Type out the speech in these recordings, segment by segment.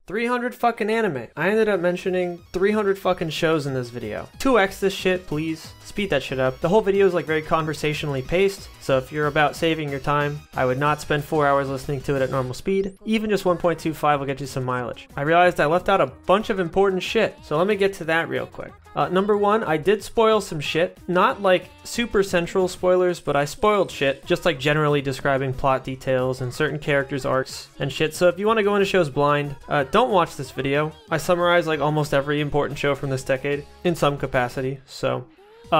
300 fucking anime. I ended up mentioning 300 fucking shows in this video. 2x this shit, please. Speed that shit up. The whole video is like very conversationally paced, so if you're about saving your time, I would not spend 4 hours listening to it at normal speed. Even just 1.25 will get you some mileage. I realized I left out a bunch of important shit, so let me get to that real quick. Number one, I did spoil some shit. Not like super central spoilers, but I spoiled shit, just like generally describing plot details and certain characters' arcs and shit. So if you want to go into shows blind, don't watch this video. I summarize like almost every important show from this decade in some capacity, so...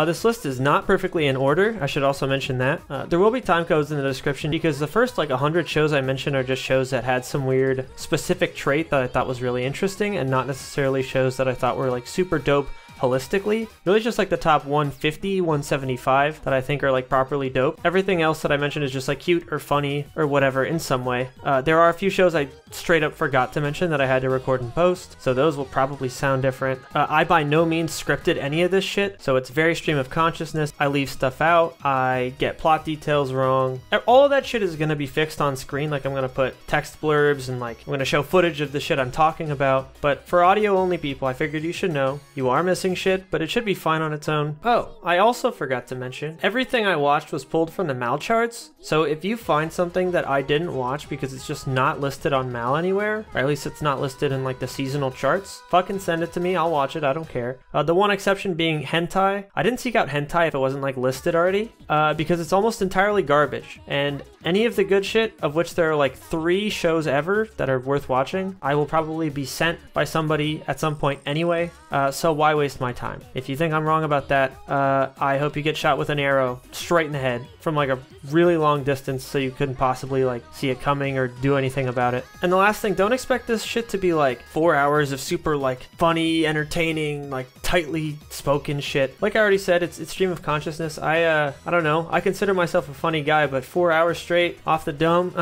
this list is not perfectly in order, I should also mention that. There will be time codes in the description because the first like 100 shows I mentioned are just shows that had some weird specific trait that I thought was really interesting and not necessarily shows that I thought were like super dope holistically. Really just like the top 150, 175 that I think are like properly dope. Everything else that I mentioned is just like cute or funny or whatever in some way. There are a few shows I straight up forgot to mention that I had to record and post, so those will probably sound different. I by no means scripted any of this shit, so it's very stream of consciousness. I leave stuff out, I get plot details wrong. All of that shit is gonna be fixed on screen, like I'm gonna put text blurbs and like I'm gonna show footage of the shit I'm talking about. But for audio only people, I figured you should know, you are missing shit, but it should be fine on its own. Oh, I also forgot to mention, everything I watched was pulled from the Mal charts, so if you find something that I didn't watch because it's just not listed on Mal anywhere, or at least it's not listed in like the seasonal charts, fucking send it to me, I'll watch it, I don't care. The one exception being hentai. I didn't seek out hentai if it wasn't like listed already, because it's almost entirely garbage, and any of the good shit, of which there are like 3 shows ever that are worth watching, I will probably be sent by somebody at some point anyway, so why waste my time? If you think I'm wrong about that, I hope you get shot with an arrow straight in the head from like a really long distance so you couldn't possibly like see it coming or do anything about it. And the last thing, don't expect this shit to be like 4 hours of super like funny, entertaining, like tightly spoken shit. Like I already said, it's stream of consciousness. I don't know, I consider myself a funny guy, but 4 hours straight off the dome,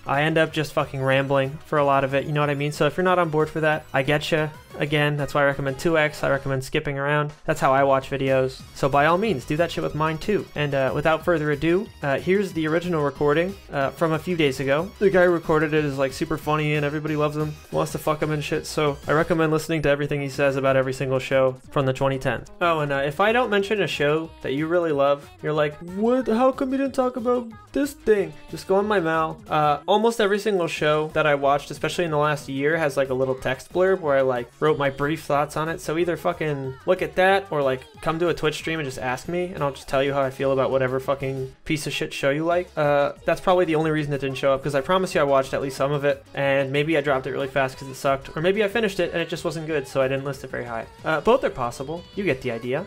I end up just fucking rambling for a lot of it, you know what I mean? So if you're not on board for that, I getcha. Again, that's why I recommend 2x, I recommend skipping around. That's how I watch videos. So by all means, do that shit with mine too. And without further ado, here's the original recording from a few days ago. The guy who recorded it is like super funny and everybody loves him, wants to fuck him and shit, so I recommend listening to everything he says about every single show from the 2010s. Oh, and if I don't mention a show that you really love, you're like, what? How come you didn't talk about this thing? Just go on my Mal. Almost every single show that I watched, especially in the last year, has like a little text blurb where I like wrote my brief thoughts on it, so either fucking look at that or like come to a Twitch stream and just ask me and I'll just tell you how I feel about whatever fucking piece of shit show you like. That's probably the only reason it didn't show up, because I promise you I watched at least some of it, and maybe I dropped it really fast because it sucked, or maybe I finished it and it just wasn't good, so I didn't list it very high. Both are possible, you get the idea.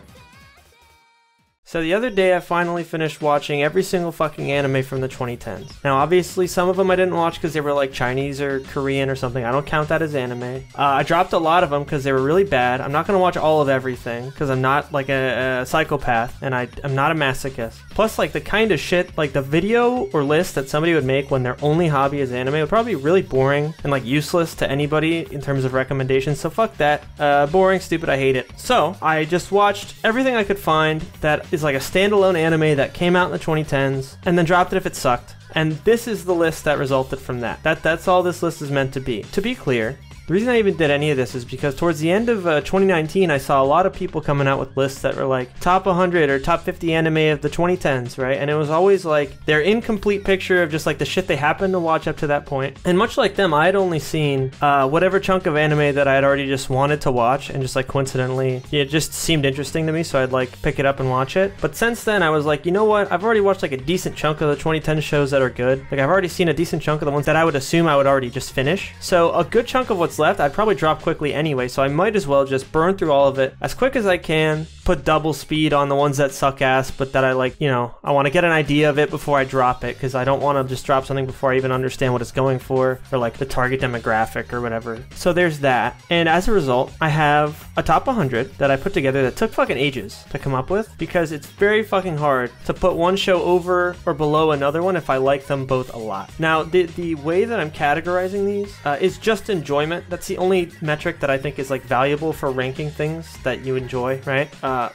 So the other day I finally finished watching every single fucking anime from the 2010s. Now obviously some of them I didn't watch because they were like Chinese or Korean or something. I don't count that as anime. I dropped a lot of them because they were really bad. I'm not going to watch all of everything because I'm not like a psychopath, and I'm not a masochist. Plus like the kind of shit, like the video or list that somebody would make when their only hobby is anime would probably be really boring and like useless to anybody in terms of recommendations, so fuck that. Boring, stupid, I hate it. So I just watched everything I could find that is like a standalone anime that came out in the 2010s and then dropped it if it sucked. And this is the list that resulted from that. That's all this list is meant to be. To be clear, the reason I even did any of this is because towards the end of 2019, I saw a lot of people coming out with lists that were like top 100 or top 50 anime of the 2010s, right? And it was always like their incomplete picture of just like the shit they happened to watch up to that point. And much like them, I had only seen whatever chunk of anime that I had already just wanted to watch, and just like coincidentally, it just seemed interesting to me, so I'd like pick it up and watch it. But since then, I was like, you know what? I've already watched like a decent chunk of the 2010 shows that are good. Like I've already seen a decent chunk of the ones that I would assume I would already just finish. So a good chunk of what's left, I'd probably drop quickly anyway, so I might as well just burn through all of it as quick as I can, put double speed on the ones that suck ass, but that I like, you know, I want to get an idea of it before I drop it, because I don't want to just drop something before I even understand what it's going for, or like the target demographic or whatever. So there's that, and as a result, I have a top 100 that I put together that took fucking ages to come up with, because it's very fucking hard to put one show over or below another one if I like them both a lot. Now, the way that I'm categorizing these is just enjoyment. That's the only metric that I think is like valuable for ranking things that you enjoy, right?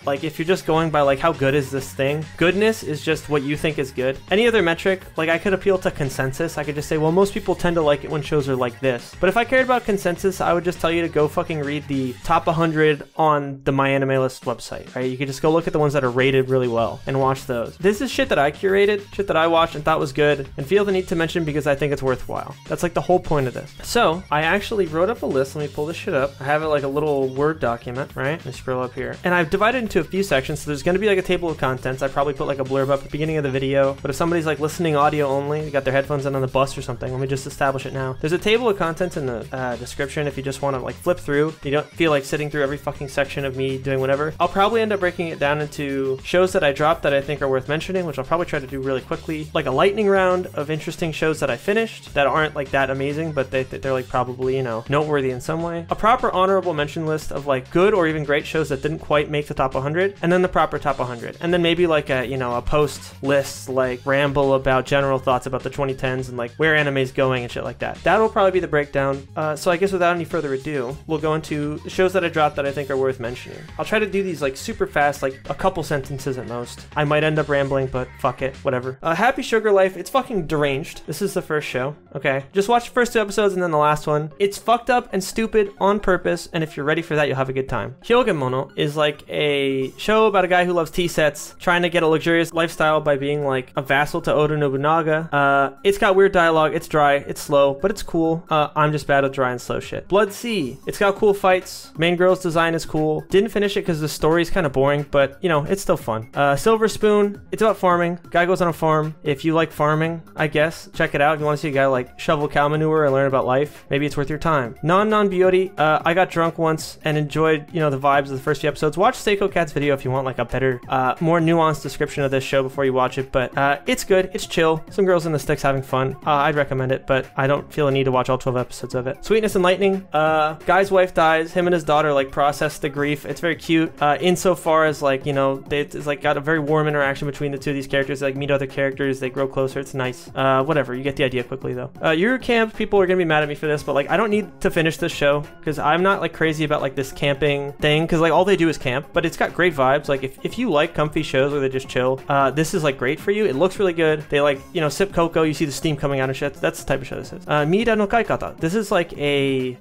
like if you're just going by like how good is this thing, goodness is just what you think is good. Any other metric, like I could appeal to consensus. I could just say, well, most people tend to like it when shows are like this. But if I cared about consensus, I would just tell you to go fucking read the top 100 on the MyAnimeList website, right? You could just go look at the ones that are rated really well and watch those. This is shit that I curated, shit that I watched and thought was good and feel the need to mention because I think it's worthwhile. That's like the whole point of this. So I actually wrote up a list. Let me pull this shit up. I have it like a little Word document, right? Let me scroll up here. And I've divided into a few sections. So there's going to be like a table of contents. I probably put like a blurb up at the beginning of the video. But if somebody's like listening audio only, they got their headphones in on the bus or something, let me just establish it now. There's a table of contents in the description if you just want to like flip through. You don't feel like sitting through every fucking section of me doing whatever. I'll probably end up breaking it down into shows that I dropped that I think are worth mentioning, which I'll probably try to do really quickly. Like a lightning round of interesting shows that I finished that aren't like that amazing, but they're like probably, you know, noteworthy in some way. A proper honorable mention list of like good or even great shows that didn't quite make the top 100, and then the proper top 100. And then maybe like a, you know, a post list like ramble about general thoughts about the 2010s and like where anime's going and shit like that. That'll probably be the breakdown. So I guess without any further ado, we'll go into shows that I dropped that I think are worth mentioning. I'll try to do these like super fast, like a couple sentences at most. I might end up rambling, but fuck it, whatever. Happy Sugar Life, it's fucking deranged. This is the first show, okay? Just watch the first 2 episodes and then the last one. It's fucked up and stupid on purpose, and if you're ready for that, you'll have a good time. Hyogemono is like a show about a guy who loves tea sets, trying to get a luxurious lifestyle by being like a vassal to Oda Nobunaga. It's got weird dialogue, it's dry, it's slow, but it's cool. I'm just bad at dry and slow shit. Blood Sea, it's got cool fights, main girl's design is cool. Didn't finish it because the story's kind of boring, but you know, it's still fun. Silver Spoon, it's about farming. Guy goes on a farm. If you like farming, I guess, check it out. If you want to see a guy like shovel cow manure and learn about life, maybe it's worth your time. Non-Biori, I got drunk once and enjoyed, you know, the vibes of the first few episodes. Watch Seiko Cat's video if you want like a better, more nuanced description of this show before you watch it, but it's good, it's chill. Some girls in the sticks having fun. I'd recommend it, but I don't feel a need to watch all 12 episodes of it. Sweetness and Lightning, guy's wife dies, him and his daughter like process the grief. It's very cute, insofar as like, you know, it's like got a very warm interaction between the two of these characters. They like meet other characters, they grow closer, it's nice. Whatever, you get the idea quickly though. Your camp, people are gonna be mad at me for this, but like I don't need to finish this show because I'm not like crazy about like this camping thing, because like all they do is camp, but it's got great vibes. Like if you like comfy shows where they just chill, this is like great for you. It looks really good. They like, you know, sip cocoa, you see the steam coming out and shit. That's the type of show this is. Mida no Kaikata, this is like a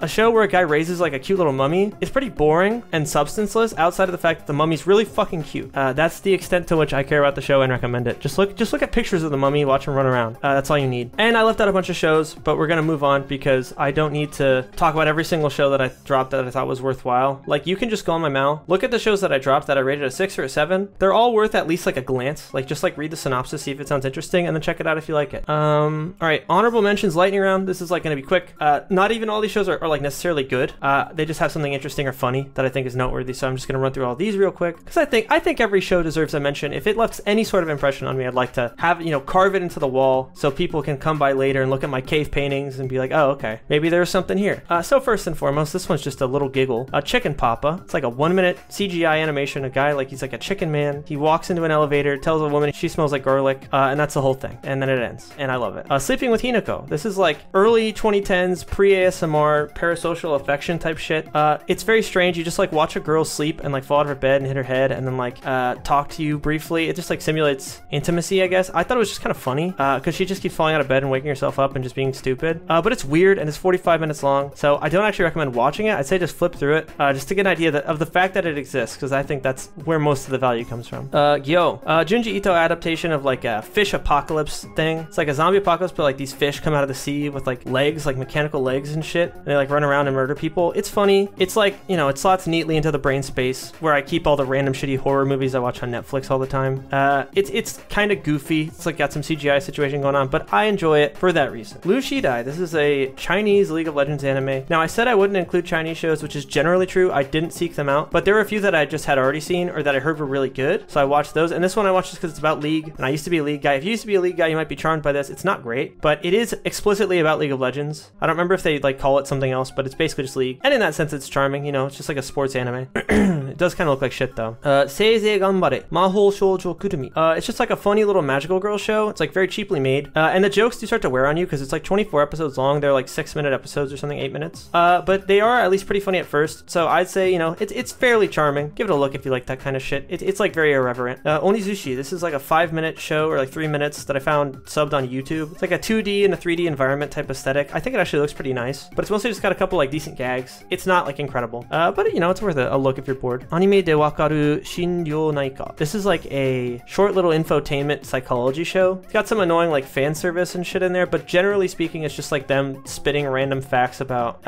show where a guy raises like a cute little mummy. It's pretty boring and substanceless outside of the fact that the mummy's really fucking cute. That's the extent to which I care about the show and recommend it. Just look at pictures of the mummy, watch him run around. That's all you need. And I left out a bunch of shows, but we're gonna move on because I don't need to talk about every single show that I dropped that I thought was worthwhile. Like you can just go on my Mal, look at the shows that I dropped that I rated a 6 or a 7. They're all worth at least like a glance. Like just like read the synopsis, see if it sounds interesting, and then check it out if you like it. All right, honorable mentions, lightning round. This is like gonna be quick. Not even all these shows are like necessarily good. They just have something interesting or funny that I think is noteworthy. So I'm just gonna run through all these real quick because I think every show deserves a mention. If it left any sort of impression on me, I'd like to have, you know, carve it into the wall so people can come by later and look at my cave paintings and be like, oh, okay, maybe there's something here. So first and foremost, this one's just a little giggle. Chicken Papa. It's like a 1-minute CGI animation. A guy, like he's like a chicken man. He walks into an elevator, tells a woman she smells like garlic, and that's the whole thing. And then it ends, and I love it. Sleeping with Hinoko. This is like early 2010s pre-ASMR parasocial affection type shit. It's very strange. You just like watch a girl sleep and like fall out of her bed and hit her head and then like talk to you briefly. It just like simulates intimacy, I guess. I thought it was just kind of funny because she just keeps falling out of bed and waking herself up and just being stupid. But it's weird and it's 45 minutes long, so I don't actually recommend watching it. I'd say just flip through it just to get an idea of the fact that it exists, because I think that's where most of the value comes from. Junji Ito adaptation of like a fish apocalypse thing. It's like a zombie apocalypse, but like these fish come out of the sea with like legs, like mechanical legs and shit. And they like run around and murder people. It's funny. It's like, you know, it slots neatly into the brain space where I keep all the random shitty horror movies I watch on Netflix all the time. It's kind of goofy. It's like got some CGI situation going on, but I enjoy it for that reason. Lu Shidai. This is a Chinese League of Legends anime. Now I said I wouldn't include Chinese shows, which is generally true. I didn't seek them out, but there were a few that I just had already seen or that I heard were really good. So I watched those. And this one I watched just because it's about League. And I used to be a League guy. If you used to be a League guy, you might be charmed by this. It's not great, but it is explicitly about League of Legends. I don't remember if they like call it something else, but it's basically just League. And in that sense, it's charming. You know, it's just like a sports anime. It does kind of look like shit though. Seizei Ganbare, Mahou Shoujo Kurumi. It's just like a funny little magical girl show. It's like very cheaply made. And the jokes do start to wear on you because it's like 24 episodes long. They're like 6-minute episodes or something, 8 minutes. But they are at least pretty funny at first. So I'd say, you know, it's fairly charming. charming. Give it a look if you like that kind of shit. It's like very irreverent. Onizushi, this is like a 5-minute show or like 3 minutes that I found subbed on YouTube. It's like a 2D and a 3D environment type aesthetic. I think it actually looks pretty nice, but it's mostly just got a couple like decent gags. It's not like incredible, but you know, it's worth a look if you're bored. Anime de wakaru shinryo naika. This is like a short little infotainment psychology show. It's got some annoying like fan service and shit in there, but generally speaking, it's just like them spitting random facts about,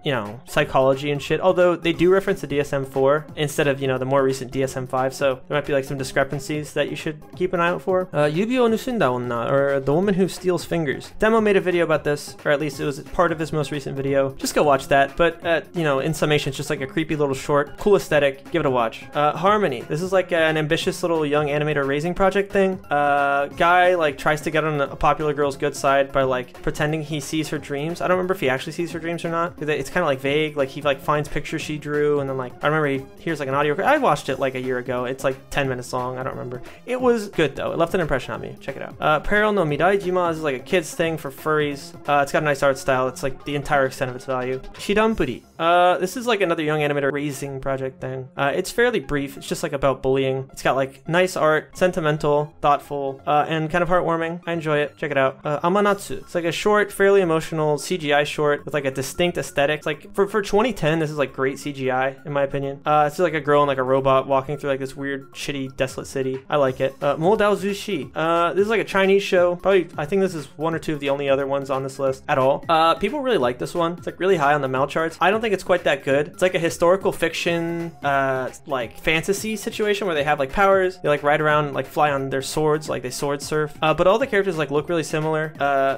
you know, psychology and shit. Although they do reference the DSM-4 instead of, you know, the more recent DSM-5, so there might be like some discrepancies that you should keep an eye out for. Yubi o nusunda onna, or the woman who steals fingers. Demo made a video about this, or at least it was part of his most recent video. Just go watch that. But you know, in summation, it's just like a creepy little short, cool aesthetic. Give it a watch. Harmony. This is like an ambitious little young animator raising project thing. Guy like tries to get on a popular girl's good side by like pretending he sees her dreams. I don't remember if he actually sees her dreams or not. It's kind of like vague. Like he like finds pictures she drew, and then like I remember he hears like an audio. I watched it like a year ago. It's like 10 minutes long. I don't remember. It was good though. It left an impression on me. Check it out. Peril no Midaijima is like a kid's thing for furries. It's got a nice art style. It's like the entire extent of its value. Shidanpuri. This is like another young animator raising project thing. It's fairly brief. It's just like about bullying. It's got like nice art, sentimental, thoughtful, and kind of heartwarming. I enjoy it. Check it out. Amanatsu. It's like a short, fairly emotional CGI short with like a distinct aesthetic. It's like for 2010, this is like great CGI in my opinion. It's just like a girl and like a robot walking through like this weird, shitty, desolate city. I like it. Modao Zushi. This is like a Chinese show. Probably, I think this is one or two of the only other ones on this list at all. People really like this one. It's like really high on the Mel charts. I don't think it's quite that good. It's like a historical fiction, like fantasy situation where they have like powers. They like ride around, like fly on their swords, like they sword surf. But all the characters like look really similar.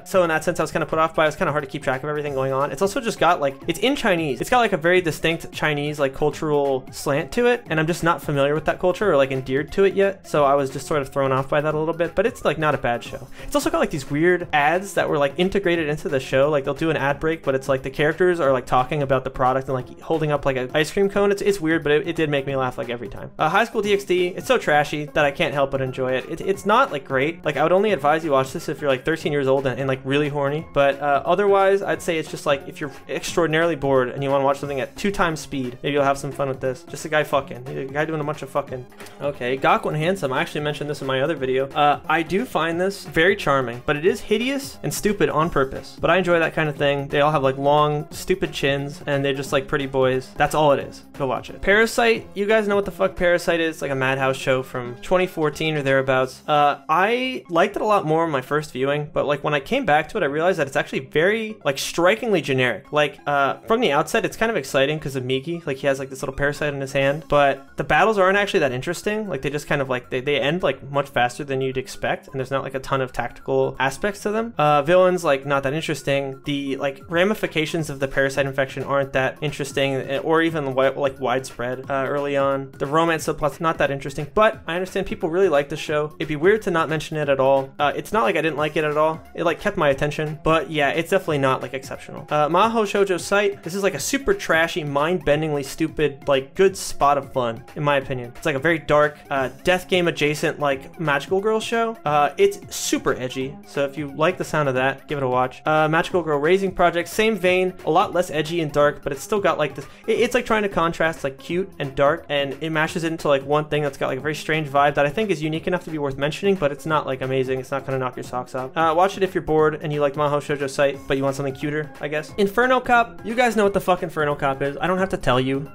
So in that sense, I was kind of put off by it. It's kind of hard to keep track of everything going on. It's also just got like, it's in Chinese. It's got like a very distinct Chinese like cultural slant to it. And I'm just not familiar with that culture or like endeared to it yet. So I was just sort of thrown off by that a little bit, but it's like not a bad show. It's also got like these weird ads that were like integrated into the show. Like they'll do an ad break, but it's like the characters are like talking about the product and like holding up like an ice cream cone. It's weird, but it did make me laugh like every time. High School DxD, it's so trashy that I can't help but enjoy it. It's not like great. Like I would only advise you watch this if you're like 13 years old and like really horny, but otherwise I'd say it's just like if you're extraordinarily bored and you want to watch something at 2 times speed, maybe you'll have some fun with this. Just a guy fucking, a guy doing a bunch of fucking. Okay, Gakuen Handsome, I actually mentioned this in my other video. I do find this very charming, but it is hideous and stupid on purpose. But I enjoy that kind of thing. They all have like long, stupid chins, and they're just like pretty boys. That's all it is. Go watch it. Parasite, you guys know what the fuck Parasite is? It's like a Madhouse show from 2014 or thereabouts. I liked it a lot more in my first viewing, but like when I came back to it, I realized that it's actually very like strikingly generic. Like from the outset, it's kind of exciting because of Miki. Like he has like this little parasite in his hand, but the battles aren't actually that interesting. Like they just kind of like, they end like much faster than you'd expect, and there's not like a ton of tactical aspects to them. Villains like not that interesting. The like ramifications of the parasite infection aren't that interesting or even like widespread early on. The romance subplot's not that interesting, but I understand people really like the show. It'd be weird to not mention it at all. It's not like I didn't like it at all. It like kept my attention, but yeah, it's definitely not like exceptional. Maho Shoujo Site, this is like a super trashy, mind-bendingly stupid, like good spot of fun, in my opinion. It's like a very dark, death game adjacent, like magical girl show. It's super edgy, so if you like the sound of that, give it a watch. Magical Girl Raising Project, same vein, a lot less edgy and dark, but it's still got like this, it's like trying to contrast like cute and dark, and it mashes it into like one thing that's got like a very strange vibe that I think is unique enough to be worth mentioning, but it's not like amazing. It's not gonna knock your socks off. Watch it if you're bored and you like Maho Shoujo Site, but you want something cuter, I guess. Inferno Cop, you guys know what the fuck Inferno Cop is. I don't have to tell you.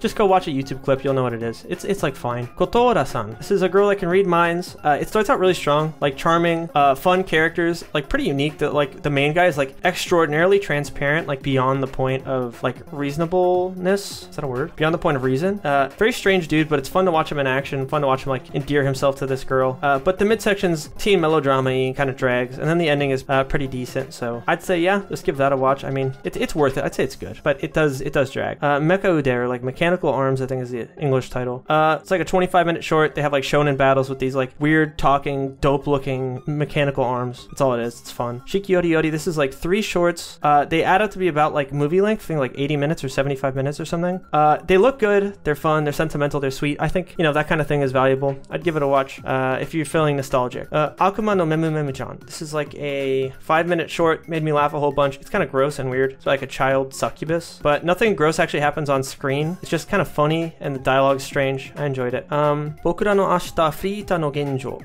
Just go watch a YouTube clip, you'll know what it is. It's like fine. Kotora-san. This is a girl that can read minds. It starts out really strong, like charming, fun characters, like pretty unique. That like the main guy is like extraordinarily transparent, like beyond the point of like reasonableness. Is that a word? Beyond the point of reason. Very strange dude, but it's fun to watch him in action, fun to watch him like endear himself to this girl. But the midsection's teen melodrama-y, kind of drags, and then the ending is pretty decent. So I'd say yeah, just give that a watch. I mean, it's worth it. I'd say it's good, but it does drag. Mecha Ude, like Mechanical Arms, I think is the English title. It's like a 25-minute short. They have like shonen battles with these like weird talking, dope-looking mechanical arms. That's all it is. It's fun. Shiki Yori Yori, this is like 3 shorts. They add up to be about like movie length, I think like 80 minutes or 75 minutes or something. They look good. They're fun. They're sentimental. They're sweet. I think, you know, that kind of thing is valuable. I'd give it a watch if you're feeling nostalgic. Akuma no Memu Memu-chan. This is like a 5-minute short. Made me laugh a whole bunch. It's kind of gross and weird. It's like a child succubus, but nothing gross actually happens on screen. It's just kind of funny and the dialogue's strange. I enjoyed it. Bokura no Ashita Friita no Genjo.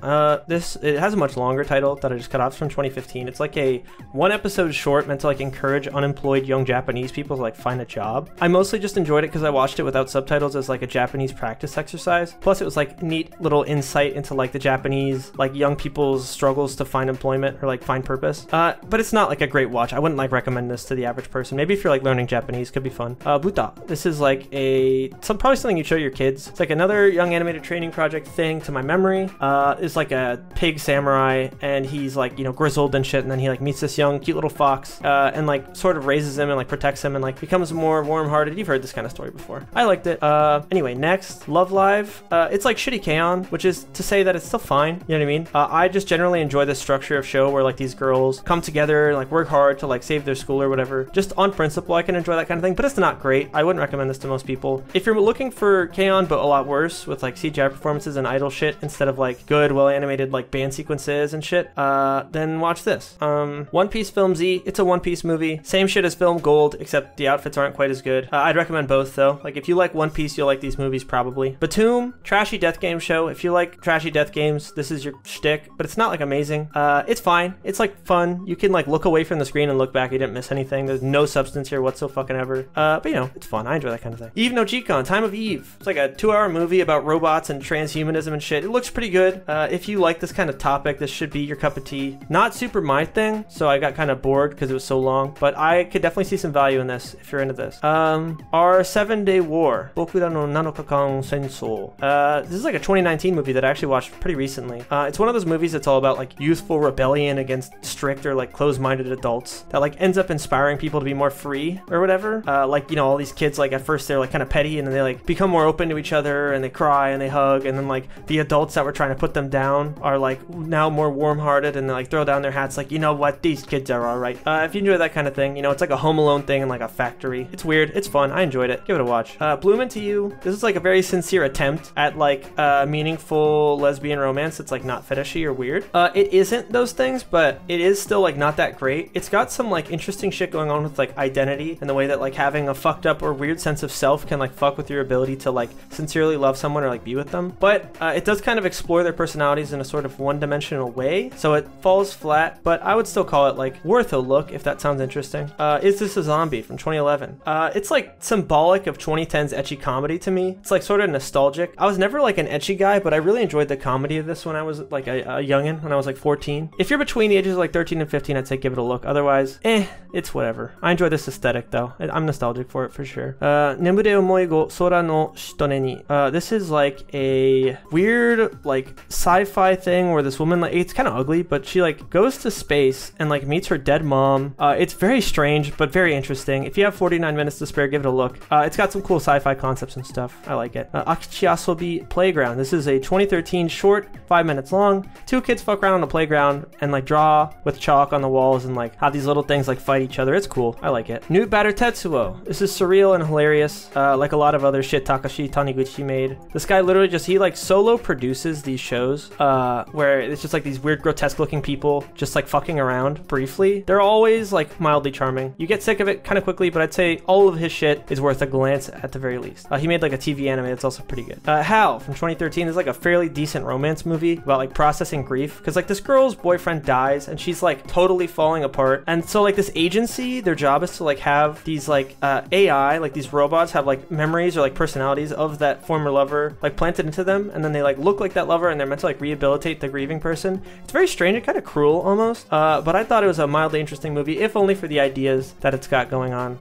It has a much longer title that I just cut off. It's from 2015. It's like a 1-episode short meant to like encourage unemployed young Japanese people to like find a job. I mostly just enjoyed it because I watched it without subtitles as like a Japanese practice exercise. Plus it was like neat little insight into like the Japanese like young people's struggles to find employment or like find purpose. But it's not like a great watch. I wouldn't like recommend this to the average person. Maybe if you're like learning Japanese, could be fun. Buta. This is like probably something you show your kids. It's like another young animated training project thing to my memory. It's like a pig samurai and he's like, you know, grizzled and shit, and then he like meets this young cute little fox and like sort of raises him and like protects him and like becomes more warm-hearted. You've heard this kind of story before. I liked it. Anyway, next, Love Live. It's like shitty K-On, which is to say that it's still fine. You know what I mean? I just generally enjoy the structure of show where like these girls come together and like work hard to like save their school or whatever. Just on principle, I can enjoy that kind of thing, but it's not great. I wouldn't recommend this to most people. If you're looking for K-On but a lot worse with like CGI performances and idle shit instead of like good, well animated like band sequences and shit, then watch this. One Piece Film Z. It's a One Piece movie. Same shit as Film Gold, except the outfits aren't quite as good. I'd recommend both though. Like if you like One Piece, you'll like these movies probably. Batum, trashy death game show. If you like trashy death games, this is your shtick, but it's not like amazing. It's fine. It's like fun. You can like look away from the screen and look back. You didn't miss anything. There's no substance here whatsoever. But you know, it's fun. I enjoy that kind of thing. Eve no Jikon, Time of Eve. It's like a 2-hour movie about robots and transhumanism and shit. It looks pretty good. If you like this kind of topic, this should be your cup of tea. Not super my thing, so I got kind of bored because it was so long, but I could definitely see some value in this if you're into this. Our 7-Day War, Bokura no Nanokakan Sensou. This is like a 2019 movie that I actually watched pretty recently. It's one of those movies that's all about like youthful rebellion against strict or like closed-minded adults that like ends up inspiring people to be more free or whatever. Like, you know, all these kids, like at first they're like kind of petty and then they like become more open to each other and they cry and they hug, and then like the adults that were trying to put them down are like now more warm-hearted and they like throw down their hats like, you know what, these kids are all right. If you enjoy that kind of thing, you know, it's like a Home Alone thing in like a factory. It's weird. It's fun. I enjoyed it. Give it a watch. Bloom Into You. This is like a very sincere attempt at like meaningful lesbian romance. It's like not fetishy or weird. It isn't those things, but it is still like not that great. It's got some like interesting shit going on with like identity and the way that like having a fucked up or weird sense of self can like fuck with your ability to like sincerely love someone or like be with them. But it does kind of explore their personalities in a sort of one-dimensional way, so it falls flat, but I would still call it like worth a look if that sounds interesting. Is This a Zombie from 2011? It's like symbolic of 2010's ecchi comedy to me. It's like sort of nostalgic. I was never like an ecchi guy, but I really enjoyed the comedy of this when I was like a youngin', when I was like 14. If you're between the ages of like 13 and 15, I'd say give it a look. Otherwise, it's whatever. I enjoy this aesthetic though. I'm nostalgic for it for sure. Nemure omoi go sora no shitone ni. This is like a weird like sci-fi thing where this woman, like, it's kind of ugly, but she like goes to space and like meets her dead mom. It's very strange but very interesting. If you have 49 minutes to spare, give it a look. It's got some cool sci-fi concepts and stuff. I like it. Akichi Asobi Playground. This is a 2013 short, 5 minutes long. 2 kids fuck around on a playground and like draw with chalk on the walls and like have these little things like fight each other. It's cool. I like it. Nude Batter Tetsuo. This is surreal and hilarious, like a lot of other shit Takashi Taniguchi made. This guy literally just, he like solo produces these shows where it's just like these weird grotesque looking people just like fucking around briefly. They're always like mildly charming. You get sick of it kind of quickly, but I'd say all of his shit is worth a glance at the very least. He made like a TV anime that's also pretty good. Hal from 2013 is like a fairly decent romance movie about like processing grief, because like this girl's boyfriend dies and she's like totally falling apart, and so like this agency, their job is to like have these like AI, like these robots have like memories or like personalities of that former lover like planted into them, and then they like look like that lover and they're meant to like rehabilitate the grieving person. It's very strange and kind of cruel almost, but I thought it was a mildly interesting movie, if only for the ideas that it's got going on.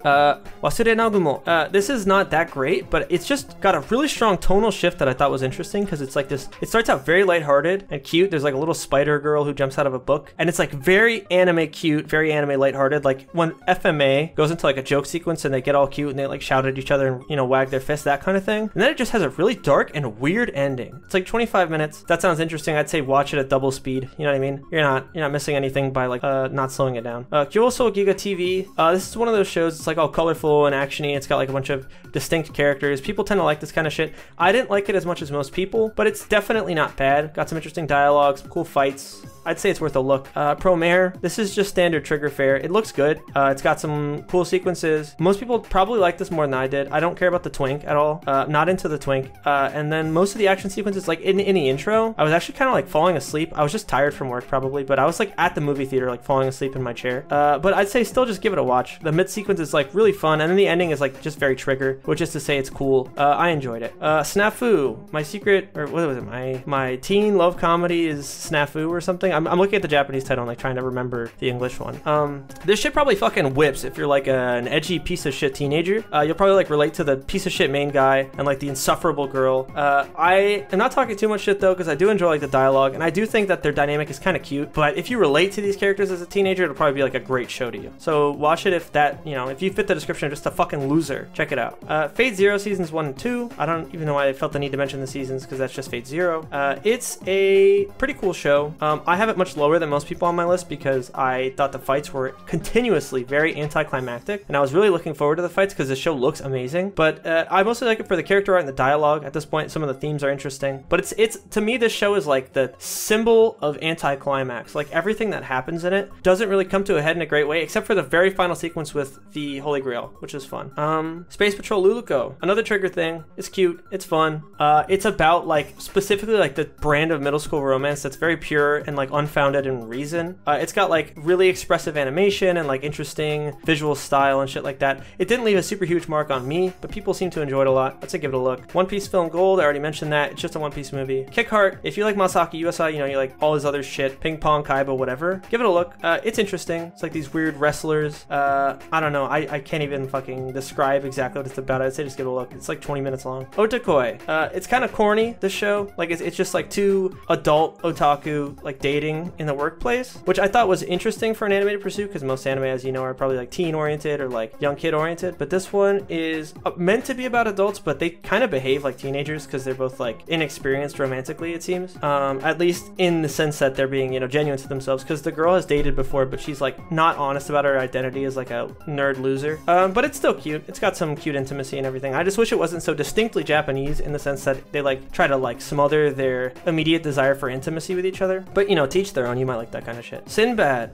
Wasure Nagumo. This is not that great, but it's just got a really strong tonal shift that I thought was interesting, because it's like this, it starts out very lighthearted and cute. There's like a little spider girl who jumps out of a book, and it's like very anime cute, very anime lighthearted. Like when FMA goes into like a joke sequence and they get all cute and they like shout at each other and, you know, wag their fists, that kind of thing. And then it just has a really dark and weird ending. It's like 25 minutes. That sounds interesting. I'd say watch it at double speed. You know what I mean? You're not missing anything by like not slowing it down. Kyoso Giga TV. This is one of those shows. It's like all colorful and actiony. It's got like a bunch of distinct characters. People tend to like this kind of shit. I didn't like it as much as most people, but it's definitely not bad. Got some interesting dialogue, some cool fights. I'd say it's worth a look. Promare, this is just standard trigger fare. It looks good. It's got some cool sequences. Most people probably like this more than I did. I don't care about the twink at all. Not into the twink. And then most of the action sequences, like in the intro, I was actually kind of like falling asleep. I was just tired from work probably, but I was like at the movie theater, like falling asleep in my chair. But I'd say still just give it a watch. The mid sequence is like really fun, and then the ending is like just very trigger, which is to say it's cool. I enjoyed it. Snafu, my secret, or what was it? My teen love comedy is Snafu or something. I'm looking at the Japanese title and like trying to remember the English one. This shit probably fucking whips if you're like an edgy piece of shit teenager. You'll probably like relate to the piece of shit main guy and like the insufferable girl. I am not talking too much shit though, because I do enjoy like the dialogue, and I do think that their dynamic is kind of cute. But if you relate to these characters as a teenager, it'll probably be like a great show to you. So watch it if that, you know, if you fit the description of just a fucking loser, check it out. Fate Zero seasons 1 and 2. I don't even know why I felt the need to mention the seasons, because that's just Fate Zero. It's a pretty cool show. I have it much lower than most people on my list because I thought the fights were continuously very anticlimactic, and I was really looking forward to the fights because the show looks amazing. But I mostly like it for the character art and the dialogue. At this point, some of the themes are interesting. But it's to me, this show is like the symbol of anticlimax. Like everything that happens in it doesn't really come to a head in a great way, except for the very final sequence with the Holy Grail, which is fun. Space Patrol Luluko, another trigger thing. It's cute. It's fun. It's about like specifically like the brand of middle school romance that's very pure and like unfounded in reason. It's got like really expressive animation and like interesting visual style and shit like that. It didn't leave a super huge mark on me, but people seem to enjoy it a lot. Let's give it a look. One Piece Film Gold, I already mentioned that. It's just a One Piece movie. Kick Heart, if you like Masaki Yuasa, you know, you like all his other shit, Ping Pong, Kaiba, whatever, give it a look. It's interesting. It's like these weird wrestlers. I don't know. I can't even fucking describe exactly what it's about. I'd say just give it a look. It's like 20 minutes long. Otakoi. It's kind of corny, this show. Like it's just like two adult otaku like dating in the workplace, which I thought was interesting for an animated pursuit, because most anime, as you know, are probably like teen oriented or like young kid oriented. But this one is meant to be about adults, but they kind of behave like teenagers because they're both like inexperienced romantically, it seems. At least in the sense that they're being, you know, genuine to themselves, because the girl has dated before, but she's like not honest about her identity as like a nerd loser. But it's still cute. It's got some cute intimacy and everything. I just wish it wasn't so distinctly Japanese in the sense that they like try to like smother their immediate desire for intimacy with each other. But you know, to each their own. You might like that kind of shit. Sinbad.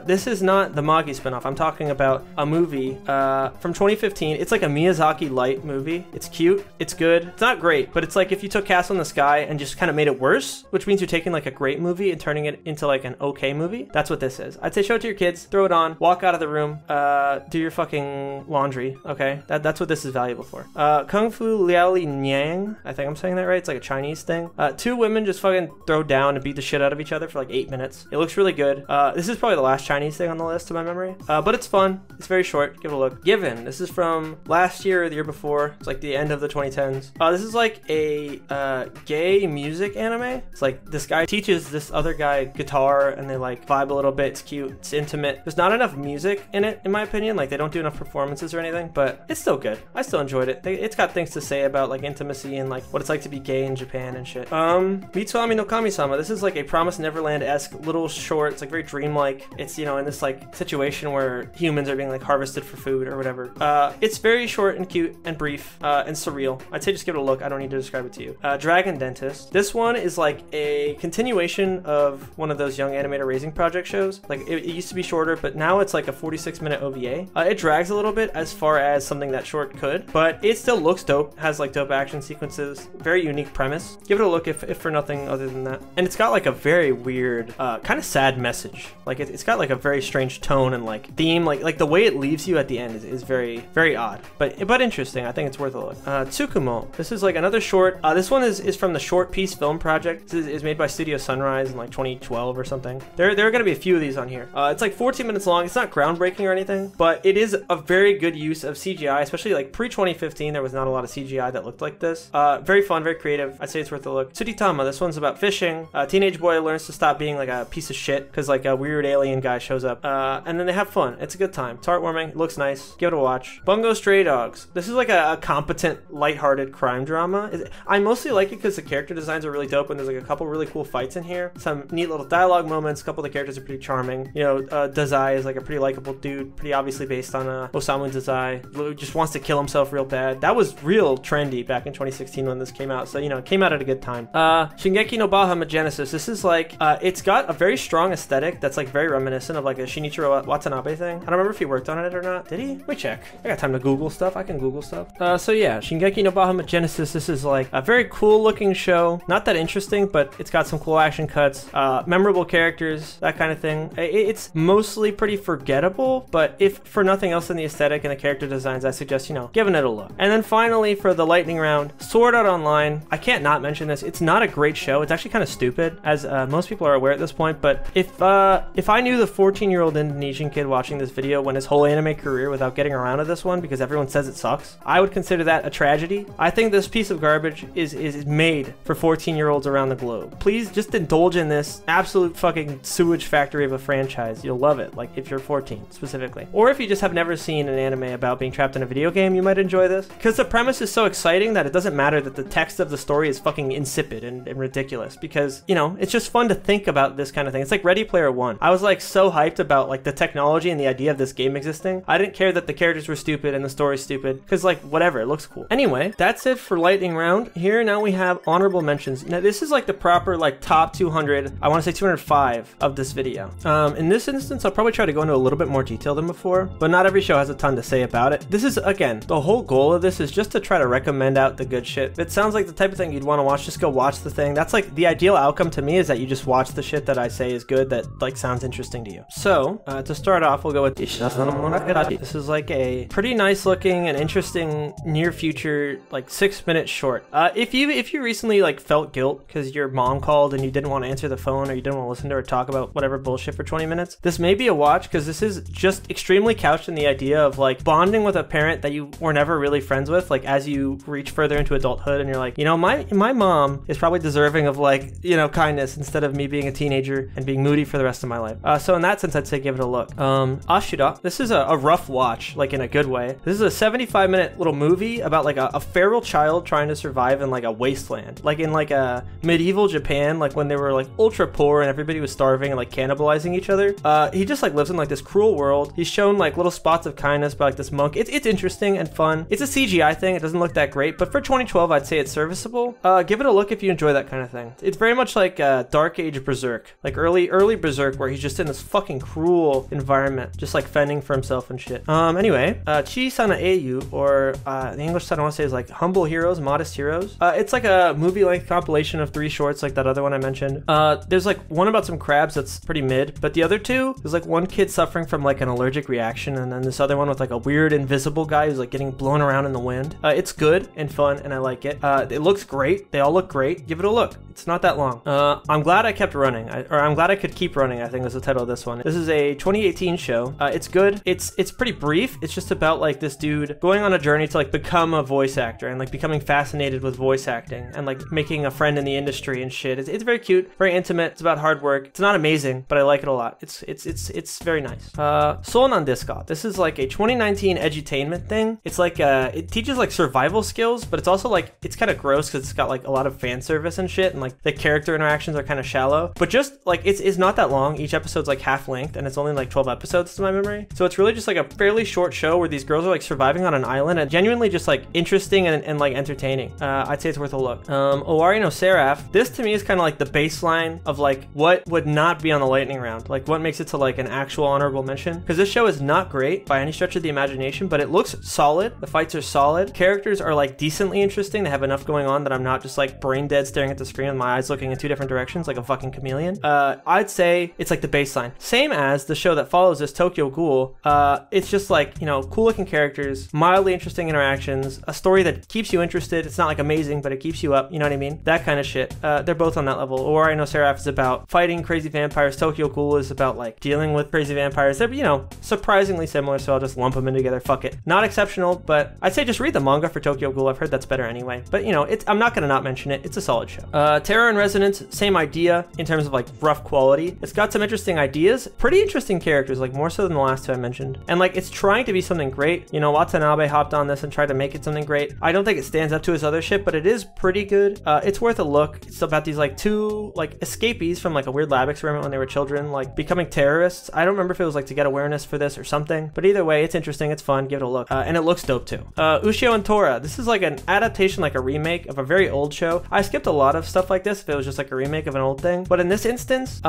This is not the Magi spinoff. I'm talking about a movie from 2015. It's like a Miyazaki light movie. It's cute. It's good. It's not great, but it's like if you took Castle in the Sky and just kind of made it worse, which means you're taking like a great movie and turning it into like an okay movie. That's what this is. I'd say show it to your kids, throw it on, walk out of the room, do your fucking laundry. Okay, that's what this is valuable for. Kung Fu Liaoli Nyang. I think I'm saying that right. It's like a Chinese thing. Two women just fucking throw down and beat the shit out of each other for like 8 minutes. It looks really good. This is probably the last Chinese thing on the list to my memory. But it's fun. It's very short. Give it a look. Given. This is from last year or the year before. It's like the end of the 2010s. This is like a gay music anime. It's like this guy teaches this other guy guitar and they like vibe a little bit. It's cute. It's intimate. There's not enough music in it, in my opinion. Like they don't do enough performances or anything, but it's still good. I still enjoyed it. It's got things to say about like intimacy and like what it's like to be gay in Japan and shit. Mitsuami no Kami-sama. This is like a Promised Neverland-esque little short. It's like very dreamlike. It's, you know, in this like situation where humans are being like harvested for food or whatever. It's very short and cute and brief and surreal. I'd say just give it a look. I don't need to describe it to you. Dragon Dentist. This one is like a continuation of one of those Young Animator Raising Project shows. Like it used to be shorter, but now it's like a 46-minute OVA. It drags a little bit as far as something that short could, but it still looks dope. Has like dope action sequences. Very unique premise. Give it a look if for nothing other than that. And it's got like a very weird, kind of sad message. Like it's got like a very strange tone and like theme. Like the way it leaves you at the end is very, very odd, but interesting. I think it's worth a look. Tsukumo. This is like another short. This one is from the Short Piece Film Project. This is made by Studio Sunrise in like 2012 or something. There are going to be a few of these on here. It's like 14 minutes long. It's not groundbreaking or anything, but it is a very good use of CGI, especially like pre-2015. There was not a lot of CGI that looked like this. Very fun, very creative. I'd say it's worth a look. Tsuritama. This one's about fishing. A teenage boy learns to stop being like a piece of shit because like a weird alien guy shows up, and then they have fun. It's a good time. It's heartwarming. It looks nice. Give it a watch. Bungo Stray Dogs. This is like a competent, lighthearted crime drama. I mostly like it because the character designs are really dope, and there's like a couple really cool fights in here. Some neat little dialogue moments. A couple of the characters are pretty charming. You know, Dazai is like a pretty likable dude, pretty obviously based on Osamu Dazai, who just wants to kill himself real bad. That was real trendy back in 2016 when this came out, so you know, it came out at a good time. Shingeki no Bahamut Genesis. This is like It's got a very strong aesthetic that's like very reminiscent of like a Shinichiro Watanabe thing. I don't remember if he worked on it or not. Did he? Let me check. I got time to Google stuff. I can Google stuff. So yeah, Shingeki no Bahamut Genesis. This is like a very cool looking show. Not that interesting, but it's got some cool action cuts, memorable characters, that kind of thing. It's mostly pretty forgettable, but if for nothing else than the aesthetic and the character designs, I suggest, you know, giving it a look. And then finally for the lightning round, Sword Art Online. I can't not mention this. It's not a great show. It's actually kind of stupid, as most people are aware at this point, but if I knew the 14-year-old Indonesian kid watching this video went his whole anime career without getting around to this one because everyone says it sucks, I would consider that a tragedy. I think this piece of garbage is made for 14-year-olds around the globe. Please just indulge in this absolute fucking sewage factory of a franchise. You'll love it, like if you're 14 specifically. Or if you just have never seen an anime about being trapped in a video game, you might enjoy this. Because the premise is so exciting that it doesn't matter that the text of the story is fucking insipid and ridiculous, because, you know, it's just fun to think about this kind of thing. It's like Ready Player One. I was like so hyped about like the technology and the idea of this game existing. I didn't care that the characters were stupid and the story's stupid, because like whatever, it looks cool. Anyway, that's it for lightning round. Here now we have honorable mentions. Now this is like the proper like top 200, I want to say 205 of this video. In this instance, I'll probably try to go into a little bit more detail than before, but not every show has a ton to say about it. This is, again, the whole goal of this is just to try to recommend out the good shit. If it sounds like the type of thing you'd want to watch, just go watch the thing. That's like the ideal outcome to me, is that you just watch the shit that I say is good, that like sounds interesting to you. So to start off, we'll go with this is like a pretty nice looking and interesting near future like 6-minute short. If you recently like felt guilt because your mom called and you didn't want to answer the phone, or you didn't want to listen to her talk about whatever bullshit for 20 minutes, this may be a watch, because this is just extremely couched in the idea of like bonding with a parent that you were never really friends with, like as you reach further into adulthood and you're like, you know, my mom is probably deserving of like, you know, kindness, instead of me being a teenager and being moody for the rest of my life. So in that sense, I'd say give it a look. Ashura, this is a rough watch, like in a good way. This is a 75-minute little movie about like a feral child trying to survive in like a wasteland, like in like a medieval Japan, like when they were like ultra poor and everybody was starving and like cannibalizing each other. He just like lives in like this cruel world. He's shown like little spots of kindness by like this monk. It's interesting and fun. It's a CGI thing. It doesn't look that great, but for 2012, I'd say it's serviceable. Give it a look if you enjoy that kind of thing. It's very much like Dark Age Berserk, like early Berserk, where he's just in this fucking cruel environment, just like fending for himself and shit. Anyway, Chisana Eiyu, or the English title I want to say is like Humble Heroes, Modest Heroes. It's like a movie-length compilation of 3 shorts, like that other one I mentioned. There's like one about some crabs that's pretty mid, but the other 2, there's like one kid suffering from like an allergic reaction, and then this other one with like a weird invisible guy who's like getting blown around in the wind. It's good and fun, and I like it. It looks great. They all look great. Give it a look. It's not that long. I'm glad I kept running, or I'm glad I could keep running, I think was the title of this one. This is a 2018 show. It's good. It's pretty brief. It's just about like this dude going on a journey to like become a voice actor and like becoming fascinated with voice acting and like making a friend in the industry and shit. It's very cute, very intimate. It's about hard work. It's not amazing, but I like it a lot. It's very nice. Sou nan desu ka? This is like a 2019 edutainment thing. It's like it teaches like survival skills, but it's also like it's kind of gross because it's got like a lot of fan service and shit, and like the character interactions are kind of shallow. But just like it's not that long. Each episode's like half length, and it's only like 12 episodes to my memory. So it's really just like a fairly short show where these girls are like surviving on an island, and genuinely just like interesting and like entertaining. I'd say it's worth a look. Owari no Seraph. This to me is kind of like the baseline of like what would not be on the lightning round, like what makes it to like an actual honorable mention, because this show is not great by any stretch of the imagination, but it looks solid. The fights are solid. Characters are like decently interesting. They have enough going on that I'm not just like brain dead staring at the screen with my eyes looking in 2 different directions like a fucking chameleon. I'd say it's like the baseline. Same as the show that follows this, Tokyo Ghoul. It's just like, you know, cool looking characters, mildly interesting interactions, a story that keeps you interested. It's not like amazing, but it keeps you up, you know what I mean? That kind of shit. They're both on that level. Owari no Seraph is about fighting crazy vampires. Tokyo Ghoul is about like dealing with crazy vampires. They're, you know, surprisingly similar, so I'll just lump them in together. Fuck it. Not exceptional, but I'd say just read the manga for Tokyo Ghoul. I've heard that's better anyway. But, you know, I'm not gonna not mention it. It's a solid show. Terror in Resonance, same idea in terms of like rough quality. It's got some interesting ideas, pretty interesting characters, like more so than the last 2 I mentioned. And like it's trying to be something great. You know, Watanabe hopped on this and tried to make it something great. I don't think it stands up to his other shit, but it is pretty good. It's worth a look. It's about these like 2 like escapees from like a weird lab experiment when they were children, like becoming terrorists. I don't remember if it was like to get awareness for this or something, but either way, it's interesting. It's fun. Give it a look. And it looks dope too. Ushio and Tora. This is like an adaptation, like a remake of a very old show. I skipped a lot of stuff like this if it was just like a remake of an old thing. thing. But in this instance,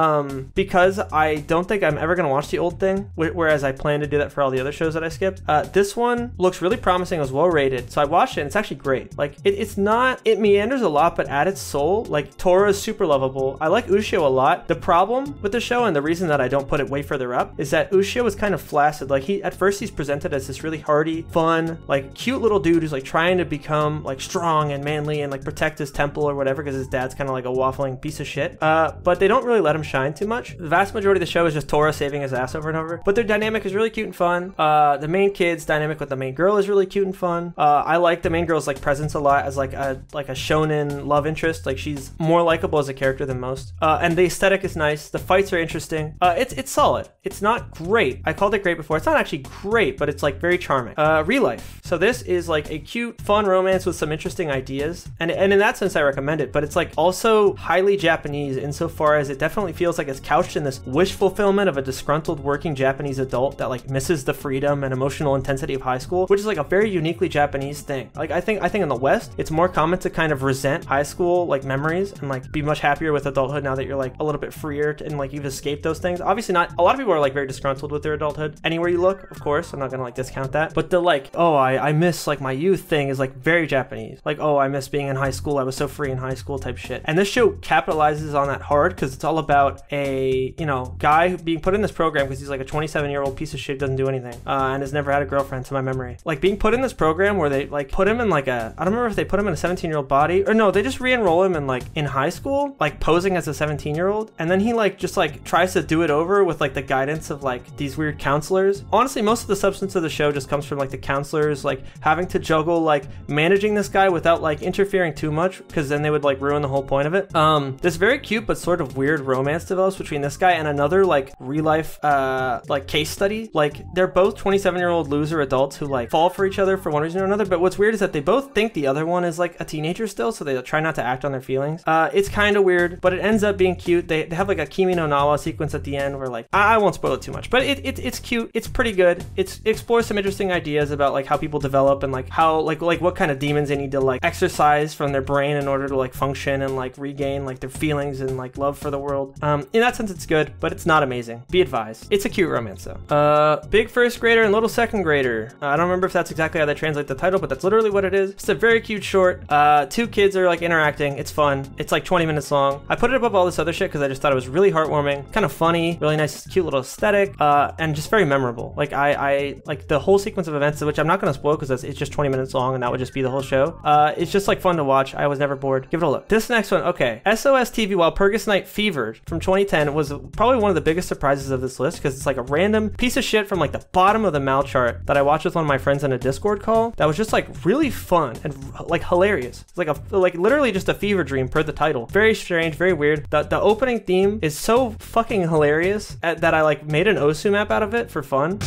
because I don't think I'm ever gonna watch the old thing, whereas I plan to do that for all the other shows that I skipped, this one looks really promising. It was well rated, so I watched it and it's actually great. Like it meanders a lot, but at its soul, like Tora is super lovable. I like Ushio a lot. The problem with the show, and the reason that I don't put it way further up, is that Ushio is kind of flaccid. Like at first he's presented as this really hardy, fun, like cute little dude who's like trying to become like strong and manly and like protect his temple or whatever, because his dad's kind of like a waffling piece of shit. But they don't really let him shine too much. The vast majority of the show is just Tora saving his ass over and over. But their dynamic is really cute and fun. The main kid's dynamic with the main girl is really cute and fun. I like the main girl's like presence a lot as like a shonen love interest. Like she's more likable as a character than most. And the aesthetic is nice. The fights are interesting. It's solid. It's not great. I called it great before. It's not actually great, but it's like very charming. Real life. So this is like a cute, fun romance with some interesting ideas. And in that sense, I recommend it. But it's like also highly Japanese insofar as it definitely feels like it's couched in this wish fulfillment of a disgruntled working Japanese adult that like misses the freedom and emotional intensity of high school, which is like a very uniquely Japanese thing. Like I think in the West, it's more common to kind of resent high school like memories and like be much happier with adulthood now that you're like a little bit freer and like you've escaped those things. Obviously not, a lot of people are like very disgruntled with their adulthood anywhere you look, of course. I'm not gonna like discount that. But the like, oh, I miss like my youth thing is like very Japanese. Like, oh, I miss being in high school. I was so free in high school type shit. And this show capitalizes on that hard because it's all about a, you know, guy being put in this program because he's like a 27-year-old piece of shit, doesn't do anything, and has never had a girlfriend to my memory. Like being put in this program where they like put him in like a, I don't remember if they put him in a 17-year-old body or no, they just re-enroll him in like in high school, like posing as a 17-year-old. And then he like just like tries to do it over with like the guidance of like these weird counselors. Honestly, most of the substance of the show just comes from like the counselors like having to juggle like managing this guy without like interfering too much, because then they would like ruin the whole point of it. This very cute but sort of weird romance develops between this guy and another like real life like case study. Like they're both 27-year-old loser adults who like fall for each other for one reason or another, but what's weird is that they both think the other one is like a teenager still, so they try not to act on their feelings. It's kind of weird, but it ends up being cute. They have like a Kimi no Na wa sequence at the end where like I won't spoil it too much, but it's cute. It's pretty good. It explores some interesting ideas about like how people develop and like how like what kind of demons they need to like exercise from their brain in order to like function and like regain like their feelings and like love for the world. In that sense, it's good, but it's not amazing. Be advised. It's a cute romance though. Big first grader and little second grader. I don't remember if that's exactly how they translate the title, but that's literally what it is. It's a very cute short. Two kids are like interacting. It's fun. It's like 20 minutes long. I put it above all this other shit because I just thought it was really heartwarming, kind of funny, really nice, cute little aesthetic, and just very memorable. Like I like the whole sequence of events, which I'm not going to spoil because it's just 20 minutes long and that would just be the whole show. It's just like fun to watch. I was never bored. Give it a look. This next one, okay. SOS TV While Purgus Night Fevered from 2010 was probably one of the biggest surprises of this list because it's like a random piece of shit from like the bottom of the mal chart that I watched with one of my friends in a Discord call that was just like really fun and like hilarious. It's like literally just a fever dream per the title. Very strange, very weird. The opening theme is so fucking hilarious that I like made an Osu map out of it for fun.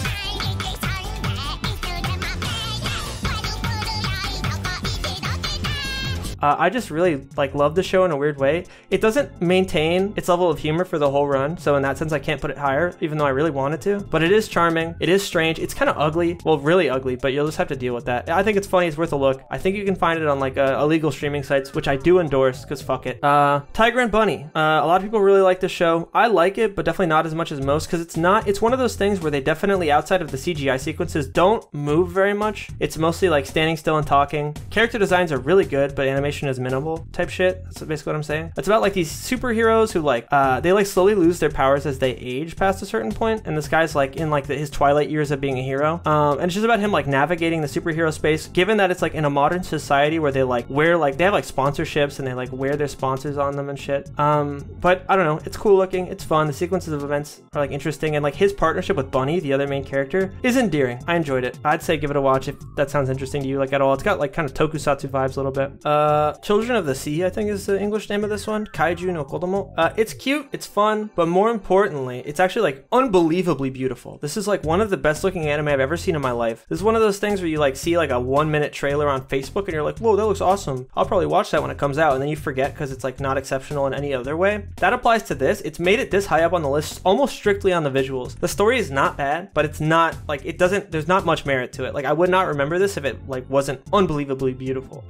I just really like love the show in a weird way. It doesn't maintain its level of humor for the whole run, so in that sense I can't put it higher, even though I really wanted to. But it is charming. It is strange. It's kind of ugly. Well, really ugly, but you'll just have to deal with that. I think it's funny. It's worth a look. I think you can find it on like illegal streaming sites, which I do endorse because fuck it. Tiger and Bunny. A lot of people really like this show. I like it, but definitely not as much as most because it's one of those things where they definitely, outside of the CGI sequences, don't move very much. It's mostly like standing still and talking. Character designs are really good, but animation is minimal type shit. That's basically what I'm saying. It's about like these superheroes who like they like slowly lose their powers as they age past a certain point, and this guy's like in like his twilight years of being a hero, and it's just about him like navigating the superhero space, given that it's like in a modern society where they like wear like they have like sponsorships and they like wear their sponsors on them and shit. But I don't know, it's cool looking, it's fun, the sequences of events are like interesting, and like his partnership with Bunny, the other main character, is endearing. I enjoyed it. I'd say give it a watch if that sounds interesting to you like at all. It's got like kind of tokusatsu vibes a little bit. Children of the Sea, I think is the English name of this one. Kaiju no Kodomo. It's cute, it's fun, but more importantly, it's actually like unbelievably beautiful. This is like one of the best looking anime I've ever seen in my life. This is one of those things where you like see like a 1-minute trailer on Facebook and you're like, whoa, that looks awesome. I'll probably watch that when it comes out, and then you forget because it's like not exceptional in any other way. That applies to this. It's made it this high up on the list almost strictly on the visuals. The story is not bad, but it's not like there's not much merit to it. Like I would not remember this if it like wasn't unbelievably beautiful.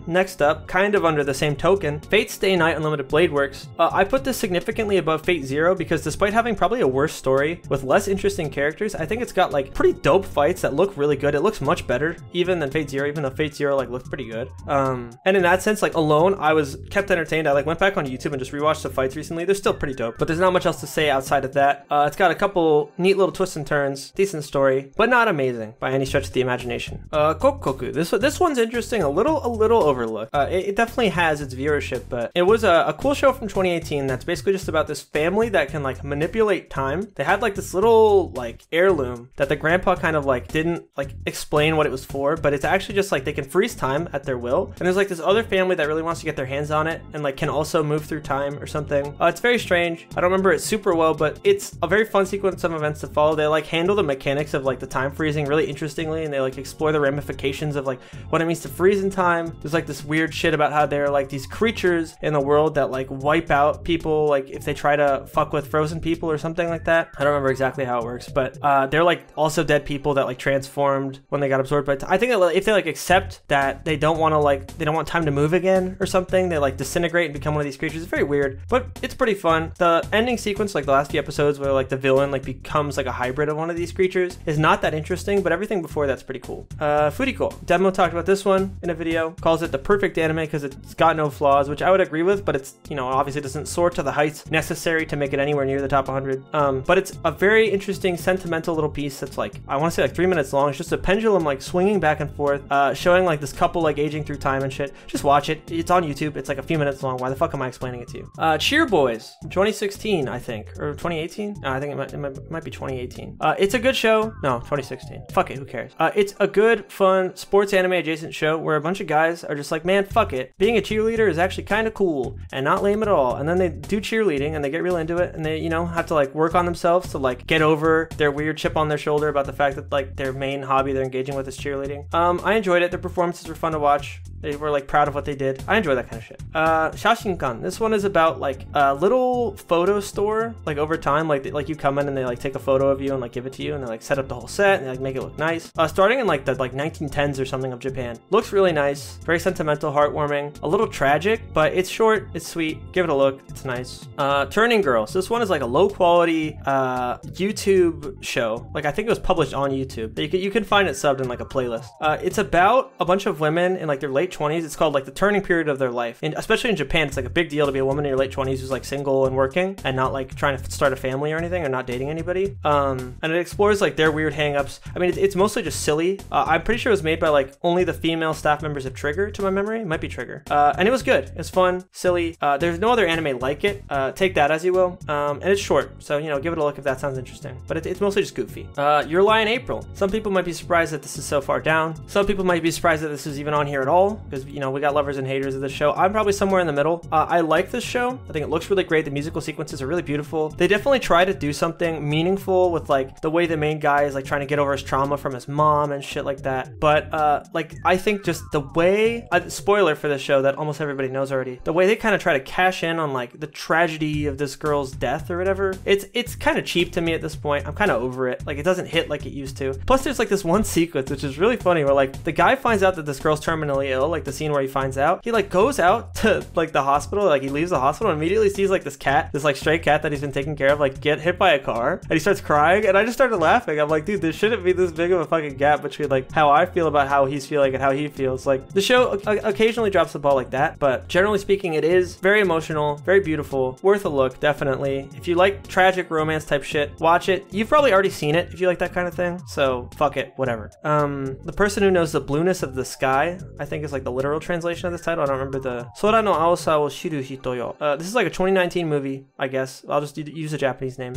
Next up, up, kind of under the same token, Fate Stay Night Unlimited Blade Works. I put this significantly above Fate Zero because despite having probably a worse story with less interesting characters, I think it's got like pretty dope fights that look really good. It looks much better even than Fate Zero, even though Fate Zero like looked pretty good. And in that sense, like alone, I was kept entertained. I like went back on YouTube and just rewatched the fights recently. They're still pretty dope, but there's not much else to say outside of that. It's got a couple neat little twists and turns, decent story, but not amazing by any stretch of the imagination. Kokoku. This one's interesting, a little overlooked. It definitely has its viewership, but it was a cool show from 2018 that's basically just about this family that can like manipulate time. They had like this little like heirloom that the grandpa kind of like didn't like explain what it was for, but it's actually just like they can freeze time at their will. And there's like this other family that really wants to get their hands on it and like can also move through time or something. It's very strange. I don't remember it super well, but it's a very fun sequence of events to follow. They like handle the mechanics of like the time freezing really interestingly, and they like explore the ramifications of like what it means to freeze in time. There's like this weird shit about how there are like these creatures in the world that like wipe out people like if they try to fuck with frozen people or something like that. I don't remember exactly how it works, but they're like also dead people that like transformed when they got absorbed by time. I think that if they like accept that they don't want time to move again or something, they like disintegrate and become one of these creatures. It's very weird, but it's pretty fun. The ending sequence, like the last few episodes where like the villain like becomes like a hybrid of one of these creatures, is not that interesting, but everything before that's pretty cool. Furiko. Demo talked about this one in a video, calls it the perfect anime because it's got no flaws, which I would agree with, but it's, you know, obviously doesn't soar to the heights necessary to make it anywhere near the top 100. But it's a very interesting, sentimental little piece that's like, I want to say like 3 minutes long. It's just a pendulum like swinging back and forth, showing like this couple like aging through time and shit. Just watch it. It's on YouTube. It's like a few minutes long. Why the fuck am I explaining it to you? Cheer Boys, 2016, I think, or 2018. I think it might be 2018. It's a good show. No, 2016. Fuck it. Who cares? It's a good, fun sports anime adjacent show where a bunch of guys are just like, man, fuck it. Being a cheerleader is actually kind of cool and not lame at all. And then they do cheerleading and they get real into it, and they, you know, have to like work on themselves to like get over their weird chip on their shoulder about the fact that like their main hobby they're engaging with is cheerleading. I enjoyed it. Their performances were fun to watch. They were like proud of what they did. I enjoy that kind of shit. Shashinkan. This one is about like a little photo store. Like over time, like you come in and they like take a photo of you and like give it to you, and they like set up the whole set and they like make it look nice. Starting in like the 1910s or something of Japan. Looks really nice. Very sentimental, heartwarming. A little tragic, but it's short. It's sweet. Give it a look. It's nice. Turning Girls. This one is like a low quality YouTube show. Like I think it was published on YouTube. You can find it subbed in like a playlist. It's about a bunch of women in like their late 20s. It's called like the turning period of their life, and especially in Japan it's like a big deal to be a woman in your late 20s who's like single and working and not like trying to start a family or anything, or not dating anybody. And it explores like their weird hang-ups. I mean, it's mostly just silly. I'm pretty sure it was made by like only the female staff members of Trigger, to my memory. It might be Trigger. And it was good. It's fun, silly. There's no other anime like it. Take that as you will. And it's short, so you know, give it a look if that sounds interesting, but it's mostly just goofy. Your Lie in April. Some people might be surprised that this is so far down. Some people might be surprised that this is even on here at all, because, you know, we got lovers and haters of this show. I'm probably somewhere in the middle. I like this show. I think it looks really great. The musical sequences are really beautiful. They definitely try to do something meaningful with like the way the main guy is like trying to get over his trauma from his mom and shit like that. But like I think just the way, spoiler for this show that almost everybody knows already, the way they kind of try to cash in on like the tragedy of this girl's death or whatever, it's kind of cheap to me at this point. I'm kind of over it. Like it doesn't hit like it used to. Plus there's like this one sequence which is really funny where like the guy finds out that this girl's terminally ill, like the scene where he finds out, he like goes out to like the hospital, like he leaves the hospital and immediately sees like this cat, this like stray cat that he's been taking care of, like get hit by a car, and he starts crying, and I just started laughing. I'm like, dude, there shouldn't be this big of a fucking gap between like how I feel about how he's feeling and how he feels. Like the show occasionally drops the ball like that, but generally speaking it is very emotional, very beautiful, worth a look, definitely. If you like tragic romance type shit, watch it. You've probably already seen it if you like that kind of thing, so fuck it, whatever. The Person Who Knows the Blueness of the Sky, I think is like the literal translation of this title. I don't remember the Sora no Aosa wo shiru hito yo. This is like a 2019 movie, I guess. I'll just use a Japanese name.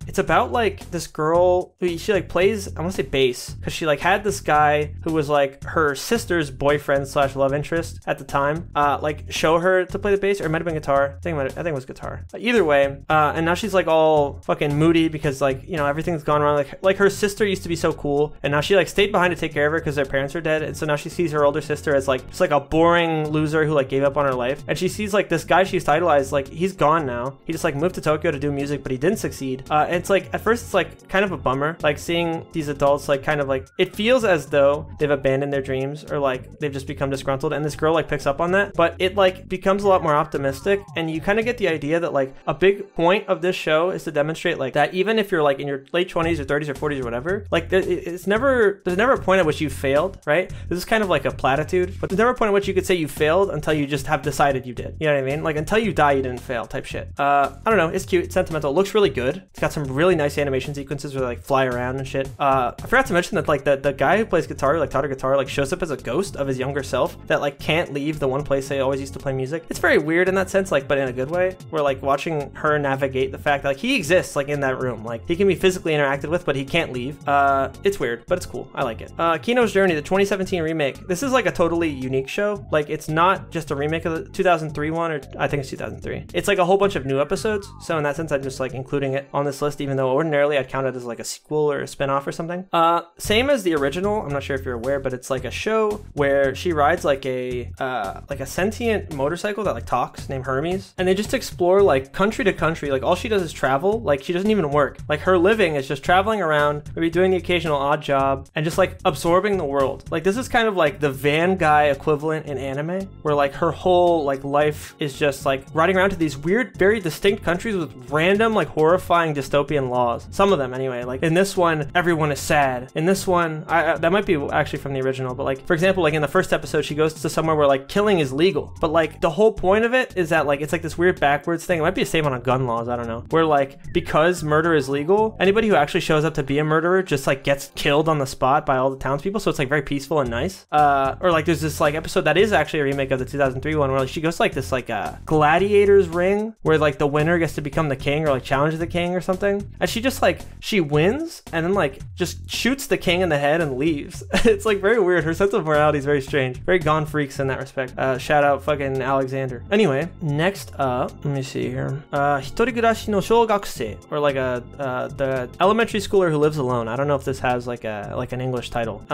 It's about like this girl who she like plays, I want to say bass, because she like had this guy who was like her sister's boyfriend / love interest at the time, like show her to play the bass, or it might have been guitar. I think it was guitar. Either way, and now she's like all fucking moody because like, you know, everything's gone wrong. Like her sister used to be so cool, and now she like stayed behind to take care of her because their parents are dead, and so now she sees her older sister as like just like a boring loser who like gave up on her life, and she sees like this guy she's idolized, like he's gone now. He just like moved to Tokyo to do music, but he didn't succeed. And it's like at first it's like kind of a bummer, like seeing these adults like kind of like, it feels as though they've abandoned their dreams or like they've just become disgruntled, and this girl like picks up on that, but it like becomes a lot more optimistic, and you kind of get the idea that like a big point of this show is to demonstrate like that even if you're like in your late 20s or 30s or 40s or whatever, like there's never a point at which you failed, right? This is kind of like a platitude, but there's never a point at which you could say you failed until you just have decided you did. You know what I mean? Like until you die, you didn't fail type shit. I don't know. It's cute. It's sentimental. It looks really good. It's got some really nice animation sequences where they like fly around and shit. I forgot to mention that like the guy who plays guitar, like taught her guitar, like shows up as a ghost of his younger self that like can't leave the one place they always used to play music. It's very weird in that sense, like, but in a good way. We're like watching her navigate the fact that like he exists like in that room. Like he can be physically interacted with, but he can't leave. It's weird, but it's cool. I like it. Kino's Journey, the 2017 remake. This is like a totally unique show. Like it's not just a remake of the 2003 one, or I think it's 2003. It's like a whole bunch of new episodes. So in that sense, I'm just like including it on this list, even though ordinarily I'd count it as like a sequel or a spin-off or something. Same as the original. I'm not sure if you're aware, but it's like a show where she rides like a sentient motorcycle that like talks, named Hermes, and they just explore like country to country. Like all she does is travel. Like she doesn't even work. Like her living is just traveling around, maybe doing the occasional odd job, and just like absorbing the world. Like this is kind of like the van guy equivalent in anime, where like her whole like life is just like riding around to these weird, very distinct countries with random like horrifying dystopian laws. Some of them anyway. Like in this one, everyone is sad. In this one, that might be actually from the original, but like for example, like in the first episode, she goes to somewhere where like killing is legal, but like the whole point of it is that like it's like this weird backwards thing. It might be a statement on gun laws, I don't know, where like because murder is legal, anybody who actually shows up to be a murderer just like gets killed on the spot by all the townspeople. So it's like very peaceful and nice. Or like there's this like episode that is actually a remake of the 2003 one where like she goes to like this like gladiators ring where like the winner gets to become the king or like challenge the king or something, and she just like she wins and then like just shoots the king in the head and leaves. It's like very weird. Her sense of morality is very strange. Very Gone Freaks in that respect. Shout out fucking Alexander. Anyway, next up, let me see here. Hitorigurashi no Shougakusei, or like the elementary schooler who lives alone. I don't know if this has like an English title.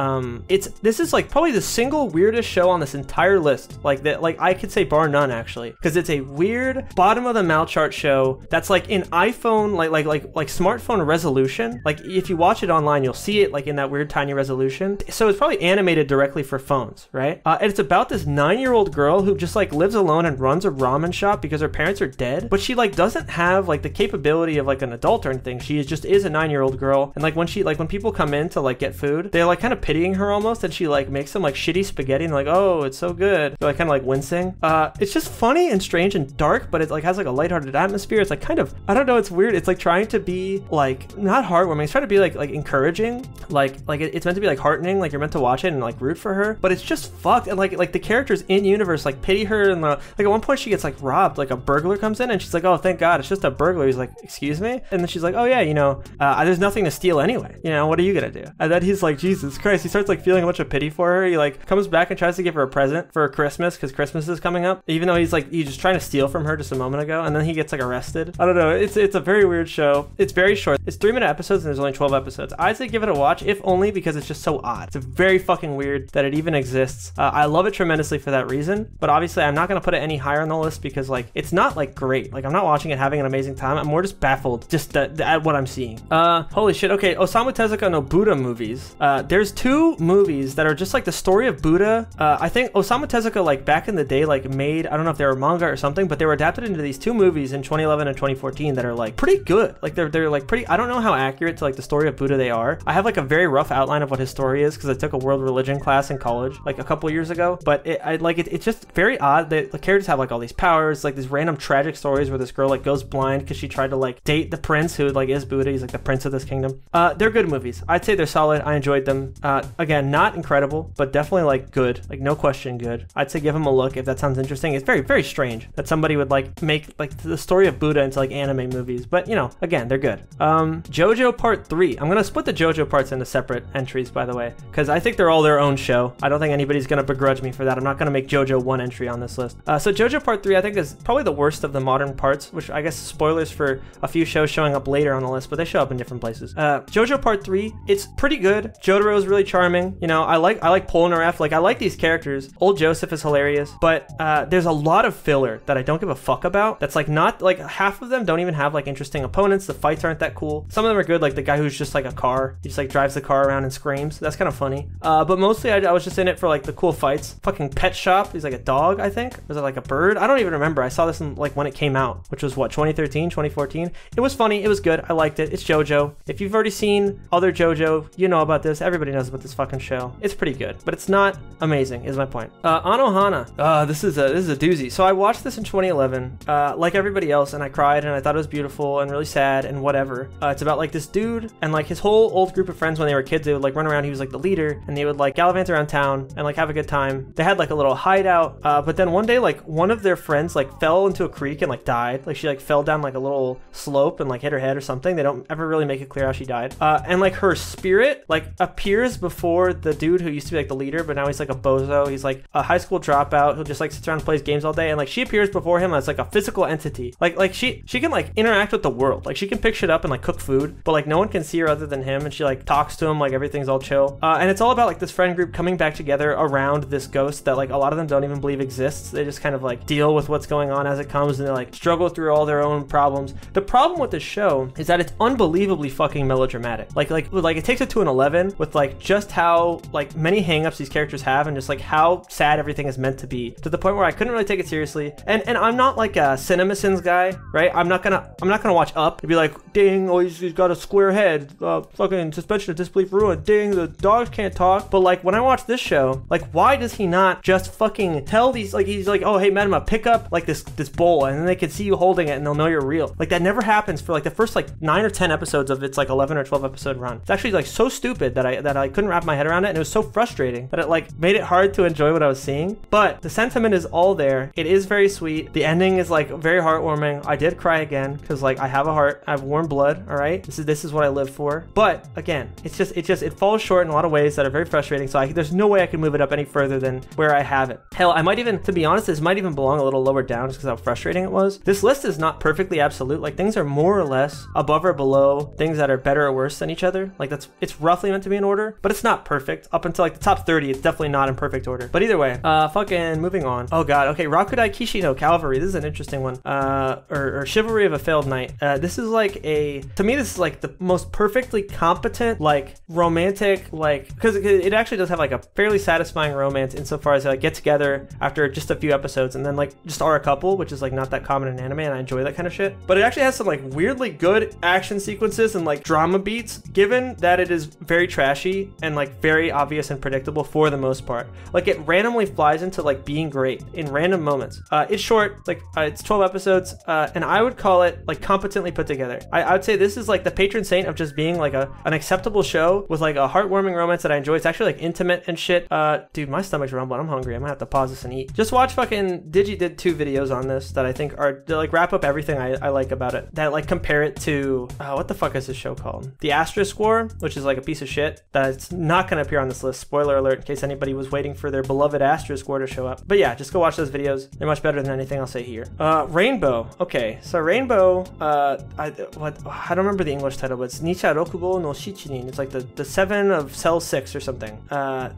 This is like probably the single weirdest show on this entire list. Like that, like I could say bar none actually, because it's a weird bottom of the mouth chart show that's like in iPhone like smartphone resolution. Like if you watch it online, you'll see it like in that weird tiny resolution. So it's probably animated directly for phones, right? And it's about this 9-year-old girl who just like lives alone and runs a ramen shop because her parents are dead, but she like doesn't have like the capability of like an adult or anything. She just is a 9-year-old girl, and like when people come in to like get food, they're like kind of pitying her almost, and she like makes them like shitty spaghetti and like, oh, it's so good. They're like kind of like wincing. It's just funny and strange and dark, but it like has like a lighthearted atmosphere. It's like kind of, I don't know, it's weird. It's like trying to be like not heartwarming. It's trying to be like encouraging. Like it's meant to be like heartening. Like you're meant to watch it and like root for her, but it's just fucked. And like the characters in universe like pity her, and like at one point she gets like robbed. Like a burglar comes in and she's like, oh, thank God, it's just a burglar. He's like, excuse me? And then she's like, oh yeah, you know, there's nothing to steal anyway. You know, what are you gonna do? And then he's like, Jesus Christ. He starts like feeling a bunch of pity for her. He like comes back and tries to give her a present for Christmas because Christmas is coming up, even though he's just trying to steal from her just a moment ago, and then he gets like arrested. I don't know. It's a very weird show. It's very short. It's 3-minute episodes and there's only 12 episodes. I'd say give it a watch, if only because it's just so odd. It's very fucking weird that it even exists. I love it tremendously for that reason, but obviously I'm not gonna put it any higher on the list because like it's not like great. Like I'm not watching it having an amazing time. I'm more just baffled just at what I'm seeing. Holy shit. Okay, Osamu Tezuka no Buddha movies. There's 2 movies that are just like the story of Buddha. I think Osamu Tezuka like back in the day like made, I don't know if they were manga or something, but they were adapted into these 2 movies in 2011 and 2014 that are like pretty good. Like they're like pretty, I don't know how accurate to like the story of Buddha they are. I have like a very rough outline of what his story is because I took a world religion class in college like a couple years ago, but it's just very odd that the characters have like all these powers, like these random tragic stories where this girl like goes blind because she tried to like date the prince who like is Buddha. He's like the prince of this kingdom. They're good movies. I'd say they're solid. I enjoyed them. Again, not incredible, but definitely like good, like no question good. I'd say give them a look if that sounds interesting. It's very, very strange that somebody would like make like the story of Buddha into like anime movies, but you know, again, they're good. JoJo Part 3. I'm gonna split the JoJo parts into separate entries, by the way, because I think they're all their own show. I don't think anybody's gonna begrudge me for that. I'm not gonna make JoJo one entry on this list. So JoJo Part 3 I think is probably the worst of the modern parts, which I guess spoilers for a few shows showing up later on the list, but they show up in different places. JoJo Part 3, it's pretty good. Jotaro is really charming. You know, I like Polnareff. Like I like these characters. Old Joseph is hilarious, but there's a lot of filler that I don't give a fuck about. That's like not like half of them don't even have like interesting opponents. The fights aren't that cool. Some of them are good, like the guy who's just like a car. He just like drives the car around and screams. That's kind of funny. But mostly I was just in it for like the cool fights. Fucking Pet Shop. He's like a dog, I think. Was it like a bird? I don't even remember. I saw this in like when it came out, which was what, 2013, 2014. It was funny. It was good. I liked it. It's JoJo. If you've already seen other JoJo, you know about this. Everybody knows about this fucking show. It's pretty good, but it's not amazing, is my point. Anohana. This is a doozy. So I watched this in 2011, like everybody else, and I cried, and I thought it was beautiful and really sad and whatever. It's about like this dude and like his whole old group of friends when they were kids. They would like run around. He was like the leader, and they would like gallivant around town and like have a good time. They had like a little hideout, but then one day like one of their friends like fell into a creek and like died. Like she like fell down like a little slope and like hit her head or something. They don't ever really make it clear how she died. And like her spirit like appears before the dude who used to be like the leader, but now he's like a bozo. He's like a high school dropout who just like sits around and plays games all day, and like she appears before him as like a physical entity. Like she can like interact with the world. Like she can pick shit up and like cook food, but like no one can see her other than him, and she like talks to him like everything's all chill. And it's all about like this friend group coming back together around this ghost that like a lot of them don't even believe exists. They just kind of like deal with what's going on as it comes, and they like struggle through all their own problems. The problem with this show is that it's unbelievably fucking melodramatic. Like it takes it to an 11 with like just how like many hangups these characters have, and just like how sad everything is meant to be, to the point where I couldn't really take it seriously. And I'm not like a CinemaSins guy, right? I'm not gonna watch Up and be like, ding, oh he's got a square head, fucking suspension of disbelief ruined, ding, the dogs can't talk. But like when I watch this show, like why does he not just fucking tell these, like he's like, oh hey Madama, pick up like this bowl, and then they can see you holding it and they'll know you're real. Like that never happens for like the first like 9 or 10 episodes of its like 11 or 12 episode run. It's actually like so stupid that I couldn't wrap my head around it, and it was so frustrating that it like made it hard to enjoy what I was seeing. But the sentiment is all there. It is very sweet. The ending is like very heartwarming. I did cry again because like I have a heart, I have warm blood. All right, this is what I live for. But again, it falls short in a lot of ways that are very frustrating. So there's no way I can move it up any further than where I have it. Hell, I might even, to be honest, this might even belong a little lower down just because how frustrating it was. This list is not perfectly absolute. Like things are more or less above or below things that are better or worse than each other. Like it's roughly meant to be in order, but it's not perfect. Up until like the top 30, it's definitely not in perfect order. But either way, fucking moving on. Oh god, okay, Rakudai Kishino Cavalry. This is an interesting one. Or Chivalry of a Failed Knight. This is like to me this is like the most perfectly competent like romantic, like, because it actually does have like a fairly satisfying romance insofar as they like get together after just a few episodes and then like just are a couple, which is like not that common in anime, and I enjoy that kind of shit. But it actually has some like weirdly good action sequences and like drama beats, given that it is very trashy and like very obvious and predictable for the most part. Like it randomly flies into like being great in random moments. It's short, like it's 12 episodes, and I would call it like competently put together. I would say this is like the patron saint of just being like an acceptable show with like a heartwarming romance that I enjoy. It's actually like intimate and shit. Dude, my stomach's rumbling. I'm hungry. I'm gonna have to pause this and eat. Just watch fucking Digi did 2 videos on this that I think are like wrap up everything I like about it. That like compare it to what the fuck is this show called? The Astra Score, which is like a piece of shit that's not gonna appear on this list. Spoiler alert, in case anybody was waiting for their beloved Astra Score to show up. But yeah, just go watch those videos. They're much better than anything I'll say here. Rainbow. Okay, so Rainbow, I don't remember the English title, but it's Nicha Rokugo no Shichinin. It's like the 7 of Cell 6 or something.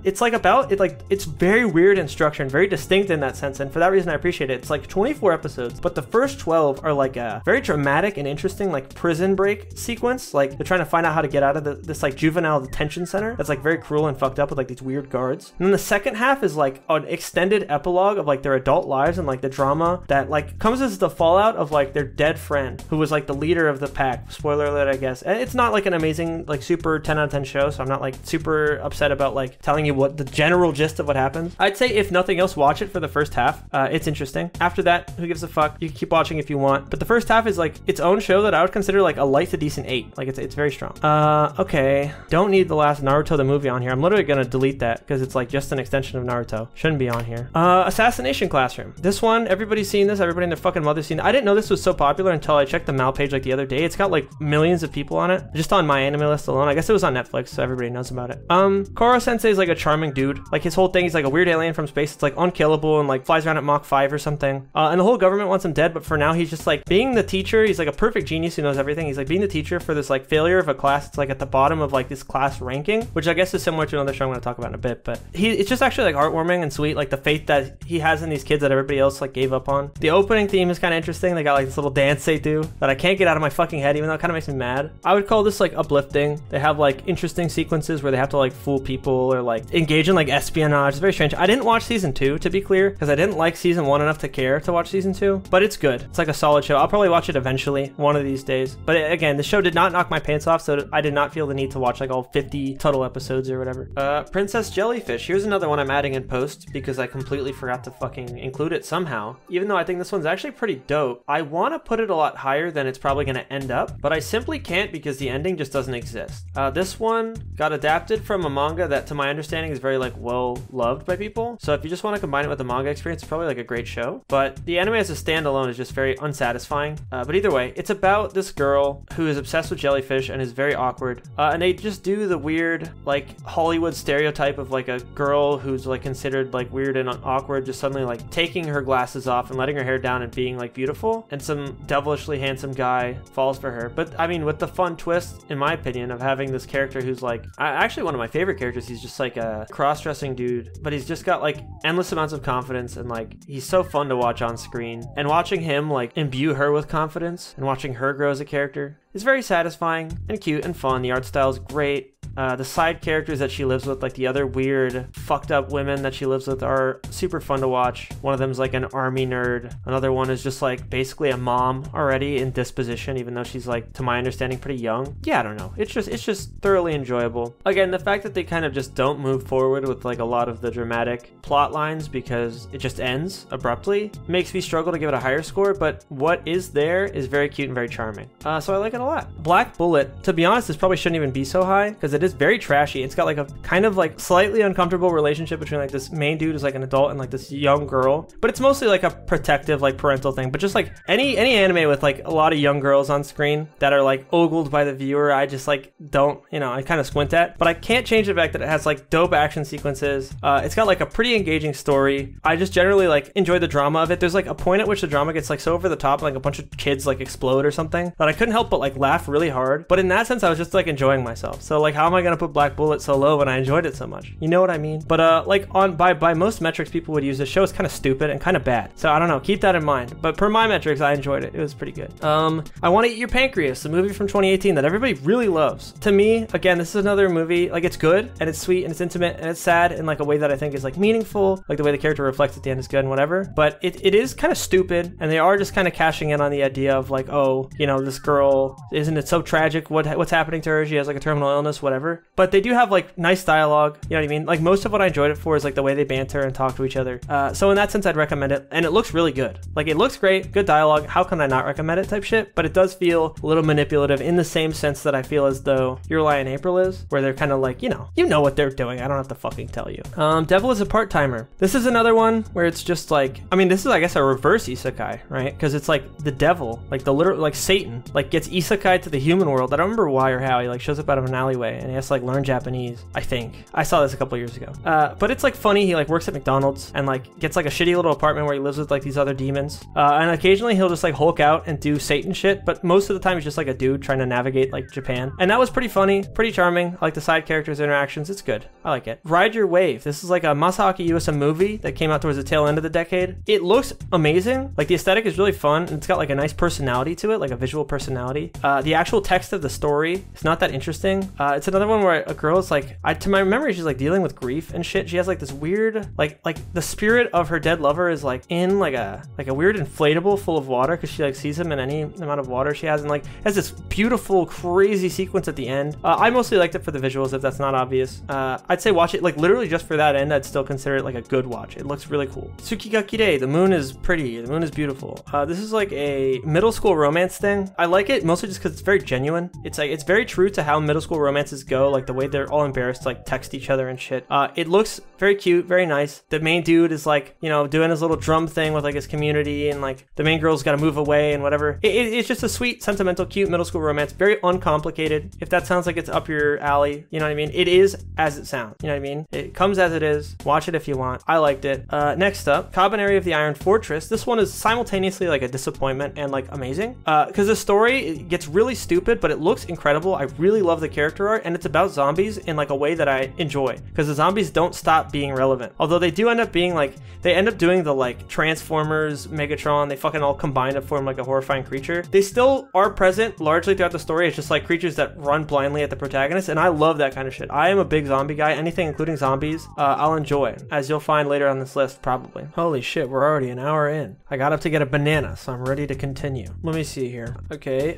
It's like about it, like it's very weird in structure and very distinct in that sense, and for that reason I appreciate it. It's like 24 episodes, but the first 12 are like a very dramatic and interesting like prison break sequence. Like they're trying to find out how to get out of this like juvenile detention center that's like very cruel and fucked up with like these weird guards. And then the second half is like an extended epilogue of like their adult lives and like the drama that like comes as the fallout of like their dead friend who was like the leader of the pack. Spoiler alert, I guess. And it's not like an amazing like super 10 out of 10 show, so I'm not like super upset about like telling you what the general gist of what happens. I'd say if nothing else, watch it for the first half. It's interesting. After that, who gives a fuck? You can keep watching if you want, but the first half is like its own show that I would consider like a light to decent 8. Like it's very strong. Okay, don't need the last Naruto the movie on here. I'm literally gonna delete that because it's like just an extension of Naruto. Shouldn't be on here. Assassination Classroom. This one, everybody's seen this. Everybody and their fucking mother's seen it. I didn't know this was so popular until I checked the Mal page like the other day. It's got like millions of people on it, just on my anime list alone. I guess it was on Netflix, so everybody knows about it. Koro Sensei is like a charming dude. Like his whole thing, he's like a weird alien from space. It's like unkillable and like flies around at Mach 5 or something. And the whole government wants him dead, but for now he's just like being the teacher. He's like a perfect genius who knows everything. He's like being the teacher for this like failure of a class. It's like at the bottom of like this class ranking, which I guess is similar to another show I'm going to talk about in a bit. But it's just actually like heartwarming and sweet, like the faith that he has in these kids that everybody else like gave up on. The opening theme is kind of interesting. They got like this little dance they do that I can't get out of my fucking head, even though it kind of makes me mad. I would call this like uplifting. They have like interesting sequences where they have to like fool people or like engage in like espionage. It's very strange. I didn't watch season 2, to be clear, because I didn't like season 1 enough to care to watch season 2, but it's good. It's like a solid show. I'll probably watch it eventually, one of these days. But again, the show did not knock my pants off, so I did not feel the need to watch like all 50 total episodes or whatever. Princess Jellyfish. Here's another one I'm adding in post because I completely forgot to fucking include it somehow. Even though I think this one's actually pretty dope. I want to put it a lot higher than it's probably going to end up, but I simply can't because the ending just doesn't exist. This one got adapted from a manga that, to my understanding, is very like well loved by people. So if you just want to combine it with the manga experience, it's probably like a great show. But the anime as a standalone is just very unsatisfying. But either way, it's about this girl who is obsessed with jellyfish and is very awkward. And they just do the weird like Hollywood stereotype of like a girl who's like considered like weird and awkward, just suddenly like taking her glasses off and letting her hair down and being like beautiful. And some devilishly handsome guy falls for her. But I mean, with the fun twist, in my opinion, of having this character who's like actually one of my favorite characters. He's just like a cross-dressing dude, but he's just got like endless amounts of confidence, and like he's so fun to watch on screen. And watching him like imbue her with confidence and watching her grow as a character is very satisfying and cute and fun. The art style is great. The side characters that she lives with, like the other weird, fucked up women that she lives with, are super fun to watch. One of them's like an army nerd. Another one is just like basically a mom already in disposition, even though she's like, to my understanding, pretty young. Yeah, I don't know. It's just thoroughly enjoyable. Again, the fact that they kind of just don't move forward with like a lot of the dramatic plot lines because it just ends abruptly makes me struggle to give it a higher score, but what is there is very cute and very charming. So I like it a lot. Black Bullet, to be honest, this probably shouldn't even be so high because it is very trashy. It's got like a kind of like slightly uncomfortable relationship between like this main dude who's like an adult and like this young girl, but it's mostly like a protective like parental thing. But just like any anime with like a lot of young girls on screen that are like ogled by the viewer, I just like don't, you know, I kind of squint at. But I can't change the fact that it has like dope action sequences. It's got like a pretty engaging story. I just generally like enjoy the drama of it. There's like a point at which the drama gets like so over the top, like a bunch of kids like explode or something, that I couldn't help but like laugh really hard. But in that sense, I was just like enjoying myself. So like, how am I gonna put Black Bullet so low when I enjoyed it so much? You know what I mean? But like by most metrics people would use, this show is kind of stupid and kind of bad. So I don't know, keep that in mind. But per my metrics, I enjoyed it. It was pretty good. I Want to Eat Your Pancreas, the movie from 2018 that everybody really loves. To me, again, this is another movie, like it's good and it's sweet and it's intimate and it's sad in like a way that I think is like meaningful, like the way the character reflects at the end is good and whatever. But it is kind of stupid, and they are just kind of cashing in on the idea of like, oh, you know, this girl, isn't it so tragic what's happening to her? She has like a terminal illness, whatever. But they do have like nice dialogue, you know what I mean? Like most of what I enjoyed it for is like the way they banter and talk to each other. So in that sense, I'd recommend it, and it looks really good. Like it looks great, good dialogue. How can I not recommend it type shit? But it does feel a little manipulative in the same sense that I feel as though Your Lie in April is, where they're kind of like, you know what they're doing. I don't have to fucking tell you. Devil is a Part-Timer. This is another one where it's just like, I mean, this is I guess a reverse isekai, right? Because it's like the devil, like the literal, like Satan, like gets isekai to the human world. I don't remember why or how. He like shows up out of an alleyway and he has to like learn Japanese, I think. I saw this a couple years ago. But it's like funny. He like works at McDonald's and like gets like a shitty little apartment where he lives with like these other demons. And occasionally he'll just like Hulk out and do Satan shit, but most of the time he's just like a dude trying to navigate like Japan. And that was pretty funny, pretty charming. I like the side characters' interactions. It's good. I like it. Ride Your Wave. This is like a Masaaki Yuasa movie that came out towards the tail end of the decade. It looks amazing. Like the aesthetic is really fun, and it's got like a nice personality to it, like a visual personality. The actual text of the story is not that interesting. It's another one where a girl is like, to my memory, she's like dealing with grief and shit. She has like this weird, like the spirit of her dead lover is like in like a weird inflatable full of water, because she like sees him in any amount of water she has, and like has this beautiful crazy sequence at the end. I mostly liked it for the visuals, if that's not obvious. I'd say watch it like literally just for that end. I'd still consider it like a good watch. It looks really cool. Tsuki ga Kirei, the moon is pretty, the moon is beautiful. This is like a middle school romance thing. I like it mostly just because it's very genuine. It's like, it's very true to how middle school romances go, like the way they're all embarrassed to like text each other and shit. It looks very cute, very nice. The main dude is like, you know, doing his little drum thing with like his community, and like the main girl's got to move away and whatever. It's just a sweet, sentimental, cute middle school romance. Very uncomplicated. If that sounds like it's up your alley, you know what I mean? It is as it sounds, you know what I mean? It comes as it is. Watch it if you want. I liked it. Next up, Kabaneri of the Iron Fortress. This one is simultaneously like a disappointment and like amazing. Because the story, it gets really stupid, but it looks incredible. I really love the character art, and and it's about zombies in like a way that I enjoy, because the zombies don't stop being relevant. Although they do end up being like, they end up doing the like Transformers, Megatron, they fucking all combine to form like a horrifying creature. They still are present largely throughout the story. It's just like creatures that run blindly at the protagonist, and I love that kind of shit. I am a big zombie guy. Anything including zombies, I'll enjoy, as you'll find later on this list probably. Holy shit, we're already an hour in. I got up to get a banana, so I'm ready to continue. Let me see here. Okay,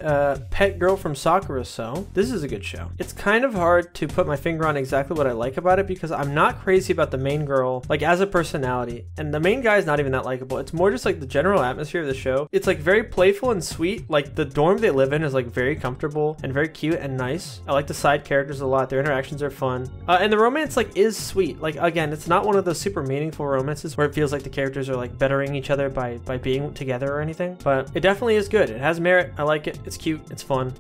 Pet Girl from Sakura So. This is a good show. It's kind of hard to put my finger on exactly what I like about it, because I'm not crazy about the main girl, like as a personality, and the main guy is not even that likable. It's more just like the general atmosphere of the show. It's like very playful and sweet. Like the dorm they live in is like very comfortable and very cute and nice. I like the side characters a lot. Their interactions are fun. And the romance like is sweet. Like again, it's not one of those super meaningful romances where it feels like the characters are like bettering each other by being together or anything, but it definitely is good. It has merit. I like it. It's cute. It's fun.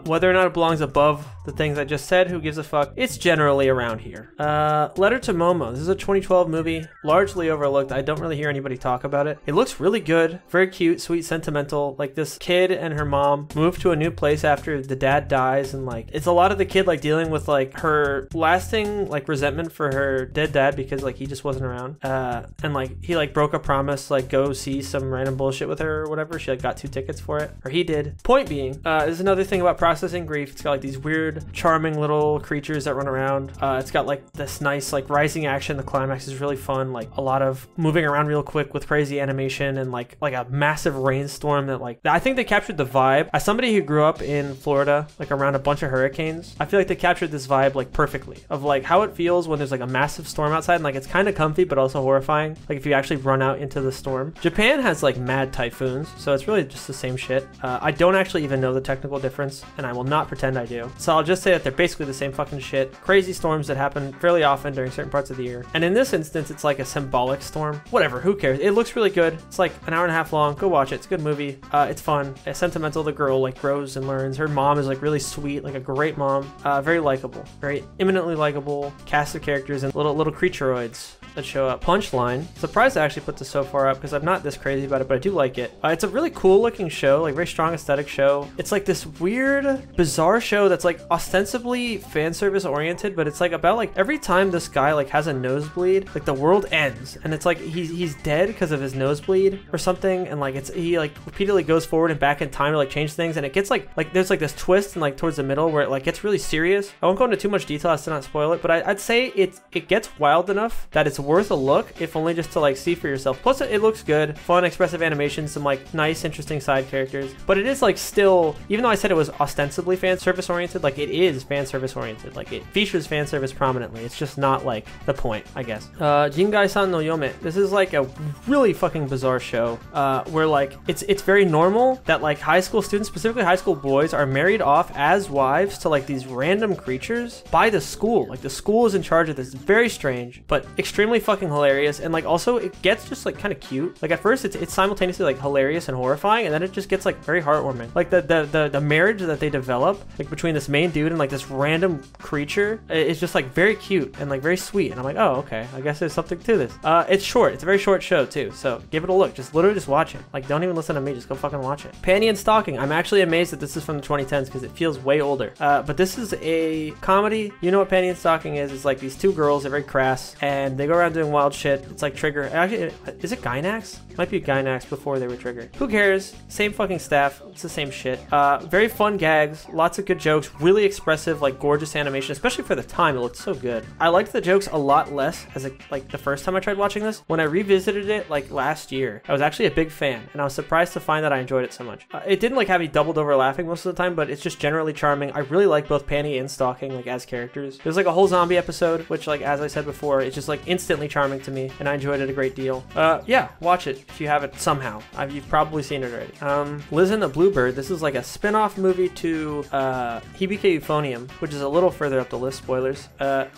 Whether or not it belongs above the things I just said, who gives a fuck? It's generally around here. Letter to Momo. This is a 2012 movie, largely overlooked. I don't really hear anybody talk about it. It looks really good. Very cute, sweet, sentimental. Like this kid and her mom move to a new place after the dad dies, and like it's a lot of the kid like dealing with like her lasting like resentment for her dead dad because like he just wasn't around. And like he like broke a promise, like go see some random bullshit with her or whatever. She like got 2 tickets for it, or he did. Point being, there's another thing about processing grief. It's got like these weird, charming little creatures that run around. It's got like this nice like rising action. The climax is really fun. Like a lot of moving around real quick with crazy animation and like a massive rainstorm that like, I think they captured the vibe. As somebody who grew up in Florida, like around a bunch of hurricanes, I feel like they captured this vibe like perfectly of like how it feels when there's like a massive storm outside, and like it's kind of comfy but also horrifying, like if you actually run out into the storm. Japan has like mad typhoons, so it's really just the same shit. I don't actually even know the technical difference, and I will not pretend I do, so I'll just say that they're basically the same fucking shit. Crazy storms that happen fairly often during certain parts of the year, and in this instance it's like a symbolic storm. Whatever, who cares? It looks really good. It's like an hour and a half long. Go watch it. It's a good movie. It's fun. It's sentimental. The girl like grows and learns. Her mom is like really sweet, like a great mom. Very likable, very eminently likable cast of characters and little creatureoids that show up. Punchline. Surprised I actually put this so far up because I'm not this crazy about it, but I do like it. It's a really cool looking show, like very strong aesthetic show. It's like this weird, bizarre show that's like ostensibly fan service oriented, but it's like about like every time this guy like has a nosebleed, like the world ends, and it's like he's dead because of his nosebleed or something, and like he like repeatedly goes forward and back in time to like change things, and it gets like there's like this twist and like towards the middle where it like gets really serious. I won't go into too much detail as to not spoil it, but I'd say it gets wild enough that it's worth a look, if only just to like see for yourself. Plus it looks good, fun, expressive animation, some like nice, interesting side characters. But it is like still, even though I said it was ostensibly fan service oriented, like it is fan service oriented. Like it features fan service prominently. It's just not like the point, I guess. Jingai-san no Yome. This is like a really fucking bizarre show where like it's very normal that like high school students, specifically high school boys, are married off as wives to like these random creatures by the school. Like the school is in charge of this. It's very strange, but extremely fucking hilarious, and like also it gets just like kind of cute. Like at first it's simultaneously like hilarious and horrifying, and then it just gets like very heartwarming. Like the marriage that they develop like between this main dude and like this random creature is just like very cute and like very sweet, and I'm like, oh okay, I guess there's something to this. It's short. It's a very short show too, so give it a look. Just literally just watch it. Like don't even listen to me, just go fucking watch it. Panty and Stalking. I'm actually amazed that this is from the 2010s because it feels way older. But this is a comedy. You know what Panty and Stalking is? It's like these 2 girls, they're very crass, and they go around doing wild shit. It's like Trigger. Actually, is it Gainax? Might be Gainax before they were Trigger. Who cares? Same fucking staff. It's the same shit. Very fun gags, lots of good jokes, really expressive, like gorgeous animation, especially for the time. It looked so good. I liked the jokes a lot less as like the first time I tried watching this. When I revisited it like last year, I was actually a big fan, and I was surprised to find that I enjoyed it so much. It didn't like have me doubled over laughing most of the time, but it's just generally charming. I really like both Panty and Stalking like as characters. There's like a whole zombie episode, which like as I said before, it's just like instantly charming to me, and I enjoyed it a great deal. Yeah, watch it if you haven't somehow. You've probably seen it already. Liz and the Bluebird. This is like a spin-off movie to Hibike Euphonium, which is a little further up the list, spoilers.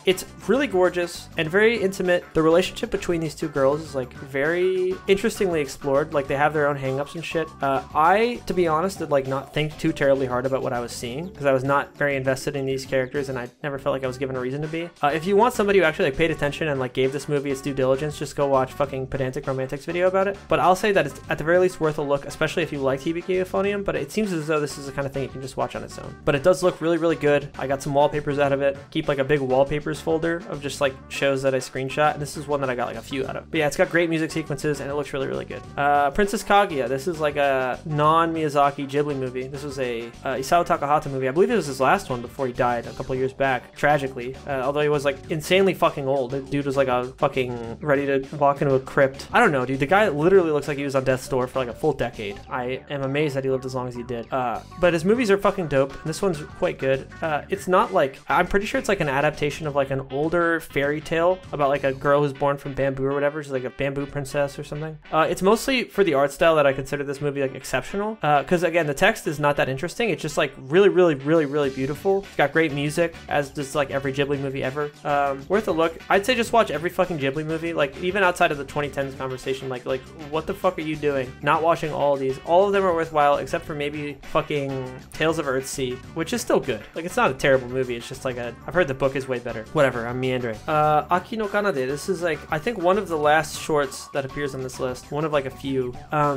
It's really gorgeous and very intimate. The relationship between these 2 girls is like very interestingly explored. Like they have their own hang-ups and shit. I, to be honest, did like not think too terribly hard about what I was seeing because I was not very invested in these characters and I never felt like I was given a reason to be. If you want somebody who actually like paid attention and like gave this movie its due diligence, just go watch fucking Pedantic Romantic's video about it. But I'll say that it's at the very least worth a look, especially if you liked Hibike Euphonium, but it seems as though this is the kind of thing you can just watch on its own. But it does look really, really good. I got some wallpapers out of it. Keep like a big wallpapers folder of just like shows that I screenshot, and this is one that I got like a few out of. But yeah, it's got great music sequences and it looks really, really good. Princess Kaguya, this is like a non-Miyazaki Ghibli movie. This was a Isao Takahata movie. I believe it was his last one before he died a couple of years back, tragically. Although he was like insanely fucking old. The dude was like a fucking ready to walk into a crypt. I don't know, dude. The guy literally looks like he was on death's door for like a full decade. I am amazed that he lived as long as he did. But his movies are fucking dope. And this one's quite good. It's not like, I'm pretty sure it's like an adaptation of like an older fairy tale about like a girl who's born from bamboo or whatever. She's like a bamboo princess or something. It's mostly for the art style that I consider this movie like exceptional. Because again, the text is not that interesting. It's just like really, really, really, really beautiful. It's got great music, as does like every Ghibli movie ever. Worth a look. I'd say just watch every fucking Ghibli movie. Like even outside of the 2010s conversation, like what the fuck are you doing? Not watching all of these. All of them are worthwhile except for maybe fucking Tales of Earthsea, which is still good. Like it's not a terrible movie. It's just like I've heard the book is way better. Whatever, I'm meandering. Aki no Kanade. This is like, I think one of the last shorts that appears on this list. One of like a few.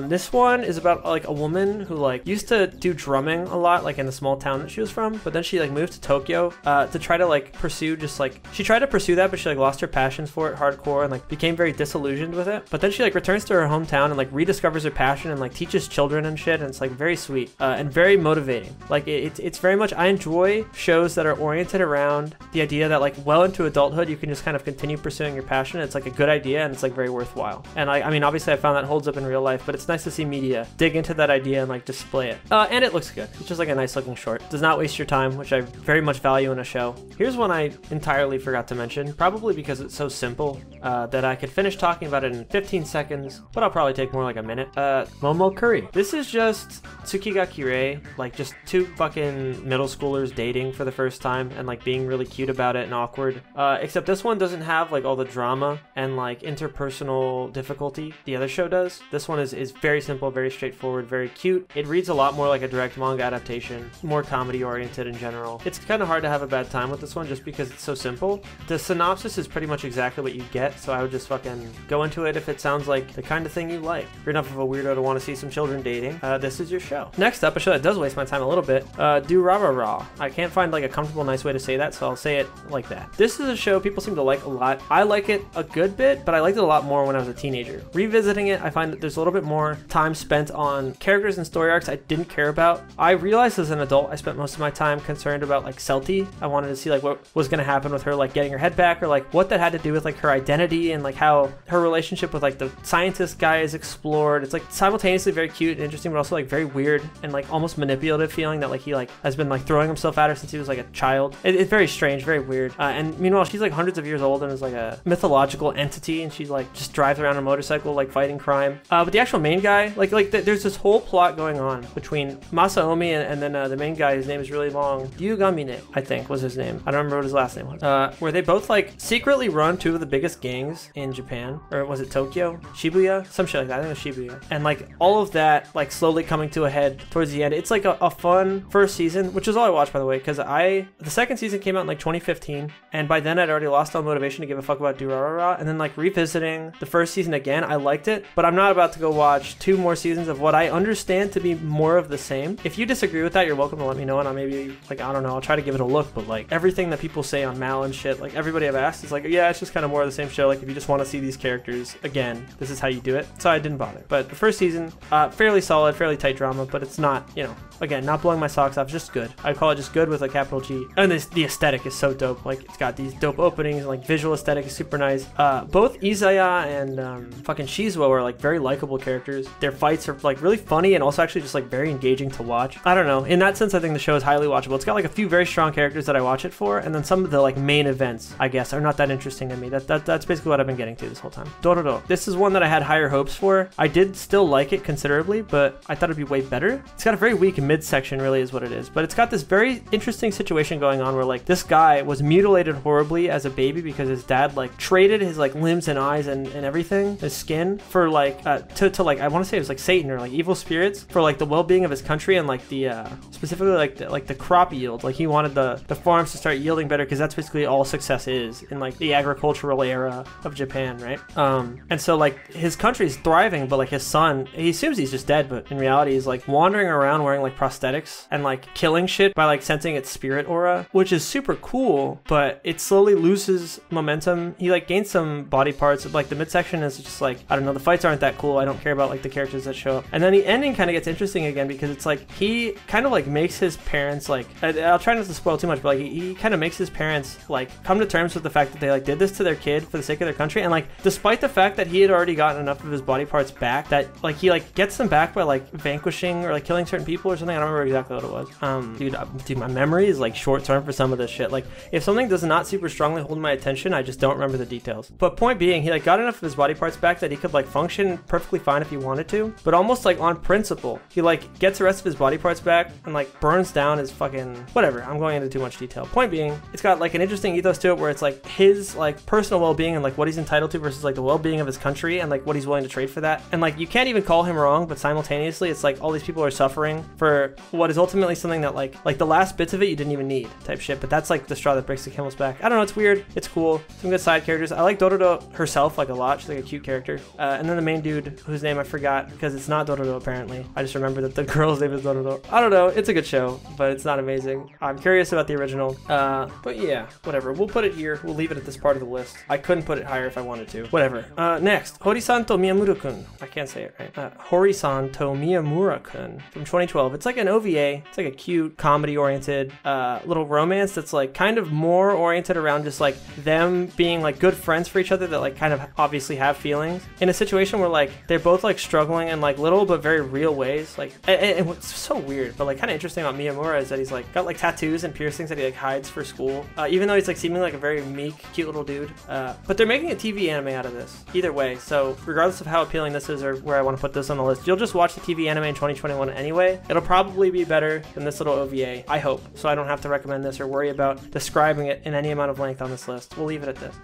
This one is about like a woman who like used to do drumming a lot, like in the small town that she was from, but then she like moved to Tokyo to try to like pursue just like, she tried to pursue that, but she like lost her passions for it hardcore and like became very disillusioned with it. But then she like returns to her hometown and like rediscovers her passion and like teaches children and shit, and it's like very sweet and very motivating. Like it's very much, I enjoy shows that are oriented around the idea that like well into adulthood you can just kind of continue pursuing your passion. It's like a good idea and it's like very worthwhile. And I mean obviously I found that holds up in real life, but it's nice to see media dig into that idea and like display it. And it looks good. It's just like a nice looking short. Does not waste your time, which I very much value in a show. Here's one I entirely forgot to mention, probably because it's so simple that I could finish talking about it in 15 seconds, but I'll probably take more like a minute. Momo Curry. This is just Tsukigaki-rei, like just two fucking middle schoolers dating for the first time and like being really cute about it and awkward. Except this one doesn't have like all the drama and like interpersonal difficulty the other show does. This one is very simple, very straightforward, very cute. It reads a lot more like a direct manga adaptation, more comedy oriented in general. It's kind of hard to have a bad time with this one just because it's so simple. The synopsis is pretty much exactly what you get, so I would just fucking go into it if it sounds like the kind of thing you like. If you're enough of a weirdo to want to see some children dating, this is your show. Next up, a show that does waste my time a little bit, Durarara. I can't find like a comfortable, nice way to say that, so I'll say it like that. This is a show people seem to like a lot. I like it a good bit, but I liked it a lot more when I was a teenager. Revisiting it, I find that there's a little bit more time spent on characters and story arcs I didn't care about. I realized as an adult, I spent most of my time concerned about like Celti. I wanted to see like what was going to happen with her, like getting her head back, or like what that had to do with like her identity and like how her relationship with like the scientist guy is explored. It's like simultaneously very cute and interesting, but also like very weird and like almost manipulative feeling that like he like has been like throwing himself at her since he was like a child. It's very strange, very weird. And meanwhile, she's like hundreds of years old and is like a mythological entity, and she like just drives around a motorcycle like fighting crime. But the actual main guy, there's this whole plot going on between Masaomi and then the main guy, his name is really long, Yugamine, I think was his name. I don't remember what his last name was. Where they both like secretly run two of the biggest gangs in Japan, or was it Tokyo? Shibuya? Some shit like that. I think it was Shibuya. And like all of that like slowly coming to a head towards the end. It's like a fun first season, which is all I watched by the way, because the second season came out in like 2015, and by then I'd already lost all motivation to give a fuck about Durarara, and then like revisiting the first season again, I liked it, but I'm not about to go watch 2 more seasons of what I understand to be more of the same. If you disagree with that, you're welcome to let me know, and I'll maybe like, I don't know, I'll try to give it a look, but like everything that people say on Mal and shit, like everybody I've asked is like, yeah, it's just kind of more of the same show. Like if you just want to see these characters again, this is how you do it. So I didn't bother. But the first season, fairly solid, fairly tight drama, but it's not, you know, again, not blowing my socks off, just good. I'd call it just good with a capital G. And the aesthetic is so dope. Like it's got these dope openings, like visual aesthetic is super nice. Both Izaya and fucking Shizuo are like very likable characters. Their fights are like really funny and also actually just like very engaging to watch. I don't know. In that sense, I think the show is highly watchable. It's got like a few very strong characters that I watch it for, and then some of the like main events, I guess, are not that interesting to me. That's basically what I've been getting to this whole time. Dororo. This is one that I had higher hopes for. I did still like it considerably, but I thought it'd be way better. It's got a very weak midsection really is what it is. But it's got this very interesting situation going on where like this guy was mutilated horribly as a baby because his dad like traded his like limbs and eyes and everything, his skin, for like to like, I want to say it was like Satan or like evil spirits, for like the well-being of his country and like the specifically like the crop yield. Like he wanted the farms to start yielding better because that's basically all success is in like the agricultural era of Japan, right? And so like his country is thriving, but like his son, he assumes he's just dead, but in reality he's like wandering around wearing like prosthetics and like killing shit by like sensing its spirit aura, which is super cool, but it slowly loses momentum. He like gains some body parts. Like the midsection is just like, I don't know, the fights aren't that cool. I don't care about like the characters that show up. And then the ending kind of gets interesting again because it's like he kind of like makes his parents like, I'll try not to spoil too much, but like he kind of makes his parents like come to terms with the fact that they like did this to their kid for the sake of their country. And like despite the fact that he had already gotten enough of his body parts back, that like he like gets them back by like vanquishing or like killing certain people or something. I don't remember exactly what it was. Dude, my memory is like short term for some of this shit. Like if something does not super strongly hold my attention, I just don't remember the details. But point being, he like got enough of his body parts back that he could like function perfectly fine if he wanted to, but almost like on principle, he like gets the rest of his body parts back and like burns down his fucking whatever. I'm going into too much detail. Point being, it's got like an interesting ethos to it where it's like his like personal well-being and like what he's entitled to versus like the well-being of his country and like what he's willing to trade for that. And like you can't even call him wrong, but simultaneously it's like all these people are suffering for what is ultimately something that like the last bits of it you didn't even need type shit. But that's like the straw that breaks the camel's back. I don't know, it's weird, it's cool, some good side characters. I like Dororo herself like a lot. She's like a cute character. And then the main dude whose name I forgot because it's not Dororo apparently. I just remember that the girl's name is Dororo. I don't know, it's a good show, but it's not amazing. I'm curious about the original. But yeah, whatever. We'll put it here. We'll leave it at this part of the list. I couldn't put it higher if I wanted to. Whatever. Next, Hori-san to Miyamura-kun. I can't say it right. Hori-san to Miyamura-kun from 2012. It's like an OVA. It's like a cute, comedy-oriented little romance that's like kind of more oriented around just like them being like good friends for each other that like kind of obviously have feelings in a situation where like they're both like struggling in like little but very real ways. Like, and what's so weird but like kind of interesting about Miyamura is that he's like got like tattoos and piercings that he like hides for school, even though he's like seemingly like a very meek, cute little dude. But they're making a TV anime out of this either way, so regardless of how appealing this is or where I want to put this on the list, you'll just watch the TV anime in 2021 anyway. It'll probably be better than this little OVA, I hope, so I don't have to recommend this or worry about describing it in any amount of length on this list. We'll leave it at this.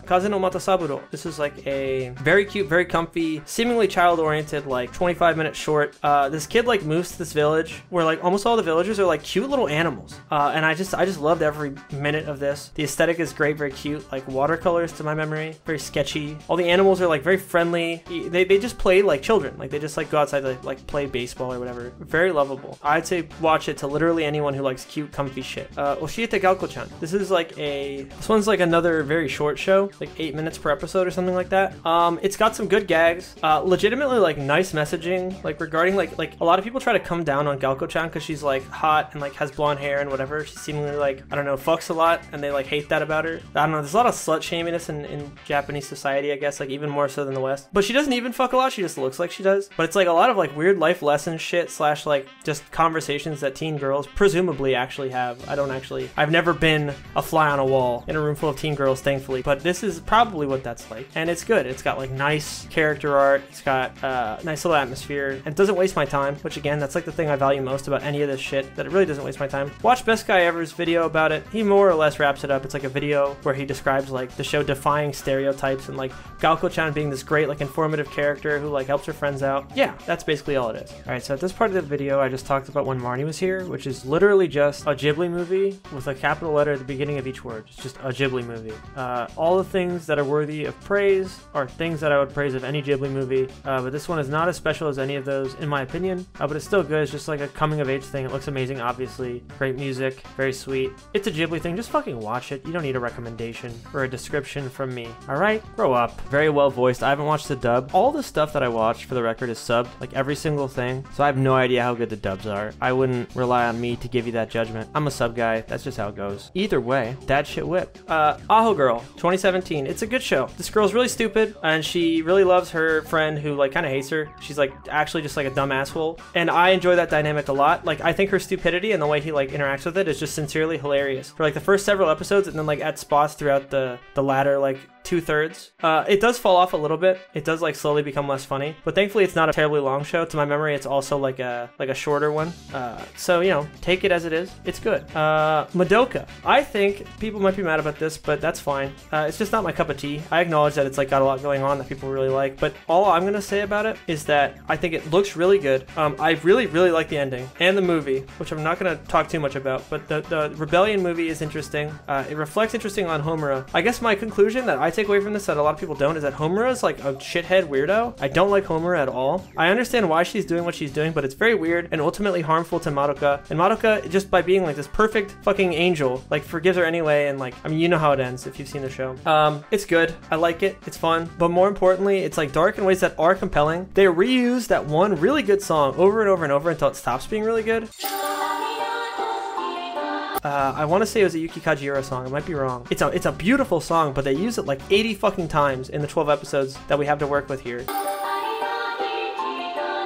Kaze no Matasaburo. This is like a very cute, very comfy, seemingly child-oriented, like 25-minute short. This kid like moves to this village where like almost all the villagers are like cute little animals, and I just loved every minute of this. The aesthetic is great, very cute, like watercolors to my memory, very sketchy. All the animals are like very friendly. They just play like children, like they just like go outside to like play baseball or whatever. Very lovable. I'd say watch it to literally anyone who likes cute, comfy shit. Oshiete Galko-chan. This one's like another very short show, like 8 minutes per episode or something like that. It's got some good gags, legitimately like nice messaging, like regarding like a lot of people try to come down on Galko-chan because she's like hot and like has blonde hair and whatever. She's seemingly like, I don't know, fucks a lot and they like hate that about her. I don't know, there's a lot of slut shaminess in Japanese society, I guess, like even more so than the West. But she doesn't even fuck a lot, she just looks like she does. But it's like a lot of like weird life lesson shit slash like just conversations that teen girls presumably actually have. I've never been a fly on a wall in a room full of teen girls, thankfully, but this is probably what that's like. And it's good. It's got like nice character art, it's got nice little atmosphere, and it doesn't waste my time, which again, that's like the thing I value most about any of this shit, that it really doesn't waste my time. Watch Best Guy Ever's video about it. He more or less wraps it up. It's like a video where he describes like the show defying stereotypes and like Galko-chan being this great like informative character who like helps her friends out. Yeah, that's basically all it is. Alright, so at this part of the video I just talked about when Marnie was here, which is literally just a Ghibli movie with a capital letter at the beginning of each word. It's just a Ghibli movie. All the things that are worthy of praise are things that I would praise of any Ghibli movie, but this one is not as special as any of those in my opinion, but it's still good. It's just like a coming of age thing. It looks amazing, obviously. Great music, very sweet. It's a Ghibli thing, just fucking watch it. You don't need a recommendation or a description from me. Alright, grow up. Very well voiced. I haven't watched the dub. All the stuff that I watched, for the record, is subbed, like every single thing, so I have no idea how good the dubs are. I wouldn't rely on me to give you that judgment. I'm a sub guy, that's just how it goes. Either way, dad shit whip. Aho Girl, 2017. It's a good show. This girl's really stupid, and she really loves her friend who like kind of hates her. She's like actually just like a dumb asshole, and I enjoy that dynamic a lot. Like I think her stupidity and the way he like interacts with it is just sincerely hilarious for like the first several episodes, and then like at spots throughout the latter like 2/3. It does fall off a little bit. It does like slowly become less funny, but thankfully it's not a terribly long show. To my memory, it's also like a shorter one. So you know, take it as it is. It's good. Madoka. I think people might be mad about this, but that's fine. It's just not my cup of tea. I acknowledge that it's like got a lot going on that people really like, but all I'm gonna say about it is that I think it looks really good. I really like the ending and the movie, which I'm not gonna talk too much about, but the Rebellion movie is interesting. It reflects interesting on Homura. I guess my conclusion that I take away from this that a lot of people don't is that Homura is like a shithead weirdo. I don't like Homura at all. I understand why she's doing what she's doing, but it's very weird and ultimately harmful to Madoka. And Madoka, just by being like this perfect fucking angel, like forgives her anyway, and like, I mean, you know how it ends if you've seen the show. It's good. I like it. It's fun. But more importantly, it's like dark in ways that are compelling. They reuse that one really good song over and over and over until it stops being really good. I want to say it was a Yuki Kajiura song. I might be wrong. It's a beautiful song, but they use it like 80 fucking times in the 12 episodes that we have to work with here.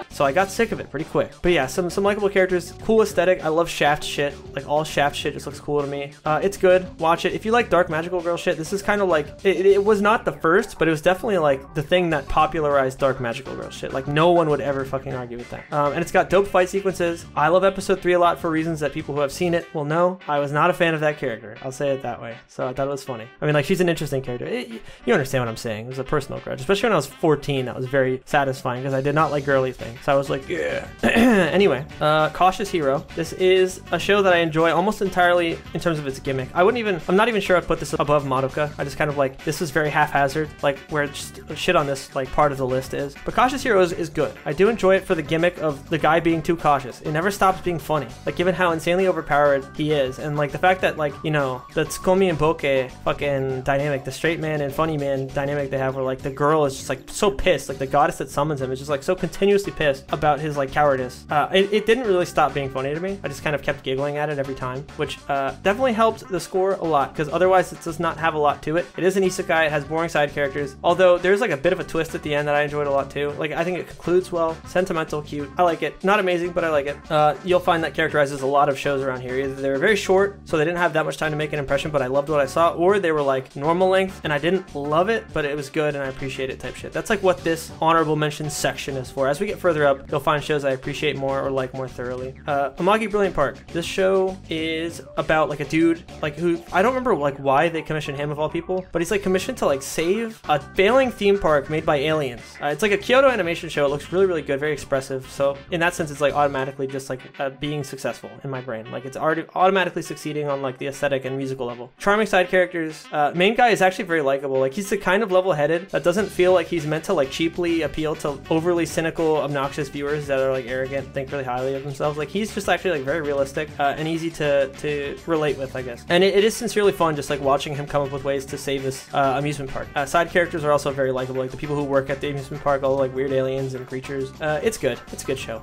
So I got sick of it pretty quick. But yeah, some likable characters, cool aesthetic. I love Shaft shit. Like all Shaft shit just looks cool to me. It's good. Watch it. If you like dark magical girl shit, this is kind of like, it was not the first, but it was definitely like the thing that popularized dark magical girl shit. Like no one would ever fucking argue with that. And it's got dope fight sequences. I love episode 3 a lot for reasons that people who have seen it will know. I was not a fan of that character. I'll say it that way. So I thought it was funny. I mean, like she's an interesting character. You understand what I'm saying. It was a personal grudge. Especially when I was 14, that was very satisfying because I did not like girly things. So I was like, yeah. Anyway, Cautious Hero. This is a show that I enjoy almost entirely in terms of its gimmick. I'm not even sure I'd put this above Madoka. I just kind of like, this is very haphazard, like where just shit on this like part of the list is. But Cautious Hero is good. I do enjoy it for the gimmick of the guy being too cautious. It never stops being funny. Like given how insanely overpowered he is, and like the fact that like, you know, the Tsukomi and Boke fucking dynamic, the straight man and funny man dynamic they have where like the girl is just like so pissed, like the goddess that summons him is just like so continuously pissed about his like cowardice. It didn't really stop being funny to me. I just kind of kept giggling at it every time, which definitely helped the score a lot because otherwise it does not have a lot to it. It is an isekai. It has boring side characters, although there's like a bit of a twist at the end that I enjoyed a lot too. Like I think it concludes well, sentimental, cute. I like it. Not amazing, but I like it. You'll find that characterizes a lot of shows around here. Either they were very short, so they didn't have that much time to make an impression, but I loved what I saw, or they were like normal length and I didn't love it, but it was good and I appreciate it type shit. That's like what this honorable mention section is for. As we get further up, you'll find shows I appreciate more or like more thoroughly. Amagi Brilliant Park. This show is about like a dude like who, I don't remember like why they commissioned him of all people, but he's like commissioned to like save a failing theme park made by aliens. It's like a Kyoto animation show. It looks really good, very expressive. So in that sense, it's like automatically just like being successful in my brain. Like it's already automatically succeeding on like the aesthetic and musical level. Charming side characters. Main guy is actually very likable. Like he's the kind of level-headed that doesn't feel like he's meant to like cheaply appeal to overly cynical, obnoxious viewers that are like arrogant, think really highly of themselves. Like he's just actually like very realistic and easy to relate with, I guess. And it is sincerely fun just like watching him come up with ways to save this amusement park. Side characters are also very likable, like the people who work at the amusement park, all like weird aliens and creatures. It's good. It's a good show.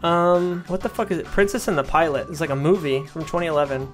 What the fuck is it? Princess and the Pilot. It's like a movie from 2011.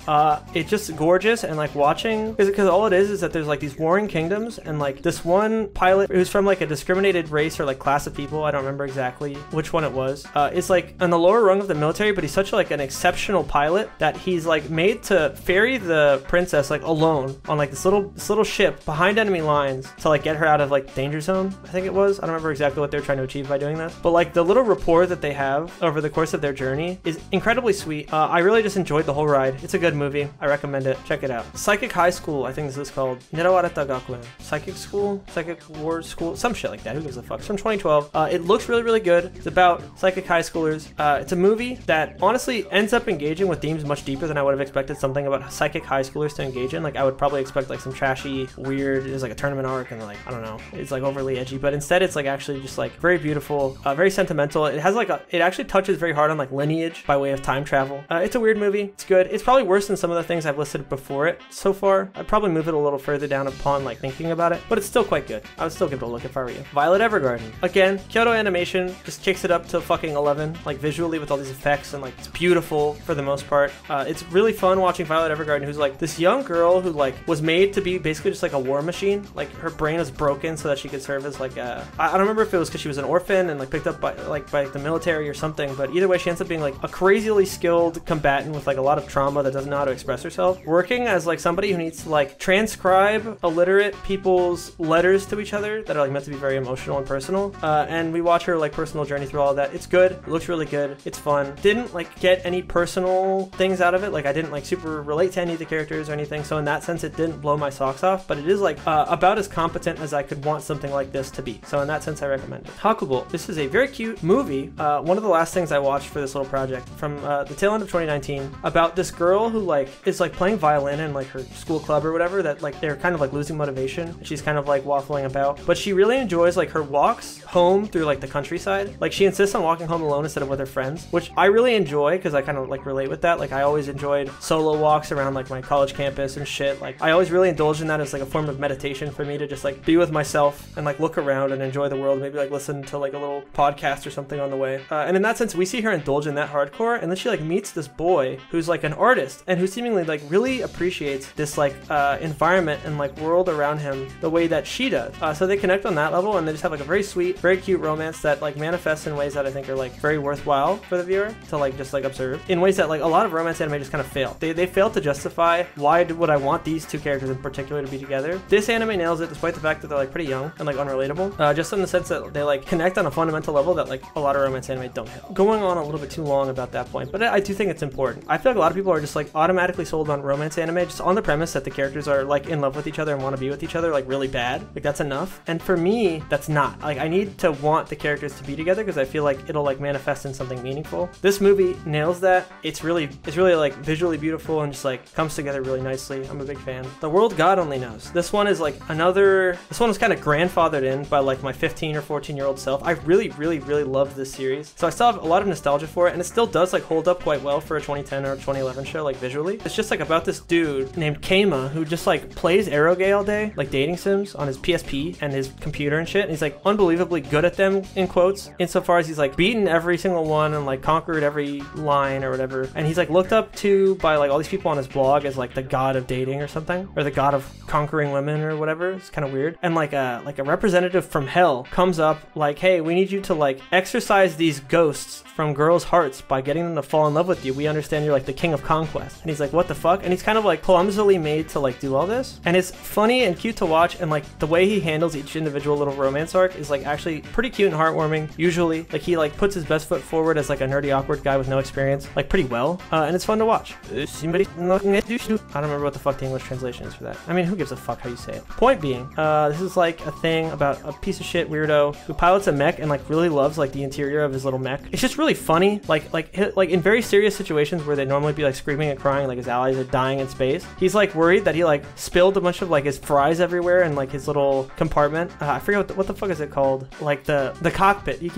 It's just gorgeous and like watching, because all it is that there's like these warring kingdoms and like this one pilot who's from like a discriminated race or like class of people, I don't remember exactly which one it was, is like on the lower rung of the military, but he's such like an exceptional pilot that he's like made to ferry the princess like alone on like this little ship behind enemy lines to like get her out of like danger zone, I think it was. I don't remember exactly what they're trying to achieve by doing this, but like the little rapport that they have over the course of their journey is incredibly sweet. I really just enjoyed the whole ride. It's a good movie. I recommend it. Check it out. Psychic High School, I think this is called. Nerawareta Gakuen. Psychic School? Psychic Wars School? Some shit like that. Who gives a fuck? It's from 2012. It looks really good. It's about psychic high schoolers. It's a movie that honestly ends up engaging with themes much deeper than I would have expected something about psychic high schoolers to engage in. Like I would probably expect like some trashy, weird, there's like a tournament arc and like, I don't know, it's like overly edgy, but instead it's like actually just like very beautiful, very sentimental. It has like it actually touches very hard on like lineage by way of time travel. It's a weird movie. It's good. It's probably worse than some of the things I've listed before it so far. I'd probably move it a little further down upon like thinking about it, but it's still quite good. I would still give it a look if I were you. Violet Evergarden. Again, Kyoto Animation just kicks it up to fucking 11, like visually with all these effects, and like it's beautiful for the most part. It's really fun watching Violet Evergarden, who's like this young girl who like was made to be basically just like a war machine. Like her brain was broken so that she could serve as like I don't remember if it was because she was an orphan and like picked up by the military or something, but either way she ends up being like a crazily skilled combatant with like a lot of trauma that doesn't know how to express herself, working as like somebody who needs to like transcribe illiterate people's letters to each other that are like meant to be very emotional and personal, and we watch her like personal journey through all of that. It's good, it looks really good, it's fun. Didn't like get any personal things out of it, like I didn't like super relate to any of the characters or anything, so in that sense it didn't blow my socks off, but it is like about as competent as I could want something like this to be, so in that sense I recommend it. Hakubo, this is a very cute movie, one of the last things I watched for this little project from the tail end of 2019, about this girl who like is like playing violin in like her school club or whatever, that like they're kind of like losing motivation. She's kind of like waffling about, but she really enjoys like her walks home through like the countryside. Like she insists on walking home alone instead of with her friends, which I really enjoy because I kind of like relate with that. Like I always enjoyed solo walks around like my college campus and shit. Like I always really indulge in that as like a form of meditation for me, to just like be with myself and like look around and enjoy the world, maybe like listen to like a little podcast or something on the way, and in that sense we see her indulge in that hardcore, and then she like meets this boy who's like an artist and who seemingly like really appreciates this like environment and like world around him the way that she does, so they connect on that level, and they just have like a very sweet, very cute romance that like manifests in ways that I think are like very worthwhile for the viewer to like just like observe, in ways that like a lot of romance anime just kind of fail. They fail to justify why would I want these two characters in particular to be together. This anime nails it, despite the fact that they're like pretty young and like unrelatable, just in the sense that they like connect on a fundamental level that like a lot of romance anime don't hit. Going on a little bit too long about that point, but I do think it's important. I feel like a lot of people are just like automatically sold on romance anime just on the premise that the characters are like in love with each other and want to be with each other like really bad. Like that's enough. And for me, that's not. Like I need to want the characters to be together because I feel like it'll like manifest in something meaningful. This movie nails that. It's really like visually beautiful and just like comes together really nicely. I'm a big fan. The World God Only Knows. This one is like this one was kind of grandfathered in by like my 15 or 14-year-old self. I really loved this series. So I still have a lot of nostalgia for it, and it still does like hold up quite well for a 2010 or 2011 show, like visually. It's just like about this dude named Keima who just like plays Aerogay all day, like dating sims on his PSP and his computer and shit. And he's like unbelievably good at them, in quotes, insofar as he's like beaten every single one and like conquered every line or whatever. And he's like looked up to by like all these people on his blog as like the god of dating or something, or the god of conquering women or whatever. It's kind of weird. And like a representative from hell comes up like, hey, we need you to like exorcise these ghosts from girls' hearts by getting them to fall in love with you. We understand you're like the king of conquest. And he's like, what the fuck? And he's kind of like clumsily made to like do all this. And it's funny and cute to watch, and like the way he handles each individual little romance arc is like actually pretty cute and heartwarming. Usually like he like puts his best foot forward as like a nerdy awkward guy with no experience like pretty well, and it's fun to watch. I don't remember what the fuck the English translation is for that. I mean, who gives a fuck how you say it? Point being, this is like a thing about a piece of shit weirdo who pilots a mech and like really loves like the interior of his little mech. It's just really funny, like in very serious situations where they'd normally be like screaming and crying like his allies are dying in space. He's like worried that he like spilled a bunch of like his fries everywhere in like his little compartment. I forget what the fuck is it called? Like the cockpit. He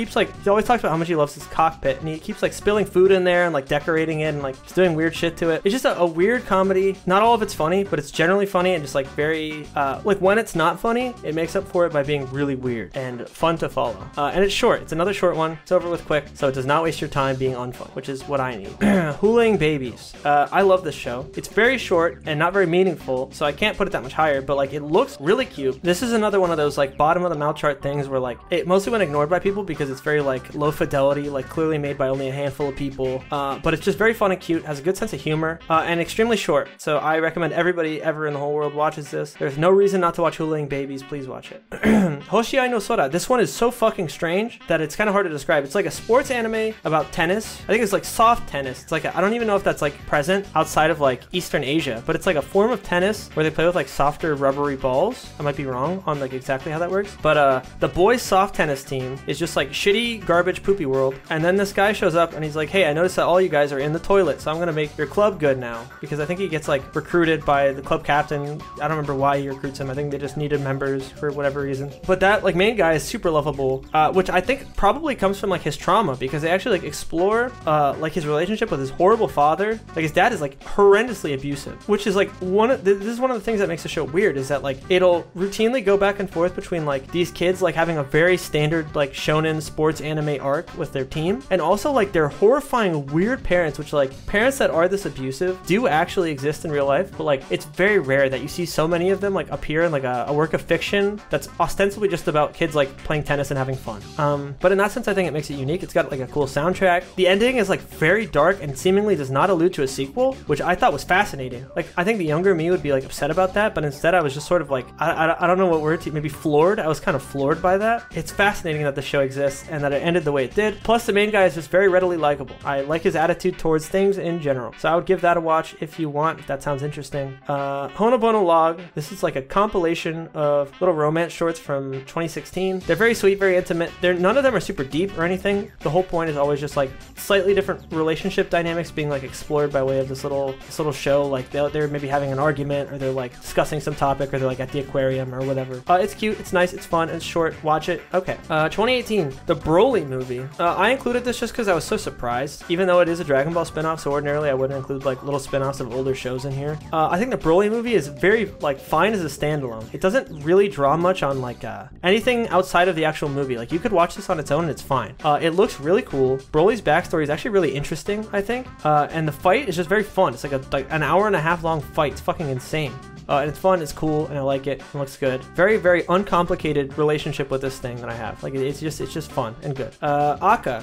always talks about how much he loves his cockpit, and he keeps like spilling food in there and like decorating it and like just doing weird shit to it. It's just a weird comedy. Not all of it's funny, but it's generally funny and just like very like when it's not funny, it makes up for it by being really weird and fun to follow. And it's short. It's another short one. It's over with quick, so it does not waste your time being unfun, which is what I need. Hooling Babies. I love this show. It's very short and not very meaningful, so I can't put it that much higher, but like it looks really cute. This is another one of those like bottom of the mouth chart things where like it mostly went ignored by people because it's very like low fidelity, like clearly made by only a handful of people, but it's just very fun and cute, has a good sense of humor, and extremely short. So I recommend everybody ever in the whole world watches this. There's no reason not to watch Hooling Babies. Please watch it. Hoshiai no Sora. This one is so fucking strange that it's kind of hard to describe. It's like a sports anime about tennis. I think it's like soft tennis. It's like I don't even know if that's like present outside of like Eastern Asia, but it's like a form of tennis where they play with like softer rubbery balls. I might be wrong on like exactly how that works, but the boys soft tennis team is just like shitty garbage poopy world, and then this guy shows up and he's like, hey, I noticed that all you guys are in the toilet, so I'm gonna make your club good now, because I think he gets like recruited by the club captain. I don't remember why he recruits him. I think they just needed members for whatever reason, but that like main guy is super lovable, which I think probably comes from like his trauma, because they actually like explore like his relationship with his horrible father. Like his dad is like horrendously abusive, which is like this is one of the things that makes the show weird, is that like it'll routinely go back and forth between like these kids like having a very standard like shonen sports anime anime arc with their team, and also like their horrifying weird parents, which like parents that are this abusive do actually exist in real life, but like it's very rare that you see so many of them like appear in like a work of fiction that's ostensibly just about kids like playing tennis and having fun. But in that sense, I think it makes it unique. It's got like a cool soundtrack. The ending is like very dark and seemingly does not allude to a sequel, which I thought was fascinating. Like I think the younger me would be like upset about that, but instead I was just sort of like, I don't know what word to, maybe floored. I was kind of floored by that. It's fascinating that the show exists and that it ended the way it did. Plus the main guy is just very readily likable. I like his attitude towards things in general. So I would give that a watch if you want, if that sounds interesting. Honobono Log. This is like a compilation of little romance shorts from 2016. They're very sweet, very intimate. None of them are super deep or anything. The whole point is always just like slightly different relationship dynamics being like explored by way of this little show. Like they're maybe having an argument, or they're like discussing some topic, or they're like at the aquarium or whatever. It's cute, it's nice, it's fun, it's short. Watch it. Okay. 2018, the Broly movie. I included this just because I was so surprised, even though it is a Dragon Ball spinoff. So ordinarily I wouldn't include like little spinoffs of older shows in here. I think the Broly movie is very like fine as a standalone. It doesn't really draw much on like anything outside of the actual movie. Like you could watch this on its own and it's fine. It looks really cool. Broly's backstory is actually really interesting, I think. And the fight is just very fun. It's like an hour and a half long fight. It's fucking insane. And it's fun, it's cool, and I like it. It looks good. Very, very uncomplicated relationship with this thing that I have. Like it's just fun and good. Aka.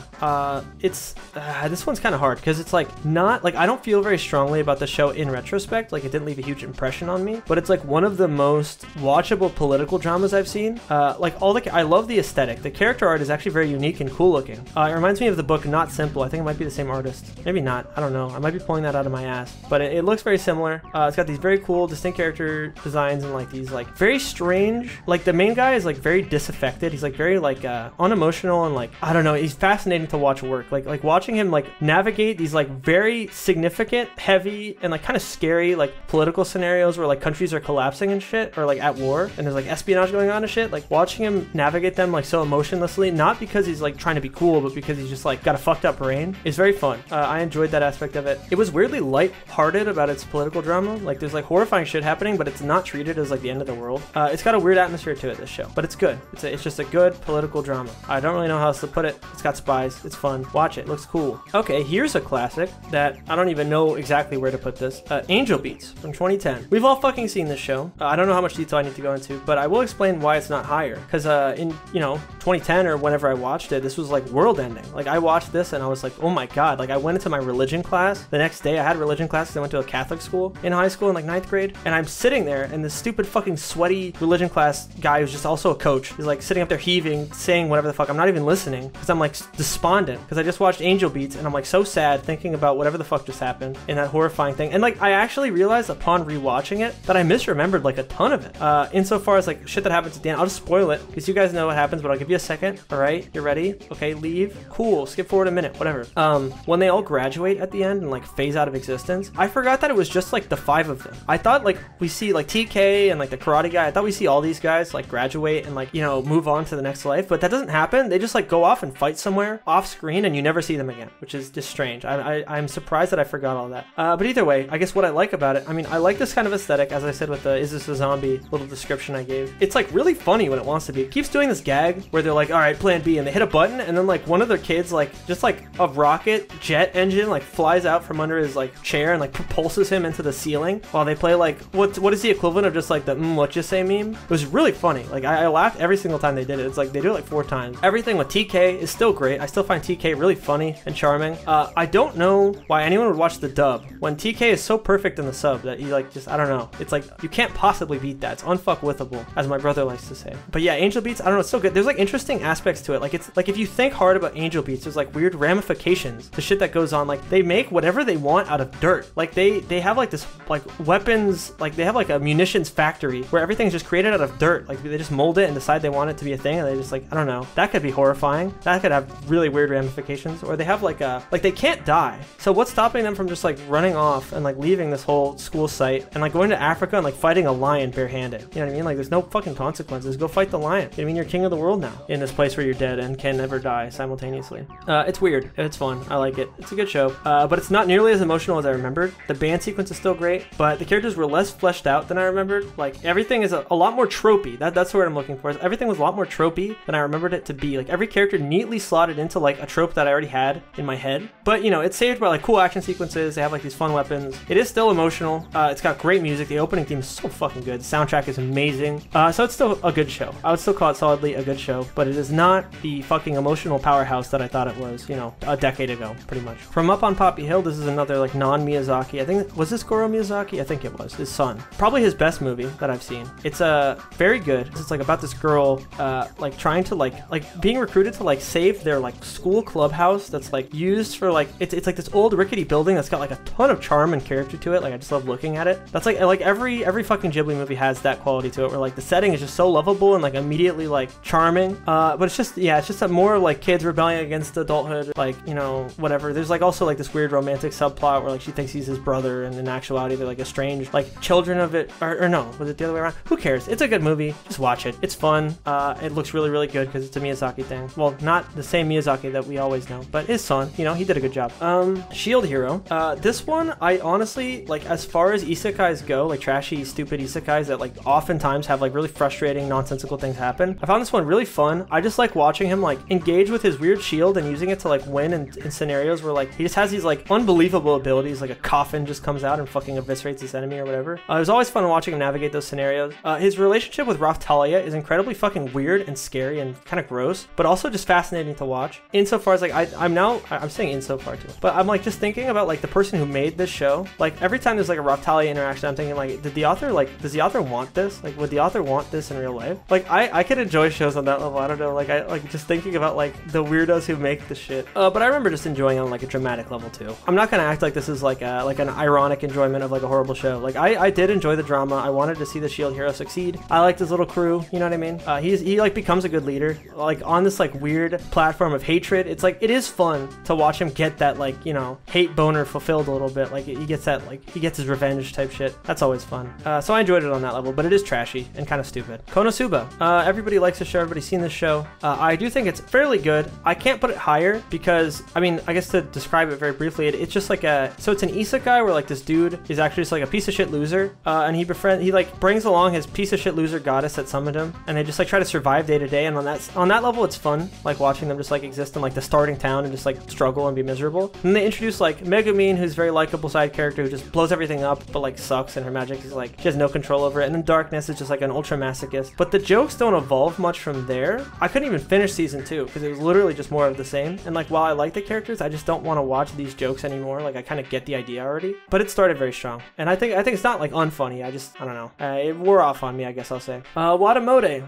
This one's kind of hard because it's like not like I don't feel very strongly about the show in retrospect. Like it didn't leave a huge impression on me, but it's like one of the most watchable political dramas I've seen. I love the aesthetic. The character art is actually very unique and cool looking. It reminds me of the book Not Simple. I think it might be the same artist. Maybe not. I don't know. I might be pulling that out of my ass, but it looks very similar. It's got these very cool, distinct character designs and like these like very strange, like the main guy is like very disaffected. He's like very like unemotional and like I don't know, he's fascinating to watch work. Like watching him like navigate these like very significant, heavy and like kind of scary like political scenarios where like countries are collapsing and shit, or like at war and there's like espionage going on and shit. Like watching him navigate them like so emotionlessly, not because he's like trying to be cool, but because he's just like got a fucked up brain, is very fun. I enjoyed that aspect of it. It was weirdly light-hearted about its political drama. Like there's like horrifying shit happening, but it's not treated as like the end of the world. It's got a weird atmosphere to it, this show, but it's good. It's just a good political drama. I don't really know how else to put it. It's got spies. It's fun. Watch it. Looks cool. Okay, here's a classic that I don't even know exactly where to put this. Angel Beats from 2010. We've all fucking seen this show. I don't know how much detail I need to go into, but I will explain why it's not higher. Because in 2010 or whenever I watched it, this was like world ending. Like I watched this and I was like, oh my god. Like I went into my religion class the next day. I had religion class because I went to a Catholic school in high school in like 9th grade, and I'm sitting there and this stupid fucking sweaty religion class guy who's just also a coach is like sitting up there heaving, saying whatever the fuck. I'm not even listening because I'm like despondent because I just watched Angel Beats and I'm like so sad thinking about whatever the fuck just happened in that horrifying thing. And like I actually realized upon rewatching it that I misremembered like a ton of it. Insofar as like shit that happens at the end. I'll just spoil it because you guys know what happens, but I'll give you a second. All right, you're ready? Okay, leave. Cool. Skip forward a minute. Whatever. When they all graduate at the end and like phase out of existence, I forgot that it was just like the 5 of them. I thought like we see like TK and like the karate guy. I thought we see all these guys like graduate and like move on to the next life, but that doesn't happen. They just like go off and fight somewhere off screen and you never see them again, which is just strange. I'm surprised that I forgot all that. But either way, I guess what I like about it, I mean, I like this kind of aesthetic, as I said with the is this a zombie little description I gave. It's like really funny when it wants to be. It keeps doing this gag where they're like, all right, plan B, and they hit a button and then like one of their kids like just like a rocket jet engine like flies out from under his like chair and like propulses him into the ceiling while they play like what is the equivalent of just like the what you say meme. It was really funny. Like I laughed every single time they did it. It's like they do it like 4 times. Everything with TK is still great. I still find TK really funny and charming. I don't know why anyone would watch the dub when TK is so perfect in the sub that you like just I don't know. It's like you can't possibly beat that. It's unfuckwithable, as my brother likes to say. But yeah, Angel Beats, I don't know, it's so good. There's like interesting aspects to it. Like it's like if you think hard about Angel Beats, there's like weird ramifications to shit that goes on. Like they make whatever they want out of dirt. Like they have like this like weapons, like they have like a munitions factory where everything's just created out of dirt. Like they just mold it and decide they want it to be a thing, and they just like I don't know. That could be horrifying. That could have really weird ramifications. Or they have like they can't die. So what's stopping them from just like running off and like leaving this whole school site and like going to Africa and like fighting a lion barehanded? You know what I mean? Like there's no fucking consequences. Go fight the lion. You know what I mean? You're king of the world now in this place where you're dead and can never die simultaneously. It's weird. It's fun. I like it. It's a good show. But it's not nearly as emotional as I remembered. The band sequence is still great, but the characters were less fleshed out than I remembered. Like everything is a lot more tropey. That's the word I'm looking for. Everything was a lot more tropey than I remembered it to be. Like every character neatly slotted into like a trope that I already had in my head. But you know, it's saved by like cool action sequences. They have like these fun weapons. It is still emotional. It's got great music. The opening theme is so fucking good. The soundtrack is amazing. So it's still a good show. I would still call it solidly a good show, but it is not the fucking emotional powerhouse that I thought it was, you know, a decade ago, pretty much. From Up on Poppy Hill, this is another like non-Miyazaki. I think, was this Goro Miyazaki? I think it was. His son. Probably his best movie that I've seen. It's very good. It's like about this girl like trying to like being recruited to like save their like school clubhouse that's like used for like it's like this old rickety building that's got like a ton of charm and character to it. Like I just love looking at it. That's like every fucking Ghibli movie has that quality to it, where like the setting is just so lovable and like immediately like charming. But it's just, yeah, it's just a more like kids rebelling against adulthood, like, you know, whatever. There's like also like this weird romantic subplot where like she thinks he's his brother, and in actuality they're like estranged, like children of it, or no, was it the other way around? Who cares? It's a good movie. Just watch it. It's fun. It looks really, really good because it's a Miyazaki thing. Well, not the same Miyazaki that we always know, but his son, you know, he did a good job. Shield Hero. This one, I honestly, like, as far as isekais go, like trashy, stupid isekais that like oftentimes have like really frustrating, nonsensical things happen, I found this one really fun. I just like watching him like engage with his weird shield and using it to like win in scenarios where like he just has these like unbelievable abilities, like a coffin just comes out and fucking eviscerates this enemy or whatever. It was always fun watching him navigate those scenarios. His relationship with Raphtalia is incredibly fucking weird and scary and kind of gross, but also just fascinating to watch. Insofar as like I'm saying insofar too, but I'm like just thinking about like the person who made this show. Like every time there's like a Raphtalia interaction, I'm thinking like, does the author want this? Like, would the author want this in real life? Like I could enjoy shows on that level. I don't know, like I like just thinking about like the weirdos who make the shit. But I remember just enjoying it on like a dramatic level too. I'm not gonna act like this is like an ironic enjoyment of like a horrible show. Like I did enjoy the drama. I wanted to see the Shield Hero succeed. I liked his little crew, you know what I mean? He like becomes a good leader, like on this like weird platform of hatred. It's like, it is fun to watch him get that like, you know, hate boner fulfilled a little bit. Like he gets that, like he gets his revenge type shit. That's always fun. So I enjoyed it on that level, but it is trashy and kind of stupid. Konosuba. Everybody likes this show. Everybody's seen this show. I do think it's fairly good. I can't put it higher because, I mean, I guess to describe it very briefly, it's just like so it's an isekai where like this dude is actually just like a piece of shit loser, and he like brings along his piece of shit loser goddess that summoned him, and they just like try to survive day to day. And on that level, it's fun, like watching them just like exist in like the starting town and just like struggle and be miserable. And then they introduce like Megumine, who's a very likable side character who just blows everything up, but like sucks, and her magic is like, she has no control over it. And then Darkness is just like an ultra masochist. But the jokes don't evolve much from there. I couldn't even finish season 2 because it was literally just more of the same. And like, while I like the characters, I just don't want to watch these jokes anymore. Like I kind of get the idea already. But it started very strong, and I think it's not like unfunny. I don't know. It wore off on me, I guess I'll say. Watamode.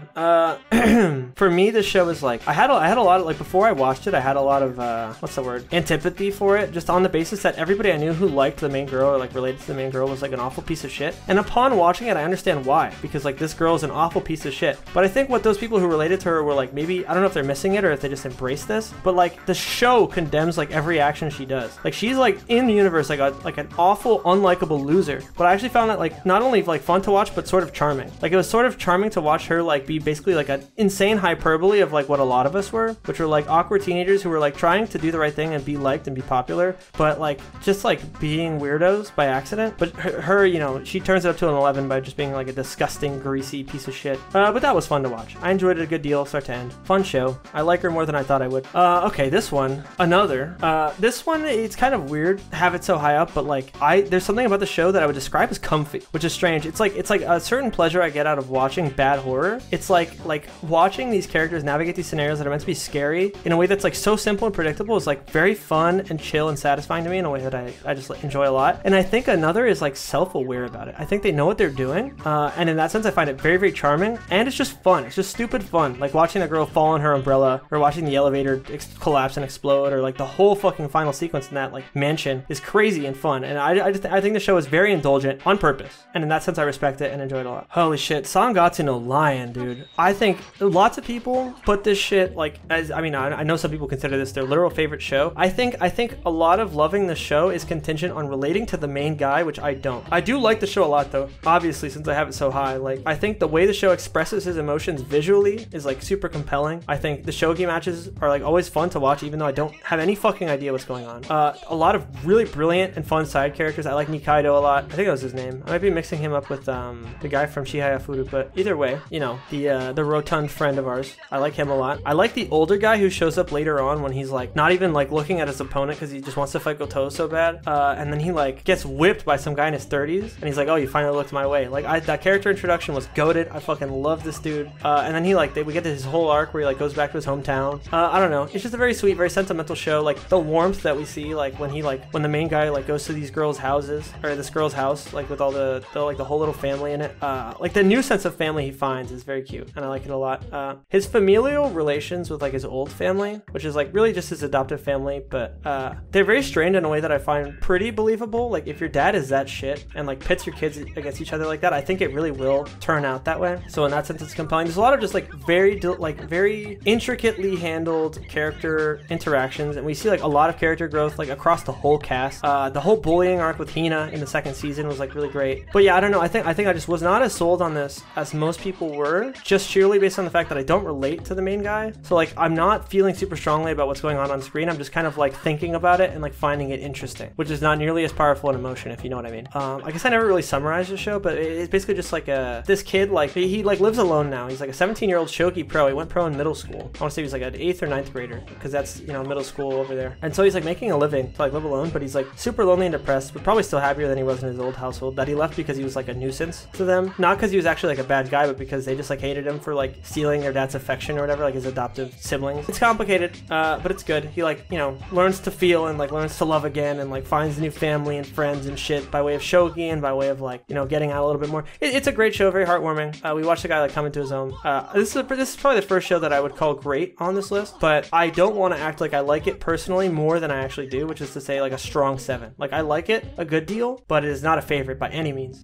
For me, this show is like, I had a lot of, like, before I watched it, I had a lot of what's the word? Antipathy for it, just on the basis that everybody I knew who liked the main girl or like related to the main girl was like an awful piece of shit. And upon watching it, I understand why, because like this girl is an awful piece of shit. But I think what those people who related to her were like, maybe, I don't know if they're missing it or if they just embrace this, but like the show condemns like every action she does. Like she's like in the universe like an awful, unlikable loser. But I actually found that like not only like fun to watch, but sort of charming. Like it was sort of charming to watch her like be basically like an insane hyperbole of like what a lot of us were, which were like awkward teenagers who were like trying to do the right thing and be liked and be popular, but like just like being weirdos by accident. But her, you know, she turns it up to an 11 by just being like a disgusting, greasy piece of shit. But that was fun to watch. I enjoyed it a good deal, start to end. Fun show. I like her more than I thought I would. Okay, this one, this one, it's kind of weird to have it so high up, but like there's something about the show that I would describe as comfy, which is strange. It's like a certain pleasure I get out of watching bad horror. It's like watching these characters navigate these scenarios that are meant to be scary in a way that's like so simple and predictable is like very fun and chill and satisfying to me in a way that I just like, enjoy a lot. And I think another is like self-aware about it. I think they know what they're doing, and in that sense I find it very, very charming, and it's just fun. It's just stupid fun, like watching a girl fall on her umbrella, or watching the elevator collapse and explode, or like the whole fucking final sequence in that like mansion is crazy and fun. And I think the show is very indulgent on purpose, and in that sense I respect it and enjoy it a lot. Holy shit, Sangatsu no Lion, dude. I think lots of people put this shit like as, I mean, I know some people consider this their literal favorite show. I think a lot of loving the show is contingent on relating to the main guy, which I don't. I do like the show a lot though, obviously, since I have it so high. Like I think the way the show expresses his emotions visually is like super compelling. I think the shogi matches are like always fun to watch, even though I don't have any fucking idea what's going on. A lot of really brilliant and fun side characters. I like Nikaido a lot. I think that was his name. I might be mixing him up with the guy from Chihaya Furu, but either way, you know, the rotund friend of ours. I like him a lot. I like the older guy who shows up later on when he's like not even like looking at his opponent because he just wants to fight Goto so bad. And then he like gets whipped by some guy in his 30s and he's like, oh, you finally looked my way. Like that character introduction was goated. I fucking love this dude. And then he like we get to his whole arc where he like goes back to his hometown. I don't know. It's just a very sweet, very sentimental show. Like the warmth that we see, like when the main guy like goes to these girls' houses or this girl's house, like with all the whole little family in it. Like the new sense of family he finds is very cute and I like it a lot. His familial relations with like his old family, which is like really just his adoptive family, but they're very strained in a way that I find pretty believable. Like if your dad is that shit and like pits your kids against each other like that, I think it really will turn out that way. So in that sense, it's compelling. There's a lot of just like very intricately handled character interactions, and we see like a lot of character growth like across the whole cast. The whole bullying arc with Hina in the second season was like really great. But yeah, I don't know. I think I just was not as sold on this as most people were, just sheerly based on the fact that I don't relate to the main guy. So like I'm not feeling super strongly about what's going on screen. I'm just kind of like thinking about it and like finding it interesting, which is not nearly as powerful an emotion, if you know what I mean. I guess I never really summarized the show, but it's basically just like this kid, like he like lives alone now. He's like a 17-year-old shogi pro. He went pro in middle school. I want to say he was like an 8th or 9th grader, because that's, you know, middle school over there. And so he's like making a living to like live alone, but he's like super lonely and depressed, but probably still happier than he was in his old household, that he left because he was like a nuisance to them. Not because he was actually like a bad guy, but because they just like hated him for like stealing their dad's affection or whatever, like his adoptive siblings. It's complicated, but it's good. He like, you know, learns to feel and like learns to love again and like finds a new family and friends and shit by way of shogi and by way of like, you know, getting out a little bit more. It's a great show, very heartwarming. We watched the guy like come into his own. This is probably the first show that I would call great on this list, but I don't want to act like I like it personally more than I actually do, which is to say like a strong 7. Like I like it a good deal, but it is not a favorite by any means.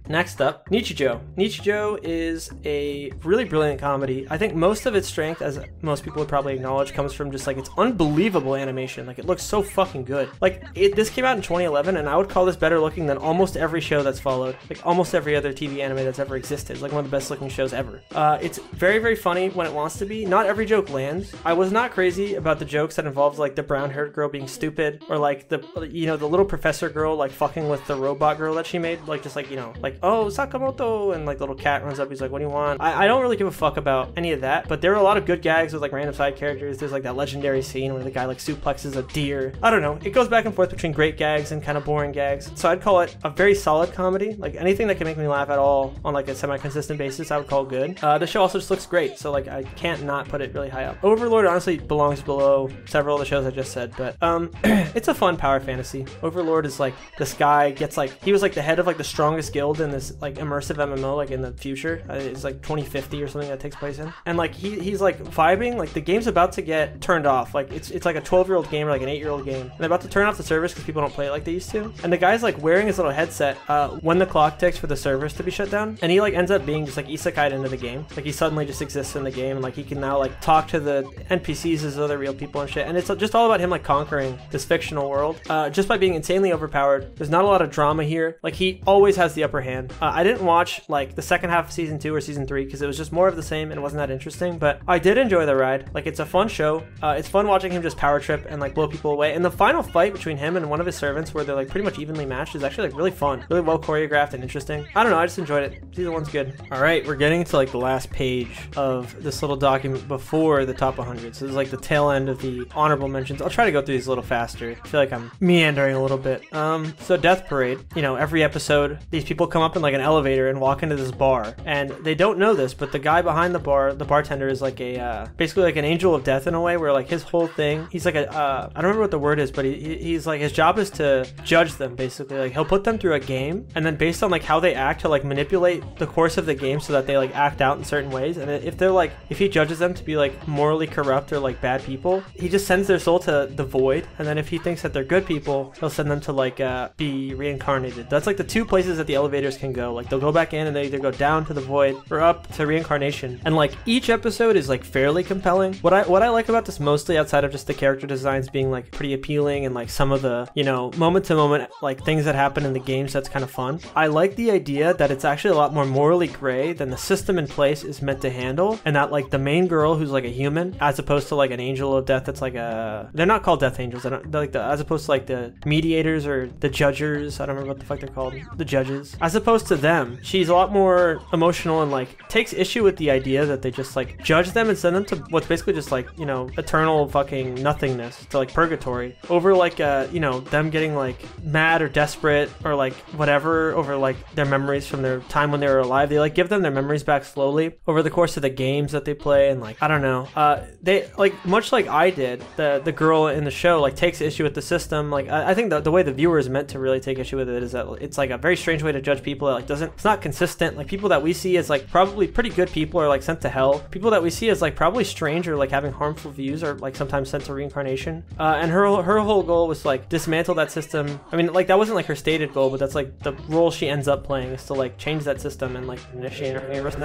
Next up, Nichijou. Nichijou is a really brilliant comedy. I think most of its strength, as most people would probably acknowledge, comes from just like its unbelievable animation. Like it looks so fucking good. Like this came out in 2011, and I would call this better looking than almost every show that's followed. Like almost every other TV anime that's ever existed. It's like one of the best looking shows ever. It's very, very funny when it wants to be. Not every joke lands. I was not crazy about the jokes that involves like the brown haired girl being stupid, or like the, you know, the little professor girl like fucking with the robot girl that she made. Like just like, you know, like, oh, Sakamoto, and like the little cat runs up, he's like, what do you want? I don't really give a fuck about any of that, but there are a lot of good gags with like random side characters. There's like that legendary scene where the guy like suplexes a deer. I don't know. It goes back and forth between great gags and kind of boring gags. So I'd call it a very solid comedy. Like anything that can make me laugh at all on like a semi-consistent basis, I would call good. The show also just looks great, so like I can't not put it really high up. Overlord honestly belongs below several of the shows I just said, but it's a fun power fantasy. Overlord is like this guy gets like, he was like the head of like the strongest guild in this like immersive MMO like in the future. It's like 2050 or something that takes place in, and like he's like vibing, like the game's about to get turned off. Like it's like a 12-year-old game or like an 8-year-old game, and they're about to turn off the servers because people don't play it like they used to, and the guy's like wearing his little headset when the clock ticks for the servers to be shut down, and he like ends up being just like isekai'd into the game. Like he suddenly just exists in the game, and like he can now like talk to the NPCs as other real people and shit, and it's just all about him like conquering this fictional world just by being insanely overpowered. There's not a lot of drama here. Like he always has the upper hand. I didn't watch like the second half of season 2 or season 3 because it was just more of the same and it wasn't that interesting, but I did enjoy the ride. Like it's a fun show. It's fun watching him just power trip and like blow people away, and the final fight between him and one of his servants where they're like pretty much evenly matched is actually like really fun, really well choreographed and interesting. I don't know, I just enjoyed it. Season 1's good. All right, we're getting to like the last page of this little document before the top 100, so this is like the tail end of the honorable mentions. I'll try to go through these a little faster. I feel like I'm meandering a little bit. So Death Parade, you know, every episode these people come up in like an elevator and walk into this bar, and they don't know this, but the guy behind the bar, the bartender, is like a basically like an angel of death in a way, where like his whole thing, he's like a I don't remember what the word is, but he's like, his job is to judge them basically. Like he'll put them through a game, and then based on like how they act, he'll like manipulate the course of the game so that they like act out in certain ways, and if they're like, if he judges them to be like morally corrupt or like bad people, he just sends their soul to the void, and then if he thinks that they're good people, he'll send them to like be reincarnated. That's like the two places that the elevators can go. Like they'll go back in and they either go down to the void or up to reincarnation, and like each episode is like fairly compelling. What I like about this, mostly outside of just the character designs being like pretty appealing and like some of the, you know, moment to moment like things that happen in the games, that's kind of fun. I like the idea that it's actually a lot more morally gray than the system in place is meant to handle, and that like the main girl, who's like a human, as opposed to like an angel of death that's like a, they're not called death angels, they're like as opposed to like the mediators or the judgers, I don't remember what the fuck they're called, the judges. As opposed to them, she's a lot more emotional and like takes issue with the idea that they just like judge them and send them to what's basically just like, you know, eternal fucking nothingness, to like purgatory, over like you know, them getting like mad or desperate or like whatever over like their memories from their time when they were alive. They like give them their memories back slowly over the course of the games that they play, and like I don't know, they like, much like I did, the girl in the show like takes issue with the system. Like I think the way the viewer is meant to really take issue with it is that it's like a very strange way to judge people. It like it's not consistent. Like people that we see as like probably pretty good people are like sent to hell. People that we see as like probably strange or like having harmful views are like sometimes sent to reincarnation. And her whole goal was to like dismantle that system. I mean, like that wasn't like her stated goal, but that's like the role she ends up playing, is to like change that system and like initiate her universe.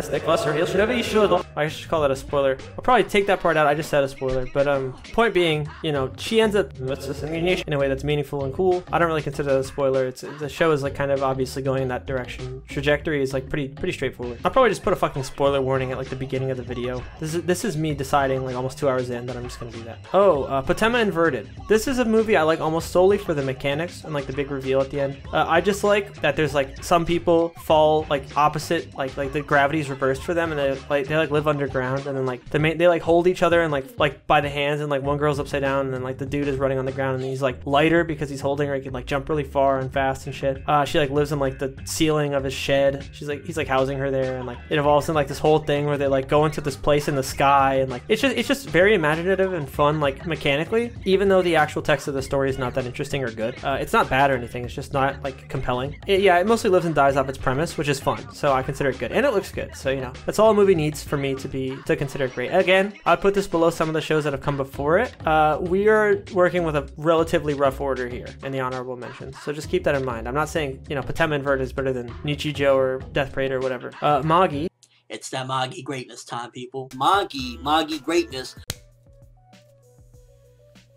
I should call that a spoiler. I'll probably take that part out. I just said a spoiler, but point being, you know, she ends up in a way that's meaningful and cool. I don't really consider that a spoiler. The show is like kind of obviously going in that direction. Trajectory is like pretty straightforward. I'll probably just put a fucking spoiler warning at like the beginning of the video. This is me deciding like almost 2 hours in that I'm just gonna do that. Patema Inverted. This is a movie I like almost solely for the mechanics and like the big reveal at the end. I just like that there's like some people fall like opposite, like the gravity's reversed for them, and they live underground, and then like they like hold each other and like by the hands, and like one girl's upside down, and then like the dude is running on the ground, and he's like lighter because he's holding her. He can like jump really far and fast and shit. She like lives in like the ceiling of his shed. He's like housing her there, and like it evolves in like this whole thing where they like go into this place in the sky, and like it's just very imaginative and fun like mechanically, even though the actual text of the story is not that interesting or good. It's not bad or anything, it's just not like compelling. It mostly lives and dies off its premise, which is fun, so I consider it good, and it looks good, so you know, that's all a movie needs for me to consider it great. Again, I'd put this below some of the shows that have come before it. We are working with a relatively rough order here in the honorable mentions, so just keep that in mind. I'm not saying, you know, Patema Inverted is better than Nichijou or Death Parade or whatever. Magi. It's that Magi greatness time, people. Magi greatness.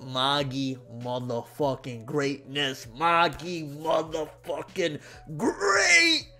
Magi motherfucking greatness. Magi motherfucking greatness.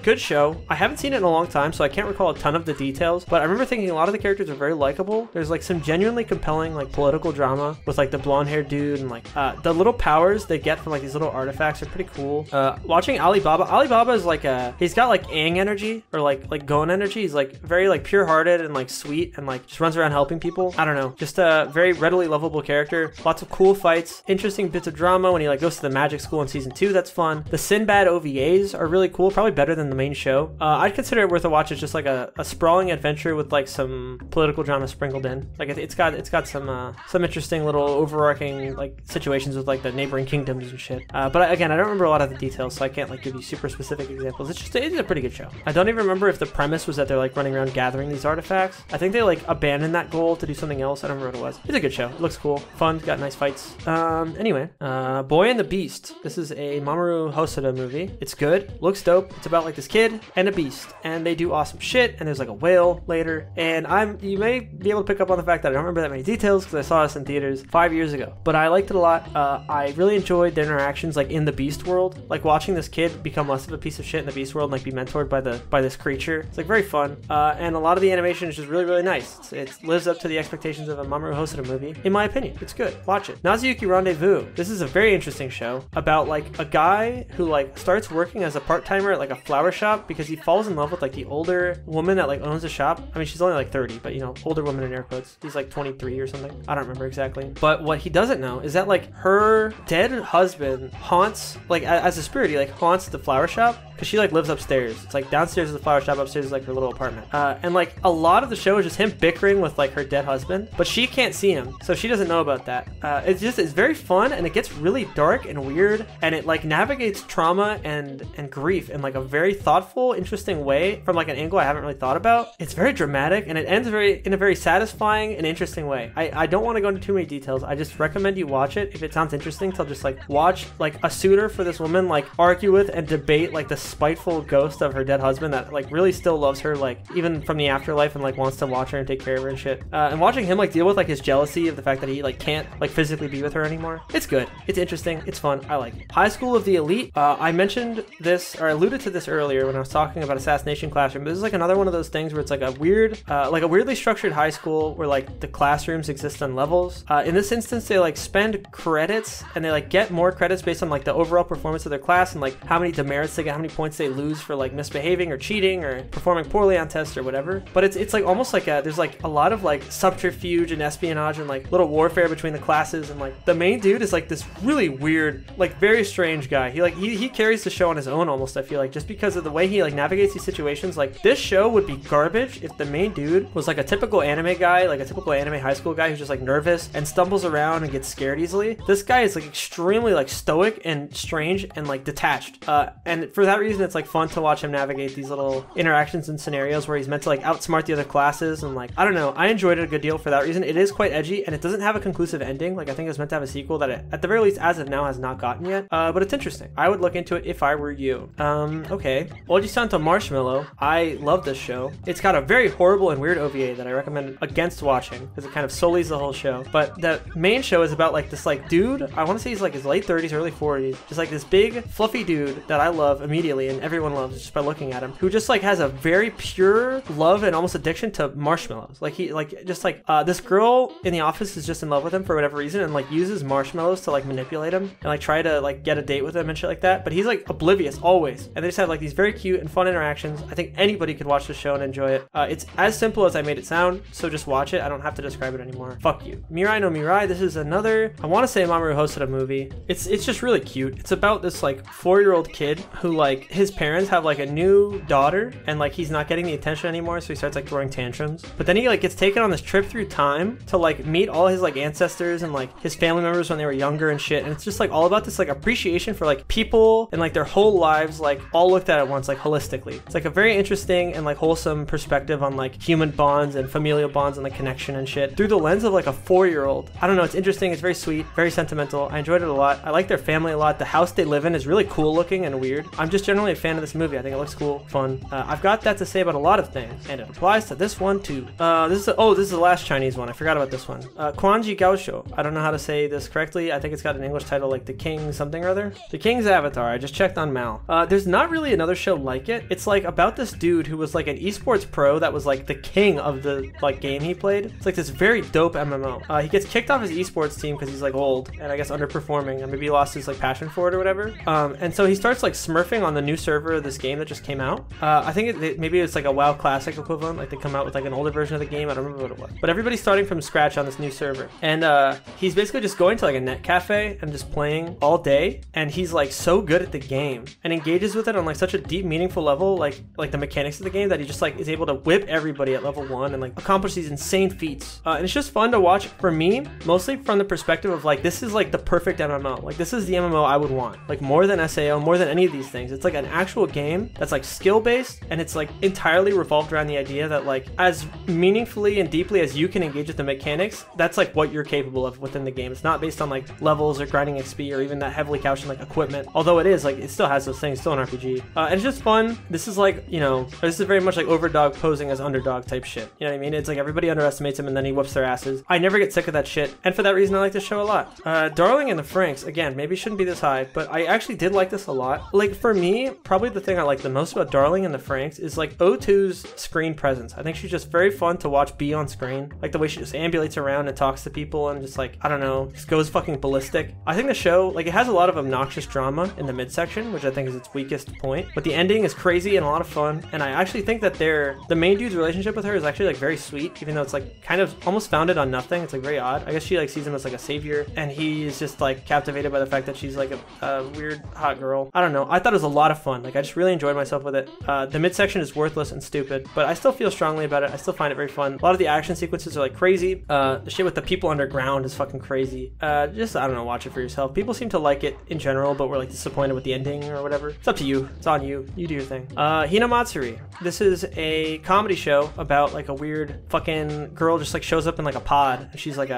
Good show. I haven't seen it in a long time, so I can't recall a ton of the details, but I remember thinking a lot of the characters are very likable. There's like some genuinely compelling like political drama with like the blonde haired dude, and like the little powers they get from like these little artifacts are pretty cool. Watching Alibaba is like he's got like Aang energy, or like Gon energy. He's like very like pure hearted and like sweet, and like just runs around helping people. I don't know, just a very readily lovable character. Lots of cool fights, interesting bits of drama when he like goes to the magic school in season 2. That's fun. The Sinbad OVAs are really cool, probably better than the main show. I'd consider it worth a watch. It's just like a sprawling adventure with like some political drama sprinkled in. Like it's got some interesting little overarching like situations with like the neighboring kingdoms and shit. But again, I don't remember a lot of the details, so I can't like give you super specific examples. It's a pretty good show. I don't even remember if the premise was that they're like running around gathering these artifacts. I think they like abandoned that goal to do something else. I don't remember what it was. It's a good show. It looks cool, fun, got nice fights. Anyway, Boy and the Beast. This is a Mamoru Hosoda movie. It's good, looks dope. It's about like this kid and a beast, and they do awesome shit, and there's like a whale later, and you may be able to pick up on the fact that I don't remember that many details because I saw this in theaters 5 years ago, but I liked it a lot. I really enjoyed the interactions like in the beast world, like watching this kid become less of a piece of shit in the beast world and like be mentored by this creature. It's like very fun, and a lot of the animation is just really nice. It lives up to the expectations of a Mamoru Hosoda movie, in my opinion. It's good, watch it. Nazuyuki Rendezvous. This is a very interesting show about like a guy who like starts working as a part-timer at like a flower shop because he falls in love with like the older woman that like owns the shop. I mean, she's only like 30, but you know, older woman in air quotes. He's like 23 or something. I don't remember exactly. But what he doesn't know is that like her dead husband haunts, like as a spirit, he like haunts the flower shop because she like lives upstairs. It's like downstairs is the flower shop, upstairs is like her little apartment. And like a lot of the show is just him bickering with like her dead husband, but she can't see him, so she doesn't know about that. It's very fun, and it gets really dark and weird, and it like navigates trauma and grief in like a very thoughtful, interesting way from like an angle I haven't really thought about. It's very dramatic, and it ends in a very satisfying and interesting way. I don't want to go into too many details. I just recommend you watch it if it sounds interesting. To just like watch like a suitor for this woman like argue with and debate like the spiteful ghost of her dead husband that like really still loves her like even from the afterlife and like wants to watch her and take care of her and shit. And watching him like deal with like his jealousy of the fact that he like can't like physically be with her anymore. It's good. It's interesting. It's fun. I like it. High School of the Elite. I mentioned this this, or I alluded to this earlier when I was talking about Assassination Classroom, but this is like another one of those things where it's like a weird, like a weirdly structured high school where like the classrooms exist on levels. In this instance, they like spend credits and they like get more credits based on like the overall performance of their class and like how many demerits they get, how many points they lose for like misbehaving or cheating or performing poorly on tests or whatever. But it's like almost like there's like a lot of like subterfuge and espionage and like little warfare between the classes, and like the main dude is like this really weird, like very strange guy. He carries the show on his own almost, I feel like, just because of the way he like navigates these situations. Like this show would be garbage if the main dude was like a typical anime guy, like a typical anime high school guy who's just like nervous and stumbles around and gets scared easily. This guy is like extremely like stoic and strange and like detached, and for that reason it's like fun to watch him navigate these little interactions and scenarios where he's meant to like outsmart the other classes. And like, I don't know, I enjoyed it a good deal for that reason. It is quite edgy and it doesn't have a conclusive ending. Like I think it was meant to have a sequel that it, at the very least as of now, has not gotten yet, but it's interesting. I would look into it if I were you. Okay, Oji-Santo Marshmallow, I love this show. It's got a very horrible and weird OVA that I recommend against watching because it kind of sullies the whole show. But the main show is about like this like dude, I want to say he's like his late 30s, early 40s, just like this big fluffy dude that I love immediately and everyone loves just by looking at him, who just like has a very pure love and almost addiction to marshmallows. Like he like just like this girl in the office is just in love with him for whatever reason and like uses marshmallows to like manipulate him and like try to like get a date with him and shit like that, but he's like oblivious always, and they just have like these very cute and fun interactions. I think anybody could watch the show and enjoy it. It's as simple as I made it sound, so just watch it. I don't have to describe it anymore. Fuck you. Mirai no Mirai, this is another, I want to say Mamoru Hosoda movie. It's just really cute. It's about this like 4-year-old kid who like his parents have like a new daughter and like he's not getting the attention anymore, so he starts like throwing tantrums. But then he like gets taken on this trip through time to like meet all his like ancestors and like his family members when they were younger and shit, and it's just like all about this like appreciation for like people and like their whole lives like all looked at once, like holistically. It's like a very interesting and like wholesome perspective on like human bonds and familial bonds and like connection and shit through the lens of like a 4-year-old. I don't know, it's interesting, it's very sweet, very sentimental. I enjoyed it a lot. I like their family a lot. The house they live in is really cool looking and weird. I'm just generally a fan of this movie. I think it looks cool, fun. I've got that to say about a lot of things, and it applies to this one too. This is the last Chinese one. I forgot about this one. Kwanji Gaosho. I don't know how to say this correctly. I think it's got an English title like The King something or other. The King's Avatar. I just checked on Mal. There's not really another show like it. It's like about this dude who was like an esports pro that was like the king of the like game he played. It's like this very dope MMO. He gets kicked off his esports team because he's like old and I guess underperforming, and maybe he lost his like passion for it or whatever. And so he starts like smurfing on the new server of this game that just came out. I think maybe it's like a WoW Classic equivalent, like they come out with like an older version of the game. I don't remember what it was, but everybody's starting from scratch on this new server, and he's basically just going to like a net cafe and just playing all day, and he's like so good at the game and engages with it on like such a deep, meaningful level, like the mechanics of the game, that he just like is able to whip everybody at level 1 and like accomplish these insane feats. And it's just fun to watch for me, mostly from the perspective of like, this is like the perfect MMO. Like this is the MMO I would want, like more than SAO, more than any of these things. It's like an actual game that's like skill based, and it's like entirely revolved around the idea that like as meaningfully and deeply as you can engage with the mechanics, that's like what you're capable of within the game. It's not based on like levels or grinding XP or even that heavily couched in like equipment, although it is like, it still has those things, still an RPG. And it's just fun. This is like, you know, this is very much like Overdog posing as underdog type shit. You know what I mean? It's like everybody underestimates him and then he whoops their asses. I never get sick of that shit, and for that reason I like this show a lot. Darling in the Franxx, again, maybe shouldn't be this high, but I actually did like this a lot. Like for me, probably the thing I like the most about Darling in the Franxx is like O2's screen presence. I think she's just very fun to watch be on screen. Like the way she just ambulates around and talks to people and just like, I don't know, just goes fucking ballistic. I think the show, like it has a lot of obnoxious drama in the midsection, which I think is its weakest point, but the ending is crazy and a lot of fun, and I actually think that the main dude's relationship with her is actually like very sweet, even though it's like kind of almost founded on nothing. It's like very odd. I guess she like sees him as like a savior, and he is just like captivated by the fact that she's like a weird hot girl. I don't know. I thought it was a lot of fun. Like I just really enjoyed myself with it. The midsection is worthless and stupid, but I still feel strongly about it. I still find it very fun. A lot of the action sequences are like crazy. The shit with the people underground is fucking crazy. Just, I don't know, watch it for yourself. People seem to like it in general, but we're like disappointed with the ending or whatever. It's up to you. It's on you. You do your thing. Hinamatsuri. This is a comedy show about like a weird fucking girl just like shows up in like a pod. She's like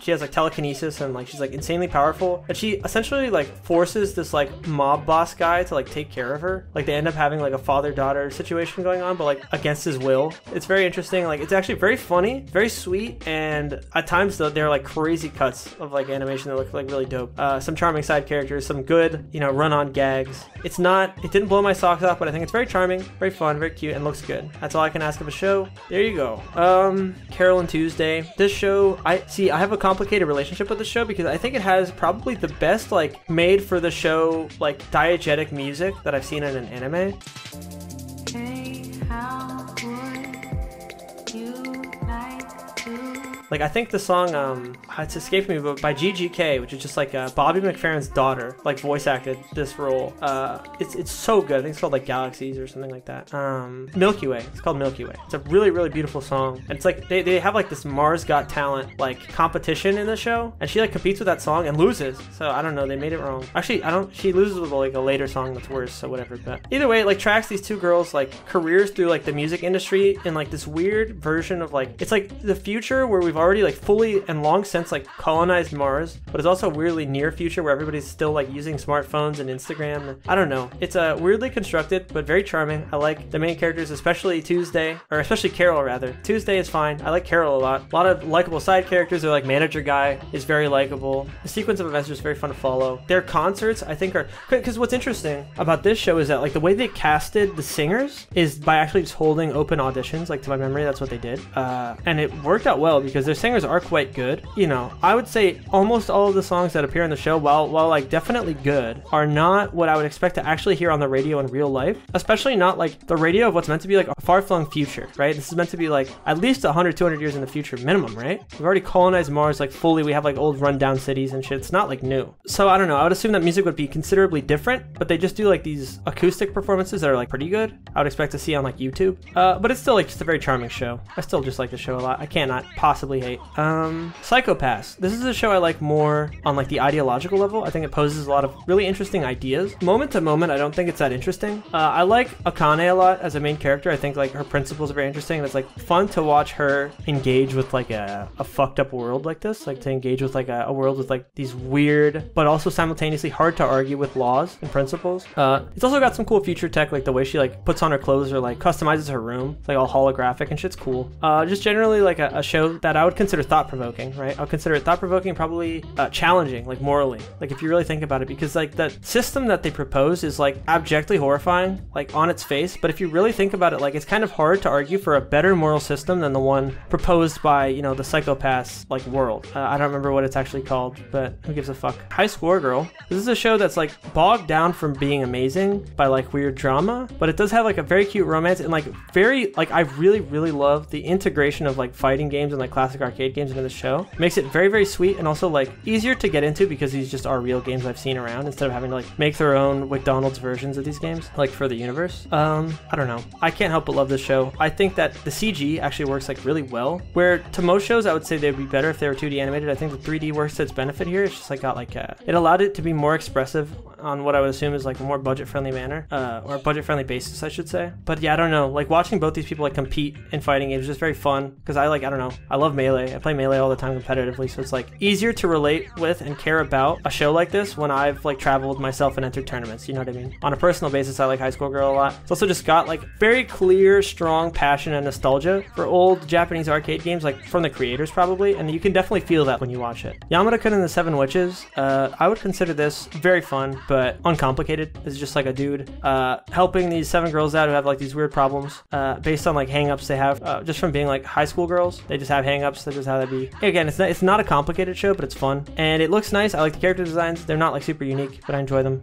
she has like telekinesis and like she's like insanely powerful, and she essentially like forces this like mob boss guy to like take care of her. Like they end up having like a father-daughter situation going on, but like against his will. It's very interesting. Like it's actually very funny, very sweet, and at times though they're like crazy cuts of like animation that look like really dope. Some charming side characters, some good, you know, run-on gags. It's it didn't blow my socks off, but I think it's very charming, very fun, very cute, and looks good. That's all I can ask of a show. There you go. Carol and Tuesday. This show, I have a complicated relationship with the show because I think it has probably the best like made for the show like diegetic music that I've seen in an anime. Hey, how would you like to? Like, I think the song, it's escaped me, but by GGK, which is just like Bobby McFerrin's daughter, like voice acted this role. It's so good. I think it's called like Galaxies or something like that. Milky Way. It's called Milky Way. It's a really, really beautiful song. And it's like, they have like this Mars Got Talent, like competition in the show. And she like competes with that song and loses. So I don't know. They made it wrong. Actually, she loses with like a later song that's worse. So whatever. But either way, it like tracks these two girls like careers through like the music industry in like this weird version of like, it's like the future where we've already like fully and long since like colonized Mars, but it's also a weirdly near future where everybody's still like using smartphones and Instagram. I don't know. It's weirdly constructed, but very charming. I like the main characters, especially Tuesday, or especially Carol rather. Tuesday is fine. I like Carol a lot. A lot of likable side characters. Their like manager guy is very likable. The sequence of events is very fun to follow. Their concerts, I think, are because what's interesting about this show is that like the way they casted the singers is by actually just holding open auditions. Like to my memory, that's what they did, and it worked out well because their singers are quite good. You know, I would say almost all of the songs that appear in the show, while like definitely good, are not what I would expect to actually hear on the radio in real life, especially not like the radio of what's meant to be like a far-flung future, right? This is meant to be like at least 100, 200 years in the future minimum, right? We've already colonized Mars like fully. We have like old rundown cities and shit. It's not like new. So I don't know. I would assume that music would be considerably different, but they just do like these acoustic performances that are like pretty good. I would expect to see on like YouTube. But it's still like just a very charming show. I still just like the show a lot. I cannot possibly hate. Psycho-Pass. This is a show I like more on like the ideological level. I think it poses a lot of really interesting ideas. Moment to moment, I don't think it's that interesting. I like Akane a lot as a main character. I think like her principles are very interesting, and it's like fun to watch her engage with like a fucked up world like this, like to engage with like a world with like these weird but also simultaneously hard to argue with laws and principles. It's also got some cool future tech, like the way she like puts on her clothes or like customizes her room. It's like all holographic and shit's cool. Just generally like a show that I would consider thought-provoking, right? I'll consider it thought-provoking, probably challenging, like morally, like if you really think about it, because like the system that they propose is like abjectly horrifying, like on its face, but if you really think about it, like it's kind of hard to argue for a better moral system than the one proposed by, you know, the Psycho-Pass like world. I don't remember what it's actually called, but who gives a fuck. High Score Girl. This is a show that's like bogged down from being amazing by like weird drama, but it does have like a very cute romance and like very like I really love the integration of like fighting games and like classic arcade games into the show. It makes it very, very sweet and also like easier to get into because these just are real games I've seen around instead of having to like make their own McDonald's versions of these games like for the universe. I don't know. I can't help but love this show. I think that the CG actually works like really well, where to most shows I would say they'd be better if they were 2D animated. I think the 3D works to its benefit here. It's just like got like it allowed it to be more expressive on what I would assume is like a more budget-friendly manner, or budget-friendly basis, I should say. But yeah, I don't know. Like watching both these people like compete in fighting games is just very fun because I don't know. I love Melee. I play Melee all the time competitively, so it's like easier to relate with and care about a show like this when I've like traveled myself and entered tournaments. You know what I mean? On a personal basis, I like High School Girl a lot. It's also just got like very clear, strong passion and nostalgia for old Japanese arcade games, like from the creators probably, and you can definitely feel that when you watch it. Yamada-kun and the Seven Witches. I would consider this very fun but uncomplicated. It's just like a dude helping these 7 girls out who have like these weird problems based on like hang-ups they have just from being like high school girls. They just have hang-ups. That's just how they be. Again, it's not a complicated show, but it's fun and it looks nice. I like the character designs. They're not like super unique, but I enjoy them.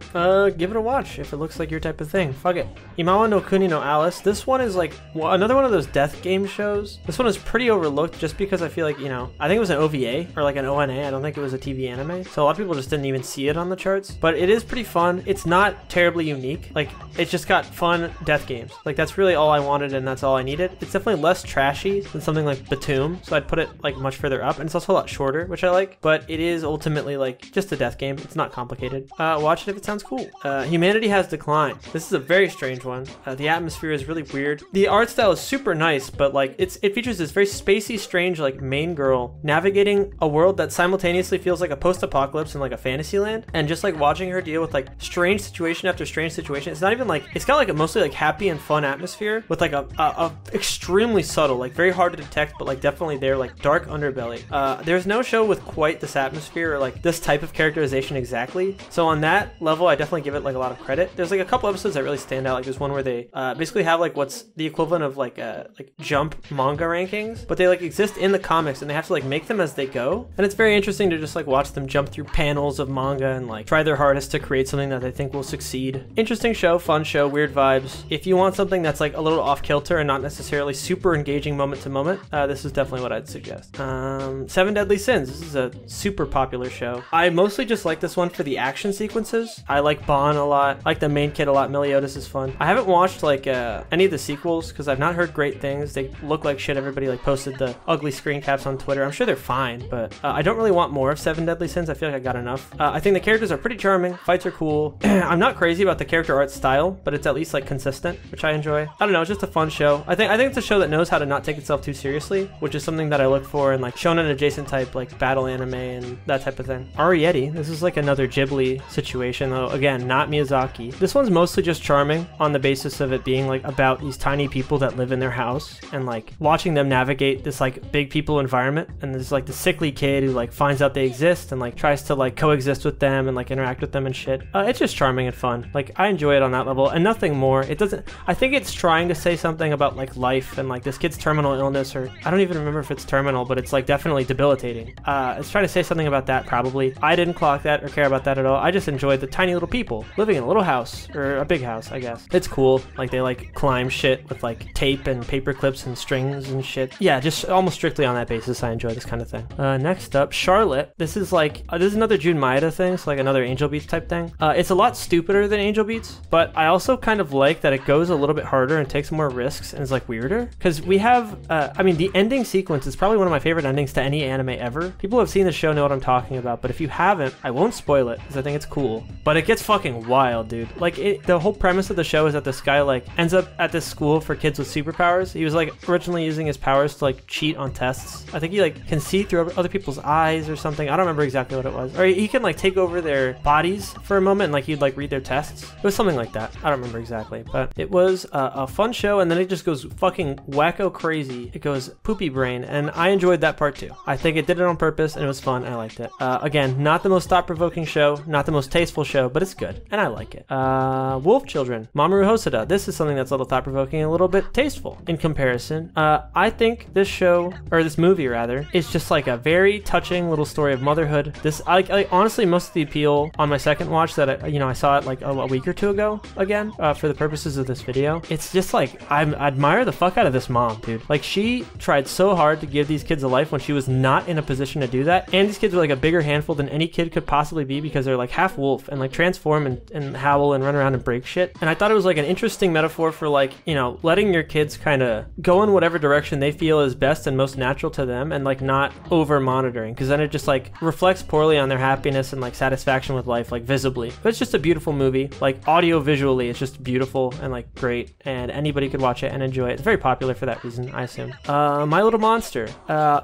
Give it a watch if it looks like your type of thing. Fuck it. Imawa no Kuni no Alice. This one is like another one of those death game shows. This one is pretty overlooked just because I feel like, you know, I think it was an OVA or like an ONA. I don't think it was a TV anime. So a lot of people just didn't even see it on the charts, but it is pretty fun. It's not terribly unique. Like it's just got fun death games. Like that's really all I wanted and that's all I needed. It's definitely less trashy than something like Batum. So I'd put it like much further up, and it's also a lot shorter, which I like, but it is ultimately like just a death game. It's not complicated. Watch it if it sounds cool. Humanity Has Declined. This is a very strange one. The atmosphere is really weird. The art style is super nice, but like it features this very spacey, strange like main girl navigating a world that simultaneously feels like a post-apocalypse and like a fantasy land, and just like watching her deal with like strange situation after strange situation. It's not even like, it's got like a mostly like happy and fun atmosphere with like a extremely subtle, like very hard to detect, but like definitely there, like dark underbelly. There's no show with quite this atmosphere or like this type of characterization exactly. So on that level, I definitely give it like a lot of credit. There's like a couple episodes that really stand out. Like there's one where they basically have like what's the equivalent of like Jump manga rankings, but they like exist in the comics and they have to like make them as they go. And it's very interesting to just like watch them jump through panels of manga and like try their hardest to create something that they think will succeed. Interesting show, fun show, weird vibes. If you want something that's like a little off kilter and not necessarily super engaging moment to moment, this is definitely what I'd suggest. Seven Deadly Sins. This is a super popular show. I mostly just like this one for the action sequences. I like Bon a lot. I like the main kid a lot. Meliodas is fun. I haven't watched like any of the sequels because I've not heard great things. They look like shit. Everybody like posted the ugly screen caps on Twitter. I'm sure they're fine, but I don't really want more of Seven Deadly Sins. I feel like I got enough. I think the characters are pretty charming. Fights are cool. I'm not crazy about the character art style, but it's at least like consistent, which I enjoy. I don't know, it's just a fun show. I think it's a show that knows how to not take itself too seriously, which is something that I look for in like shonen adjacent type like battle anime and that type of thing. Ariete, this is like another Ghibli situation, though again, not Miyazaki. This one's mostly just charming on the basis of it being like about these tiny people that live in their house and like watching them navigate this like big people environment, and there's like the sickly kid who like finds out they exist and like tries to like coexist with them and like interact with them and shit. It's just charming and fun. Like I enjoy it on that level and nothing more. It doesn't, I think it's trying to say something about like life and like this kid's terminal illness, or I don't even remember if it's terminal, but it's like definitely debilitating. It's trying to say something about that probably. I didn't clock that or care about that at all. I just enjoyed the tiny little people living in a little house, or a big house, I guess. It's cool. Like they like climb shit with like tape and paper clips and strings and shit. Yeah, just almost strictly on that basis, I enjoy this kind of thing. Next up, Charlotte. This is like, this is another Jun Maeda thing, so like another Angel Beats type thing. It's a lot stupider than Angel Beats, but I also kind of like that it goes a little bit harder and takes more risks and is like weirder. Because we have, I mean, the ending sequence is probably one of my favorite endings to any anime ever. People who have seen the show know what I'm talking about, but if you haven't, I won't spoil it because I think it's cool. But it gets fucking wild, dude. Like, the whole premise of the show is that this guy like ends up at this school for kids with superpowers. He was like originally using his powers to like cheat on tests. I think he like can see through other people's eyes or something. I don't remember exactly what it was. Or he can like take over their bodies for a moment and like he'd like read their tests. It was something like that. I don't remember exactly, but it was a fun show, and then it just goes fucking wacko crazy. It goes poopy brain, and I enjoyed that part too. I think it did it on purpose and it was fun. I liked it. Again, not the most thought-provoking show, not the most tasteful show, but it's good and I like it. Wolf Children, Mamoru Hosoda. This is something that's a little thought-provoking and a little bit tasteful in comparison. I think this show, or this movie rather, is just like a very touching little story of motherhood. This, I honestly, most of the appeal on my second watch that I saw it like a week or two ago again, for the purposes of this video. It's just like, I admire the fuck out of this mom, dude. Like, she tried so hard to give these kids a life when she was not in a position to do that, and these kids were like a bigger handful than any kid could possibly be because they're like half wolf and like transform and howl and run around and break shit. And I thought it was like an interesting metaphor for like, letting your kids kind of go in whatever direction they feel is best and most natural to them, and like not over monitoring, because then it just like reflects poorly on their happiness and like satisfaction with life, like visibly. But it's just a beautiful movie. Like audio visually, it's just beautiful and like great, and anybody could watch it and enjoy it. It's very popular for that reason, I assume. My Little Monster.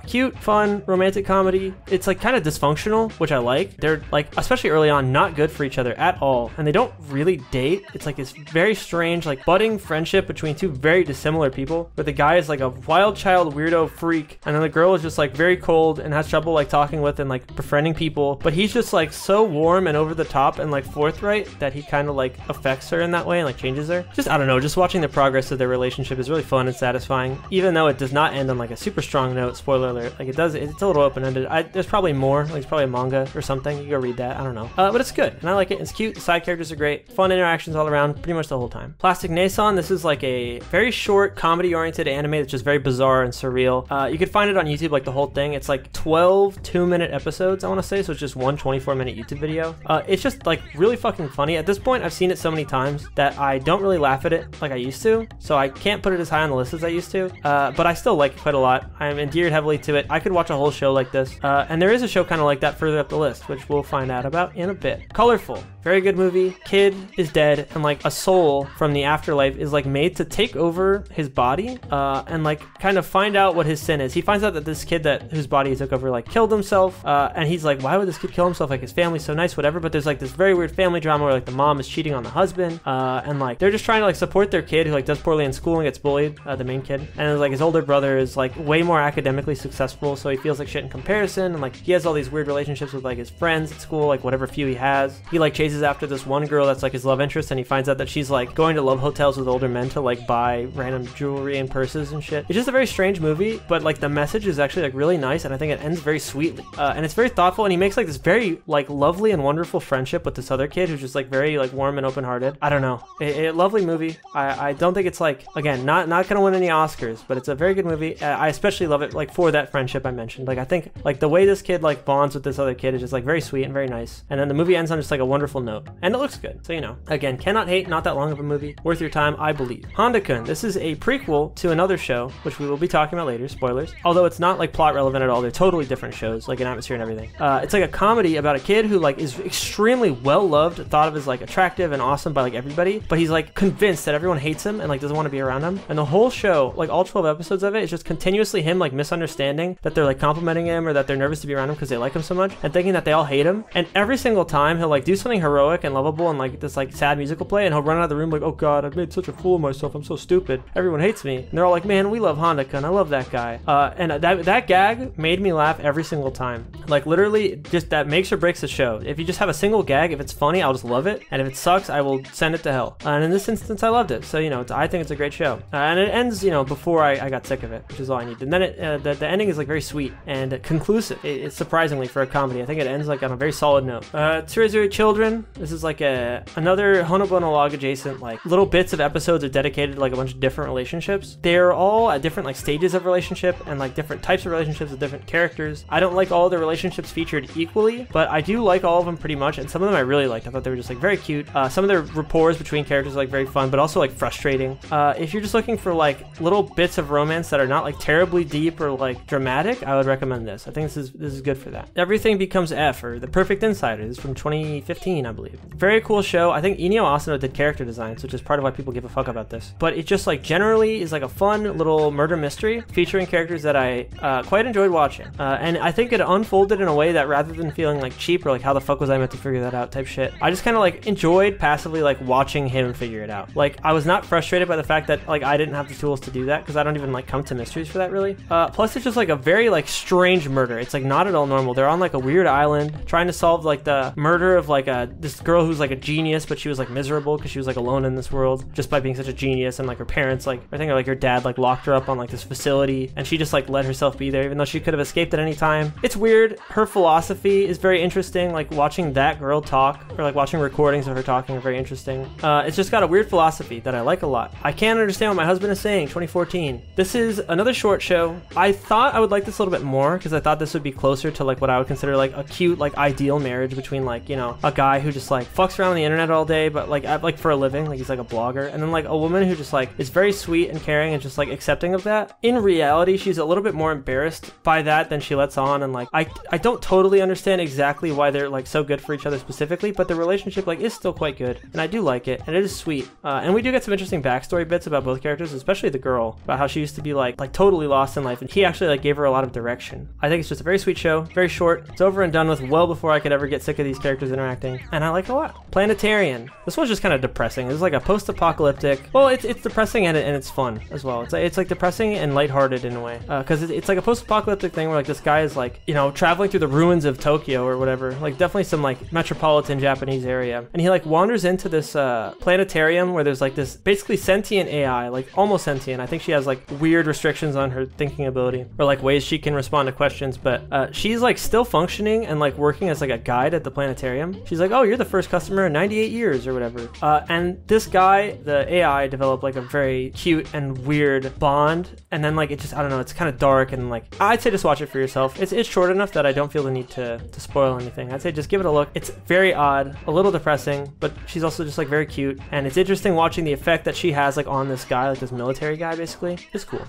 Cute, fun, romantic comedy. It's like kind of dysfunctional, which I like. They're like, especially early on, not good for each other at all, and they don't really date. It's like this very strange like budding friendship between two very dissimilar people, where the guy is like a wild child weirdo freak, and then the girl is just like very cold and has trouble like talking with and like befriending people, but he's just like so warm and over the top and like forthright that he kind of like affects her in that way and like changes her. Just, I don't know, just watching the progress of their relationship is really fun and satisfying, even though it does not end on like a super strong note. Spoiler alert. Like, it's a little open-ended. There's probably more, like it's probably a manga or something. You can go read that, I don't know, but it's good and I like it. It's cute. The side characters are great, fun interactions all around pretty much the whole time. Plastic Nason. This is like a very short comedy oriented anime that's just very bizarre and surreal. You could find it on YouTube, like the whole thing. It's like 12 2-minute episodes, I want to say, so it's just one 24-minute YouTube video. It's just like really fucking funny. At this point, I've seen it so many times that I don't really laugh at it like I used to, so I can't put it as high on the list as I used to, but I still like it quite a lot. I'm endeared heavily to it. I could watch a whole show like this, and there is a show kind of like that further up the list, which we'll find out about in a bit. Colorful. Very good movie. Kid is dead, and like a soul from the afterlife is like made to take over his body, and like kind of find out what his sin is. He finds out that this kid whose body he took over like killed himself, and he's like, why would this kid kill himself? Like, his family's so nice, whatever. But there's like this very weird family drama where like the mom is cheating on the husband, and like they're just trying to like support their kid who like does poorly in school and gets bullied, the main kid, and like his older brother is like way more academically successful, so he feels like shit in comparison, and like he has all these weird relationships with like his friends at school, like whatever few he has. He like chases after this one girl that's like his love interest, and he finds out that she's like going to love hotels with older men to like buy random jewelry and purses and shit. It's just a very strange movie, but like the message is actually like really nice, and I think it ends very sweetly, and it's very thoughtful, and he makes like this very like lovely and wonderful friendship with this other kid who's just like very like warm and open-hearted. I don't know, a lovely movie. I don't think it's like, again, not gonna win any Oscars, but it's a very good movie. I especially love it like for that friendship I mentioned. Like I think like the way this kid like bonds with this other kid is just like very sweet and very nice, and then the movie ends on just like a wonderful note, and it looks good. So, you know, again, cannot hate. Not that long of a movie, worth your time, I believe. Honda-kun, this is a prequel to another show which we will be talking about later, spoilers, although it's not like plot relevant at all. They're totally different shows, like in atmosphere and everything. It's like a comedy about a kid who like is extremely well loved, thought of as like attractive and awesome by like everybody, but he's like convinced that everyone hates him and like doesn't want to be around him, and the whole show, like all 12 episodes of it, is just continuously him like misunderstanding that they're like complimenting him or that they're nervous to be around him because they like him so much, and thinking that they all hate him. And every single time he'll like do something heroic and lovable and like this like sad musical play, and he'll run out of the room like, oh god, I've made such a fool of myself, I'm so stupid, everyone hates me. And they're all like, man, we love Honda-kun, I love that guy. And that gag made me laugh every single time. Like literally, just that makes or breaks the show. If you just have a single gag, if it's funny, I'll just love it, and if it sucks, I will send it to hell. And in this instance, I loved it. So, you know, I think it's a great show. And it ends, you know, before I got sick of it, which is all I need. And then the ending is like very sweet and conclusive. It's surprisingly for a comedy. I think it ends like on a very solid note. Tsurezuri Children. This is like another Honobono log adjacent, like little bits of episodes are dedicated to like a bunch of different relationships. They're all at different like stages of relationship and like different types of relationships with different characters. I don't like all the relationships featured equally, but I do like all of them pretty much, and some of them I really liked. I thought they were just like very cute. Some of their rapports between characters are like very fun, but also like frustrating. If you're just looking for like little bits of romance that are not like terribly deep or like dramatic, I would recommend this. I think this is good for that. Everything Becomes F, or The Perfect Insider. This is from 2015, I believe. Very cool show. I think Inio Asano did character designs, which is part of why people give a fuck about this. But it just like generally is like a fun little murder mystery featuring characters that I quite enjoyed watching. And I think it unfolded in a way that, rather than feeling like cheap or like how the fuck was I meant to figure that out type shit, I just kind of like enjoyed passively like watching him figure it out. Like I was not frustrated by the fact that like I didn't have the tools to do that, because I don't even like come to mysteries for that really. Plus it's just like a very like strange murder. It's like not at all normal. They're on like a weird island trying to solve like the murder of like this girl who's like a genius, but she was like miserable because she was like alone in this world just by being such a genius, and like her parents, like I think like her dad like locked her up on like this facility, and she just like let herself be there even though she could have escaped at any time. It's weird. Her philosophy is very interesting. Like watching that girl talk, or like watching recordings of her talking, are very interesting. It's just got a weird philosophy that I like a lot. I can't understand what my husband is saying. 2014. This is another short show. I thought I would like this a little bit more because I thought this would be closer to like what I would consider like a cute like ideal marriage between like, you know, a guy who just like fucks around the internet all day but like for a living, like he's like a blogger, and then like a woman who just like is very sweet and caring and just like accepting of that. In reality, she's a little bit more embarrassed by that than she lets on, and like I don't totally understand exactly why they're like so good for each other specifically, but the relationship like is still quite good, and I do like it, and it is sweet. And we do get some interesting backstory bits about both characters, especially the girl, about how she used to be like totally lost in life, and he actually like gave her a lot of direction. I think it's just a very sweet show, very short. It's over and done with well before I could ever get sick of these characters interacting, and I like it a lot. Planetarian. This one's just kind of depressing. It's like a post-apocalyptic. Well, it's depressing and it's fun as well. It's like depressing and lighthearted in a way, because it's like a post-apocalyptic thing where like this guy is like, you know, traveling through the ruins of Tokyo or whatever, like definitely some like metropolitan Japanese area, and he like wanders into this planetarium where there's like this basically sentient AI, like almost sentient. I think she has like weird restrictions on her thinking ability, or like ways she can respond to questions, but she's like still functioning and like working as like a guide at the planetarium. She's like, oh, you're the first customer in 98 years or whatever. And this guy, the AI, developed like a very cute and weird bond, and then like it just, I don't know, it's kind of dark, and like I'd say just watch it for yourself. It's short enough that I don't feel the need to spoil anything. I'd say just give it a look. It's very odd, a little depressing, but she's also just like very cute, and it's interesting watching the effect that she has like on this guy, like this military guy basically. It's cool.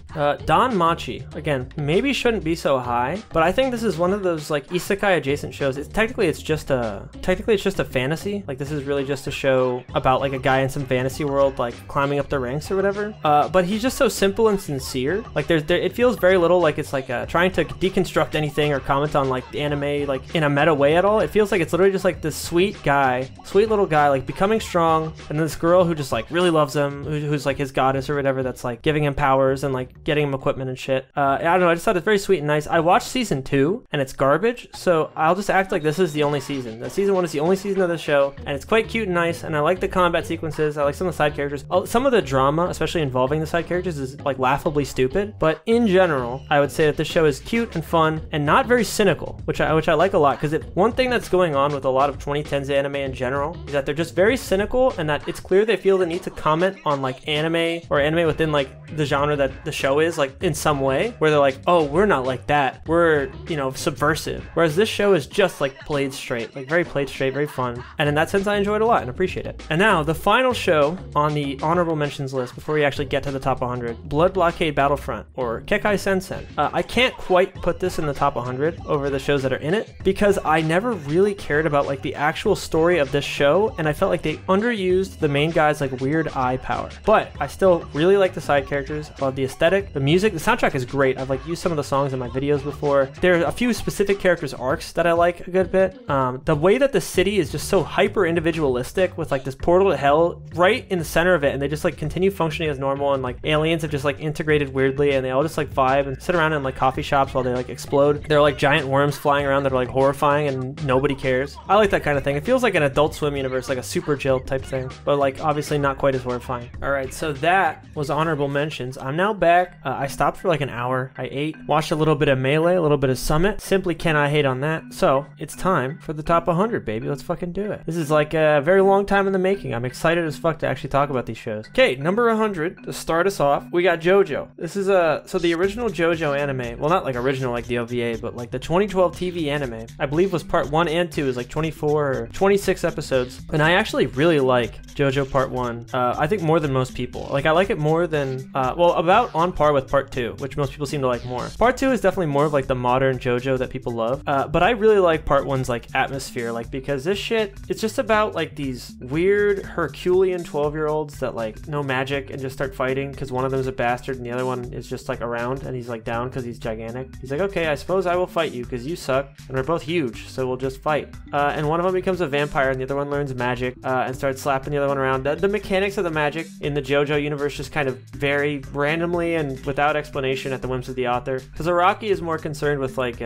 Don Machi, again, maybe shouldn't be so high, but I think this is one of those like isekai adjacent shows. It's just a fantasy. Like this is really just a show about like a guy in some fantasy world like climbing up the ranks or whatever. But he's just so simple and sincere. Like it feels very little like it's like trying to deconstruct anything or comment on like the anime like in a meta way at all. It feels like it's literally just like this sweet guy, sweet little guy, like becoming strong, and this girl who just like really loves him, who's like his goddess or whatever, that's like giving him powers and like getting him equipment and shit. I don't know, I just thought it's very sweet and nice. I watched season 2 and it's garbage, so I'll just act like this is the only season. The season 1 is the only season of the show, and it's quite cute and nice, and I like the combat sequences. I like some of the side characters. Some of the drama, especially involving the side characters, is like laughably stupid, but in general, I would say that this show is cute and fun and not very cynical, which I like a lot, because one thing that's going on with a lot of 2010s anime in general is that they're just very cynical, and that it's clear they feel the need to comment on like anime or anime within like the genre that the show is, like in some way, where they're like, oh, we're not like that, we're, you know, subversive, whereas this show is just like played straight, like very played straight, very fun, and in that sense I enjoyed it a lot and appreciate it. And now the final show on the honorable mentions list before we actually get to the top 100, Blood Blockade Battlefront, or Kekkai Sensen. I can't quite put this in the top 100 over the shows that are in it, because I never really cared about like the actual story of this show, and I felt like they underused the main guy's like weird eye power. But I still really like the side characters, I love the aesthetic, the music, the soundtrack is great. I've like used some of the songs in my videos before. There are a few specific characters arcs that I like a good bit. The way that the city is just so hyper individualistic, with like this portal to hell right in the center of it, and they just like continue functioning as normal, and like aliens have just like integrated weirdly, and they all just like vibe and sit around in like coffee shops while they like explode. They're like giant worms flying around that are like horrifying and nobody cares. I like that kind of thing. It feels like an Adult Swim universe, like a Super Jill type thing, but like obviously not quite as horrifying. All right, so that was honorable mentions. I'm now back. I stopped for like an hour. I ate, watched a little bit of Melee, a little bit of Summit. Simply cannot hate on that. So it's time for the top 100, baby. Let's fucking do it. This is like a very long time in the making. I'm excited as fuck to actually talk about these shows. Okay, number 100, to start us off, we got JoJo. This is so the original JoJo anime, well, not like original like the OVA, but like the 2012 TV anime, I believe was part 1 and 2, is like 24 or 26 episodes. And I actually really like JoJo part 1. I think more than most people. Like I like it more than, well, about on par with part 2, which most people seem to like more. Part 2 is definitely more of like the modern JoJo that people love. But I really like part 1's like atmosphere, like because this shit, it's just about like these weird Herculean 12-year-olds that like know magic and just start fighting because one of them is a bastard and the other one is just like around and he's like down because he's gigantic. He's like, okay, I suppose I will fight you because you suck and we're both huge, so we'll just fight. And one of them becomes a vampire and the other one learns magic and starts slapping the other one around. The mechanics of the magic in the JoJo universe just kind of vary randomly and without explanation at the whims of the author, because Araki is more concerned with like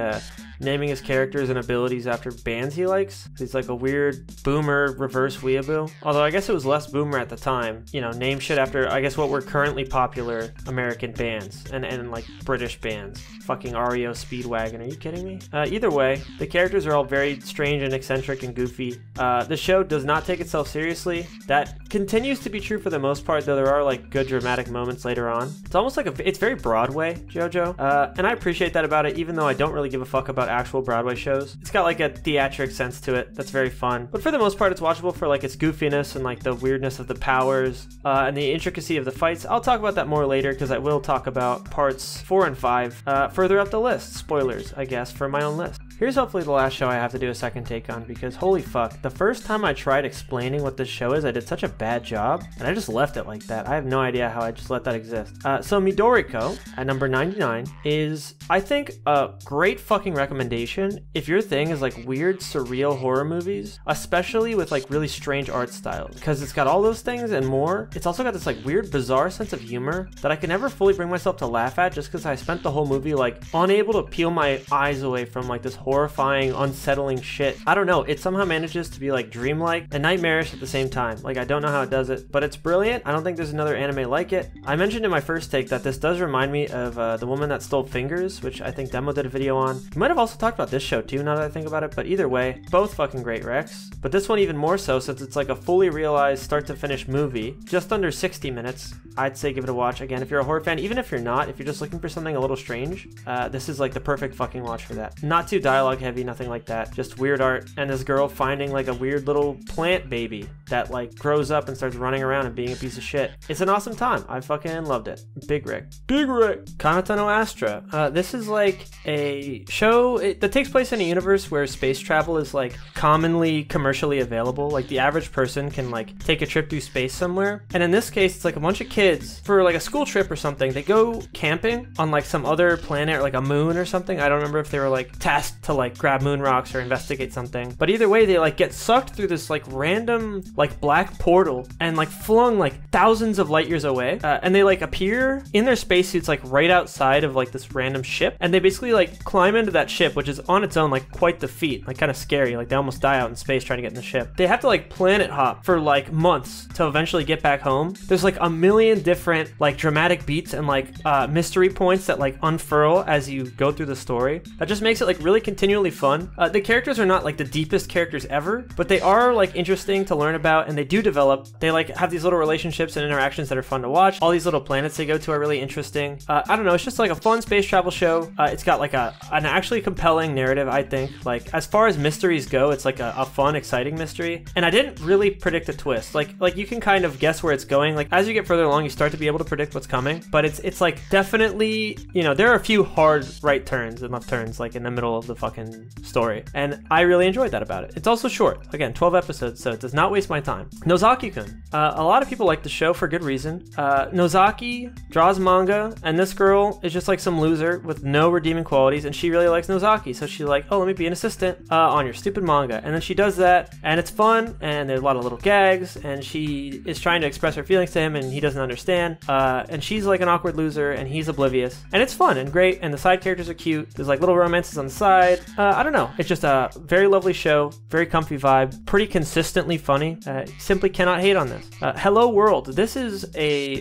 naming his characters and abilities after bands he likes. He's like a weird boomer reverse weeaboo. Although I guess it was less boomer at the time. You know, name shit after, I guess, what were currently popular American bands and like British bands. Fucking REO Speedwagon, are you kidding me? Either way, the characters are all very strange and eccentric and goofy. The show does not take itself seriously. That continues to be true for the most part, though there are like good dramatic moments later on. It's almost like it's very Broadway JoJo, and I appreciate that about it, even though I don't really give a fuck about actual Broadway shows. It's got like a theatric sense to it that's very fun, but for the most part it's watchable for like its goofiness and like the weirdness of the powers and the intricacy of the fights. I'll talk about that more later because I will talk about parts 4 and 5 further up the list. Spoilers, I guess, for my own list. Here's hopefully the last show I have to do a second take on, because holy fuck, the first time I tried explaining what this show is, I did such a bad job, and I just left it like that. I have no idea how I just let that exist. So Midori-ko, at number 99, is, I think, a great fucking recommendation if your thing is like weird, surreal horror movies, especially with like really strange art styles, because it's got all those things and more. It's also got this like weird, bizarre sense of humor that I can never fully bring myself to laugh at, just because I spent the whole movie like unable to peel my eyes away from like this horrifying, unsettling shit. I don't know, it somehow manages to be like dreamlike and nightmarish at the same time. Like, I don't know how it does it, but it's brilliant. I don't think there's another anime like it. I mentioned in my first take that this does remind me of The Woman That Stole Fingers, which I think Demo did a video on. You might have also talked about this show too, now that I think about it, but either way, both fucking great recs. But this one even more so, since it's like a fully realized start to finish movie, just under 60 minutes. I'd say give it a watch. Again, if you're a horror fan, even if you're not, if you're just looking for something a little strange, this is like the perfect fucking watch for that. Not too dialogue heavy, nothing like that. Just weird art and this girl finding like a weird little plant baby that like grows up and starts running around and being a piece of shit. It's an awesome time. I fucking loved it. Big Rick. Big Rick. Kanata no Astra. This is like a show that takes place in a universe where space travel is like commonly commercially available. Like the average person can like take a trip through space somewhere. And in this case, it's like a bunch of kids for like a school trip or something. They go camping on like some other planet or like a moon or something. I don't remember if they were like tasked to like grab moon rocks or investigate something. But either way, they like get sucked through this like random like black portal and like flung like thousands of light years away. And they like appear in their spacesuits like right outside of like this random ship. And they basically like climb into that ship, which is on its own like quite the feat, like kind of scary. Like they almost die out in space trying to get in the ship. They have to like planet hop for like months to eventually get back home. There's like a million different like dramatic beats and like mystery points that like unfurl as you go through the story. That just makes it like really continually fun. The characters are not like the deepest characters ever, but they are like interesting to learn about, and they do develop. They like have these little relationships and interactions that are fun to watch. All these little planets they go to are really interesting. I don't know, it's just like a fun space travel show. It's got like an actually compelling narrative, I think. Like as far as mysteries go, it's like a fun, exciting mystery. And I didn't really predict a twist. Like you can kind of guess where it's going. Like as you get further along, you start to be able to predict what's coming. But it's like definitely, you know, there are a few hard right turns and left turns like in the middle of the fucking story. And I really enjoyed that about it. It's also short. Again, 12 episodes, so it does not waste my time. Nozaki-kun. A lot of people like the show for good reason. Nozaki draws manga, and this girl is just like some loser with no redeeming qualities, and she really likes Nozaki. So she's like, oh, let me be an assistant on your stupid manga. And then she does that, and it's fun, and there's a lot of little gags, and she is trying to express her feelings to him, and he doesn't understand. And she's like an awkward loser, and he's oblivious. And it's fun and great, and the side characters are cute. There's like little romances on the side. I don't know. It's just a very lovely show, very comfy vibe, pretty consistently funny. Simply cannot hate on this. Hello World. This is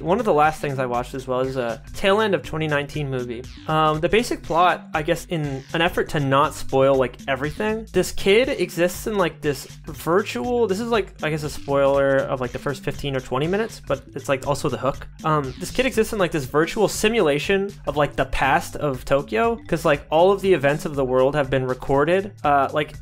one of the last things I watched as well. Is a tail end of 2019 movie. The basic plot, I guess, in an effort to not spoil like everything, this kid exists in like this virtual, this is like, I guess, a spoiler of like the first 15 or 20 minutes, but it's like also the hook. This kid exists in like this virtual simulation of like the past of Tokyo, because like all of the events of the world have been recorded like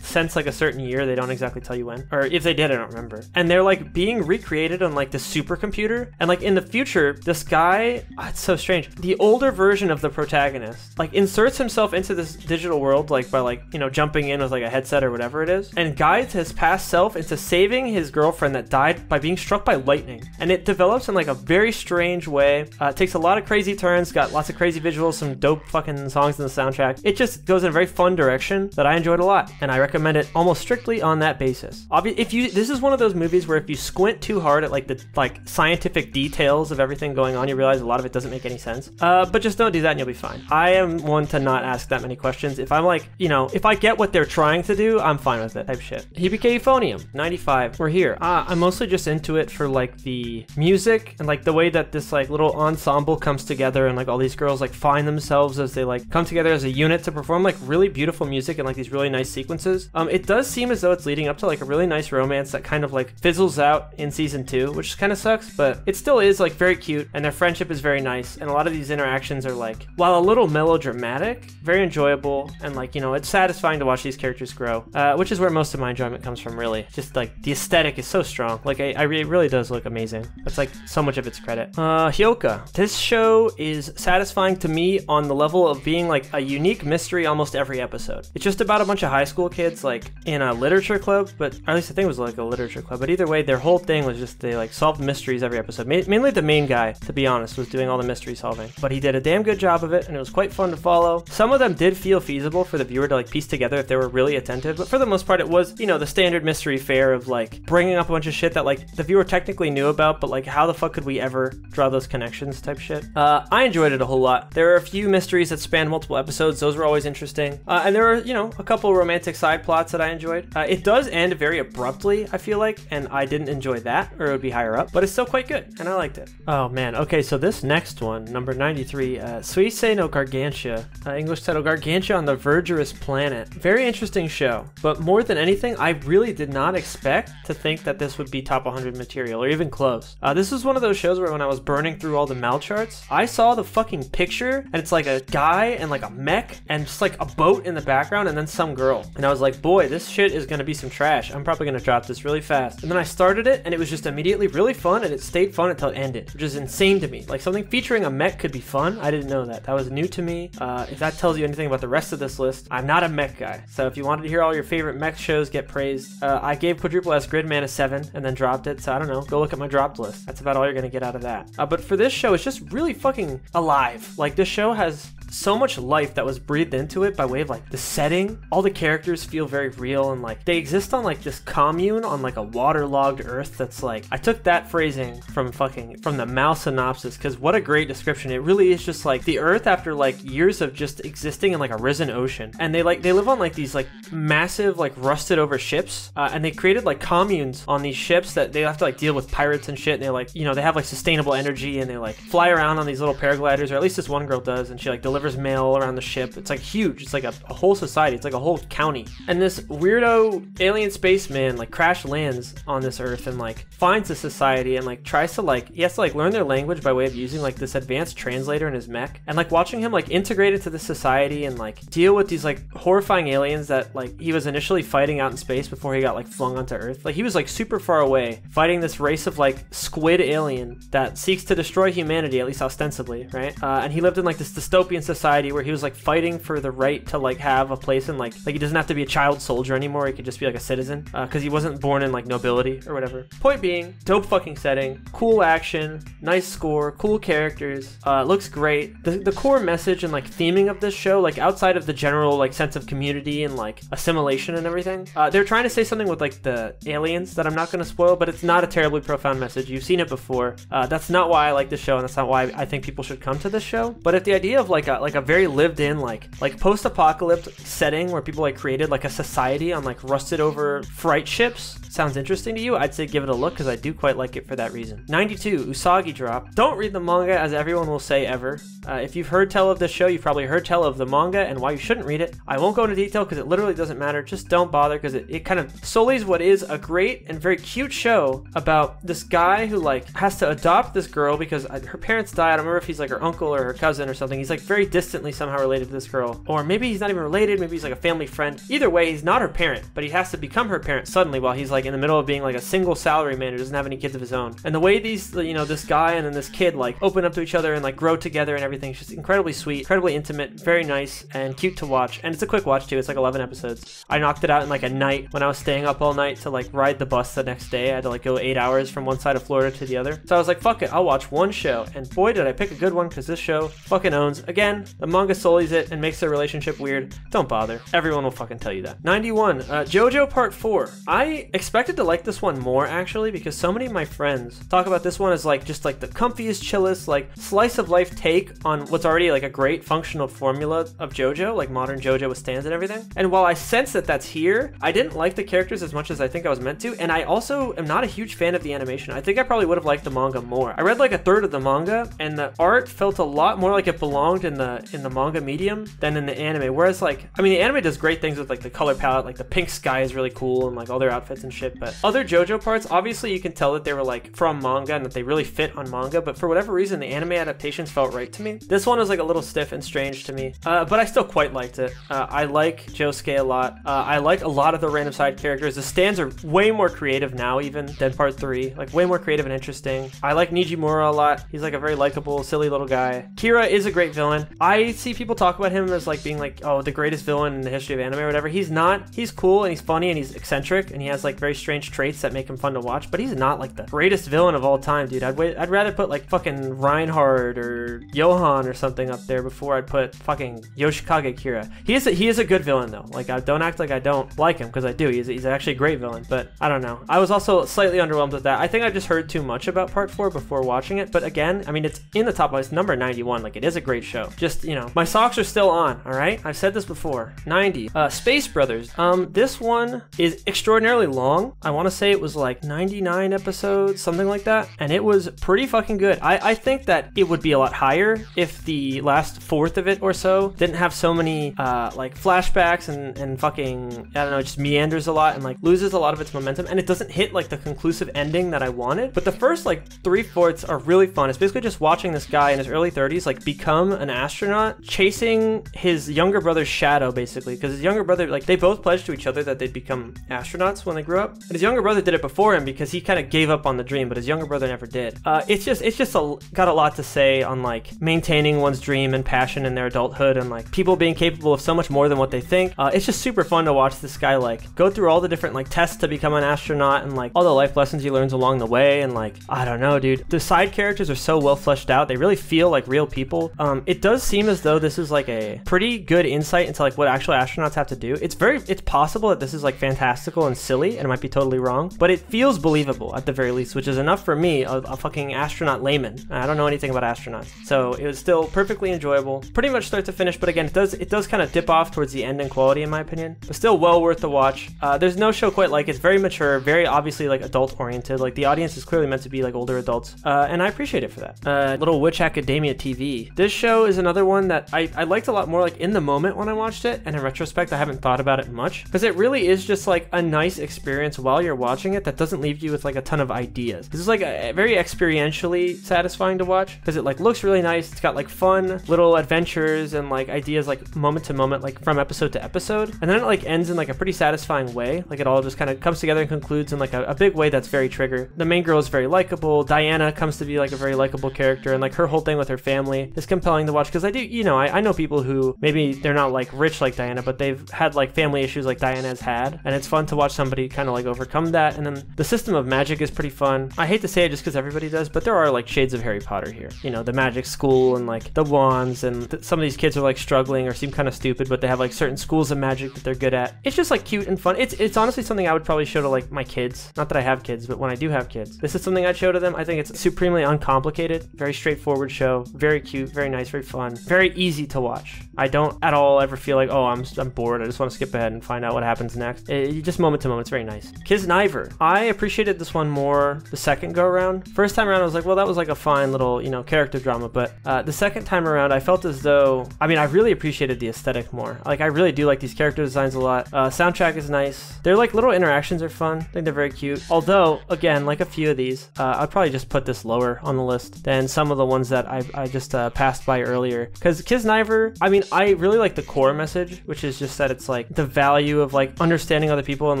since like a certain year. They don't exactly tell you when, or if they did, I don't remember. And they're like being recreated on like the supercomputer, and like in the future, this guy, it's so strange, the older version of the protagonist like inserts himself into this digital world like by like, you know, jumping in with like a headset or whatever it is, and guides his past self into saving his girlfriend that died by being struck by lightning. And it develops in like a very strange way. It takes a lot of crazy turns, got lots of crazy visuals, some dope fucking songs in the soundtrack. It just goes in a very fun direction that I enjoyed a lot, and I recommend it almost strictly on that basis. Obviously, this is one of those movies where if you squint too hard at like the like scientific details of everything going on, you realize a lot of it doesn't make any sense. But just don't do that and you'll be fine. I am one to not ask that many questions. If I'm like, you know, if I get what they're trying to do, I'm fine with it type shit. Hibike Euphonium, 95. We're here. I'm mostly just into it for like the music and like the way that this like little ensemble comes together, and like all these girls like find themselves as they like come together as a unit to perform like really beautiful music and like these really nice sequences. It does seem as though it's leading up to like a really nice romance that kind of like fizzles out in season 2, which kind of sucks, but it still is like very cute, and their friendship is very nice, and a lot of these interactions are like, while a little melodramatic, very enjoyable, and like, you know, it's satisfying to watch these characters grow, which is where most of my enjoyment comes from, really. Just like the aesthetic is so strong. Like it really does look amazing. That's like so much of its credit. Hyouka. This show is satisfying to me on the level of being like a unique mystery almost every episode. It's just about a bunch of high school kids like in a literature club, but or at least I think it was like a literature club, but either way, their whole thing was just they like solved mysteries every episode. Mainly the main guy, to be honest, was doing all the mystery solving, but he did a damn good job of it, and it was quite fun to follow. Some of them did feel feasible for the viewer to like piece together if they were really attentive, but for the most part, it was, you know, the standard mystery fare of like bringing up a bunch of shit that like the viewer technically knew about, but like how the fuck could we ever draw those connections type shit. I enjoyed it a whole lot. There are a few mysteries that span multiple episodes. Those were always interesting. And there are, you know, a couple romantic side plots that I enjoyed. It does end very abruptly, I feel like, and I didn't enjoy that, or it would be higher up, but it's still quite good, and I liked it. Oh man, okay, so this next one, number 93, Suisei no Gargantia, English title Gargantia on the Verdurous Planet. Very interesting show, but more than anything, I really did not expect to think that this would be top 100 material, or even close. This is one of those shows where when I was burning through all the mal charts, I saw the fucking picture, and it's like a guy and like a mech, and just like a boat in the background, and then some girl. And I was like, boy, this shit is gonna be some trash. I'm probably gonna drop this really fast. And then I started it, and it was just immediately really fun, and it stayed fun until it ended, which is insane to me. Like, something featuring a mech could be fun. I didn't know that. That was new to me. If that tells you anything about the rest of this list, I'm not a mech guy. So if you wanted to hear all your favorite mech shows get praised, I gave Quadruple S Gridman a 7 and then dropped it. So I don't know, go look at my dropped list. That's about all you're gonna get out of that. But for this show, it's just really fucking alive. Like, this show has so much life that was breathed into it by way of like the setting. All the characters feel very real, and like they exist on like this commune on like a waterlogged earth that's like, I took that phrasing from the Mal synopsis, because what a great description. It really is just like the earth after like years of just existing in like a risen ocean, and they live on like these like massive like rusted over ships, and they created like communes on these ships that they have to like deal with pirates and shit, and they like, you know, they have like sustainable energy, and they like fly around on these little paragliders, or at least this one girl does, and she like delivers mail around the ship. It's like huge. It's like a whole society. It's like a whole county. And this weirdo alien spaceman like crash lands on this earth and like finds a society and like tries to like, he has to like learn their language by way of using like this advanced translator in his mech, and like watching him like integrate into the society and like deal with these like horrifying aliens that like he was initially fighting out in space before he got like flung onto earth. Like he was like super far away fighting this race of like squid alien that seeks to destroy humanity, at least ostensibly, right? And he lived in like this dystopian society where he was like fighting for the right to like have a place in like he doesn't have to be a child soldier anymore. He could just be like a citizen, because he wasn't born in like nobility or whatever. Point being, dope fucking setting, cool action, nice score, cool characters, looks great. The core message and like theming of this show, like outside of the general like sense of community and like assimilation and everything, they're trying to say something with like the aliens that I'm not going to spoil, but it's not a terribly profound message. You've seen it before. That's not why I like this show, and that's not why I think people should come to this show. But if the idea of like a very lived in like post-apocalypse setting where people like created like a society on like rusted over freight ships sounds interesting to you, I'd say give it a look, because I do quite like it for that reason. 92, Usagi Drop. Don't read the manga, as everyone will say ever. If you've heard tell of this show, you've probably heard tell of the manga and why you shouldn't read it. I won't go into detail because it literally doesn't matter. Just don't bother, because it kind of sullies what is a great and very cute show about this guy who like has to adopt this girl because her parents died. I don't remember if he's like her uncle or her cousin or something. He's like very distantly somehow related to this girl, or maybe he's not even related. Maybe he's like a family friend. Either way, he's not her parent, but he has to become her parent suddenly while he's like in the middle of being like a single salary man who doesn't have any kids of his own. And the way these, you know, this guy and then this kid like open up to each other and like grow together and everything, it's just incredibly sweet, incredibly intimate, very nice and cute to watch. And it's a quick watch too. It's like 11 episodes. I knocked it out in like a night when I was staying up all night to like ride the bus the next day. I had to like go 8 hours from one side of Florida to the other. So I was like, fuck it, I'll watch one show. And boy, did I pick a good one, because this show fucking owns. Again, the manga sullies it and makes their relationship weird. Don't bother. Everyone will fucking tell you that. 91, JoJo Part 4. I expected to like this one more actually, because so many of my friends talk about this one as like just like the comfiest, chillest, like slice of life take on what's already like a great functional formula of JoJo, like modern JoJo with stands and everything. And while I sense that that's here, I didn't like the characters as much as I think I was meant to, and I also am not a huge fan of the animation. I think I probably would have liked the manga more. I read like a third of the manga, and the art felt a lot more like it belonged in the manga medium than in the anime. Whereas like, I mean, the anime does great things with like the color palette, like the pink sky is really cool and like all their outfits and shit. But other JoJo parts, obviously you can tell that they were like from manga and that they really fit on manga, but for whatever reason the anime adaptations felt right to me. This one was like a little stiff and strange to me, but I still quite liked it. I like Josuke a lot. I like a lot of the random side characters. The stands are way more creative now even than part 3, like way more creative and interesting. I like Nijimura a lot. He's like a very likable, silly little guy. Kira is a great villain. I see people talk about him as like being like, oh, the greatest villain in the history of anime or whatever. He's not. He's cool and he's funny and he's eccentric and he has like very strange traits that make him fun to watch, but he's not like the greatest villain of all time, dude. I'd rather put like fucking Reinhardt or Johan or something up there before I'd put fucking Yoshikage Kira. He is a good villain though. Like, I don't act like I don't like him, because I do. He's actually a great villain, but I don't know. I was also slightly underwhelmed with that. I think I just heard too much about part 4 before watching it, but again, I mean, it's in the top list, number 91. Like, it is a great show. Just, you know, my socks are still on, all right? I've said this before. 90. Space Brothers. This one is extraordinarily long. I want to say it was like 99 episodes, something like that, and it was pretty fucking good. I think that it would be a lot higher if the last fourth of it or so didn't have so many like flashbacks and fucking, I don't know, just meanders a lot and like loses a lot of its momentum, and it doesn't hit like the conclusive ending that I wanted. But the first like 3/4 are really fun. It's basically just watching this guy in his early 30s like become an astronaut, chasing his younger brother's shadow, basically, because his younger brother, like, they both pledged to each other that they'd become astronauts when they grew up, and his younger brother did it before him because he kind of gave up on the dream, but his younger brother never did. It's just got a lot to say on like maintaining one's dream and passion in their adulthood, and like people being capable of so much more than what they think. It's just super fun to watch this guy like go through all the different like tests to become an astronaut and like all the life lessons he learns along the way. And like, I don't know, dude, the side characters are so well fleshed out. They really feel like real people. It does does seem as though this is like a pretty good insight into like what actual astronauts have to do. It's possible that this is like fantastical and silly, and it might be totally wrong, but it feels believable at the very least, which is enough for me, a fucking astronaut layman. I don't know anything about astronauts, so it was still perfectly enjoyable, pretty much start to finish. But again, it does kind of dip off towards the end in quality, in my opinion, but still well worth the watch. There's no show quite like it. It's very mature, very obviously like adult oriented. Like the audience is clearly meant to be like older adults, and I appreciate it for that. Little Witch Academia TV. This show is another one that I liked a lot more like in the moment when I watched it, and in retrospect I haven't thought about it much, because it really is just like a nice experience while you're watching it that doesn't leave you with like a ton of ideas. This is like a very experientially satisfying to watch, because it like looks really nice. It's got like fun little adventures and like ideas like moment to moment, like from episode to episode, and then it like ends in like a pretty satisfying way. Like it all just kind of comes together and concludes in like a big way that's very trigger. The main girl is very likable. Diana comes to be like a very likable character, and like her whole thing with her family is compelling to watch, because I do, you know, I know people who maybe they're not like rich like Diana, but they've had like family issues like Diana's had, and it's fun to watch somebody kind of like overcome that. And then the system of magic is pretty fun. I hate to say it just because everybody does, but there are like shades of Harry Potter here. You know, the magic school and like the wands, and some of these kids are like struggling or seem kind of stupid, but they have like certain schools of magic that they're good at. It's just like cute and fun. It's honestly something I would probably show to like my kids. Not that I have kids, but when I do have kids, this is something I'd show to them. I think it's supremely uncomplicated, very straightforward show, very cute, very nice, very fun, very easy to watch. I don't at all ever feel like, oh, I'm bored, I just want to skip ahead and find out what happens next. Just moment to moment, it's very nice. Kiznaiver. I appreciated this one more the second go around. First time around I was like, well, that was like a fine little, you know, character drama, but the second time around I felt as though, I mean, I really appreciated the aesthetic more. Like I really do like these character designs a lot. Soundtrack is nice. Their like little interactions are fun. I think they're very cute. Although, again, like a few of these, I'd probably just put this lower on the list than some of the ones that I just passed by earlier. Because Kiznaiver, I mean, I really like the core message, which is just that it's like the value of like understanding other people and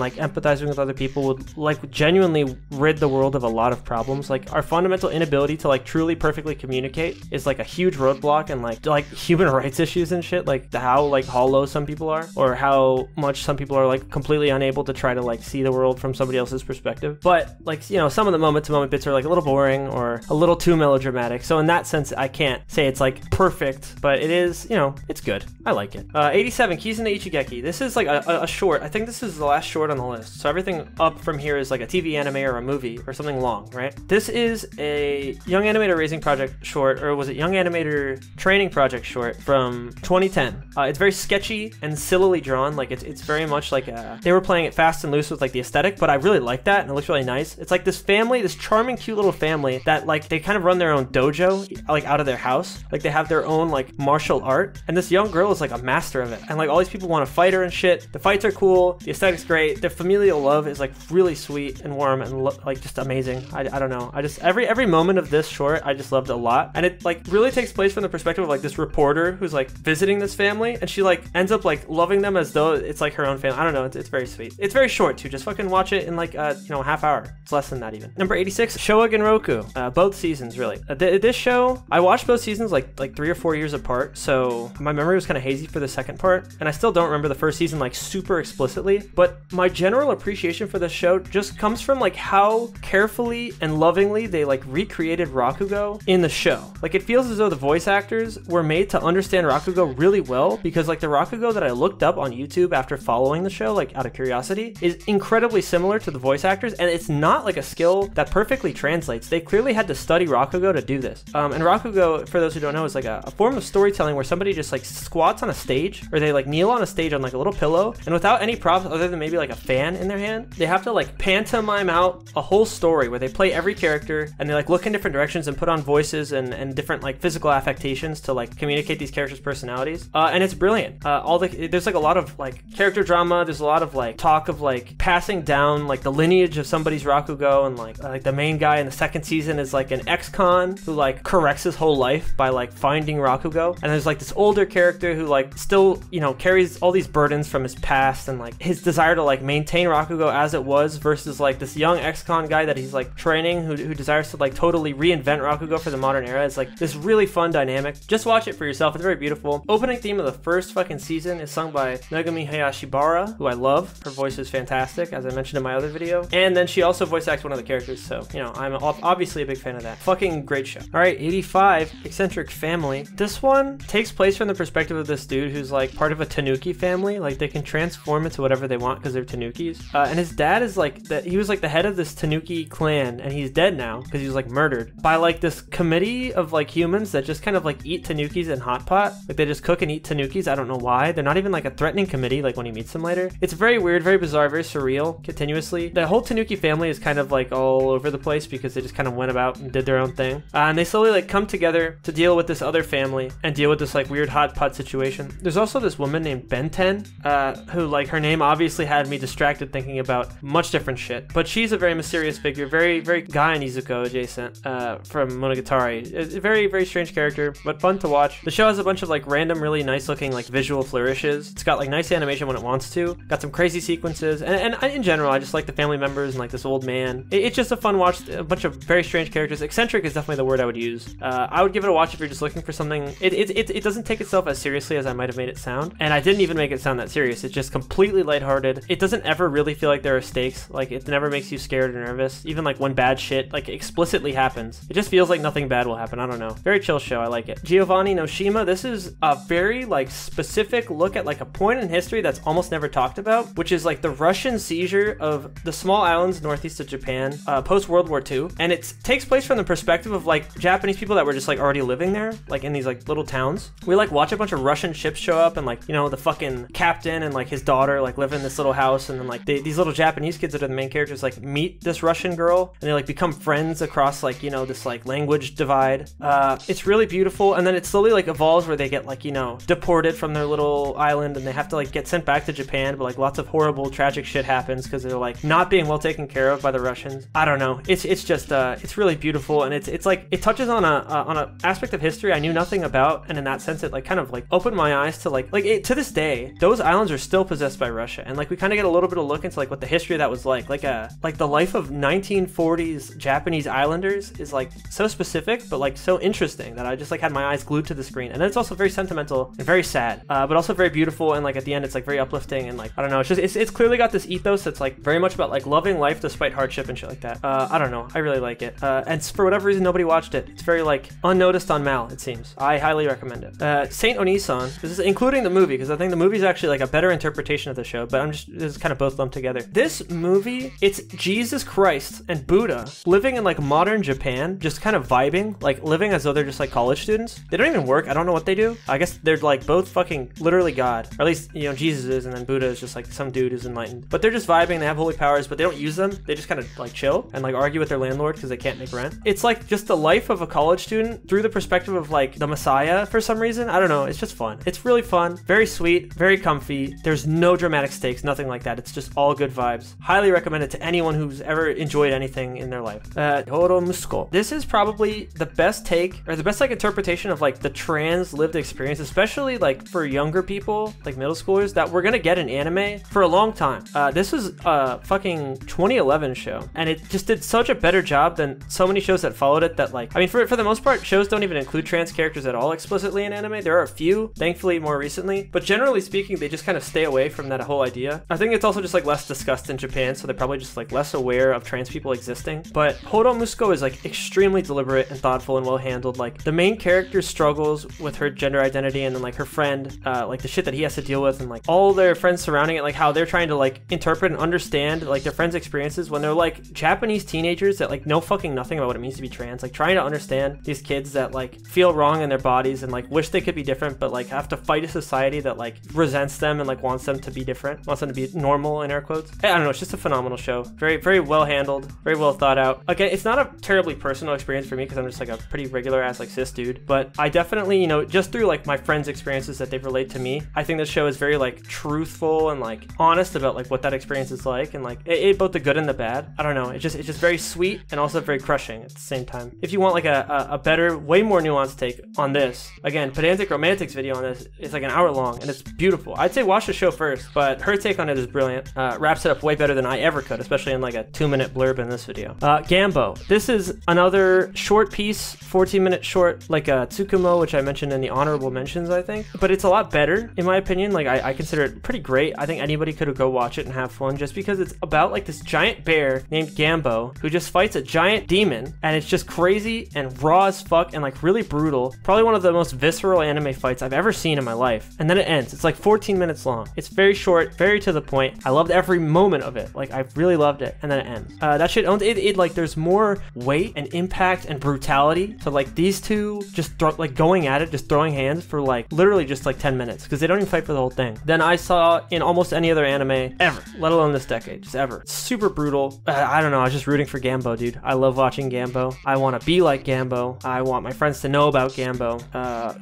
like empathizing with other people would like genuinely rid the world of a lot of problems. Like our fundamental inability to like truly perfectly communicate is like a huge roadblock, and like human rights issues and shit, like how like hollow some people are, or how much some people are like completely unable to try to like see the world from somebody else's perspective. But like, you know, some of the moment to moment bits are like a little boring or a little too melodramatic. So in that sense, I can't say it's like perfect, but it is, you know, it's good. I like it. 87, Kizuna Ichigeki. This is like a short. I think this is the last short on the list. So everything up from here is like a TV anime or a movie or something long, right? This is a Young Animator Raising Project short, or was it Young Animator Training Project short from 2010. It's very sketchy and sillily drawn. Like it's very much like they were playing it fast and loose with like the aesthetic, but I really like that, and it looks really nice. It's like this family, this charming, cute little family that like they kind of run their own dojo like out of their house. Like they have their own like martial art, and this young girl is like a master of it, and like all these people want to fight her and shit. The fights are cool, the aesthetic's great, their familial love is like really sweet and warm and like just amazing. I don't know, I just every moment of this short I just loved a lot, and it like really takes place from the perspective of like this reporter who's like visiting this family, and she like ends up like loving them as though it's like her own family. I don't know, it's very sweet. It's very short too, just fucking watch it in like you know, half hour. It's less than that even. Number 86, Showa Genroku. Both seasons really. This show, I watched both seasons like 3 or 4 years apart, so my memory was kind of hazy for the second part, and I still don't remember the first season like super explicitly, but my general appreciation for this show just comes from like how carefully and lovingly they like recreated Rakugo in the show. Like it feels as though the voice actors were made to understand Rakugo really well, because like the Rakugo that I looked up on YouTube after following the show, like out of curiosity, is incredibly similar to the voice actors, and it's not like a skill that perfectly translates. They clearly had to study Rakugo to do this. And Rakugo, for those who don't know, is like a form of storytelling where somebody just like squats on a stage, or they like kneel on a stage on like a little pillow, and without any props other than maybe like a fan in their hand, they have to like pantomime out a whole story where they play every character, and they like look in different directions and put on voices and different like physical affectations to like communicate these characters' personalities. And it's brilliant. There's like a lot of like character drama. There's a lot of like talk of like passing down like the lineage of somebody's Rakugo, and like the main guy in the second season is like an ex-con who like corrects his whole life by like finding Rakugo, and there's like this older character who like still, you know, carries all these burdens from his past, and like his desire to like maintain Rakugo as it was versus like this young ex-con guy that he's like training who desires to like totally reinvent Rakugo for the modern era. It's like this really fun dynamic. Just watch it for yourself. It's very beautiful. Opening theme of the first fucking season is sung by Megumi Hayashibara, who I love. Her voice is fantastic, as I mentioned in my other video, and then she also voice acts one of the characters, so you know, I'm obviously a big fan of that. Fucking great show. All right, 85, Eccentric Family. This one takes place from the perspective of this dude who's like part of a Tanuki family. Like they can transform into whatever they want because they're Tanukis. And his dad is like that. He was like the head of this Tanuki clan, and he's dead now because he was like murdered by like this committee of like humans that just kind of like eat Tanukis in hot pot. Like they just cook and eat Tanukis. I don't know why. They're not even like a threatening committee like when he meets them later. It's very weird, very bizarre, very surreal continuously. The whole Tanuki family is kind of like all over the place because they just kind of went about and did their own thing. And they slowly like come together to deal with this other family and deal with this like weird hot pot situation. There's also this woman named Benten, who like her name obviously had me distracted thinking about much different shit. But she's a very mysterious figure, very, very Guy and Izuku adjacent from Monogatari. It's a very, very strange character, but fun to watch. The show has a bunch of like random, really nice looking like visual flourishes. It's got like nice animation when it wants to. Got some crazy sequences, and in general, I just like the family members and like this old man. It's just a fun watch. A bunch of very strange characters. Eccentric is definitely the word I would use. I would give it a watch if you're just looking for something. It doesn't take itself as seriously as I might have made it sound, and I didn't even make it sound that serious. It's just completely lighthearted. It doesn't ever really feel like there are stakes. Like it never makes you scared or nervous. Even like when bad shit like explicitly happens, it just feels like nothing bad will happen. I don't know. Very chill show. I like it. Giovanni no Shima. This is a very like specific look at like a point in history that's almost never talked about, which is like the Russian seizure of the small islands northeast of Japan post World War II, and it takes place from the perspective of like Japanese people that were just like already living there, like in these like little towns. We like watch a bunch of Russian ships show up, and like, you know, the fucking captain and like his daughter like live in this little house, and then like these little Japanese kids that are the main characters like meet this Russian girl, and they like become friends across like, you know, this like language divide. It's really beautiful, and then it slowly like evolves where they get like, you know, deported from their little island, and they have to like get sent back to Japan, but like lots of horrible tragic shit happens because they're like not being well taken care of by the Russians. I don't know. It's just it's really beautiful, and it's like it touches on a aspect of history I knew nothing about, and in that sense it like kind of like opened my eyes to like to this day those islands are still possessed by Russia, and like we kind of get a little bit of look into like what the history of that was like the life of 1940s Japanese islanders is like so specific but like so interesting that I just like had my eyes glued to the screen. And then it's also very sentimental and very sad, but also very beautiful, and like at the end it's like very uplifting, and like I don't know, it's clearly got this ethos that's like very much about like loving life despite hardship and shit like that. I don't know, I really like it, and for whatever reason nobody watched it. It's very like unnoticed on Mal, it seems. I highly recommend it. Saint Onisan, this is including the movie because I think the movie is actually like a better interpretation of the show, but this is kind of both lumped together. This movie, it's Jesus Christ and Buddha living in like modern Japan, just kind of vibing, like living as though they're just like college students. They don't even work. I don't know what they do. I guess they're like both fucking literally God, or at least, you know, Jesus is, and then Buddha is just like some dude who's enlightened. But they're just vibing. They have holy powers, but they don't use them. They just kind of like chill and like argue with their landlord because they can't make rent. It's like just the life of a college student through the perspective of like the Messiah for some reason. I don't know. It's just fun. It's really fun. Very sweet. Very comfy. There's no dramatic stakes. Nothing like that. It's just all good vibes. Highly recommend it to anyone who's ever enjoyed anything in their life. Horo Musko. This is probably the best take, or the best like interpretation of like the trans lived experience, especially like for younger people, like middle schoolers, that we're gonna get an anime for a long time. This was a fucking 2011 show, and it just did such a better job than so many shows that followed it that like, I mean, for the most part, shows don't even include trans characters at all explicitly in anime. There are a few, thankfully, more recently, but generally speaking, they just kind of stay away from that whole idea. I think it's also just like less discussed in Japan, so they're probably just like less aware of trans people existing. But Horo Musko is like extremely deliberate and thoughtful and well handled. Like the main character struggles with her gender identity, and then like her friend, like the shit that he has to deal with, and like all their friends surrounding it, like how they're trying to like interpret and understand like their friends' experiences when they're like Japanese teenagers that like know fucking nothing about what it means to be trans, like trying to understand these kids that like feel wrong in their bodies and like wish they could be different, but like have to fight a society that like resents them and like wants them to be different, wants them to be normal in air quotes. I don't know, it's just a phenomenal show. Very, very well handled, very well thought out. Again, it's not a terribly personal experience for me because I'm just like a pretty regular ass like cis dude, but I definitely, you know, just through like my friends' experiences that they've relayed to me, I think this show is very like truthful and like honest about like what that experience is like, and like it both the good and the bad. I don't know, it's just very sweet and also very crushing at the same time. If you want like a better, way more nuanced take on this, again, Pedantic Romantics video on this is like an hour long and it's beautiful. I'd say watch the show first, but her take on it is brilliant. Wraps it up way better than I ever could, especially in like a 2-minute blurb in this video. Gambo. This is another short piece, 14-minute short, like a Tsukumo, which I mentioned in the honorable mentions, I think. But it's a lot better, in my opinion. Like I consider it pretty great. I think anybody could go watch it and have fun, just because it's about like this giant bear named Gambo who just fights a giant demon, and it's just crazy and raw as fuck and like really brutal. Probably one of the most visceral anime fights I've ever seen in my life. And then it ends. It's like 14 minutes long. It's very short, very to the point. I loved every moment of it. Like, I really loved it. And then it ends. That shit, like, there's more weight and impact and brutality. So, like, these two just, like, going at it, just throwing hands for, like, literally just, like, 10 minutes. Because they don't even fight for the whole thing. Than I saw in almost any other anime ever. Let alone this decade. Just ever. It's super brutal. I don't know. I was just rooting for Gambo, dude. I love watching Gambo. I want to be like Gambo. I want my friends to know about Gambo.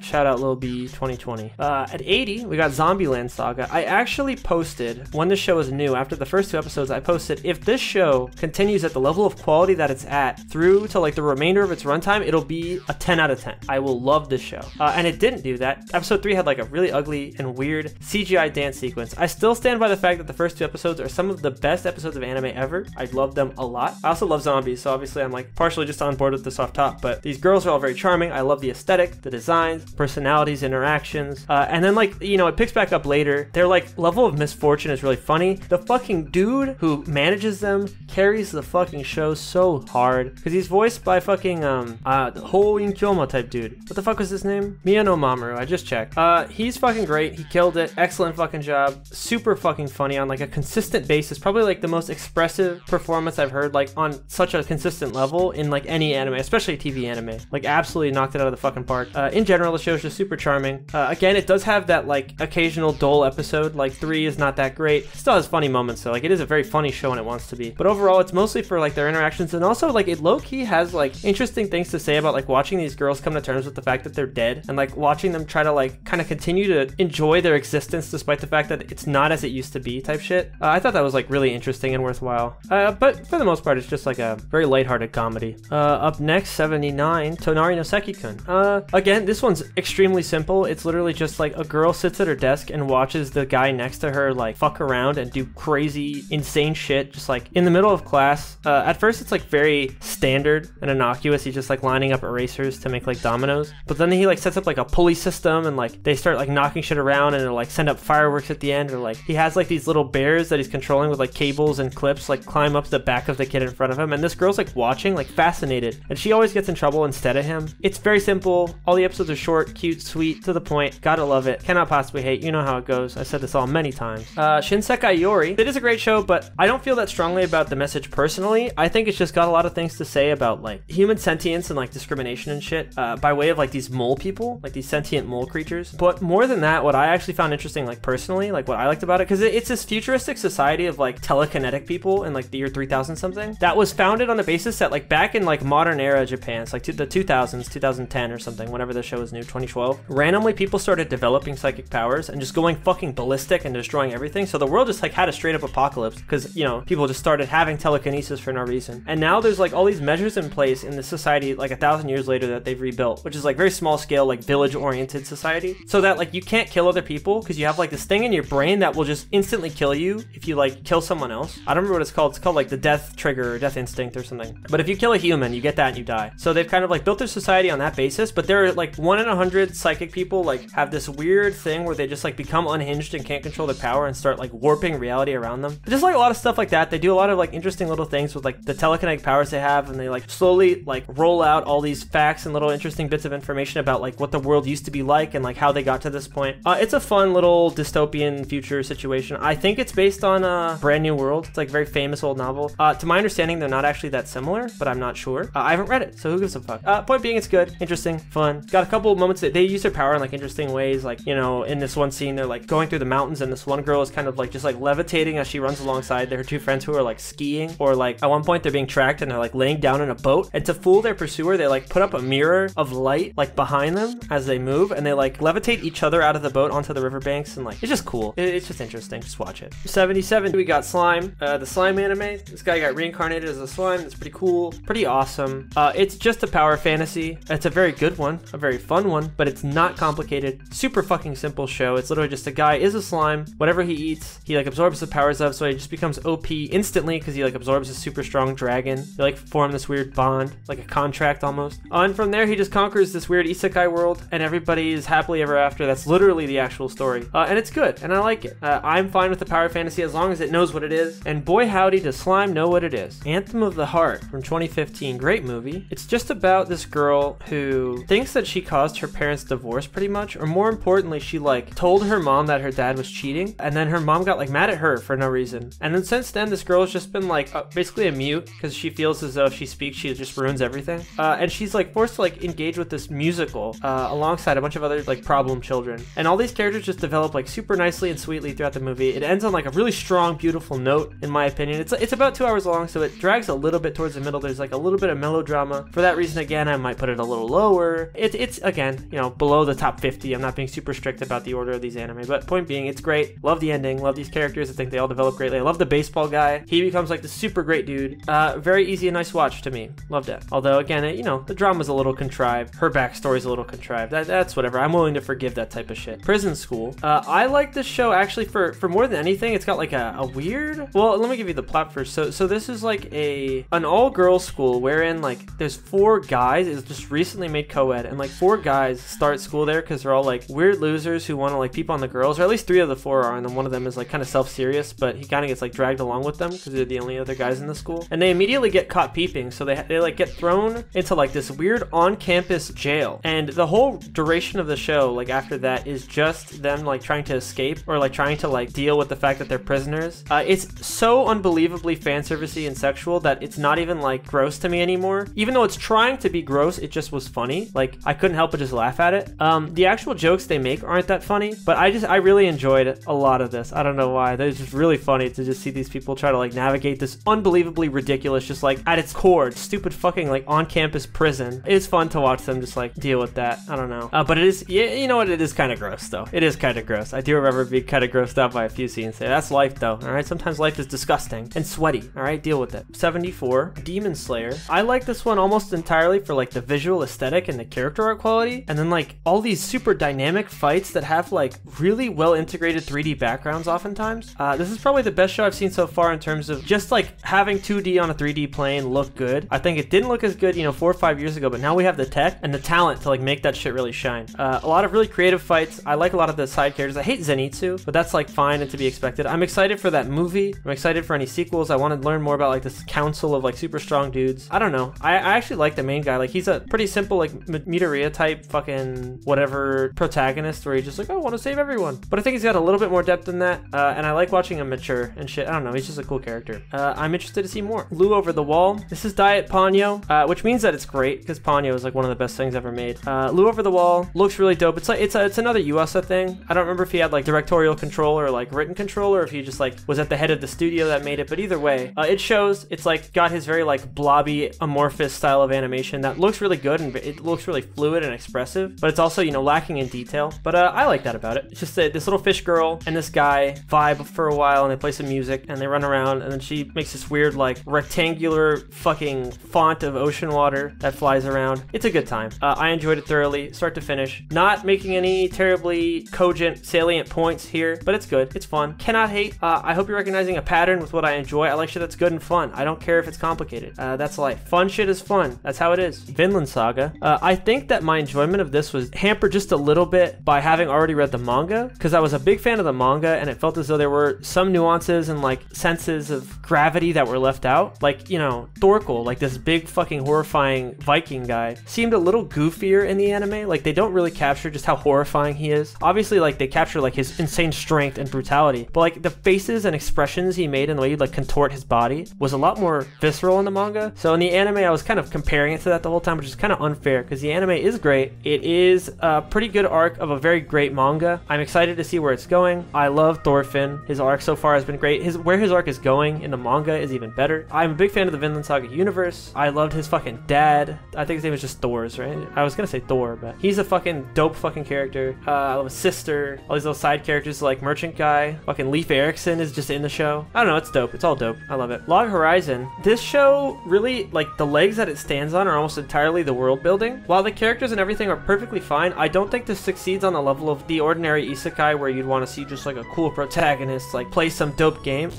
Shout out Lil B 2020. At 80, we got Zombieland Saga. I actually posted, when the show is new, after the first 2 episodes, I posted, if this show continues at the level of quality that it's at through to like the remainder of its runtime, it'll be a 10 out of 10. I will love this show. And it didn't do that. Episode 3 had like a really ugly and weird CGI dance sequence. I still stand by the fact that the first 2 episodes are some of the best episodes of anime ever. I love them a lot. I also love zombies, so obviously I'm like partially just on board with this off top, but these girls are all very charming. I love the aesthetic, the designs, personalities, interactions, and then like, you know, it picks back up later. Their like level of misfortune is really funny. The fucking dude who manages them carries the fucking show so hard because he's voiced by fucking Ho In Kyoma type dude. What the fuck was his name? Miyano Mamoru. I just checked. He's fucking great. He killed it. Excellent fucking job. Super fucking funny on like a consistent basis. Probably like the most expressive performance I've heard like on such a consistent level in like any anime, especially TV anime. Like absolutely knocked it out of the fucking park. In general, the show is just super charming. Again, it does have that like occasional dull episode. Like 3 is not that great. It still has funny moments though. Like it is a very funny show when it wants to be. But overall, it's mostly for like their interactions, and also like it low-key has like interesting things to say about like watching these girls come to terms with the fact that they're dead, and like watching them try to like kind of continue to enjoy their existence despite the fact that it's not as it used to be type shit. I thought that was like really interesting and worthwhile. But for the most part, it's just like a very lighthearted comedy. Up next, 79, Tonari no Seki-kun. Again, this one's extremely simple. It's literally just like a girl sits at her desk and watches the guy next to her like fuck around and do crazy, insane shit just like in the middle of class. At first, it's like very standard and innocuous. He's just like lining up erasers to make like dominoes. But then he like sets up like a pulley system, and like they start like knocking shit around, and it'll like send up fireworks at the end. Or like he has like these little bears that he's controlling with like cables and clips, like climb up the back of the kid in front of him. And this girl's like watching, like fascinated, and she always gets in trouble instead of him. It's very simple. All the episodes are short, cute, sweet, to the point. Gotta love it. Cannot possibly hate. You know how it goes. I said this all many times. Shinsekai Yori. It is a great show, but I don't feel that strongly about the message personally. I think it's just got a lot of things to say about like human sentience and like discrimination and shit by way of like these mole people, like these sentient mole creatures. But more than that, what I actually found interesting, like personally, like what I liked about it, because it's this futuristic society of like telekinetic people in like the year 3000 something that was founded on the basis that like back in like modern era Japan, it's like the 2000s, 2010 or something, whenever the show was new, 2012, randomly people started developing psychic powers and just going fucking ballistic and destroying everything. So the world just like had a straight up apocalypse because, you know, people just started having telekinesis for no reason. And now there's like all these measures in place in the society like 1,000 years later that they've rebuilt, which is like very small scale, like village oriented society, so that like you can't kill other people because you have like this thing in your brain that will just instantly kill you if you like kill someone else. I don't remember what it's called. It's called like the death trigger or death instinct or something. But if you kill a human, you get that and you die. So they've kind of like built their society on that basis, but there are like 1 in 100 psychic people like have this weird thing where they just like become unhinged and can't control their power and start like warping reality around them. Just like a lot of stuff like that. They do a lot of like interesting little things with like the telekinetic powers they have, and they like slowly like roll out all these facts and little interesting bits of information about like what the world used to be like and like how they got to this point. It's a fun little dystopian future situation. I think it's based on a Brand New World. It's like a very famous old novel. To my understanding, they're not actually that similar, but I'm not sure. I haven't read it, so who gives a fuck? Point being, it's good, interesting, fun. Got a couple of moments that they use their power in like interesting ways. Like, you know, in this one scene, they're like going through the mountains, and this one girl is kind of like just like levitating as she runs alongside her 2 friends who are like skiing, or like at one point they're being tracked and they're like laying down in a boat, and to fool their pursuer, they like put up a mirror of light like behind them as they move, and they like levitate each other out of the boat onto the riverbanks, and like it's just cool. It's just interesting. Just watch it. 77, we got Slime, the Slime anime. This guy got reincarnated as a slime. It's pretty cool, pretty awesome. It's just a power fantasy. It's a very good one, a very fun one, but it's not complicated. Super fucking simple show. It's literally just a guy is a slime. Whatever he eats, he like absorbs the powers of, so he just becomes OP instantly because he like absorbs a super strong dragon. He like forms form this weird bond, like a contract almost. And from there, he just conquers this weird isekai world, and everybody is happily ever after. That's literally the actual story. And it's good, and I like it. I'm fine with the power fantasy as long as it knows what it is, and boy howdy does slime know what it is. Anthem of the Heart from 2015, great movie. It's just about this girl who thinks that she caused her parents' divorce pretty much, or more importantly, she like told her mom that her dad was cheating, and then her mom got like mad at her for no reason. And then since then, this girl has just been like basically a mute, because she feels as though if she speaks, she just ruins everything. And she's like forced to like engage with this musical alongside a bunch of other like problem children. And all these characters just develop like super nicely and sweetly throughout the movie. It ends on like a really strong, beautiful note, in my opinion. It's about 2 hours long, so it drags a little bit towards the middle. There's like a little bit of melodrama. For that reason, again, I might put it a little lower. It's again, you know, below the top 50. I'm not being super strict about the order of these anime, but point being, it's great. Love the ending. Love these characters. I think they all develop greatly. I love the baseball guy. He becomes like the super great dude. Very easy and nice watch to me. Loved it. Although again, you know, the drama's a little contrived. Her backstory's a little contrived. That's whatever. I'm willing to forgive that type of shit. Prison School. I like this show actually for more than anything. It's got like a weird. Well, let me give you the plot first. So this is like an all-girls school wherein like there's 4 guys. It's just recently made co-ed, and like 4 guys start school there because they're all like weird losers who want to like peep on the girls, or at least 3 of the 4 are, and then one of them is like kind of self-serious, but he kind of gets like dragged along with them because they're the only other guys in the school, and they immediately get caught peeping, so they like get thrown into like this weird on-campus jail, and the whole duration of the show like after that is just them like trying to escape, or like trying to like deal with the fact that they're prisoners. It's so unbelievably fan servicey and sexual that it's not even like gross to me anymore. Even though it's trying to be gross, it just was funny. Like I couldn't help but just laugh at it. The actual jokes they make aren't that funny, but I really enjoyed a lot of this. I don't know why. They're just really funny to just see these people try to like navigate this unbelievably ridiculous, just like at its core, stupid fucking like on-campus prison. It's fun to watch them just like deal with that. I don't know. But it is, yeah, you know what? It is kind of gross though. It is kind of gross. I do remember being kind of grossed out by a few scenes there. That's life though. All right. Sometimes life is disgusting and sweaty. All right. Deal with it. 74, Demon Slayer. I like this one almost entirely for like the visual aesthetic and the character art quality. And then like all these super dynamic fights that have like really well integrated 3D backgrounds oftentimes. This is probably the best show I've seen so far in terms of just like having 2D on a 3D plane look good. I think it didn't look as good, you know, 4 or 5 years ago, but now we have the tech and the talent to like make that shit really shine. A lot of really creative fights. I like a lot of the side characters. I hate Zenitsu, but that's like fine and to be expected. I'm excited for that movie. I'm excited for any sequels. I want to learn more about like this council of like super strong dudes. I don't know. I actually like the main guy. Like he's a pretty simple like Midoriya type fucking whatever protagonist where he's just like, oh, I want to save everyone. But I think he's got a little bit more depth than that. And I like watching him mature and shit. I don't know. He's just a cool character. I'm interested to see more. Lou Over the Wall. This is Diet Ponyo, which means that it's great because Ponyo is like one of the best things ever made. Lou Over the Wall looks really dope. It's like it's another USA thing. I don't remember if he had like directorial control or like written control, or if he just like was at the head of the studio that made it. But either way, it shows. It's like got his very like blobby amorphous style of animation that looks really good, and it looks really fluid and expressive, but it's also, you know, lacking in detail. But I like that about it. It's just this little fish girl and this guy vibe for a while, and they play some music and they run around, and then she makes this weird like rectangular fucking font of ocean water that flies around. It's a good time. I enjoyed it thoroughly, start to finish. Not making any terribly cogent, salient points here, but it's good. It's fun. Cannot hate. I hope you're recognizing a pattern with what I enjoy. I like shit that's good and fun. I don't care if it's complicated. That's life. Fun shit is fun. That's how it is. Vinland Saga. I think that my enjoyment of this was hampered just a little bit by having already read the manga, because I was a big fan of the manga, and it felt as though there were some nuances and like senses of gravity that were left out. Like, you know, Thorkel, like this big fucking horrifying Viking guy, seemed a little goofier in the anime. Like they don't really capture just how horrifying he is. Obviously, like they capture like his insane strength and brutality, but like the faces and expressions he made and the way he'd like contort his body was a lot more visceral in the manga. So in the anime, I was kind of comparing it to that the whole time, which is kind of unfair because the anime is great. It is a pretty good arc of a very great manga. I'm excited to see where it's going. I love Thorfinn. His arc so far has been great. Where his arc is going in the manga is even better. I'm a big fan of the Vinland Saga universe. I loved his fucking dad. I think his name was just Thor's, right? I was gonna say Thor, but he's a fucking dope fucking character. I love his sister. All these little side characters like Merchant Guy. Fucking Leif Erikson is just in the show. I don't know. It's dope. It's all dope. I love it. Log Horizon. This show really, like, the legs that it stands on are almost entirely the world building. While the characters and everything are perfectly fine, I don't think this succeeds on the level of the ordinary isekai where you'd want to see just like a cool protagonist like play some dope game.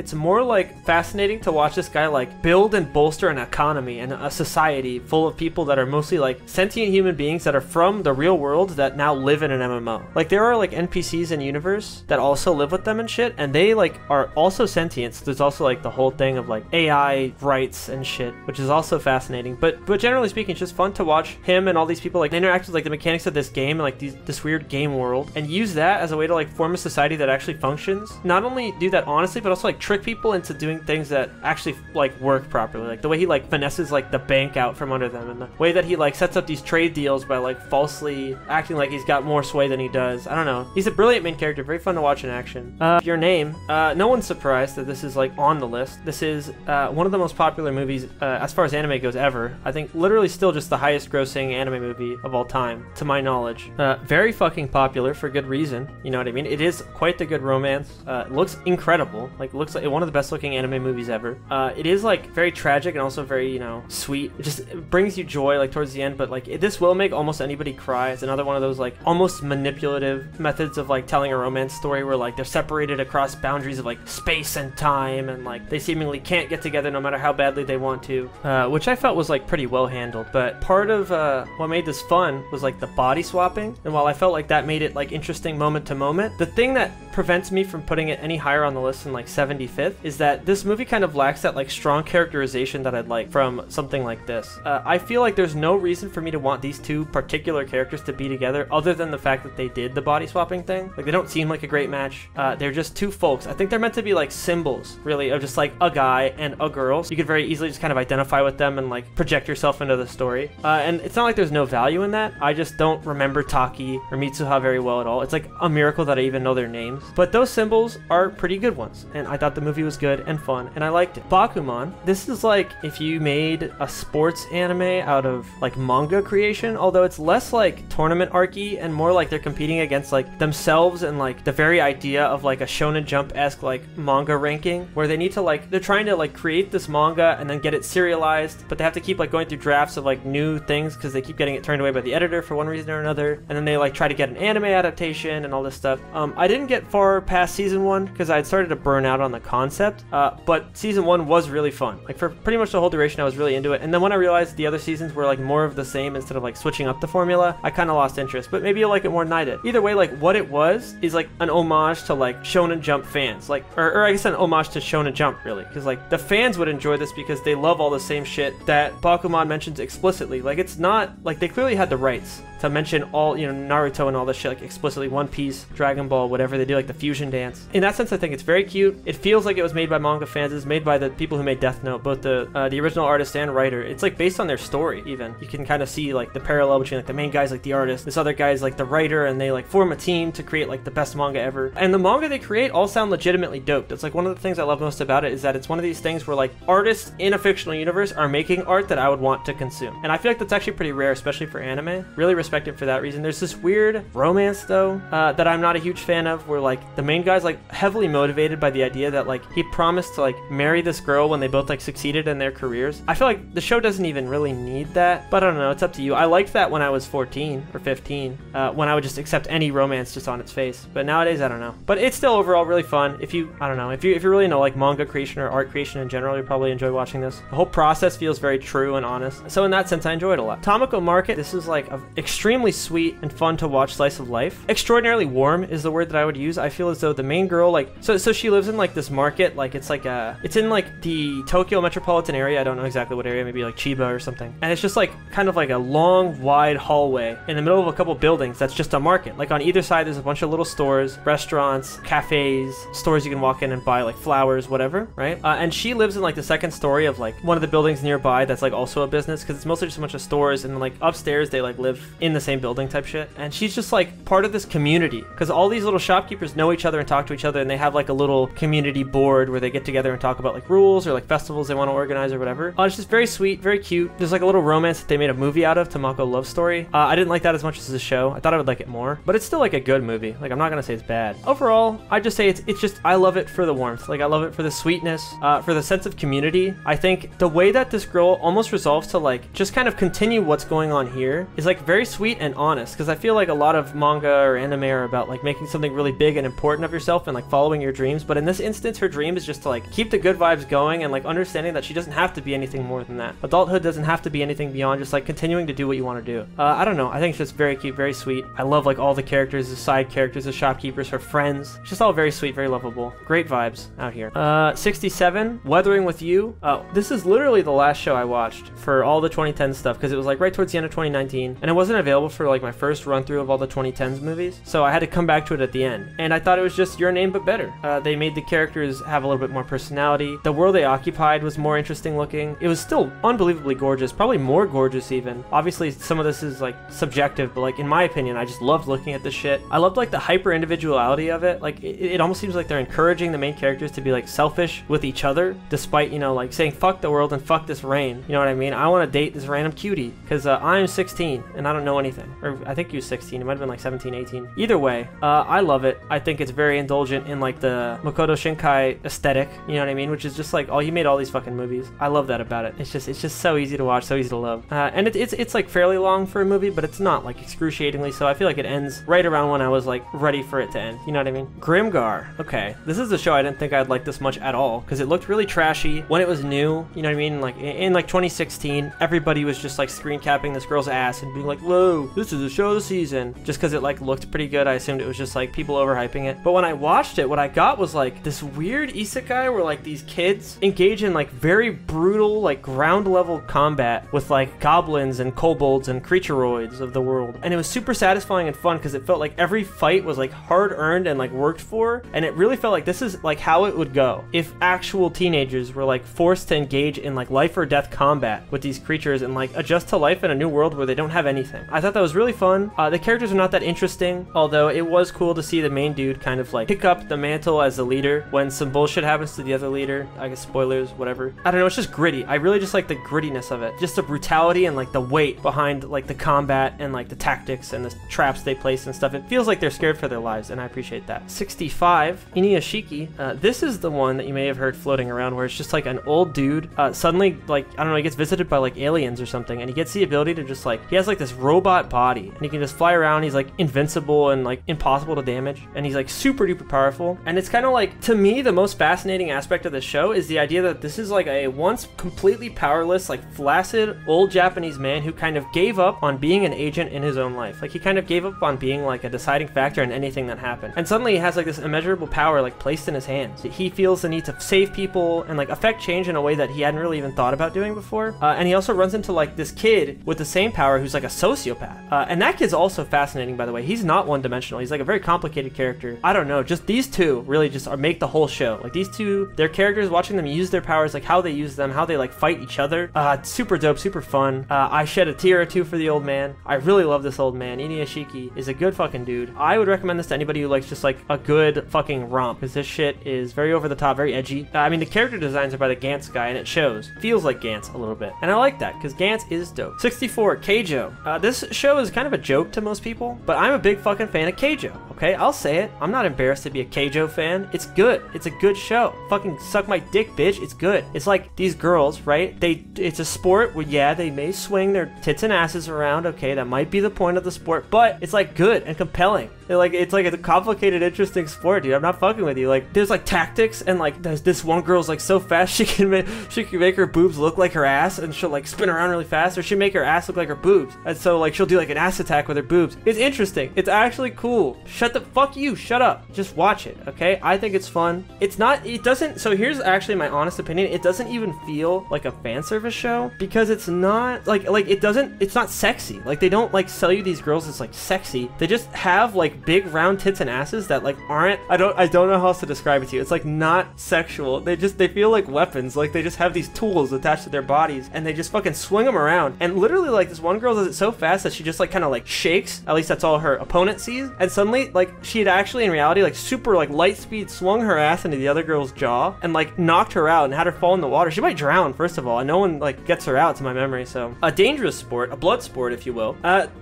it's more like fascinating to watch this guy like build and bolster an economy and a society full of people that are mostly like sentient human beings that are from the real world that now live in an MMO. Like there are like NPCs in universe that also live with them and shit, and they like are also sentient. So there's also like the whole thing of like AI rights and shit, which is also fascinating. But generally speaking, it's just fun to watch him and all these people like interact with like the mechanics of this game and like this weird game world, and use that as a way to like form a society that actually functions. Not only do that honestly, but also like trick people into doing things that actually like work properly. Like the way he like finesses like the bank out from under them, and the way that he like sets up these trade deals by like falsely acting like he's got more sway than he does. I don't know. He's a brilliant main character, very fun to watch in action. Your Name, no one's surprised that this is like on the list. This is one of the most popular movies as far as anime goes ever. I think literally still just the highest grossing anime movie of all time, to my knowledge. Very fucking popular for good reason, you know what I mean? It is quite the good romance. It looks incredible. Like, it looks like one of the best looking anime movies ever. It is like very tragic and also very, you know, sweet. It brings you joy like towards the end, but like this will make almost anybody cry. It's another one of those like almost manipulative methods of like telling a romance story where like they're separated across boundaries of like space and time, and like they seemingly can't get together no matter how badly they want to, which I felt was like pretty well handled. But part of what made this fun was like the body swapping, and while I felt like that made it like interesting moment to moment, the thing that prevents me from putting it any higher on the list than like 75th is that this movie kind of lacks that like strong characterization that I'd like from something like this. I feel like there's no reason for me to want these two particular characters to be together other than the fact that they did the body swapping thing. Like, they don't seem like a great match. They're just two folks. I think they're meant to be like symbols, really, of just like a guy and a girl. So you could very easily just kind of identify with them and like project yourself into the story. And it's not like there's no value in that. I just don't remember Taki or Mitsuha very well at all. It's like a miracle that I even know their names. But those symbols are pretty good ones, and I thought the movie was good and fun, and I liked it. Bakuman, this is like if you made a sports anime out of like manga creation, although it's less like tournament arc-y and more like they're competing against like themselves and like the very idea of like a Shonen Jump-esque like manga ranking, where they need to like, they're trying to like create this manga and then get it serialized, but they have to keep like going through drafts of like new things because they keep getting it turned away by the editor for one reason or another, and then they like try to get an anime adaptation and all this stuff. I didn't get far past season 1 because I had started to burn out on the concept, but season 1 was really fun. Like, for pretty much the whole duration I was really into it, and then when I realized the other seasons were like more of the same instead of like switching up the formula, I kind of lost interest. But maybe you'll like it more than I did. Either way, like what it was is like an homage to like Shonen Jump fans, like, or I guess an homage to Shonen Jump, really, because like the fans would enjoy this because they love all the same shit that Bakuman mentions explicitly. Like, it's not like they clearly had the rights to mention all, you know, Naruto and all this shit like explicitly, One Piece, Dragon Ball, whatever they do, like the fusion dance. In that sense, I think it's very cute. It feels like it was made by manga fans. It's made by the people who made Death Note, both the original artist and writer. It's like based on their story even. You can kind of see like the parallel between like the main guy's like the artist, this other guy's like the writer, and they like form a team to create like the best manga ever. And the manga they create all sound legitimately dope. That's like one of the things I love most about it, is that it's one of these things where like artists in a fictional universe are making art that I would want to consume. And I feel like that's actually pretty rare, especially for anime. Really respect it for that reason. There's this weird romance though that I'm not a huge fan of, where like the main guy's like heavily motivated by the idea that like he promised to like marry this girl when they both like succeeded in their careers. I feel like the show doesn't even really need that, but I don't know, it's up to you. I liked that when I was 14 or 15, when I would just accept any romance just on its face, but nowadays I don't know. But it's still overall really fun. If you, I don't know, if you really know like manga creation or art creation in general, you'll probably enjoy watching this. The whole process feels very true and honest, so in that sense I enjoyed it a lot. Tomoko Market, this is like an extremely sweet and fun to watch slice of life. Extraordinarily warm is the word that I would use. I feel as though the main girl, like, so she lives in like this market, like it's like it's in like the Tokyo metropolitan area. I don't know exactly what area, maybe like Chiba or something. And it's just like kind of like a long, wide hallway in the middle of a couple buildings that's just a market. Like on either side, there's a bunch of little stores, restaurants, cafes, stores you can walk in and buy like flowers, whatever, right? And she lives in like the second story of like one of the buildings nearby that's like also a business, because it's mostly just a bunch of stores, and then like upstairs they like live in the same building type shit. And she's just like part of this community, because all these little shopkeepers know each other and talk to each other, and they have like a little community board where they get together and talk about like rules or like festivals they want to organize or whatever. It's just very sweet, very cute. There's like a little romance that they made a movie out of, Tomoko Love Story. I didn't like that as much as the show. I thought I would like it more, but it's still like a good movie. Like, I'm not gonna say it's bad. Overall, I just say it's just, I love it for the warmth. Like, I love it for the sweetness, for the sense of community. I think the way that this girl almost resolves to like just kind of continue what's going on here is like very sweet and honest, because I feel like a lot of manga or anime are about like making something really big and important of yourself and like following your dreams, but in this instance instance, her dream is just to like keep the good vibes going and like understanding that she doesn't have to be anything more than that. Adulthood doesn't have to be anything beyond just like continuing to do what you want to do. I don't know. I think it's just very cute, very sweet. I love like all the characters, the side characters, the shopkeepers, her friends. It's just all very sweet, very lovable. Great vibes out here. 67, Weathering with You. This is literally the last show I watched for all the 2010 stuff because it was like right towards the end of 2019 and it wasn't available for like my first run through of all the 2010s movies. So I had to come back to it at the end. And I thought it was just Your Name but better. They made the characters have a little bit more personality. The world they occupied was more interesting looking. It was still unbelievably gorgeous, probably more gorgeous even. Obviously some of this is like subjective, but like in my opinion, I just loved looking at this shit. I loved like the hyper individuality of it. Like it almost seems like they're encouraging the main characters to be like selfish with each other, despite, you know, like saying fuck the world and fuck this rain. You know what I mean? I want to date this random cutie because I'm 16 and I don't know anything. Or I think he was 16. It might have been like 17, 18. Either way, I love it. I think it's very indulgent in like the Makoto Shinkai aesthetic. You know what I mean? Which is just like, oh, he made all these fucking movies. I love that about it. It's just so easy to watch, so easy to love. And it's like fairly long for a movie, but it's not like excruciatingly so. I feel like it ends right around when I was like ready for it to end. You know what I mean? Grimgar. Okay, this is a show I didn't think I'd like this much at all because it looked really trashy when it was new. You know what I mean? Like in like 2016, everybody was just like screen capping this girl's ass and being like, whoa, this is the show of the season. Just because it like looked pretty good, I assumed it was just like people overhyping it. But when I watched it, what I got was like this weird isekai where like these kids engage in like very brutal like ground level combat with like goblins and kobolds and creatureoids of the world. And it was super satisfying and fun because it felt like every fight was like hard earned and like worked for. And it really felt like this is like how it would go if actual teenagers were like forced to engage in like life or death combat with these creatures and like adjust to life in a new world where they don't have anything. I thought that was really fun. The characters are not that interesting, although it was cool to see the main dude kind of like pick up the mantle as the leader when some bullshit happens to the other leader. I guess spoilers, whatever. I don't know, it's just gritty. I really just like the grittiness of it. Just the brutality and like the weight behind like the combat and like the tactics and the traps they place and stuff. It feels like they're scared for their lives, and I appreciate that. 65, Inuyashiki. This is the one that you may have heard floating around where it's just like an old dude suddenly, like, I don't know, he gets visited by like aliens or something, and he gets the ability to just like, he has like this robot body and he can just fly around. He's like invincible and like impossible to damage, and he's like super duper powerful. And it's kind of like, to me, the most fascinating aspect of the show is the idea that this is like a once completely powerless, like flaccid old Japanese man who kind of gave up on being an agent in his own life. Like he kind of gave up on being like a deciding factor in anything that happened, and suddenly he has like this immeasurable power like placed in his hands. He feels the need to save people and like affect change in a way that he hadn't really even thought about doing before. And he also runs into like this kid with the same power who's like a sociopath, and that kid's also fascinating, by the way. He's not one-dimensional. He's like a very complicated character. I don't know, just these two really just make the whole show. Like these two, their characters, watching them use their powers, like how they use them, how they like fight each other. Super dope, super fun. I shed a tear or two for the old man. I really love this old man. Inuyashiki is a good fucking dude. I would recommend this to anybody who likes just like a good fucking romp, because this shit is very over the top, very edgy. I mean, the character designs are by the Gantz guy, and it shows. Feels like Gantz a little bit, and I like that because Gantz is dope. 64, Keijo. This show is kind of a joke to most people, but I'm a big fucking fan of Keijo. Okay, I'll say it. I'm not embarrassed to be a Keijo fan. It's good. It's a good show. Fucking suck my dick, bitch. It's good. It's like these girls, right? It's a sport where, yeah, they may swing their tits and asses around. Okay, that might be the point of the sport, but it's like good and compelling. It's like a complicated, interesting sport, dude. I'm not fucking with you. Like, there's like tactics, and like there's this one girl's like so fast she can make her boobs look like her ass, and she'll like spin around really fast, or she'll make her ass look like her boobs, and so like she'll do like an ass attack with her boobs. It's interesting. It's actually cool. Shut the fuck you. Shut up. Just watch it, okay? I think it's fun. It's not. It doesn't. So here's actually my honest opinion. It doesn't even feel like a fan service show because it's not like it doesn't. It's not sexy. Like they don't like sell you these girls as like sexy. They just have like big round tits and asses that like aren't. I don't know how else to describe it to you. It's like not sexual. They feel like weapons. Like they just have these tools attached to their bodies, and they just fucking swing them around. And literally, like this one girl does it so fast that she just like kind of like shakes. At least that's all her opponent sees. And suddenly, like she had actually in reality like super like light speed swung her ass into the other girl's jaw and like knocked her out and had her fall in the water. She might drown, first of all, and no one like gets her out to my memory. So a dangerous sport, a blood sport, if you will.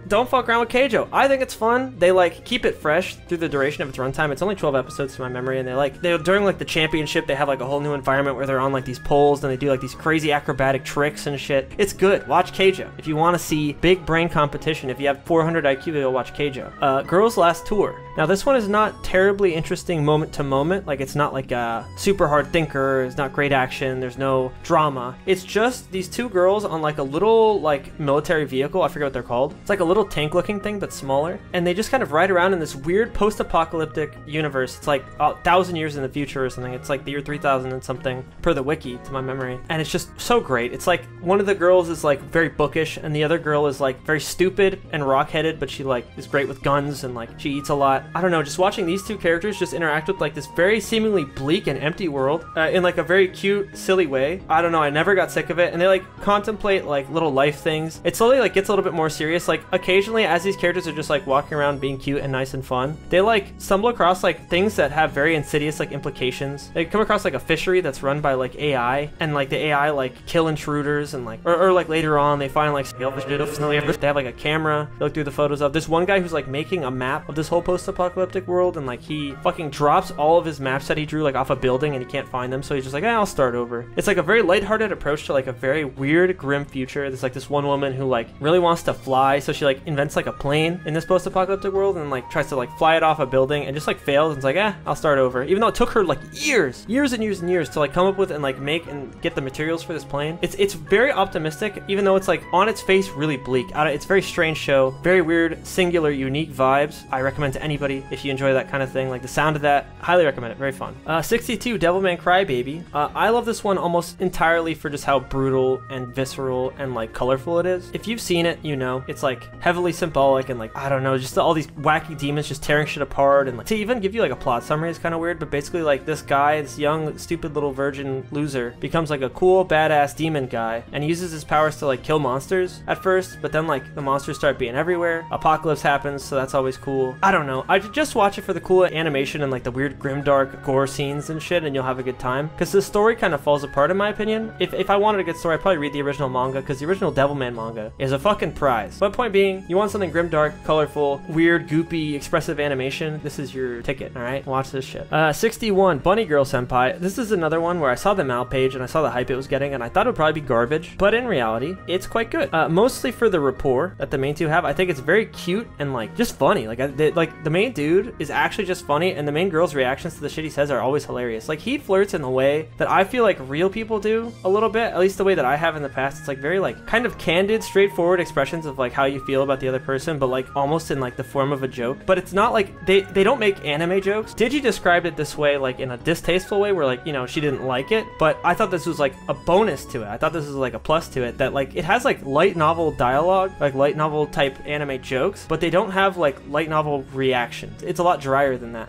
Don't fuck around with Keijo. I think it's fun. They like keep it fresh through the duration of its runtime. It's only 12 episodes to my memory, and they're during like the championship, they have like a whole new environment where they're on like these poles and they do like these crazy acrobatic tricks and shit. It's good. Watch Keijo. If you want to see big brain competition, if you have 400 IQ, you'll watch Keijo. Girls Last Tour. Now this one is not terribly interesting moment to moment, like it's not like a super hard thinker, it's not great action, there's no drama. It's just these two girls on like a little like military vehicle, I forget what they're called. It's like a little tank looking thing but smaller, and they just kind of ride around in this weird post-apocalyptic universe. It's like 1,000 years in the future or something. It's like the year 3000 and something per the wiki to my memory, and it's just so great. It's like one of the girls is like very bookish and the other girl is like very stupid and rock-headed, but she like is great with guns and like she eats a lot. I don't know, just watching these two characters just interact with like this very seemingly bleak and empty world in like a very cute, silly way. I don't know, I never got sick of it, and they like contemplate like little life things. It slowly like gets a little bit more serious. Like occasionally as these characters are just like walking around being cute and nice and fun, they like stumble across like things that have very insidious like implications. They come across like a fishery that's run by like AI, and like the AI like kill intruders, and like or like later on they find like they have like a camera they look through the photos of. There's one guy who's like making a map of this whole post-apocalyptic world, and like he fucking drops all of his maps that he drew like off a building and he can't find them, so he's just like, I'll start over. It's like a very lighthearted approach to like a very weird, grim future. There's like this one woman who like really wants to fly, so she like invents like a plane in this post-apocalyptic world and like tries to like fly it off a building and just like fails, and it's like, I'll start over, even though it took her like years and years to like come up with and like make and get the materials for this plane. It's very optimistic, even though it's like on its face really bleak. It's a very strange show, very weird, singular, unique vibes. I recommend to anybody if you enjoy that kind of thing, like the sound of that. Highly recommend it, very fun. 62, Devilman Crybaby. I love this one almost entirely for just how brutal and visceral and like colorful it is. If you've seen it, you know it's like heavily symbolic and like, I don't know, just all these wacky demons just tearing shit apart, and like to even give you like a plot summary is kind of weird, but basically like this guy, this young stupid little virgin loser, becomes like a cool badass demon guy, and he uses his powers to like kill monsters at first, but then like the monsters start being everywhere. Apocalypse happens, so that's always cool. I don't know, I just watch it for the cool animation and like the weird grimdark gore scenes and shit, and you'll have a good time, because the story kind of falls apart in my opinion. If I wanted a good story, I'd probably read the original manga, because the original Devilman manga is a fucking prize. But point being, you want something grimdark, colorful, weird, goopy, expressive animation, this is your ticket, alright? Watch this shit. 61, Bunny Girl Senpai. This is another one where I saw the Mal page and I saw the hype it was getting, and I thought it would probably be garbage, but in reality, it's quite good. Mostly for the rapport that the main two have. I think it's very cute and like just funny. Like the main dude is actually just funny, and the main girl's reactions to the shit he says are always hilarious. Like he flirts in the way that I feel like real people do a little bit, at least the way that I have in the past. It's like very like kind of candid, straightforward expressions of like how you feel about the other person, but like almost in like the form of a joke. But it's not like they don't make anime jokes. Digi described it this way, like in a distasteful way, where like, you know, she didn't like it, but I thought this was like a bonus to it. I thought this was like a plus to it, that like it has like light novel dialogue, like light novel type anime jokes, but they don't have like light novel reactions. It's a lot drier than that.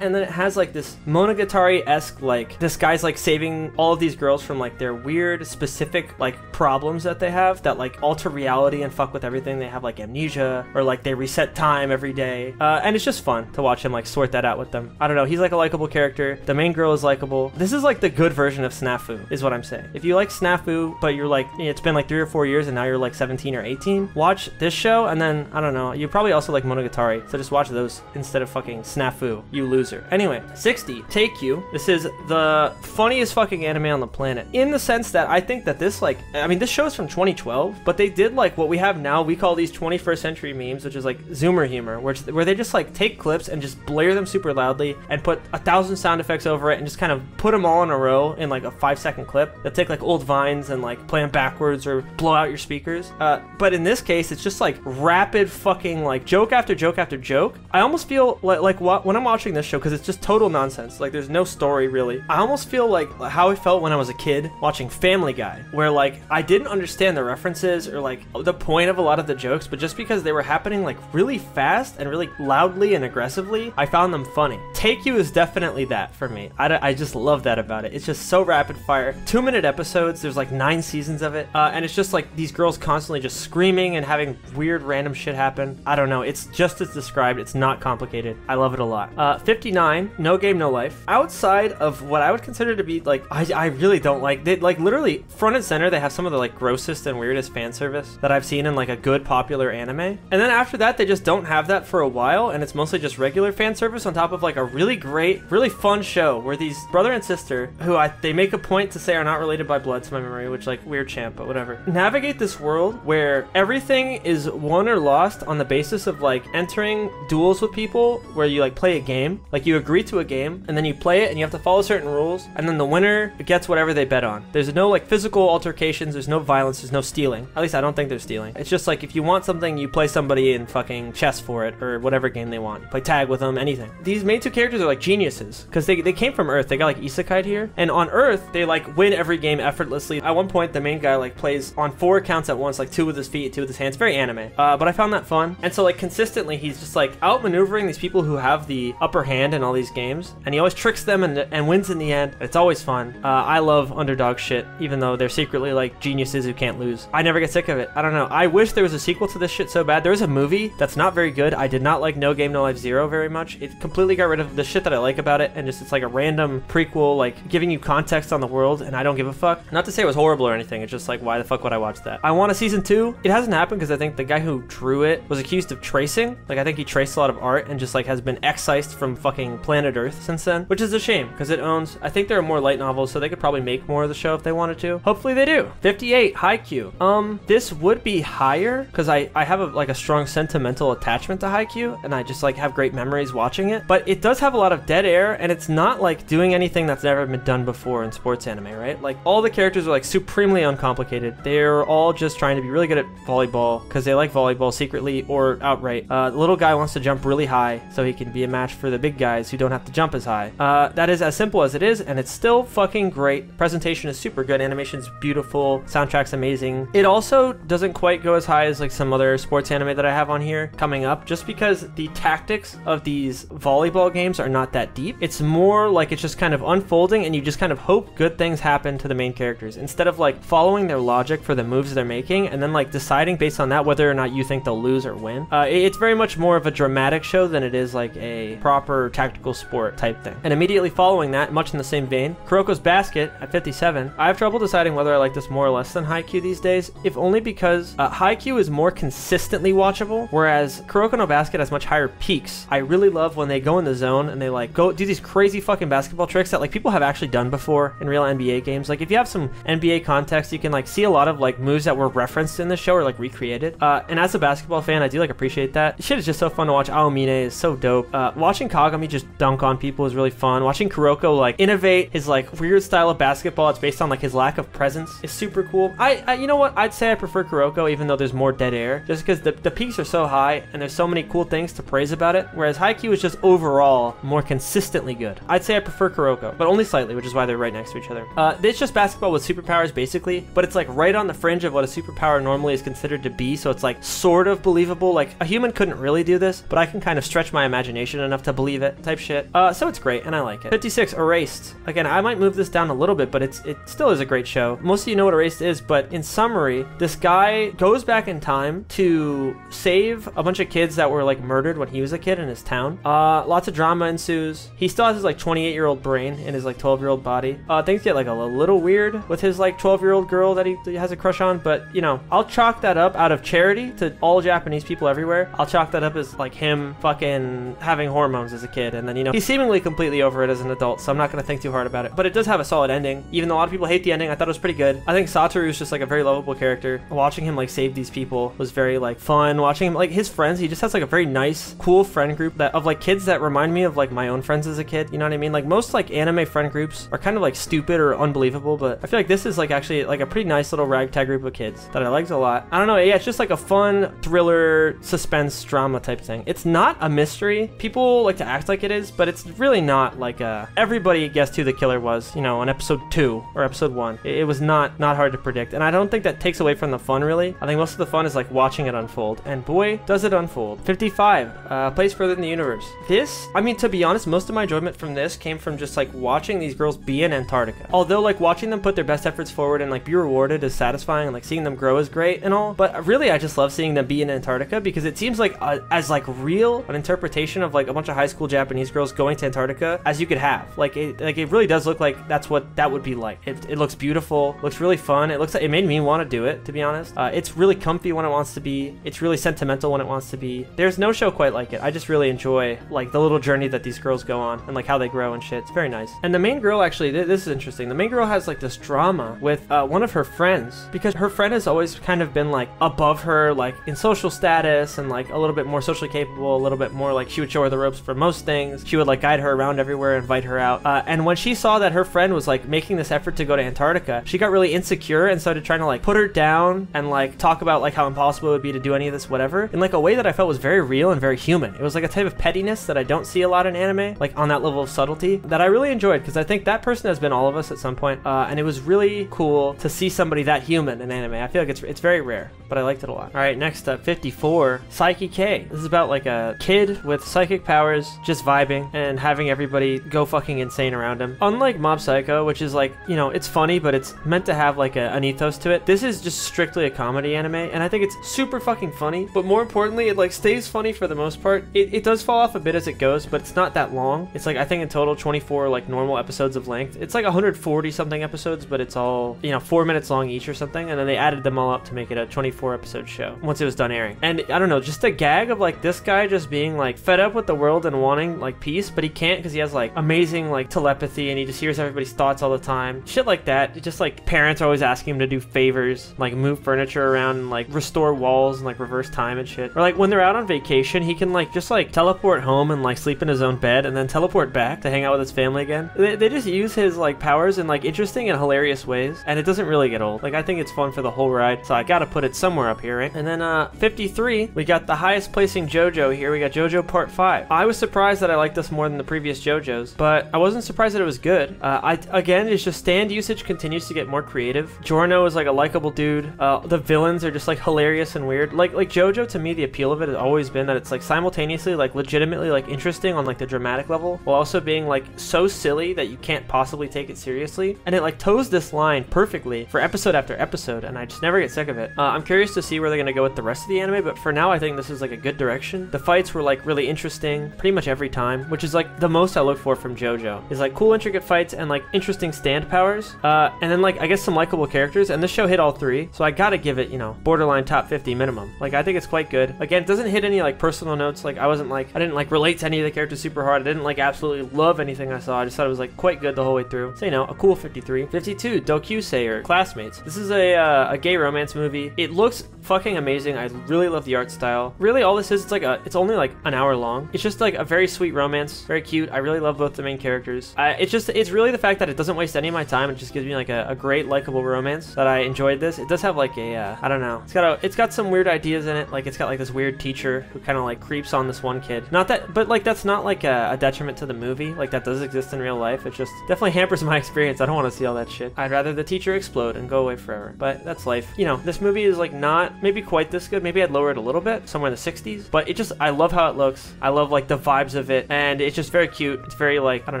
And then it has like this Monogatari-esque, like this guy's like saving all of these girls from like their weird specific like problems that they have that like alter reality and fuck with everything. They have like amnesia, or like they reset time every day, and it's just fun to watch him like sort that out with them. I don't know, he's like a likable character. The main girl is likable. This is like the good version of Snafu, is what I'm saying. If you like Snafu, but you're like, it's been like 3 or 4 years and now you're like 17 or 18, watch this show, and then I don't know, you probably also like Monogatari, so just watch those instead of fucking Snafu, you loser. Anyway, 60, Take You. This is the funniest fucking anime on the planet, in the sense that I think that this like, I mean, this show is from 2012, but they did like what we have now, we call these 21st century memes, which is like Zoomer humor, where they just like take clips and just blare them super loudly and put 1,000 sound effects over it and just kind of put them all in a row in like a 5-second clip. They'll take like old vines and like play them backwards or blow out your speakers. But in this case, it's just like rapid fucking like joke after joke after joke. I almost feel like when I'm watching this show, because it's just total nonsense, like there's no story really, I almost feel like how I felt when I was a kid watching Family Guy, where like I didn't understand the references or like the point of a lot of the jokes, but just because they were happening like really fast and really loudly and aggressively, I found them funny. Take You is definitely that for me. I just love that about it. It's just so rapid fire. 2-minute episodes, there's like 9 seasons of it, and it's just like these girls constantly just screaming and having weird random shit happen. I don't know, it's just as described. It's not complicated. I love it a lot. 59, No Game No Life. Outside of what I would consider to be like, I really don't like, they like literally front and center, they have some of the like grossest and weirdest fan service that I've seen in like a good popular anime, and then after that they just don't have that for a while, and it's mostly just regular fan service on top of like a really great, really fun show where these brother and sister, who they make a point to say are not related by blood to my memory, which like weird champ, but whatever, navigate this world where everything is won or lost on the basis of like entering duels with with people where you like play a game, like you agree to a game and then you play it and you have to follow certain rules, and then the winner gets whatever they bet on. There's no like physical altercations, there's no violence, there's no stealing. At least I don't think there's stealing. It's just like if you want something, you play somebody in fucking chess for it or whatever game they want. You play tag with them, anything. These main two characters are like geniuses because they came from Earth. They got like isekai here, and on Earth they like win every game effortlessly. At one point the main guy like plays on 4 accounts at once, like 2 with his feet, 2 with his hands. Very anime, but I found that fun. And so like consistently he's just like outmaneuvering these people who have the upper hand in all these games, and he always tricks them and wins in the end. It's always fun. I love underdog shit, even though they're secretly like geniuses who can't lose. I never get sick of it. I don't know. I wish there was a sequel to this shit so bad. There was a movie that's not very good. I did not like No Game No Life 0 very much. It completely got rid of the shit that I like about it, and just it's like a random prequel, like giving you context on the world, and I don't give a fuck. Not to say it was horrible or anything. It's just like, why the fuck would I watch that? I want a season 2. It hasn't happened because I think the guy who drew it was accused of tracing. Like I think he traced a lot of art and just like has been excised from fucking planet Earth since then, which is a shame because it owns, I think there are more light novels, so they could probably make more of the show if they wanted to. Hopefully they do. 58, Haikyuu. This would be higher because I have a strong sentimental attachment to Haikyuu, and I just like have great memories watching it, but it does have a lot of dead air, and it's not like doing anything that's never been done before in sports anime, right? Like all the characters are like supremely uncomplicated. They're all just trying to be really good at volleyball because they like volleyball secretly or outright. The little guy wants to jump really high so he can be a match for the big guys who don't have to jump as high. That is as simple as it is, and it's still fucking great. Presentation is super good, animation's beautiful, soundtrack's amazing. It also doesn't quite go as high as like some other sports anime that I have on here coming up, just because the tactics of these volleyball games are not that deep. It's more like it's just kind of unfolding, and you just kind of hope good things happen to the main characters instead of like following their logic for the moves they're making and then like deciding based on that whether or not you think they'll lose or win. It's very much more of a dramatic show than it is like a proper tactical sport type thing. And immediately following that, much in the same vein, Kuroko's Basket at 57. I have trouble deciding whether I like this more or less than Haikyuu these days, if only because Haikyuu is more consistently watchable, whereas Kuroko no Basket has much higher peaks. I really love when they go in the zone and they like go do these crazy fucking basketball tricks that like people have actually done before in real NBA games. Like if you have some NBA context, you can like see a lot of like moves that were referenced in the show or like recreated. And as a basketball fan, I do like appreciate that. Shit is just so fun to watch. Aomine is so dope. Watching Kagami just dunk on people is really fun. Watching Kuroko like innovate his like weird style of basketball, it's based on like his lack of presence, is super cool. I you know what? I'd say I prefer Kuroko even though there's more dead air, just because the peaks are so high and there's so many cool things to praise about it, whereas Haikyuu is just overall more consistently good. I'd say I prefer Kuroko, but only slightly, which is why they're right next to each other. It's just basketball with superpowers basically, but it's like right on the fringe of what a superpower normally is considered to be, so it's like sort of believable. Like a human couldn't really do this, but I can kind of stretch my imagination enough to believe it type shit. So it's great and I like it. 56, Erased. Again, I might move this down a little bit, but it still is a great show. Most of you know what Erased is, but in summary, this guy goes back in time to save a bunch of kids that were like murdered when he was a kid in his town. Lots of drama ensues. He still has his like 28-year-old brain in his like 12-year-old body. Things get like a little weird with his like 12-year-old girl that he has a crush on, but you know, I'll chalk that up out of charity to all Japanese people everywhere. I'll chalk that up as like him fucking having hormones as a kid, and then you know, he's seemingly completely over it as an adult, so I'm not gonna think too hard about it. But it does have a solid ending, even though a lot of people hate the ending. I thought it was pretty good. I think Satoru is just like a very lovable character. Watching him like save these people was very like fun. Watching him like his friends, he just has like a very nice, cool friend group that of like kids that remind me of like my own friends as a kid. You know what I mean? Like most like anime friend groups are kind of like stupid or unbelievable, but I feel like this is like actually like a pretty nice little ragtag group of kids that I liked a lot. I don't know, yeah, it's just like a fun thriller suspense drama type thing. It's not a mystery. People like to act like it is, but it's really not. Like everybody guessed who the killer was, you know, on episode 2 or episode 1. It was not hard to predict, and I don't think that takes away from the fun really. I think most of the fun is like watching it unfold, and boy does it unfold. 55, Place Further in the Universe. This, I mean, to be honest, most of my enjoyment from this came from just like watching these girls be in Antarctica. Although like watching them put their best efforts forward and like be rewarded is satisfying, and like seeing them grow is great and all, but really I just love seeing them be in Antarctica because it seems like as like real an interpretation of like a bunch of high school Japanese girls going to Antarctica as you could have. Like it really does look like that's what that would be like. It looks beautiful, looks really fun. It made me want to do it, to be honest. It's really comfy when it wants to be. It's really sentimental when it wants to be. There's no show quite like it. I just really enjoy like the little journey that these girls go on and like how they grow and shit. It's very nice. And the main girl, actually, this is interesting. The main girl has like this drama with one of her friends because her friend has always kind of been like above her, like in social status and like a little bit more socially capable, level a little bit more. Like she would show her the ropes for most things. She would like guide her around everywhere, invite her out. And when she saw that her friend was like making this effort to go to Antarctica, she got really insecure and started trying to like put her down and like talk about like how impossible it would be to do any of this whatever in like a way that I felt was very real and very human. It was like a type of pettiness that I don't see a lot in anime, like on that level of subtlety, that I really enjoyed, because I think that person has been all of us at some point, and it was really cool to see somebody that human in anime. I feel like it's very rare, but I liked it a lot. All right, next up, 54, Psyche K. This is about like a kid with psychic powers just vibing and having everybody go fucking insane around him. Unlike Mob Psycho, which is like, you know, it's funny, but it's meant to have like an ethos to it, this is just strictly a comedy anime, and I think it's super fucking funny, but more importantly, it like stays funny for the most part. It does fall off a bit as it goes, but it's not that long. It's like, I think in total 24 like normal episodes of length. It's like 140 something episodes, but it's all, you know, 4 minutes long each or something, and then they added them all up to make it a 24 episode show once it was done airing. And I don't know, just a gag of like this guy just being like fed up with the world and wanting like peace, but he can't because he has like amazing like telepathy and he just hears everybody's thoughts all the time. Shit like that. It's just like parents are always asking him to do favors, like move furniture around and like restore walls and like reverse time and shit. Or like when they're out on vacation, he can like just like teleport home and like sleep in his own bed and then teleport back to hang out with his family again. They just use his like powers in like interesting and hilarious ways, and it doesn't really get old. Like I think it's fun for the whole ride, so I gotta put it somewhere up here, right? And then 53, we got the highest placing JoJo here. We got JoJo Part 5. I was surprised that I liked this more than the previous JoJos, but I wasn't surprised that it was good. Again, it's just stand usage continues to get more creative. Giorno is like a likable dude. The villains are just like hilarious and weird. Like JoJo, to me, the appeal of it has always been that it's like simultaneously like legitimately like interesting on like the dramatic level, while also being like so silly that you can't possibly take it seriously. And it like toes this line perfectly for episode after episode, and I just never get sick of it. I'm curious to see where they're gonna go with the rest of the anime, but for now I think this is like a good direction. The fights were like really interesting pretty much every time, which is like the most I look for from JoJo, is like cool intricate fights and like interesting stand powers, and then like I guess some likable characters, and this show hit all three, so I gotta give it, you know, borderline top 50 minimum. Like I think it's quite good. Again, it doesn't hit any like personal notes. Like I didn't like relate to any of the characters super hard. I didn't like absolutely love anything I saw. I just thought it was like quite good the whole way through. So, you know, a cool 53. 52, Dokyusei, or Classmates. This is a gay romance movie. It looks fucking amazing. I really love the art style. Really, all this is, it's only like an hour long. It's just like a very sweet romance, very cute. I really love both the main characters. It's really the fact that it doesn't waste any of my time. It just gives me like a great likable romance that I enjoyed this. It does have like a I don't know. It's got some weird ideas in it. Like it's got like this weird teacher who kind of like creeps on this one kid. Not that, but like that's not like a detriment to the movie. Like that does exist in real life. It just definitely hampers my experience. I don't want to see all that shit. I'd rather the teacher explode and go away forever. But that's life. You know, this movie is like not maybe quite this good. Maybe I'd lower it a little bit, somewhere in the 60s. But I love how it looks. I love like the vibes of it, and it's just very cute. It's very like, I don't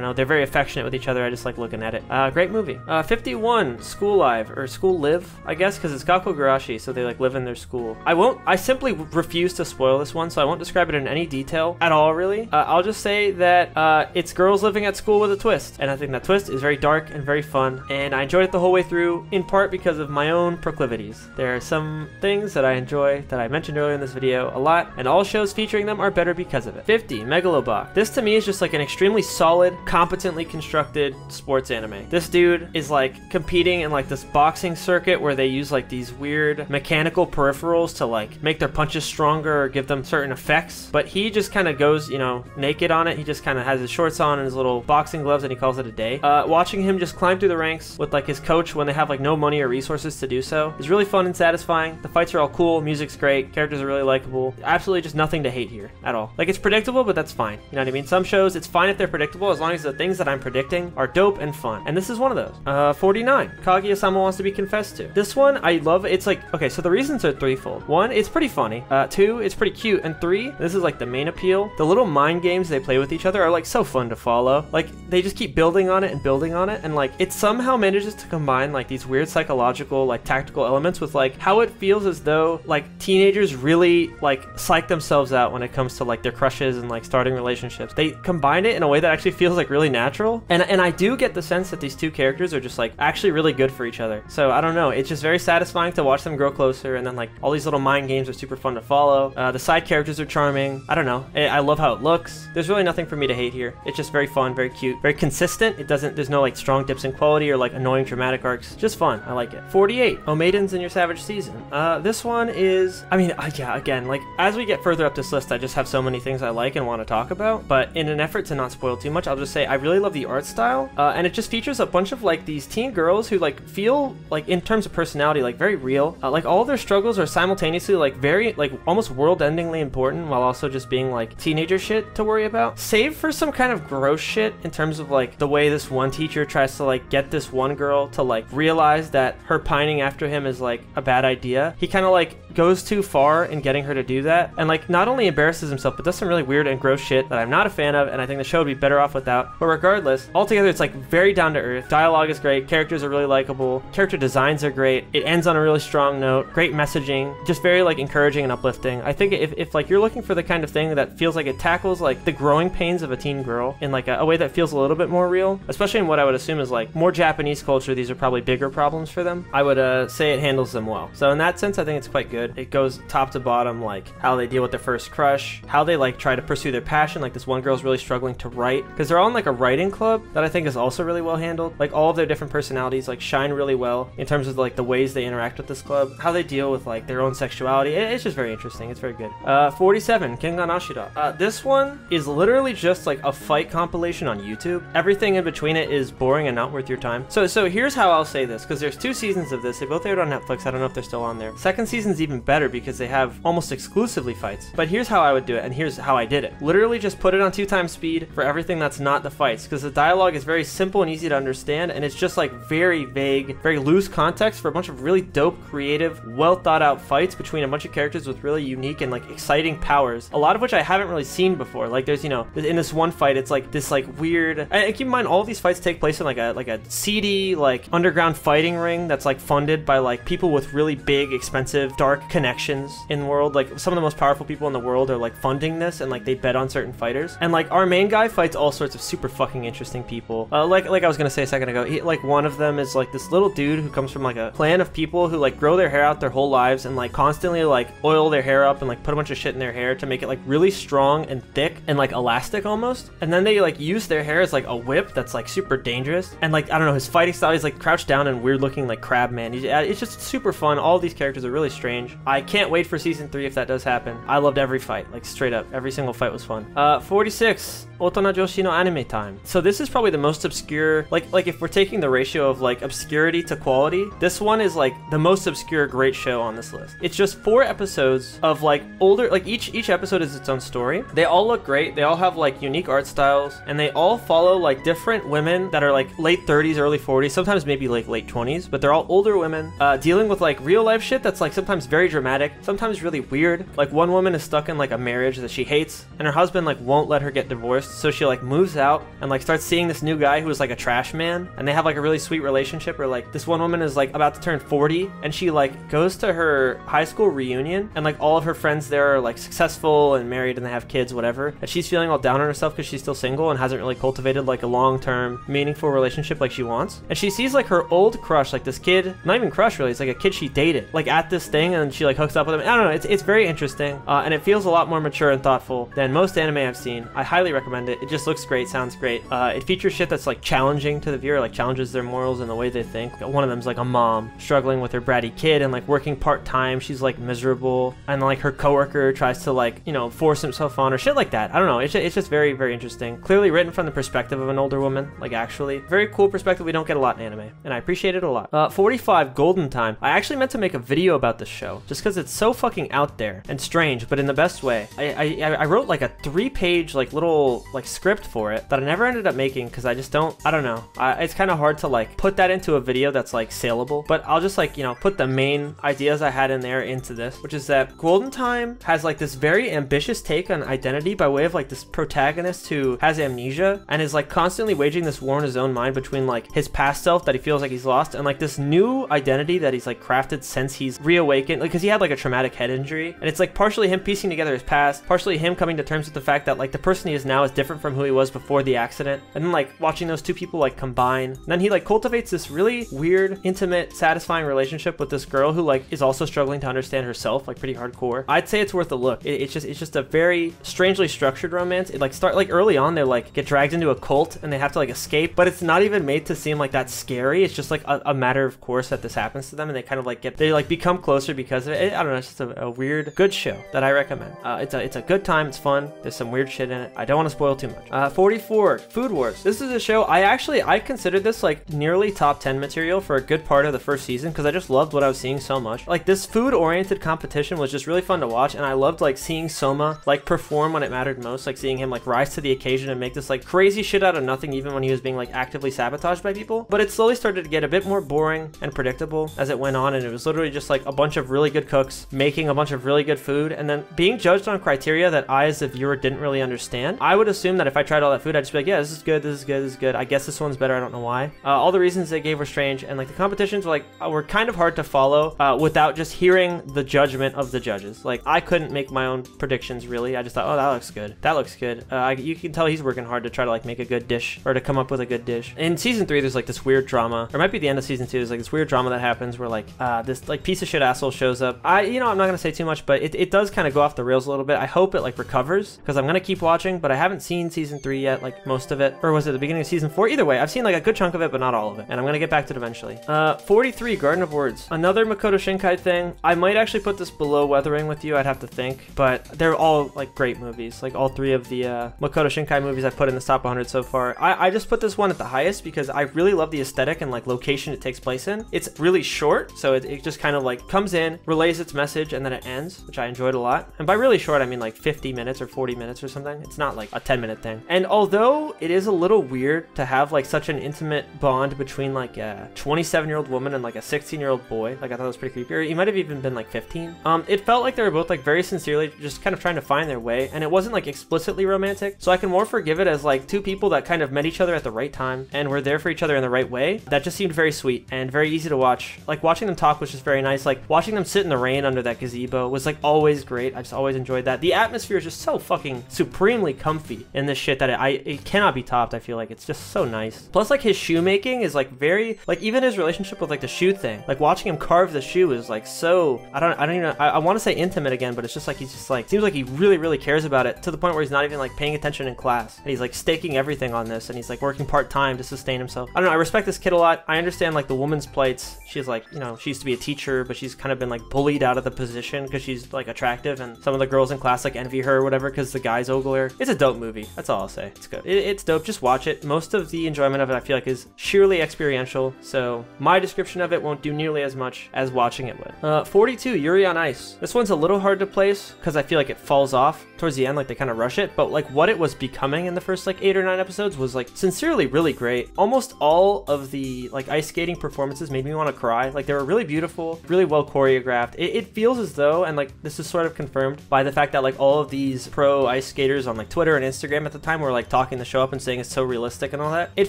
know, they're very affectionate with each other. I just like looking at it. Great movie. 51, School Live, or School Live, I guess, because it's Gakugarashi, so they like live in their school. I simply refuse to spoil this one, so I won't describe it in any detail at all, really. I'll just say that it's girls living at school with a twist, and I think that twist is very dark and very fun, and I enjoyed it the whole way through, in part because of my own proclivities. There are some things that I enjoy that I mentioned earlier in this video a lot, and all shows featuring them are better because of it. 50, Megalobox. This to me is just like an extremely solid, competently constructed sports anime. This dude is like competing in like this boxing circuit where they use like these weird mechanical peripherals to like make their punches stronger or give them certain effects, but he just kind of goes, you know, naked on it. He just kind of has his shorts on and his little boxing gloves, and he calls it a day. Watching him just climb through the ranks with like his coach when they have like no money or resources to do so is really fun and satisfying. The fights are all cool, music's great, characters are really likable. Absolutely just nothing to hate here at all. Like it's predictable, but that's fine. You know what I mean? Some shows, it's fine if they're predictable as long as the things that I'm predicting are dope and fun. And this is one of those. 49, Kaguya-sama Wants to Be Confessed To. This one, I love. It's like, okay, so the reasons are threefold. One, it's pretty funny. Two, it's pretty cute. And three, this is like the main appeal. The little mind games they play with each other are like so fun to follow. Like they just keep building on it and building on it. And like it somehow manages to combine like these weird psychological, like tactical elements with like how it feels as though like teenagers really like psych themselves out when it comes to like their crushes and like starting relationships. They combine it in a way that actually feels like really natural. And I do get the sense that these two characters are just like actually really good for each other. So I don't know. It's just very satisfying to watch them grow closer. And then like all these little mind games are super fun to follow. The side characters are charming. I don't know. I love how it looks. There's really nothing for me to hate here. It's just very fun, very cute, very consistent. There's no like strong dips in quality or like annoying dramatic arcs. Just fun. I like it. 48, O Maidens in Your Savage Season. This one is, I mean, yeah, again, like as we get further up this list, list, I just have so many things I like and want to talk about. But in an effort to not spoil too much, I'll just say I really love the art style, and it just features a bunch of like these teen girls who like feel like, in terms of personality, like very real. Like all of their struggles are simultaneously like very like almost world-endingly important, while also just being like teenager shit to worry about. Save for some kind of gross shit in terms of like the way this one teacher tries to like get this one girl to like realize that her pining after him is like a bad idea. He kind of like goes too far in getting her to do that, and like not only embarrasses himself but does some really weird and gross shit that I'm not a fan of, and I think the show would be better off without. But regardless, altogether it's like very down to earth. Dialogue is great, characters are really likable, character designs are great, it ends on a really strong note, great messaging, just very like encouraging and uplifting. I think if like you're looking for the kind of thing that feels like it tackles like the growing pains of a teen girl in like a way that feels a little bit more real, especially in what I would assume is like more Japanese culture, these are probably bigger problems for them, I would say it handles them well. So in that sense, I think it's quite good. It goes top to bottom, like how they deal with their first crush, how they like try to pursue their passion. Like this one girl's really struggling to write because they're all in like a writing club that I think is also really well handled. Like all of their different personalities like shine really well in terms of like the ways they interact with this club, how they deal with like their own sexuality. It's just very interesting. It's very good. 47, Kengan Ashira. This one is literally just like a fight compilation on YouTube. Everything in between it is boring and not worth your time. So here's how I'll say this, because there's 2 seasons of this. They both aired on Netflix. I don't know if they're still on there. Second season's even better because they have almost exclusively fights. But here's how I would do it, and here's how I did it. Literally just put it on 2x speed for everything that's not the fights, because the dialogue is very simple and easy to understand, and it's just like very vague, very loose context for a bunch of really dope, creative, well thought out fights between a bunch of characters with really unique and like exciting powers, a lot of which I haven't really seen before. Like there's, you know, in this one fight, it's like this like weird, and keep in mind all of these fights take place in like a seedy like underground fighting ring that's like funded by like people with really big, expensive, dark connections in the world. Like some of the most powerful people in the world are like funding this, and like they bet on certain fighters. And like our main guy fights all sorts of super fucking interesting people. Like I was gonna say a second ago, like one of them is like this little dude who comes from like a clan of people who like grow their hair out their whole lives and like constantly like oil their hair up and like put a bunch of shit in their hair to make it like really strong and thick and like elastic almost. And then they like use their hair as like a whip that's like super dangerous. And like I don't know, his fighting style, he's like crouched down and weird looking like crab man. It's just super fun. All these characters are really strange. I can't wait for season 3 if that does happen. I loved every fight, like straight up. Every single fight was fun. 46, Otona Joshi no Anime Time. So this is probably the most obscure, like if we're taking the ratio of like obscurity to quality, this one is like the most obscure great show on this list. It's just 4 episodes of like older, like each episode is its own story. They all look great. They all have like unique art styles, and they all follow like different women that are like late 30s, early 40s, sometimes maybe like late 20s, but they're all older women dealing with like real life shit that's like sometimes very dramatic, sometimes really weird. Like one woman is stuck in like a marriage that she hates, and her husband like won't let her get divorced, so she like moves out and like starts seeing this new guy who is like a trash man, and they have like a really sweet relationship where like this one woman is like about to turn 40, and she like goes to her high school reunion, and like all of her friends there are like successful and married and they have kids, whatever, and she's feeling all down on herself because she's still single and hasn't really cultivated like a long-term meaningful relationship like she wants. And she sees like her old crush, like this kid, not even crush really, it's like a kid she dated, like at this thing, and she like hooks up with him. I don't know, it's very interesting, and it feels a lot more mature and thoughtful than most anime I've seen. I highly recommend it. It just looks great, sounds great. It features shit that's like challenging to the viewer, like challenges their morals and the way they think. One of them's like a mom struggling with her bratty kid and like working part-time. She's like miserable, and like her coworker tries to like, you know, force himself on her, shit like that. I don't know, it's just very, very interesting. Clearly written from the perspective of an older woman, like actually. Very cool perspective we don't get a lot in anime, and I appreciate it a lot. 45, Golden Time. I actually meant to make a video about this show, just because it's so fucking out there and strange, but in the best way. I wrote like a 3-page like little like script for it that I never ended up making because I don't know. It's kind of hard to like put that into a video that's like saleable, but I'll just like, you know, put the main ideas I had in there into this, which is that Golden Time has like this very ambitious take on identity by way of like this protagonist who has amnesia and is like constantly waging this war in his own mind between like his past self that he feels like he's lost and like this new identity that he's like crafted since he's reawakened, like because he had like a traumatic head injury, and it's like partially him piecing together his past, partially him coming to terms with the fact that like the person he is now is different from who he was before the accident, and then like watching those two people like combine. And then he like cultivates this really weird, intimate, satisfying relationship with this girl who like is also struggling to understand herself, like pretty hardcore. I'd say it's worth a look. It's just a very strangely structured romance. It like start like early on, they like get dragged into a cult and they have to like escape, but it's not even made to seem like that scary. It's just like a matter of course that this happens to them, and they kind of like they like become closer because of it. I don't know, it's just a weird, good show that I recommend. time. It's a good time. It's fun. There's some weird shit in it. I don't want to spoil too much. 44, Food Wars. This is a show I considered this like nearly top 10 material for a good part of the first season because I just loved what I was seeing so much. Like this food-oriented competition was just really fun to watch, and I loved like seeing Soma like perform when it mattered most, like seeing him like rise to the occasion and make this like crazy shit out of nothing even when he was being like actively sabotaged by people. But it slowly started to get a bit more boring and predictable as it went on, and it was literally just like a bunch of really good cooks making a bunch of really good food and then being judged on criteria that I as a viewer didn't really understand. I would assume that if I tried all that food, I'd just be like, yeah, this is good, this is good, this is good. I guess this one's better, I don't know why. All the reasons they gave were strange, and like the competitions were like were kind of hard to follow without just hearing the judgment of the judges. Like I couldn't make my own predictions really. I just thought, oh, that looks good, that looks good. You can tell he's working hard to try to like make a good dish or to come up with a good dish. In season 3 there's like this weird drama, or it might be the end of season 2, there's like this weird drama that happens where like this like piece of shit asshole shows up. I'm not gonna say too much, but it does kind of go off the rails a little bit. I hope it like recovers because I'm gonna keep watching, but I haven't seen season 3 yet, like most of it, or was it the beginning of season 4? Either way, I've seen like a good chunk of it, but not all of it, and I'm gonna get back to it eventually. 43, Garden of Words, another Makoto Shinkai thing. I might actually put this below Weathering with You, I'd have to think, but they're all like great movies. Like all 3 of the Makoto Shinkai movies I put in this top 100 so far. I just put this one at the highest because I really love the aesthetic and like location it takes place in. It's really short, so it just kind of like comes in, relays its message, and then it ends, which I enjoyed a lot. And by really short, I mean like 50 minutes or 40 minutes or something. It's not like a 10-minute thing. And although it is a little weird to have like such an intimate bond between like a 27-year-old woman and like a 16-year-old boy, like I thought it was pretty creepy, or he might have even been like 15. It felt like they were both like very sincerely just kind of trying to find their way, and it wasn't like explicitly romantic, so I can more forgive it as like 2 people that kind of met each other at the right time and were there for each other in the right way. That just seemed very sweet and very easy to watch. Like watching them talk was just very nice. Like watching them sit in the rain under that gazebo was like always great. I just always enjoyed that. The atmosphere is just so fucking supremely comfy in this shit that it cannot be topped. I feel like it's just so nice. Plus like his shoemaking is like very, like even his relationship with like the shoe thing, like watching him carve the shoe is like so, I don't even know, I want to say intimate again, but it's just like he's just like, seems like he really cares about it to the point where he's not even like paying attention in class, and he's like staking everything on this, and he's like working part-time to sustain himself. I don't know, I respect this kid a lot. I understand like the woman's plights. She's like, you know, she used to be a teacher, but she's kind of been like bullied out of the position because she's like attractive, and some of the girls in class like envy her or whatever because the guys ogle her. It's a dope movie, that's all I'll say. It's good. It's dope, just watch it. Most of the enjoyment of it I feel like is sheerly experiential, so my description of it won't do nearly as much as watching it would. 42, Yuri on Ice. This one's a little hard to place because I feel like it falls off towards the end, like they kind of rush it, but like what it was becoming in the first like 8 or 9 episodes was like sincerely really great. Almost all of the like ice skating performances made me want to cry. Like they were really beautiful, really well choreographed. It feels as though, and like this is sort of confirmed by the fact that like all of these pro ice skaters on like Twitter and Instagram at the time were like talking the show up and saying it's so realistic and all that. It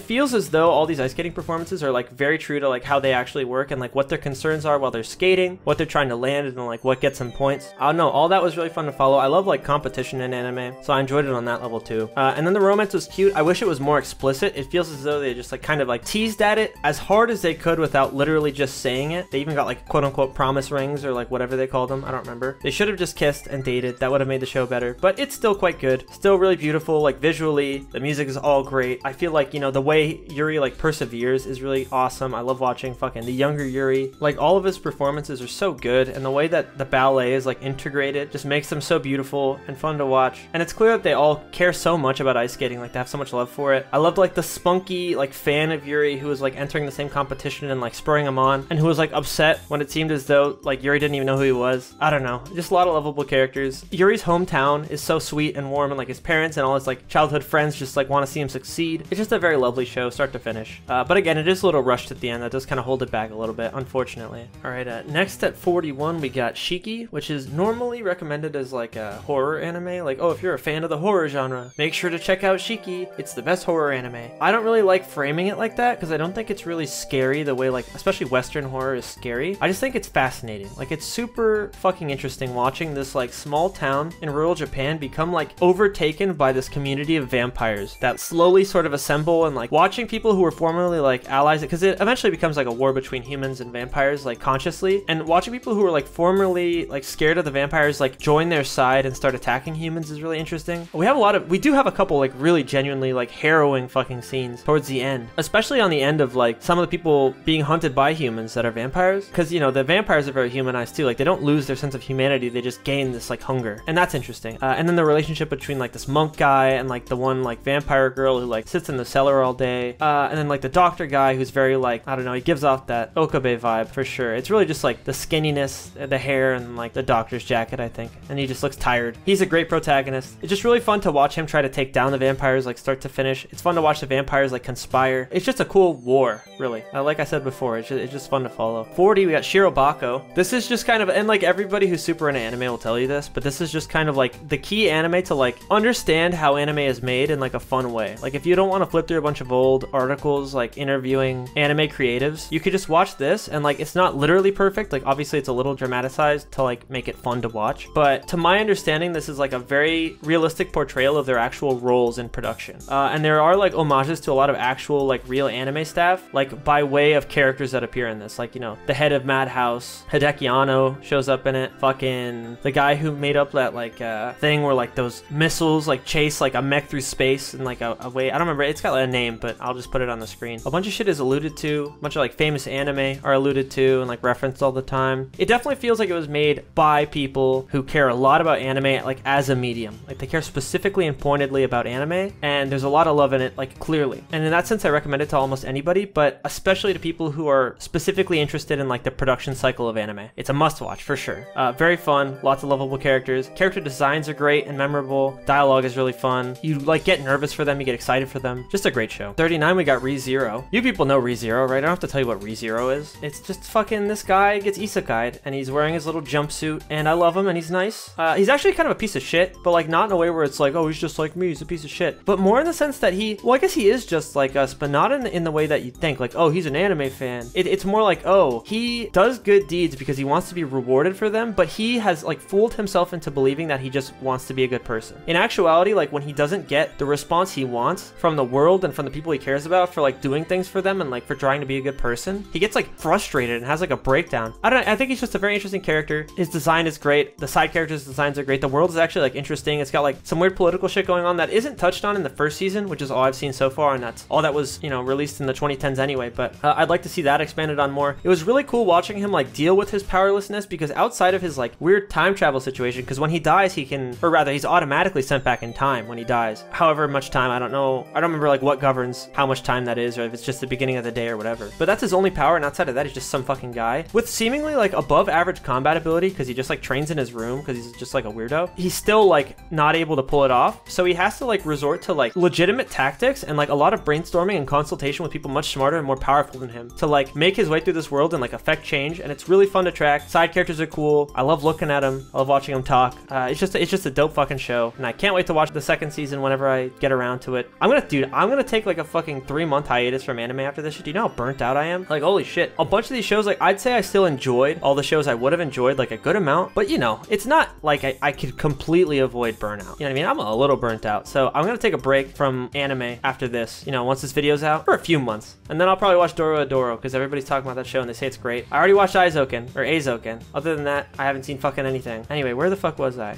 feels as though all these ice skating performances are like very true to like how they actually work and like what their concerns are while they're skating, what they're trying to land, and like what gets them points. I don't know, all that was really fun to follow. I love like competition in anime, so I enjoyed it on that level too. And then the romance was cute. I wish it was more explicit. It feels as though they just like kind of like teased at it as hard as they could without literally just saying it. They even got like quote unquote promise rings or like whatever they called them. I don't remember. They should have just kissed and dated. That would have made the show better, but it's still quite good. Still really beautiful, like visually. The music is all great. I feel like, you know, the way Yuri like perseveres is really awesome. I love watching fucking the younger Yuri. Like all of his performances are so good, and the way that the ballet is like integrated just makes them so beautiful and fun to watch. And it's clear that they all care so much about ice skating, like they have so much love for it. I loved like the spunky like fan of Yuri who was like entering the same competition and like spurring him on, and who was like upset when it seemed as though like Yuri didn't even know who he was. I don't know, just a lot of lovable characters. Yuri's hometown is so sweet and warm, and like his parents and all his like childhood friends just like want to see him succeed. It's just a very lovely show start to finish, but again it is a little rushed at the end. That does kind of hold it back a little bit, unfortunately. All right, next at 41 we got Shiki, which is normally recommended as like a horror anime. Like, oh, if you're a fan of the horror genre, make sure to check out Shiki. It's the best horror anime. I don't really like framing it like that because I don't think it's really scary the way like especially Western horror is scary. I just think it's fascinating. Like it's super fucking interesting watching this like small town in rural Japan become like overtaken by this community of vampires that slowly sort of assemble, and like watching people who were formerly like allies, because it eventually becomes like a war between humans and vampires like consciously, and watching people who were like formerly like scared of the vampires like join their side and start attacking humans is really interesting. We do have a couple like really genuinely like harrowing fucking scenes towards the end, especially on the end of like some of the people being hunted by humans that are vampires, because you know the vampires are very humanized too. Like they don't lose their sense of humanity, they just gain this like hunger, and that's interesting. And then the relationship between like this monk guy and like the one like vampire girl who like sits in the cellar all day, and then like the doctor guy who's very like, I don't know, he gives off that Okabe vibe for sure. It's really just like the skinniness, the hair, and like the doctor's jacket, I think, and he just looks tired. He's a great protagonist. It's just really fun to watch him try to take down the vampires like start to finish. It's fun to watch the vampires like conspire. It's just a cool war, really. Like I said before, it's just fun to follow. 40, we got Shirobako. This is just kind of, and like everybody who's super into anime will tell you this, but this is just kind of like the key anime to like understand how anime is made in like a fun way. Like if you don't want to flip through a bunch of old articles like interviewing anime creatives, you could just watch this, and like it's not literally perfect. Like obviously it's a little dramatized to like make it fun to watch, but to my understanding, this is like a very realistic portrayal of their actual roles in production. And there are like homages to a lot of actual like real anime staff, like by way of characters that appear in this. Like, you know, the head of Madhouse, Hideki Anno shows up in it. Fucking the guy who made up that like thing where like those missiles like chase like a mech through space and like a way, I don't remember, it's got a name, but I'll just put it on the screen. A bunch of shit is alluded to, a bunch of like famous anime are alluded to and like referenced all the time. It definitely feels like it was made by people who care a lot about anime like as a medium. Like they care specifically and pointedly about anime, and there's a lot of love in it, like clearly. And in that sense, I recommend it to almost anybody, but especially to people who are specifically interested in like the production cycle of anime. It's a must watch for sure. Very fun, lots of lovable characters. Character designs are great and memorable. Dialogue is really fun. You like get nervous for them, you get excited for them. Just a great show. 39, we got ReZero. You people know ReZero, right? I don't have to tell you what ReZero is. It's just fucking this guy gets isekai'd and he's wearing his little jumpsuit, and I love him and he's nice. He's actually kind of a piece of shit, but like not in a way where it's like, oh, he's just like me, he's a piece of shit, but more in the sense that he, well, I guess he is just like us, but not in the way that you think, like, oh, he's an anime fan. It's more like, oh, he does good deeds because he wants to be rewarded for them, but he has like fooled himself into believing that he just wants to be a good person. In actuality, like when he doesn't get the response he wants from the world and from the people he cares about for like doing things for them and like for trying to be a good person, he gets like frustrated and has like a breakdown. I don't know, I think he's just a very interesting character. His design is great. The side characters' designs are great. The world is actually like interesting. It's got like some weird political shit going on that isn't touched on in the first season, which is all I've seen so far, and that's all that was, you know, released in the 2010s anyway, but I'd like to see that expanded on more. It was really cool watching him like deal with his powerlessness, because outside of his like weird time travel situation, because when he dies he can, or rather he's automatically sent back in time when he dies, however much time, I don't know, I don't remember like what governs how much time that is, or if it's just the beginning of the day or whatever, but that's his only power, and outside of that he's just some fucking guy with seemingly like above average combat ability, because he just like trains in his room because he's just like a weirdo. He's still like not able to pull it off, so he has to like resort to like legitimate tactics and like a lot of brainstorming and consultation with people much smarter and more powerful than him to like make his way through this world and like affect change, and it's really fun to track. Side characters are cool. I love looking at them. I love watching them talk. It's just a dope fucking show, and I can't wait to watch the second season whenever I get around to it. I'm gonna take like a fucking 3-month hiatus from anime after this shit. Do you know how burnt out I am? Like, holy shit. A bunch of these shows, like I'd say I still enjoyed all the shows I would have enjoyed like a good amount, but you know, it's not like I could completely avoid burnout. You know what I mean? I'm a little burnt out, so I'm gonna take a break from anime after this, you know, once this video's out for a few months, and then I'll probably watch Doro because everybody's talking about that show and they say it's great. I already watched Aizoken. Other than that, I haven't seen fucking anything. Anyway, where the fuck was I?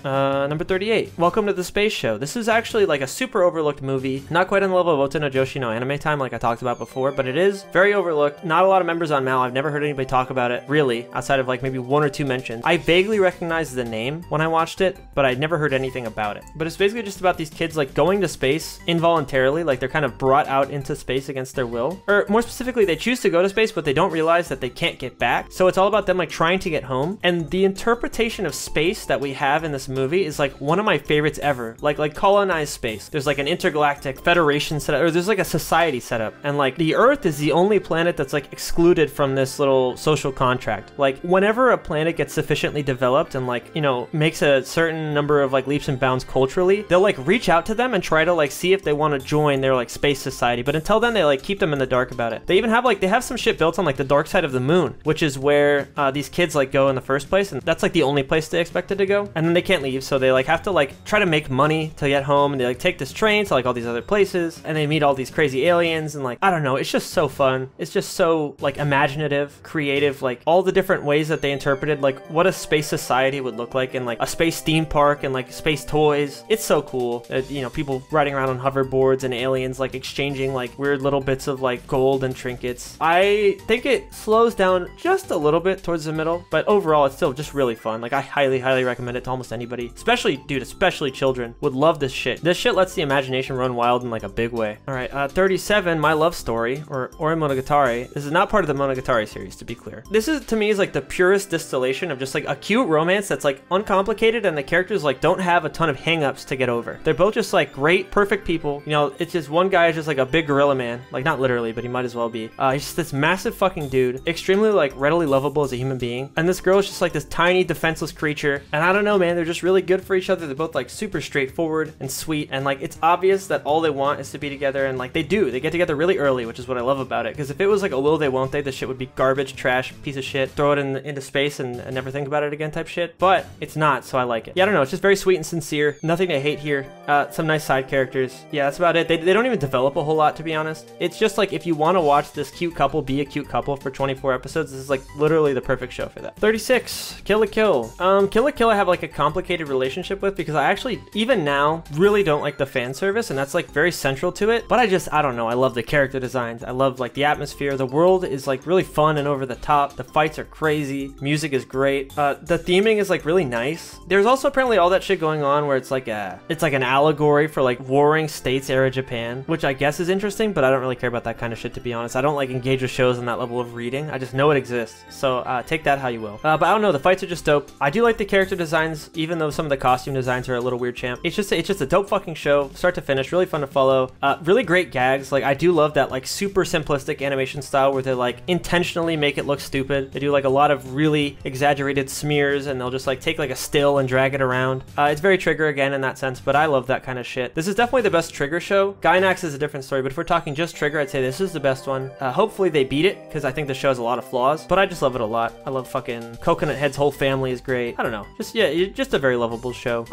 Number 38. Welcome to the Space Show. This is actually like a super overlooked movie, not quite on the level of Oto no Joshi no Anime Time like I talked about before, but it is very overlooked. Not a lot of members on Mal. I've never heard anybody talk about it really, outside of like maybe 1 or 2 mentions. I vaguely recognized the name when I watched it, but I'd never heard anything about it. But it's basically just about these kids like going to space involuntarily, like they're kind of brought out into space against their will, or more specifically, they choose to go to space, but they don't realize that they can't get back. So it's all about them like trying to get home, and the interpretation of space that we have in this movie is like one of my favorites ever. Like colonized space. There's like an intergalactic federation set up, or there's like a society set up, and like the Earth is the only planet that's like excluded from this little social contract. Like whenever a planet gets sufficiently developed and like, you know, makes a certain number of like leaps and bounds culturally, they'll like reach out to them and try to like see if they want to join their like space society, but until then they like keep them in the dark about it. They even have like, they have some shit built on like the dark side of the moon, which is where these kids like go in the first place, and that's like the only place they expected to go, and then they can't leave, so they like have to like try to make money to get home, and they like take this train to like all these other places, and they meet all these crazy aliens, and like I don't know, it's just so fun. It's just so like imaginative, creative, like all the different ways that they interpreted like what a space society would look like, and like a space theme park and like space toys. It's so cool. You know, people riding around on hoverboards and aliens like exchanging like weird little bits of like gold and trinkets. I think it slows down just a little bit towards the middle, but overall it's still just really fun. Like I highly highly recommend it to almost anybody. Especially, dude, especially children would love this shit. This shit lets the imagination run wild in like a big way. All right, 37, My Love Story, or Ore Monogatari. This is not part of the Monogatari series, to be clear. This is, to me, is like the purest distillation of just like a cute romance that's like uncomplicated, and the characters like don't have a ton of hang-ups to get over. They're both just like great, perfect people. You know, it's just one guy is just like a big gorilla man. Like, not literally, but he might as well be. He's just this massive fucking dude, extremely like readily lovable as a human being. And this girl is just like this tiny, defenseless creature. And I don't know, man, they're just really good for each other. They're both like super straightforward and sweet. And like, it's obvious that all they want is to be together. And like, they do. They get together really early, which is what I love about it. Because if it was like a will they, won't they, this shit would be garbage, trash, piece of shit. Throw it into space and never think about it again type shit. But it's not, so I like it. Yeah, I don't know. It's just very sweet and sincere. Nothing to hate here. Some nice side characters. Yeah, that's about it. They don't even develop a whole lot, to be honest. It's just like, if you want to watch this cute couple be a cute couple for 24 episodes, this is like literally the perfect show for that. 36, Kill la Kill. Kill la Kill I have like a complicated relationship with, because I actually, even now, really don't like the fan service, and that's like very central to it. But I don't know. I love the character designs. I love like the atmosphere. The world is like really fun and over the top. The fights are crazy. Music is great. The theming is like really nice. There's also apparently all that shit going on where it's like an allegory for like warring states era Japan, which I guess is interesting, but I don't really care about that kind of shit, to be honest. I don't like engage with shows on that level of reading. I just know it exists. So take that how you will. But I don't know. The fights are just dope. I do like the character designs, even though some of the costume designs are a little weird champ. It's just a dope fucking show, start to finish. Really fun to follow. Really great gags. Like, I do love that like super simplistic animation style where they like intentionally make it look stupid. They do like a lot of really exaggerated smears, and they'll just like take like a still and drag it around. It's very Trigger again in that sense, but I love that kind of shit. This is definitely the best Trigger show. Gainax is a different story, but if we're talking just Trigger, I'd say this is the best one. Hopefully they beat it, because I think the show has a lot of flaws, but I just love it a lot. I love fucking Coconut Head's whole family is great. I don't know. Just a very lovable show.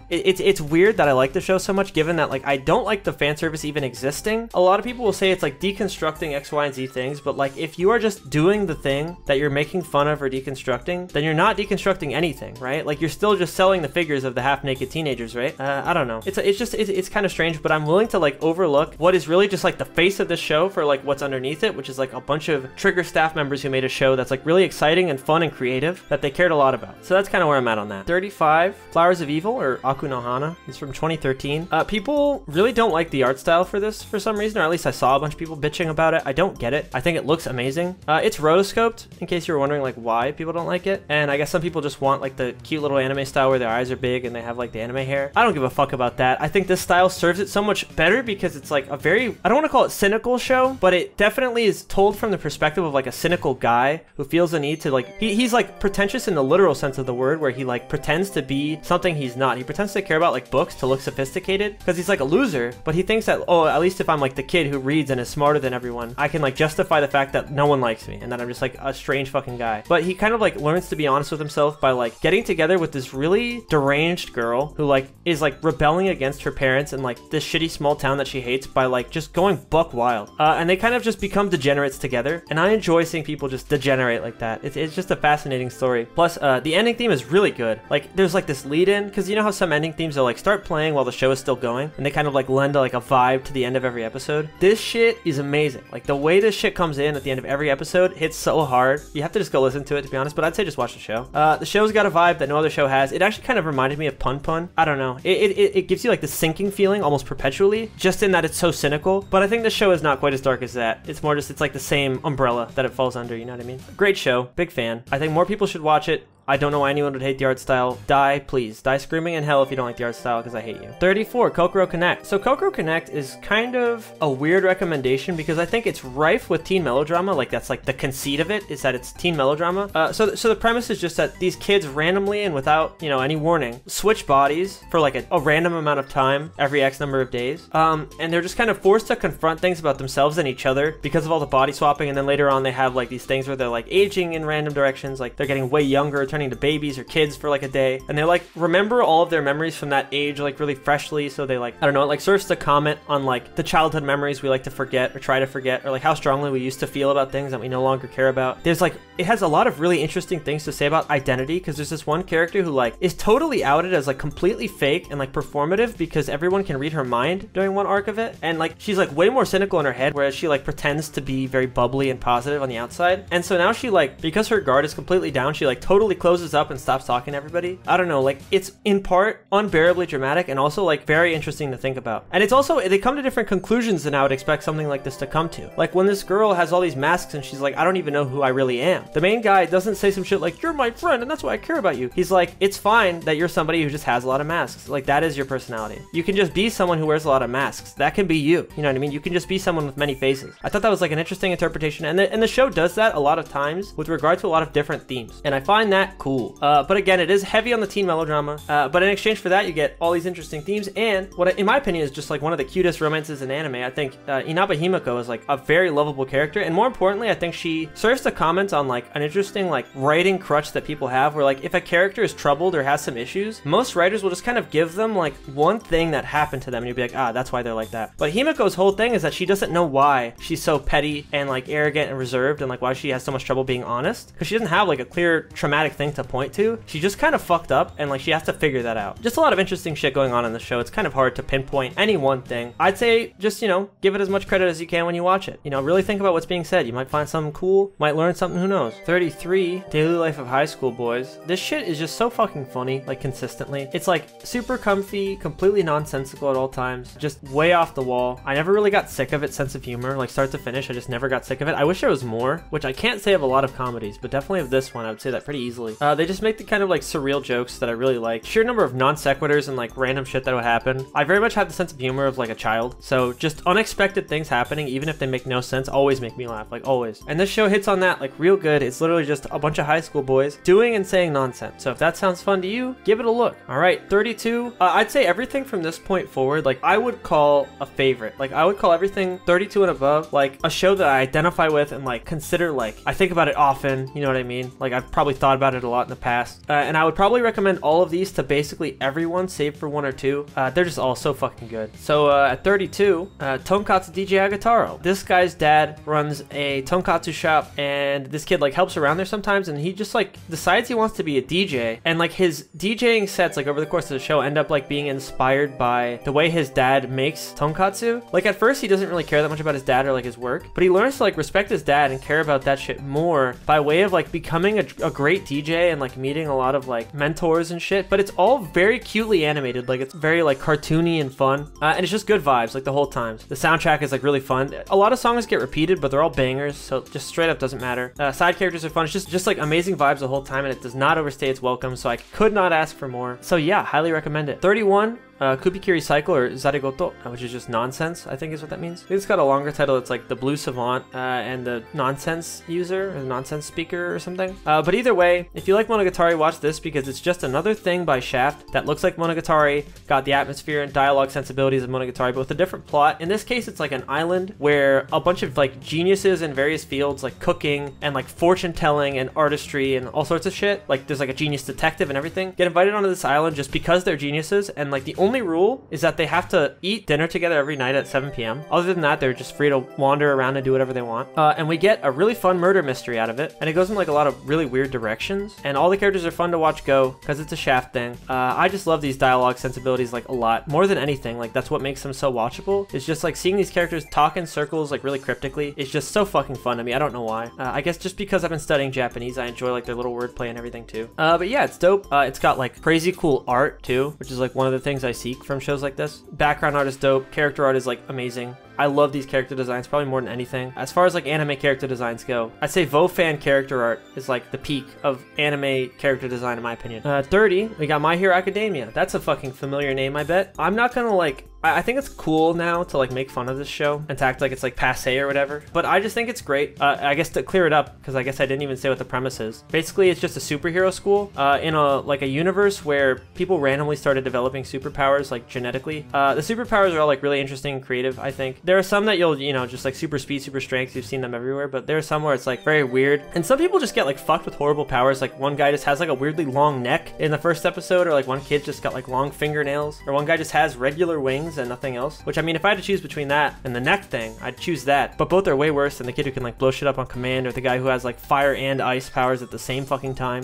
It's weird that I like the show so much, given that like I don't like the fan service even existing. A lot of people will say it's like deconstructing X, Y, and Z things, but like if you are just doing the thing that you're making fun of or deconstructing, then you're not deconstructing anything, right? Like, you're still just selling the figures of the half-naked teenagers, right? I don't know. It's kind of strange, but I'm willing to like overlook what is really just like the face of this show for like what's underneath it, which is like a bunch of Trigger staff members who made a show that's like really exciting and fun and creative that they cared a lot about. So that's kind of where I'm at on that. 35, Flowers of Evil, or Aku no Hana. It's from 2013. People really don't like the art style for this for some reason, or at least I saw a bunch of people bitching about it. I don't get it. I think it looks amazing. It's rotoscoped, in case you were wondering like why people don't like it. And I guess some people just want like the cute little anime style where their eyes are big and they have like the anime hair. I don't give a fuck about that. I think this style serves it so much better because it's like a very, I don't want to call it cynical show, but it definitely is told from the perspective of like a cynical guy who feels the need to like, he's like pretentious in the literal sense of the word, where he like pretends to be something he's not. He pretends to care about like books to look sophisticated because he's like a loser, but he thinks that, oh, at least if I'm like the kid who reads and is smarter than everyone, I can like justify the fact that no one likes me and that I'm just like a strange fucking guy. But he kind of like learns to be honest with himself by like getting together with this really deranged girl who like is like rebelling against her parents in like this shitty small town that she hates by like just going buck wild. And they kind of just become degenerates together, and I enjoy seeing people just degenerate like that. It's just a fascinating story. Plus the ending theme is really good. Like, there's like this lead in, because you know how some ending themes are like start playing while the show is still going, and they kind of like lend like a vibe to the end of every episode. This shit is amazing. Like, the way this shit comes in at the end of every episode hits so hard. You have to just go listen to it, to be honest, but I'd say just watch the show. The show's got a vibe that no other show has. It actually kind of reminded me of Pun Pun. I don't know. It gives you like the sinking feeling almost perpetually, just in that it's so cynical. But I think the show is not quite as dark as that. It's more just, it's like the same umbrella that it falls under, you know what I mean? Great show. Big fan. I think more people should watch it. I don't know why anyone would hate the art style. Die, please. Die screaming in hell if you don't like the art style, because I hate you. 34, Kokoro Connect. So Kokoro Connect is kind of a weird recommendation because I think it's rife with teen melodrama. Like, that's like the conceit of it, is that it's teen melodrama. So the premise is just that these kids randomly and without, you know, any warning, switch bodies for like a random amount of time every X number of days. And they're just kind of forced to confront things about themselves and each other because of all the body swapping. And then later on they have like these things where they're like aging in random directions. Like, they're getting way younger, turning to babies or kids for like a day, and they like remember all of their memories from that age like really freshly. So they like, I don't know, it like serves to comment on like the childhood memories we like to forget or try to forget, or like how strongly we used to feel about things that we no longer care about. There's like, it has a lot of really interesting things to say about identity, because there's this one character who like is totally outed as like completely fake and like performative because everyone can read her mind during one arc of it, and like she's like way more cynical in her head, whereas she like pretends to be very bubbly and positive on the outside. And so now she like, because her guard is completely down, she like totally closes up and stops talking to everybody, I don't know, like it's in part unbearably dramatic and also like very interesting to think about. And it's also, they come to different conclusions than I would expect something like this to come to. Like when this girl has all these masks and she's like, I don't even know who I really am. The main guy doesn't say some shit like, you're my friend and that's why I care about you. He's like, it's fine that you're somebody who just has a lot of masks. Like that is your personality. You can just be someone who wears a lot of masks. That can be you. You know what I mean? You can just be someone with many faces. I thought that was like an interesting interpretation, and the show does that a lot of times with regard to a lot of different themes, and I find that cool. But again, it is heavy on the teen melodrama, but in exchange for that, you get all these interesting themes, and what in my opinion is just like one of the cutest romances in anime. I think Inaba Himiko is like a very lovable character, and more importantly, I think she serves to comment on like an interesting like writing crutch that people have, where like if a character is troubled or has some issues, most writers will just kind of give them like one thing that happened to them, and you'll be like, ah, that's why they're like that. But Himiko's whole thing is that she doesn't know why she's so petty and like arrogant and reserved, and like why she has so much trouble being honest, because she doesn't have like a clear traumatic thing to point to. She just kind of fucked up, and like she has to figure that out. Just a lot of interesting shit going on in the show. It's kind of hard to pinpoint any one thing. I'd say just, you know, give it as much credit as you can when you watch it. You know, really think about what's being said. You might find something cool, might learn something, who knows. 33, Daily Life of High School Boys. This shit is just so fucking funny, like consistently. It's like super comfy, completely nonsensical at all times, just way off the wall. I never really got sick of its sense of humor, like start to finish. I just never got sick of it. I wish there was more, which I can't say of a lot of comedies, but definitely of this one, I would say that pretty easily. They just make the kind of like surreal jokes that I really like. Sheer number of non sequiturs and like random shit that would happen. I very much have the sense of humor of like a child, so just unexpected things happening, even if they make no sense, always make me laugh, like always. And this show hits on that like real good. It's literally just a bunch of high school boys doing and saying nonsense. So if that sounds fun to you, give it a look. All right, 32. I'd say everything from this point forward, like I would call a favorite. Like I would call everything 32 and above like a show that I identify with and like consider, like I think about it often, you know what I mean? Like I've probably thought about it a lot in the past, and I would probably recommend all of these to basically everyone save for one or two. They're just all so fucking good. So at 32, Tonkatsu DJ Agataro. This guy's dad runs a tonkatsu shop, and this kid like helps around there sometimes, and he just like decides he wants to be a DJ, and like his DJing sets like over the course of the show end up like being inspired by the way his dad makes tonkatsu. Like at first he doesn't really care that much about his dad or like his work, but he learns to like respect his dad and care about that shit more by way of like becoming a great DJ and like meeting a lot of like mentors and shit. But it's all very cutely animated, like it's very like cartoony and fun, and it's just good vibes like the whole time. The soundtrack is like really fun. A lot of songs get repeated, but they're all bangers, so just straight up doesn't matter. Side characters are fun. It's just like amazing vibes the whole time, and it does not overstay its welcome, so I could not ask for more. So yeah, highly recommend it. 31, Kubikiri Cycle, or Zaregoto, which is just nonsense, I think is what that means. I think it's got a longer title. It's like the Blue Savant and the Nonsense User, or the Nonsense Speaker or something. But either way, if you like Monogatari, watch this, because it's just another thing by Shaft that looks like Monogatari, got the atmosphere and dialogue sensibilities of Monogatari, but with a different plot. In this case, it's like an island where a bunch of like geniuses in various fields, like cooking and like fortune telling and artistry and all sorts of shit, like there's like a genius detective and everything, get invited onto this island just because they're geniuses, and like the only rule is that they have to eat dinner together every night at 7 p.m. Other than that, they're just free to wander around and do whatever they want. And we get a really fun murder mystery out of it, and it goes in like a lot of really weird directions, and all the characters are fun to watch go because it's a Shaft thing. I just love these dialogue sensibilities like a lot, more than anything. Like that's what makes them so watchable. It's just like seeing these characters talk in circles like really cryptically. It's just so fucking fun to me. I don't know why. I guess just because I've been studying Japanese, I enjoy like their little wordplay and everything too. But yeah, it's dope. It's got like crazy cool art too, which is like one of the things I seek from shows like this. Background art is dope. Character art is like amazing. I love these character designs probably more than anything. As far as like anime character designs go, I'd say Vofan character art is like the peak of anime character design in my opinion. 30, we got My Hero Academia. That's a fucking familiar name, I bet. I'm not gonna like, I think it's cool now to like make fun of this show and to act like it's like passe or whatever, but I just think it's great. I guess to clear it up, because I guess I didn't even say what the premise is. Basically, it's just a superhero school in a universe where people randomly started developing superpowers like genetically. The superpowers are all like really interesting and creative, I think. There are some that you'll, you know, just like super speed, super strength, you've seen them everywhere, but there are some where it's like very weird. And some people just get like fucked with horrible powers. Like one guy just has like a weirdly long neck in the first episode, or like one kid just got like long fingernails, or one guy just has regular wings things and nothing else. Which, I mean, if I had to choose between that and the neck thing, I'd choose that. But both are way worse than the kid who can like blow shit up on command, or the guy who has like fire and ice powers at the same fucking time.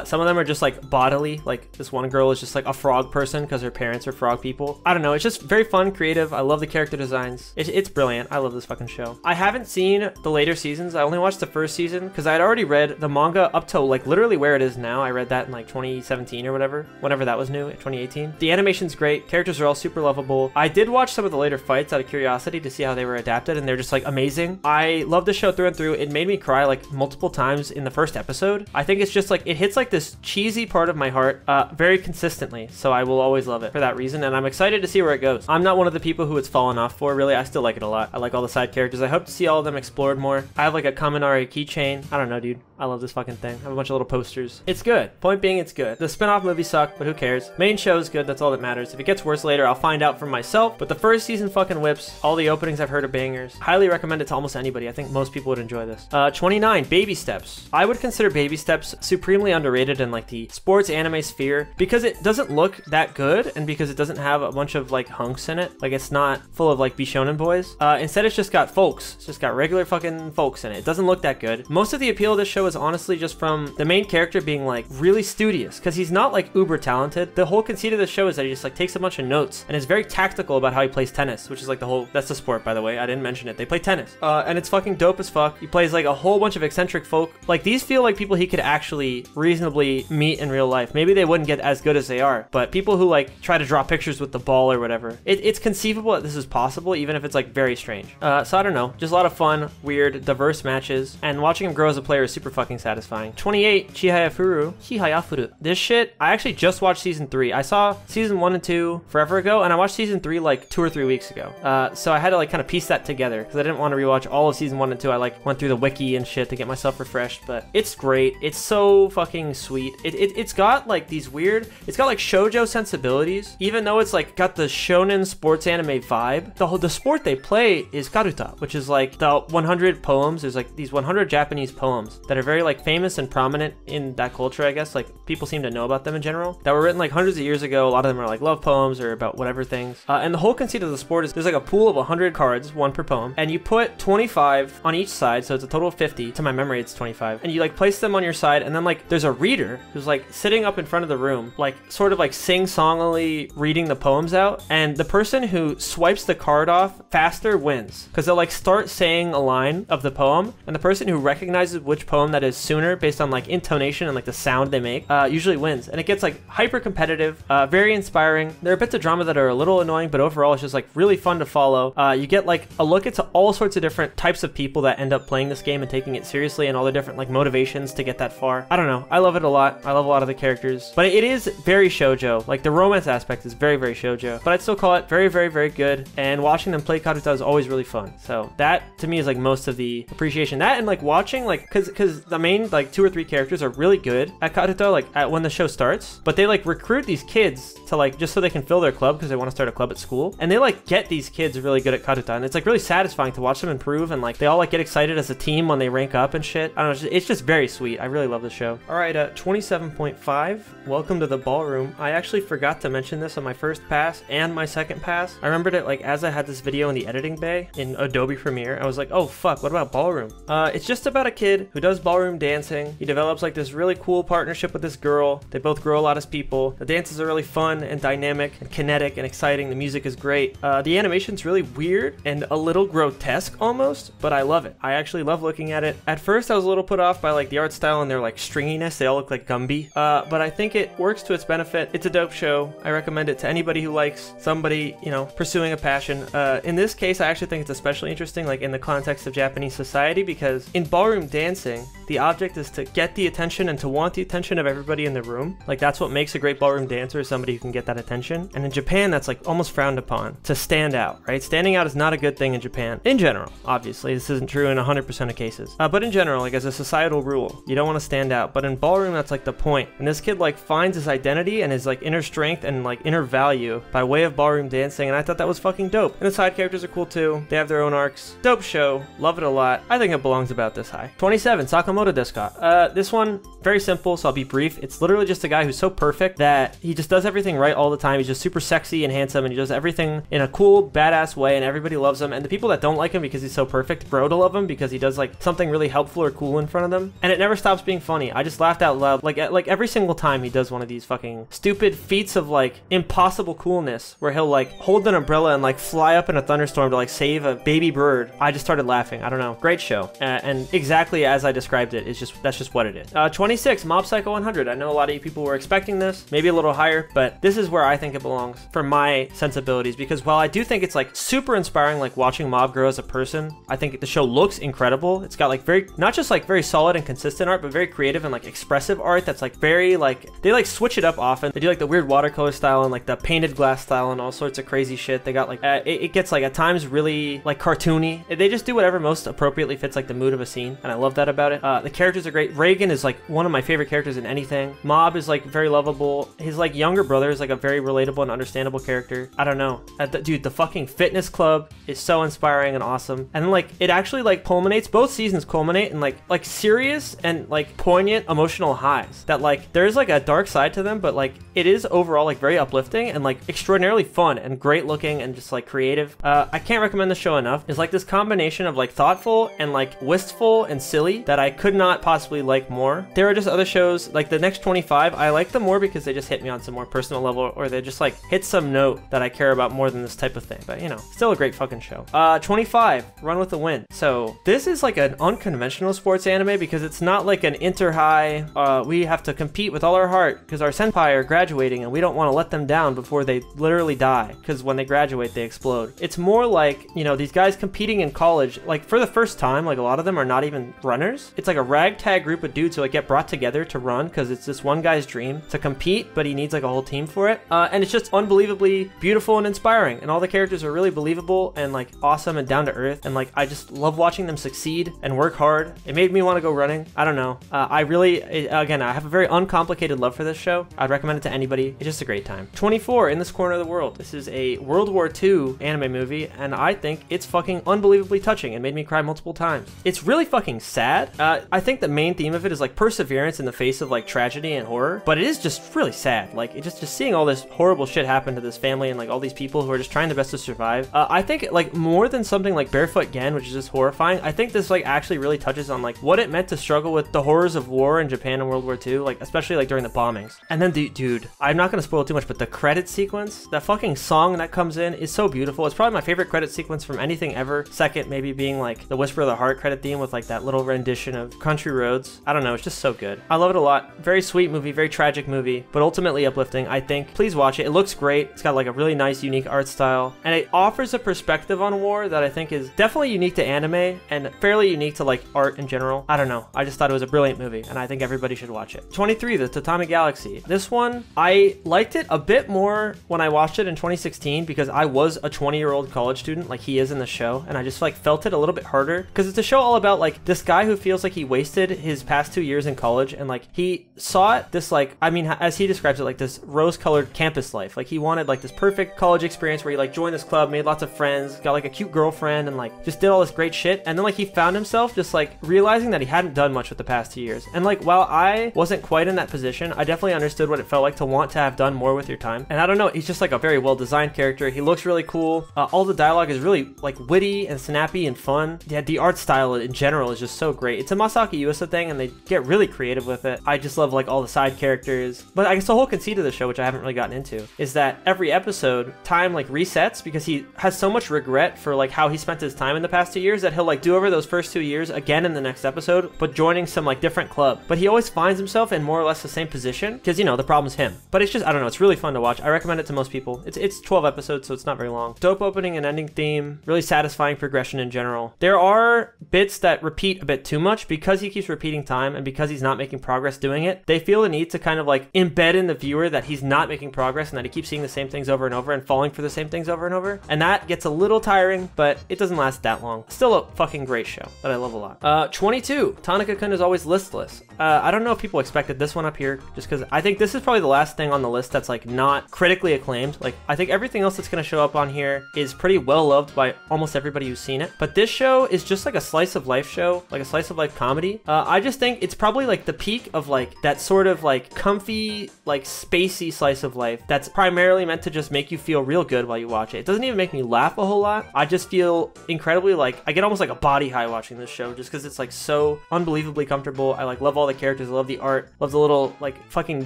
Some of them are just like bodily. Like this one girl is just like a frog person because her parents are frog people. I don't know. It's just very fun, creative. I love the character designs. It's brilliant. I love this fucking show. I haven't seen the later seasons. I only watched the first season because I had already read the manga up to like literally where it is now. I read that in like 2017 or whatever, whenever that was new, 2018. The animation's great. Characters are all super lovable. I did watch some of the later fights out of curiosity to see how they were adapted, and they're just like amazing. I love the show through and through. It made me cry like multiple times in the first episode. I think it's just like, it hits like this cheesy part of my heart very consistently. So I will always love it for that reason. And I'm excited to see where it goes. I'm not one of the people who it's fallen off for, really. I still like it a lot. I like all the side characters. I hope to see all of them explored more. I have like a Kaminari keychain. I don't know, dude. I love this fucking thing. I have a bunch of little posters. It's good. Point being, it's good. The spin-off movies suck, but who cares? Main show is good. That's all that matters. If it gets worse later, I'll find out for myself. But the first season fucking whips. All the openings I've heard are bangers. Highly recommend it to almost anybody. I think most people would enjoy this. 29, Baby Steps. I would consider Baby Steps supremely underrated in like the sports anime sphere because it doesn't look that good, and because it doesn't have a bunch of like hunks in it. Like it's not full of like Bishonen boys. Instead, it's just got folks. It's just got regular fucking folks in it. It doesn't look that good. Most of the appeal of this show is honestly just from the main character being like really studious, because he's not like uber talented. The whole conceit of the show is that he just like takes a bunch of notes and is very tactical about how he plays tennis, which is like the whole, that's the sport, by the way. I didn't mention it. They play tennis. And it's fucking dope as fuck. He plays like a whole bunch of eccentric folk. Like these feel like people he could actually reasonably meet in real life. Maybe they wouldn't get as good as they are, but people who like try to draw pictures with the ball or whatever, it's conceivable that this is possible, even if it's like very strange. So I don't know, just a lot of fun, weird, diverse matches, and watching him grow as a player is super fucking satisfying. 28, Chihayafuru. This shit, I actually just watched season 3. I saw season 1 and 2 forever ago, and I watched season 3 like 2 or 3 weeks ago. So I had to like kind of piece that together because I didn't want to rewatch all of season 1 and 2. I like went through the wiki and shit to get myself refreshed, but it's great. It's so fucking sweet. It's got like these weird, it's got like shoujo sensibilities, even though it's like got the shonen sports anime vibe. The sport they play is karuta, which is like the 100 poems. There's like these 100 Japanese poems that are very like famous and prominent in that culture, I guess. Like people seem to know about them in general, that were written like hundreds of years ago. A lot of them are like love poems or about whatever things. And the whole conceit of the sport is there's like a pool of 100 cards, one per poem, and you put 25 on each side, so it's a total of 50. To my memory, it's 25. And you like place them on your side, and then like there's a reader who's like sitting up in front of the room, like sort of like sing-songily reading the poems out, and the person who swipes the card off faster wins, because they'll like start saying a line of the poem, and the person who recognizes which poem that is sooner based on like intonation and like the sound they make usually wins. And it gets like hyper competitive, very inspiring. There are bits of drama that are a little annoying, but overall it's just like really fun to follow. You get like a look into all sorts of different types of people that end up playing this game and taking it seriously, and all the different like motivations to get that far. I don't know, I love it a lot. I love a lot of the characters, but it is very shoujo. Like the romance aspect is very, very shoujo, but I'd still call it very, very, very good. And watching them play karuta is always really fun. So that to me is like most of the appreciation. That and like watching like, cause the main like 2 or 3 characters are really good at karuta, like when the show starts, but they like recruit these kids to like, just so they can fill their club, because they want to start a club at school, and they like get these kids really good at karuta, and it's like really satisfying to watch them improve, and like they all like get excited as a team when they rank up and shit. I don't know, it's just very sweet. I really love the show. All right, 27.5, welcome to the ballroom. I actually forgot to mention this on my first pass and my second pass. I remembered it like as I had this video in the editing bay in Adobe Premiere. I was like, oh fuck, what about ballroom? It's just about a kid who does ballroom dancing. He develops like this really cool partnership with this girl. They both grow a lot as people. The dances are really fun and dynamic and kinetic and exciting. The music is great. The animation's really weird and a little grotesque almost, but I love it. I actually love looking at it. At first I was a little put off by like the art style and their like stringiness. They all look like Gumby, but I think it works to its benefit. It's a dope show. I recommend it to anybody who likes somebody, you know, pursuing a passion. In this case, I actually think it's especially interesting like in the context of Japanese society, because in ballroom dancing, the object is to get the attention and to want the attention of everybody in the room. Like that's what makes a great ballroom dancer, is somebody who can get that attention. And in Japan, that's like almost frowned upon, to stand out, right? Standing out is not a good thing in Japan. In general, obviously, this isn't true in 100% of cases. But in general, like as a societal rule, you don't want to stand out. But in ballroom, that's like the point. And this kid like finds his identity and his like inner strength and like inner value by way of ballroom dancing. And I thought that was fucking dope. And the side characters are cool too. They have their own arcs. Dope show. Love it a lot. I think it belongs about this high. 27, Sakamoto desu ka? This one, very simple, so I'll be brief. It's literally just a guy who's so perfect that he just does everything right all the time. He's just super sexy and handsome, and does everything in a cool, badass way, and everybody loves him. And the people that don't like him because he's so perfect grow to love him because he does like something really helpful or cool in front of them. And it never stops being funny. I just laughed out loud like every single time he does one of these fucking stupid feats of like impossible coolness where he'll like hold an umbrella and like fly up in a thunderstorm to like save a baby bird. I just started laughing. I don't know. Great show. And exactly as I described it, that's just what it is. 26, Mob Psycho 100. I know a lot of you people were expecting this, maybe a little higher, but this is where I think it belongs for my sensibilities, because while I do think it's like super inspiring, like watching Mob grow as a person, I think the show looks incredible. It's got like not just like very solid and consistent art, but very creative and like expressive art that's like very like, they like switch it up often. They do like the weird watercolor style and like the painted glass style and all sorts of crazy shit. They got like, it gets like at times really like cartoony. They just do whatever most appropriately fits like the mood of a scene, and I love that about it. The characters are great. Reagan is like one of my favorite characters in anything. Mob is like very lovable. His like younger brother is like a very relatable and understandable character. I don't know. Dude, the fucking fitness club is so inspiring and awesome. And then like it actually like culminates, both seasons culminate in like serious and like poignant emotional highs that like there's like a dark side to them, but like it is overall like very uplifting and like extraordinarily fun and great looking and just like creative. I can't recommend the show enough. It's like this combination of like thoughtful and like wistful and silly that I could not possibly like more. There are just other shows like the next 25. I like them more because they just hit me on some more personal level, or they just like hit some note that I care about more than this type of thing. But you know, still a great fucking show. 25, Run with the Wind. So this is like an unconventional sports anime because it's not like an inter-high, we have to compete with all our heart because our senpai are graduating and we don't want to let them down before they literally die, because when they graduate they explode. It's more like, you know, these guys competing in college, like for the first time, like a lot of them are not even runners. It's like a ragtag group of dudes who like get brought together to run because it's this one guy's dream to compete, but he needs like a whole team for it. And it's just unbelievably beautiful and inspiring, and all the characters are really believable and like awesome and down to earth, and like I just love watching them succeed and work hard. It made me want to go running. I don't know. I really, again, I have a very uncomplicated love for this show. I'd recommend it to anybody. It's just a great time. 24, In This Corner of the World. This is a World War II anime movie, and I think it's fucking unbelievably touching and made me cry multiple times. It's really fucking sad. I think the main theme of it is like perseverance in the face of like tragedy and horror, but it is just really sad. Like it just seeing all this horrible shit happen to this family and like all these people who are just trying their best to survive. I think like more than something like Barefoot Gen, which is just horrifying, I think this like actually really touches on like what it meant to struggle with the horrors of war in Japan in World War II, like especially like during the bombings. And then dude, I'm not gonna spoil too much, but the credit sequence, that fucking song that comes in is so beautiful. It's probably my favorite credit sequence from anything ever. Second maybe being like the Whisper of the Heart credit theme with like that little rendition of Country Roads. I don't know, it's just so good. I love it a lot. Very sweet movie, very tragic movie, but ultimately uplifting, I think. Please watch it. It looks great. It's got like a really nice, unique art style, and it offers a perspective on war that I think is definitely unique to anime and fairly unique to like art in general. I don't know. I just thought it was a brilliant movie, and I think everybody should watch it. 23, The Tatami Galaxy. This one, I liked it a bit more when I watched it in 2016 because I was a 20-year-old college student like he is in the show, and I just like felt it a little bit harder because it's a show all about like this guy who feels like he wasted his past 2 years in college, and like he saw it this like, I mean, as he describes it, like this rose-colored campus life. Like he wanted like this perfect college experience where he like joined this club, made lots of friends, got like a cute girlfriend, and like just did all this great shit. And then like he found himself just like realizing that he hadn't done much with the past 2 years. And like while I wasn't quite in that position, I definitely understood what it felt like to want to have done more with your time. And I don't know, he's just like a very well-designed character. He looks really cool. All the dialogue is really like witty and snappy and fun. Yeah, the art style in general is just so great. It's a Masaki Yuasa thing, and they get really creative with it. I just love like all the side characters. But I guess the whole conceit of the show, which I haven't really gotten into, is that every episode time like resets because he has so much regret for like how he spent his time in the past 2 years that he'll like do over those first 2 years again in the next episode, but joining some like different club. But he always finds himself in more or less the same position because, you know, the problem's him. But it's just, I don't know, it's really fun to watch. I recommend it to most people. It's 12 episodes, so it's not very long. Dope opening and ending theme, really satisfying progression in general. There are bits that repeat a bit too much because he keeps repeating time and because he's not making progress doing it. They feel the need to kind of like embed in the viewer that he's not making progress and that he keeps seeing the same things over and over and falling for the same things over and over. And that gets a little tiring, but it doesn't last that long. Still a fucking great show that I love a lot. 22, Tanaka-kun is always listless. I don't know if people expected this one up here just because I think this is probably the last thing on the list that's like not critically acclaimed. Like I think everything else that's gonna show up on here is pretty well loved by almost everybody who's seen it. But this show is just like a slice of life show, like a slice of life comedy. I just think it's probably like the peak of like that sort of like comfy, like spacey slice of life that's primarily meant to just make you feel real good while you watch it. It doesn't even make me laugh a whole lot. I just feel incredibly like, I get almost like a body high watching this show just because it's like so unbelievably comfortable. I like love all the characters, I love the art, love the little like fucking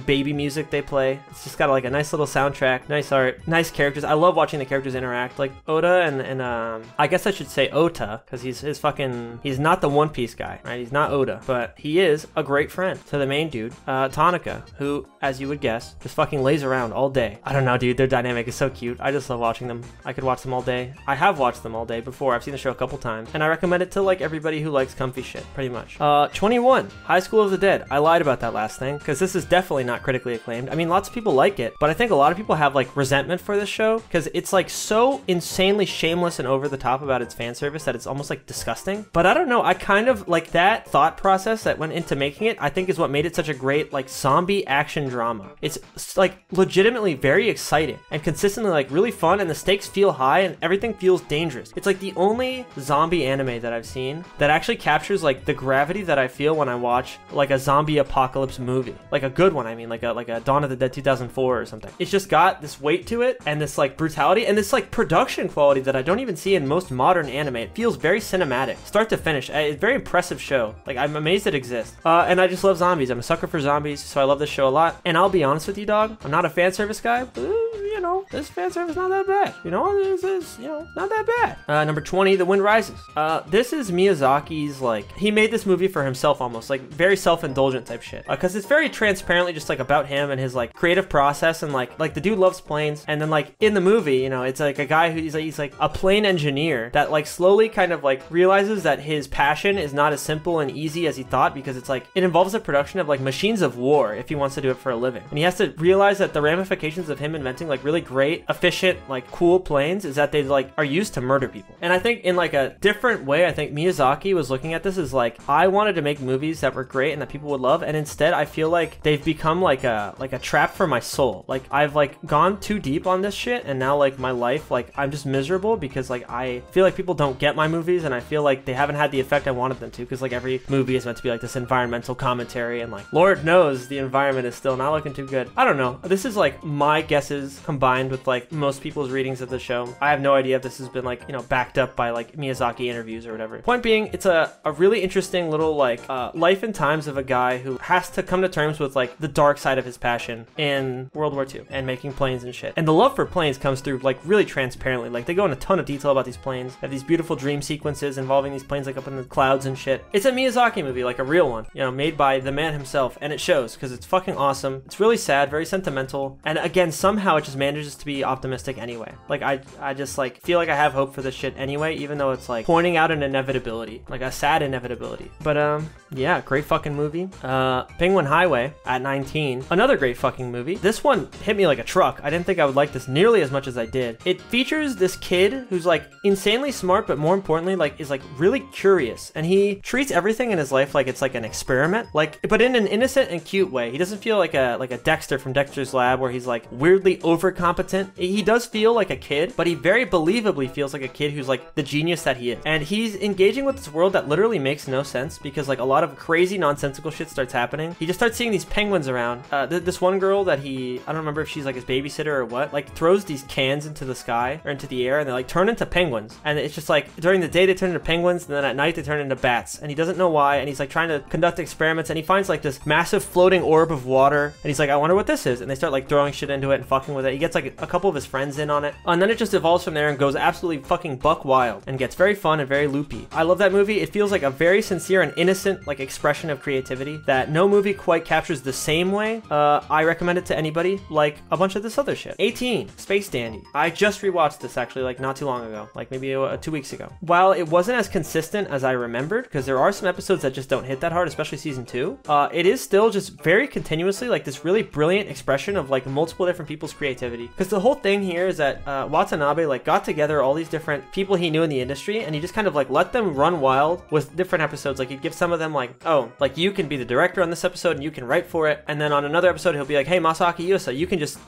baby music they play. It's just got like a nice little soundtrack, nice art, nice characters. I love watching the characters interact. Like Oda and I guess I should say Ota, because he's not the One Piece guy, right? He's not Oda, but he is a great friend to the main dude, Tanaka, who, as you would guess, just fucking lays around all day. I don't know, dude, their dynamic is so cute. I just love watching them. I could watch them all day. I have watched them all day before. I've seen the show a couple times, and I recommend it to like everybody who likes comfy shit, pretty much. 21, High School of the Dead. I lied about that last thing, because this is definitely not critically acclaimed. I mean, lots of people like it, but I think a lot of people have like resentment for this show, because it's like so insanely shameless and over the top about its fan service that it's almost like disgusting. But I don't know, I kind of like that thought process that went into making it, I think is what made it such a great like zombie action drama. It's like legitimately very exciting and consistently like really fun, and the stakes feel high and everything feels dangerous. It's like the only zombie anime that I've seen that actually captures like the gravity that I feel when I watch like a zombie apocalypse movie. Like a good one, I mean, like a Dawn of the Dead 2004 or something. It's just got this weight to it and this like brutality and this like production quality that I don't even see in most modern anime. It feels very cinematic, start to finish. It's a very impressive show. Like I'm amazed it exists. And I just love zombies. I'm a sucker for zombies, so I love this show a lot. And I'll be honest with you, dog, I'm not a fan service guy, but you know, this fan service not that bad. You know, this is, you know, not that bad. Number 20, The Wind Rises. This is Miyazaki's, like, he made this movie for himself almost, like very self-indulgent type shit. Because it's very transparently just like about him and his like creative process, and like the dude loves planes. And then like in the movie, you know, it's like a guy who he's like a plane engineer that like slowly kind of like realizes that his passion is not as simple and easy as he thought, because it's like it involves the production of like machines of war if he wants to do it for a living. And he has to realize that the ramifications of him inventing like really great, efficient, like cool planes is that they like are used to murder people. And I think in like a different way, I think Miyazaki was looking at this as like, I wanted to make movies that were great and that people would love, and instead I feel like they've become like a trap for my soul. Like I've like gone too deep on this shit, and now like my life, like I'm just miserable because like I feel like people don't get my movies, and I feel like they haven't had the effect I wanted them to, because like every movie is meant to be like this environmental commentary, and like Lord knows the environment is still not looking too good. I don't know. This is like my guesses combined with like most people's readings of the show. I have no idea if this has been like, you know, backed up by like Miyazaki interviews or whatever. Point being, it's a really interesting little like life and times of a guy who has to come to terms with like the dark side of his passion in World War II and making planes and shit. And the love for planes comes through like really transparently. Like they go in a ton of detail about these planes. They have these beautiful dream sequences involving these planes like up in the clouds and shit. It's a Miyazaki movie, like a real one, you know, made by the man himself, and it shows because it's fucking awesome. It's really sad, very sentimental, and again, somehow it just manages to be optimistic anyway. Like I just like feel like I have hope for this shit anyway, even though it's like pointing out an inevitability, like a sad inevitability. But yeah, great fucking movie. Penguin Highway at 19, another great fucking movie. This one hit me like a truck. I didn't think I would like this nearly as much as I did. It features this kid who's like insanely smart, but more importantly like is like really curious, and he treats everything in his life like it's like an experiment, like, but in an innocent and cute way. He doesn't feel like a Dexter from Dexter's Lab where he's like weirdly overcompetent. He does feel like a kid, but he very believably feels like a kid who's like the genius that he is. And he's engaging with this world that literally makes no sense, because like a lot of crazy nonsensical shit starts happening. He just starts seeing these penguins around. This one girl that I don't remember if she's like his babysitter or what, like throws these cans into the sky or into the air, and they like turn into penguins. And it's just like during the day they turn into penguins, and then at night they turn into bats. And he doesn't know why, and he's like trying to conduct experiments, and he finds like this massive floating orb of water, and he's like, I wonder what this is. And they start like throwing shit into it and fucking with it. He gets like a couple of his friends in on it, and then it just evolves from there and goes absolutely fucking buck wild and gets very fun and very loopy. I love that movie. It feels like a very sincere and innocent like expression of creativity that no movie quite captures the same way. I recommend it to anybody, like a bunch of this other shit. 18, Space Dandy. I just rewatched this actually like not too long ago, like maybe 2 weeks ago. While it wasn't as consistent as I remembered, because there are some episodes that just don't hit that hard, especially season 2, it is still just very continuously like this really brilliant expression of like multiple different people's creativity. creativity. Because the whole thing here is that Watanabe like got together all these different people he knew in the industry, and he just kind of like let them run wild with different episodes. Like he'd give some of them like, oh, like you can be the director on this episode and you can write for it. And then on another episode, he'll be like, hey, Masaki Yuasa,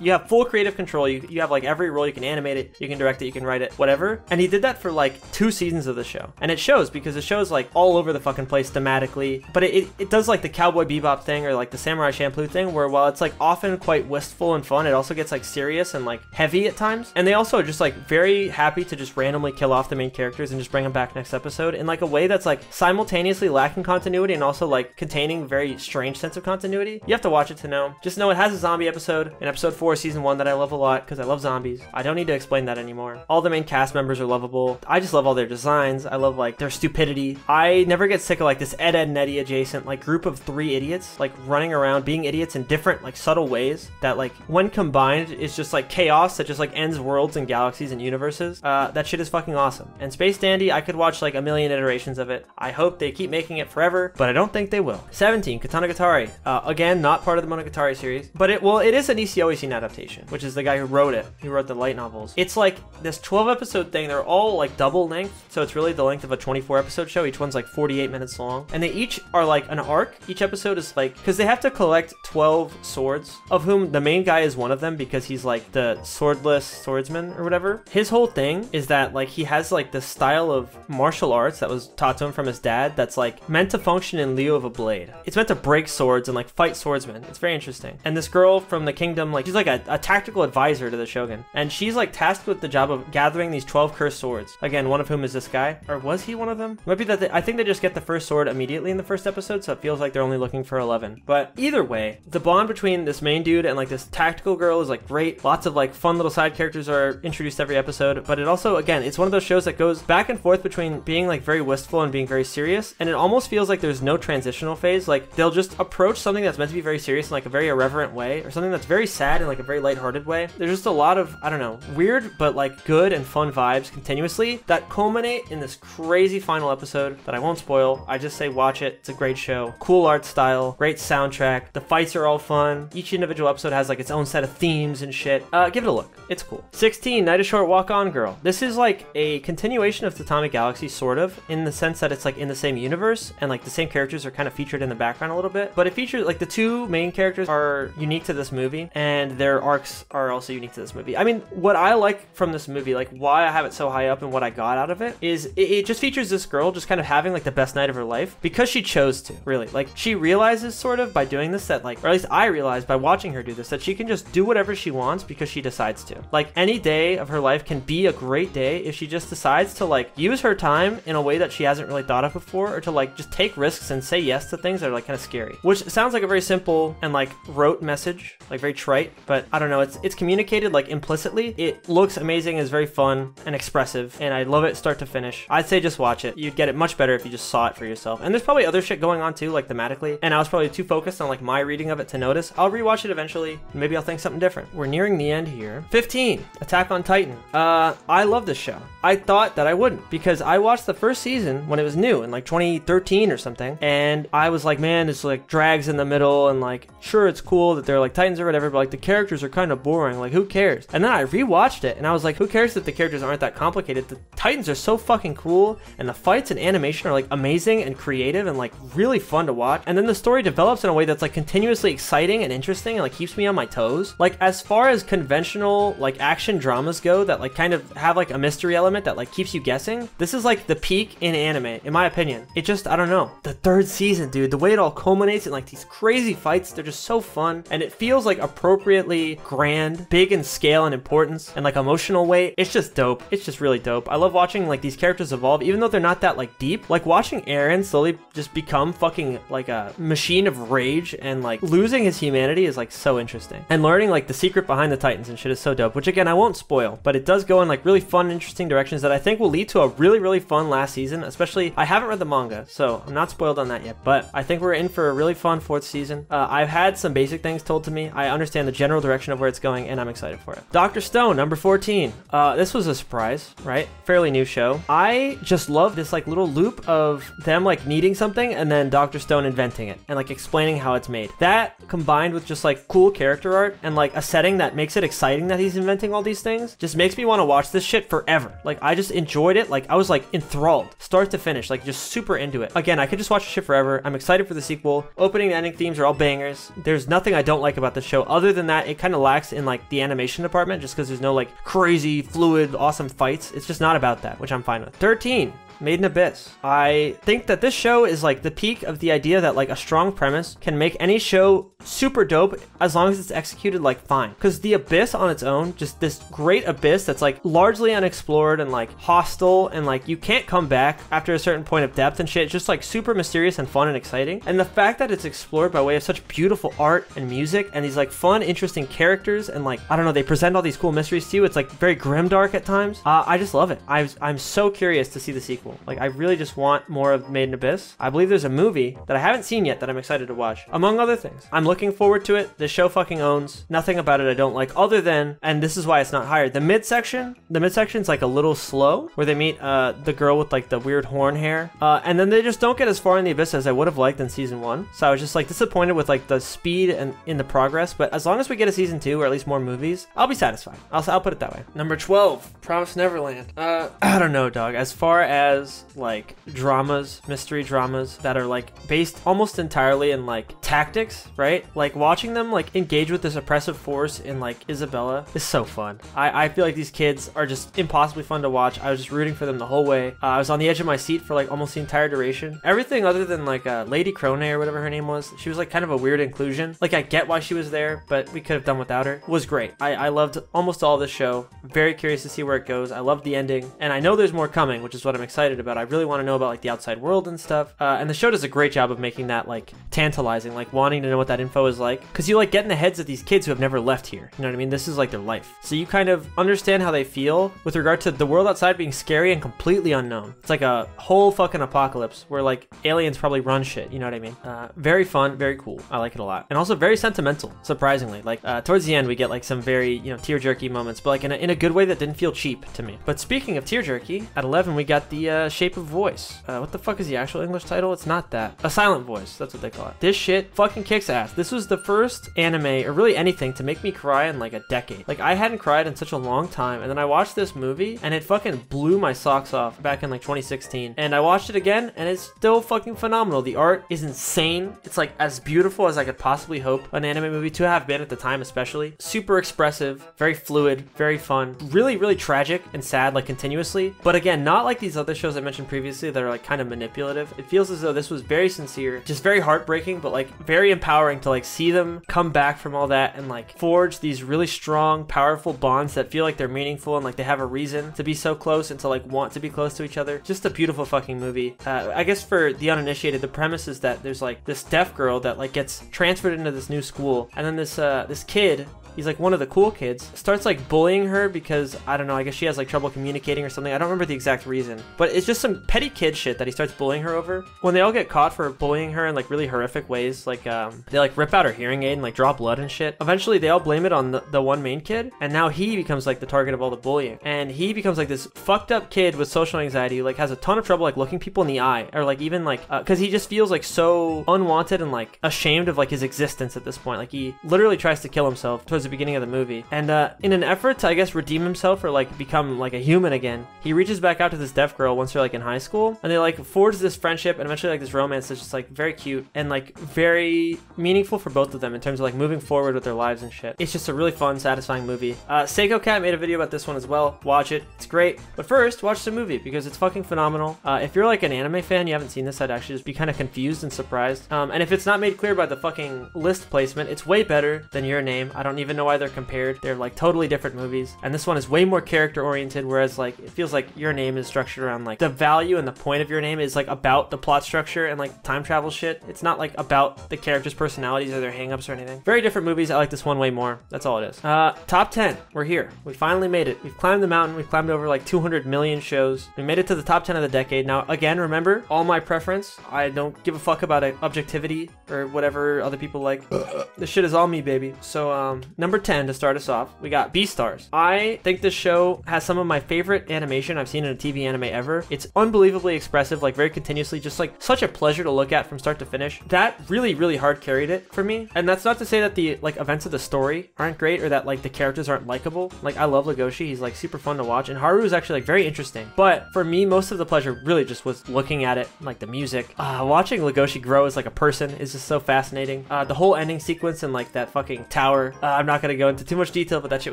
you have full creative control. You have like every role. You can animate it, you can direct it, you can write it, whatever. And he did that for like 2 seasons of the show. And it shows because the show's like all over the fucking place thematically. But it does like the Cowboy Bebop thing or like the Samurai Champloo thing, where while it's like often quite wistful and fun, it also gets like serious and like heavy at times. And they also are just like very happy to just randomly kill off the main characters and just bring them back next episode in like a way that's like simultaneously lacking continuity and also like containing a very strange sense of continuity. You have to watch it to know. Just know it has a zombie episode in episode 4 season 1 that I love a lot because I love zombies. I don't need to explain that anymore. All the main cast members are lovable. I just love all their designs. I love like their stupidity. I never get sick of like this Ed, Edd and Eddy adjacent like group of 3 idiots like running around being idiots in different like subtle ways that like when combined is just like chaos that just like ends worlds and galaxies and universes. That shit is fucking awesome. And Space Dandy, I could watch like a million iterations of it. I hope they keep making it forever, but I don't think they will. 17, Katanagatari. Again, not part of the Monogatari series, but it is an Ishii adaptation, which is the guy who wrote it. He wrote the light novels. It's like this 12 episode thing. They're all like double length, so it's really the length of a 24 episode show. Each one's like 48 minutes long, and they each are like an arc. Each episode is like, because they have to collect 12 swords, of whom the main guy is one of them because he's like the swordless swordsman or whatever. His whole thing is that like he has like this style of martial arts that was taught to him from his dad that's like meant to function in lieu of a blade. It's meant to break swords and like fight swordsmen. It's very interesting. And this girl from the kingdom, like she's like a tactical advisor to the shogun, and she's like tasked with the job of gathering these 12 cursed swords. Again, one of whom is this guy, or was he one of them? Might be that I think they just get the first sword immediately in the first episode, so it feels like they're only looking for 11. But either way, the bond between this main dude and like this tactical girl is like great. Lots of like fun little side characters are introduced every episode, but it also, again, it's one of those shows that goes back and forth between being like very wistful and being very serious, and it almost feels like there's no transitional phase. Like they'll just approach something that's meant to be very serious in like a very irreverent way, or something that's very sad in like a very lighthearted way. There's just a lot of, I don't know, weird but like good and fun vibes continuously that culminate in this crazy final episode that I won't spoil. I just say watch it. It's a great show. Cool art style, great soundtrack. The fights are all fun. Each individual episode has like its own set of themes and shit. Give it a look. It's cool. 16, Night is Short, Walk On Girl. This is like a continuation of Tatami Galaxy, sort of, in the sense that it's like in the same universe and like the same characters are kind of featured in the background a little bit. But it features like the 2 main characters are unique to this movie and their arcs are also unique to this movie. I mean, what I like from this movie, like why I have it so high up and what I got out of it, is it just features this girl just kind of having like the best night of her life because she chose to, really. Like she realizes sort of by doing this that like, or at least I realized by watching her do this, that she can just do whatever she wants because she decides to. Like any day of her life can be a great day if she just decides to like use her time in a way that she hasn't really thought of before, or to like just take risks and say yes to things that are like kind of scary. Which sounds like a very simple and like rote message, like very trite, but I don't know, it's communicated like implicitly. It looks amazing, is very fun and expressive, and I love it start to finish. I'd say just watch it. You'd get it much better if you just saw it for yourself. And there's probably other shit going on too, like thematically, and I was probably too focused on like my reading of it to notice. I'll rewatch it eventually, and maybe I'll think something different. We're nearing the end here. 15, Attack on Titan. I love this show. I thought that I wouldn't, because I watched the first season when it was new in like 2013 or something, and I was like, man, it's like drags in the middle, and like, sure, it's cool that they're like Titans or whatever, but like the characters are kind of boring, like who cares? And then I rewatched it and I was like, who cares that the characters aren't that complicated? The Titans are so fucking cool, and the fights and animation are like amazing and creative and like really fun to watch. And then the story develops in a way that's like continuously exciting and interesting and like keeps me on my toes. Like as far as conventional like action dramas go that like kind of have like a mystery element that like keeps you guessing, this is like the peak in anime, in my opinion. It just, I don't know, the 3rd season, dude, the way it all culminates in like these crazy fights, they're just so fun, and it feels like appropriately grand, big in scale and importance, and like emotional weight. It's just dope. It's just really dope. I love watching like these characters evolve, even though they're not that like deep. Like watching Eren slowly just become fucking like a machine of rage and like losing his humanity is like so interesting. And learning like the secret behind the Titans and shit is so dope, which again, I won't spoil, but it does go in like really fun, interesting directions that I think will lead to a really, really fun last season. Especially, I haven't read the manga, so I'm not spoiled on that yet, but I think we're in for a really fun 4th season. I've had some basic things told to me. I understand the general direction of where it's going, and I'm excited for it. Dr. Stone, number 14. This was a surprise, right? Fairly new show. I just love this like little loop of them like needing something and then Dr. Stone inventing it and like explaining how it's made. That combined with just like cool character art and like a setting that that makes it exciting that he's inventing all these things just makes me want to watch this shit forever. Like, I just enjoyed it. Like, I was like enthralled, start to finish, like just super into it. Again, I could just watch this shit forever. I'm excited for the sequel. Opening and ending themes are all bangers. There's nothing I don't like about the show other than that it kind of lacks in like the animation department just because there's no like crazy, fluid, awesome fights. It's just not about that, which I'm fine with. 13. Made in Abyss. I think that this show is like the peak of the idea that like a strong premise can make any show super dope as long as it's executed like fine. Because the Abyss on its own, just this great abyss that's like largely unexplored and like hostile and like you can't come back after a certain point of depth and shit. It's just like super mysterious and fun and exciting. And the fact that it's explored by way of such beautiful art and music and these like fun, interesting characters and like, I don't know, they present all these cool mysteries to you. It's like very grimdark at times. I just love it. I'm so curious to see the sequel. Like, I really just want more of Made in Abyss. I believe there's a movie that I haven't seen yet that I'm excited to watch, among other things. I'm looking forward to it. The show fucking owns. Nothing about it I don't like other than, and this is why it's not higher, the midsection's like a little slow, where they meet the girl with like the weird horn hair, and then they just don't get as far in the Abyss as I would have liked in season 1. So I was just like disappointed with like the speed and in the progress, but as long as we get a season 2 or at least more movies, I'll be satisfied. I'll put it that way. Number 12, Promised Neverland. I don't know, dog. As far as like dramas, mystery dramas that are like based almost entirely in like tactics, right? Like watching them like engage with this oppressive force in like Isabella is so fun. I feel like these kids are just impossibly fun to watch. I was just rooting for them the whole way. I was on the edge of my seat for like almost the entire duration. Everything other than like Lady Crone or whatever her name was, she was like kind of a weird inclusion. Like I get why she was there, but we could have done without her. Was great. I loved almost all of this show. Very curious to see where it goes. I loved the ending, and I know there's more coming, which is what I'm excited about. I really want to know about like the outside world and stuff, and the show does a great job of making that like tantalizing, like wanting to know what that info is like, because you like get in the heads of these kids who have never left here, you know what I mean? This is like their life, so you kind of understand how they feel with regard to the world outside being scary and completely unknown. It's like a whole fucking apocalypse where like aliens probably run shit, you know what I mean? Very fun, very cool. I like it a lot, and also very sentimental, surprisingly. Like towards the end we get like some very, you know, tear-jerky moments, but like in a good way that didn't feel cheap to me. But speaking of tear-jerky, at 11 we got the Shape of Voice. What the fuck is the actual English title? It's not that. A Silent Voice, that's what they call it. This shit fucking kicks ass. This was the first anime, or really anything, to make me cry in like a decade. Like I hadn't cried in such a long time, and then I watched this movie and it fucking blew my socks off back in like 2016. And I watched it again and it's still fucking phenomenal. The art is insane. It's like as beautiful as I could possibly hope an anime movie to have been at the time, especially. Super expressive, very fluid, very fun, really, really tragic and sad, like continuously. But again, not like these other shows I mentioned previously that are like kind of manipulative. It feels as though this was very sincere, just very heartbreaking, but like very empowering to like see them come back from all that and like forge these really strong, powerful bonds that feel like they're meaningful and like they have a reason to be so close and to like want to be close to each other. Just a beautiful fucking movie. I guess for the uninitiated, the premise is that there's like this deaf girl that like gets transferred into this new school, and then this kid, he's like one of the cool kids, starts like bullying her because, I don't know, I guess she has like trouble communicating or something. I don't remember the exact reason, but it's just some petty kid shit that he starts bullying her over. When they all get caught for bullying her in like really horrific ways, like they like rip out her hearing aid and like draw blood and shit. Eventually they all blame it on the one main kid, and now he becomes like the target of all the bullying, and he becomes like this fucked up kid with social anxiety who like has a ton of trouble like looking people in the eye, or like even like because he just feels like so unwanted and like ashamed of like his existence at this point. Like he literally tries to kill himself towards the beginning of the movie, and in an effort to, I guess, redeem himself or like become like a human again, he reaches back out to this deaf girl once they're like in high school, and they like forge this friendship and eventually like this romance that's just like very cute and like very meaningful for both of them in terms of like moving forward with their lives and shit. It's just a really fun, satisfying movie. Seiko Cat made a video about this one as well. Watch it, it's great. But first, watch the movie because it's fucking phenomenal. If you're like an anime fan, you haven't seen this, I'd actually just be kind of confused and surprised. And if it's not made clear by the fucking list placement, it's way better than Your Name. I don't even know why they're compared. They're like totally different movies, and this one is way more character oriented, whereas like it feels like Your Name is structured around like the value and the point of Your Name is like about the plot structure and like time travel shit. It's not like about the characters' personalities or their hangups or anything. Very different movies. I like this one way more. That's all it is. Top 10. We're here. We finally made it. We've climbed the mountain. We've climbed over like 200 million shows. We made it to the top 10 of the decade. Now again, remember, all my preference. I don't give a fuck about objectivity or whatever other people like. This shit is all me, baby. So Number 10 to start us off, we got Beastars. I think this show has some of my favorite animation I've seen in a TV anime ever. It's unbelievably expressive, like very continuously, just like such a pleasure to look at from start to finish. That really hard carried it for me. And that's not to say that the like events of the story aren't great or that like the characters aren't likable. Like I love Legoshi, he's like super fun to watch, and Haru is actually like very interesting. But for me, most of the pleasure really just was looking at it, like the music. Watching Legoshi grow as like a person is just so fascinating. The whole ending sequence and like that fucking tower. I'm not gonna go into too much detail, but that shit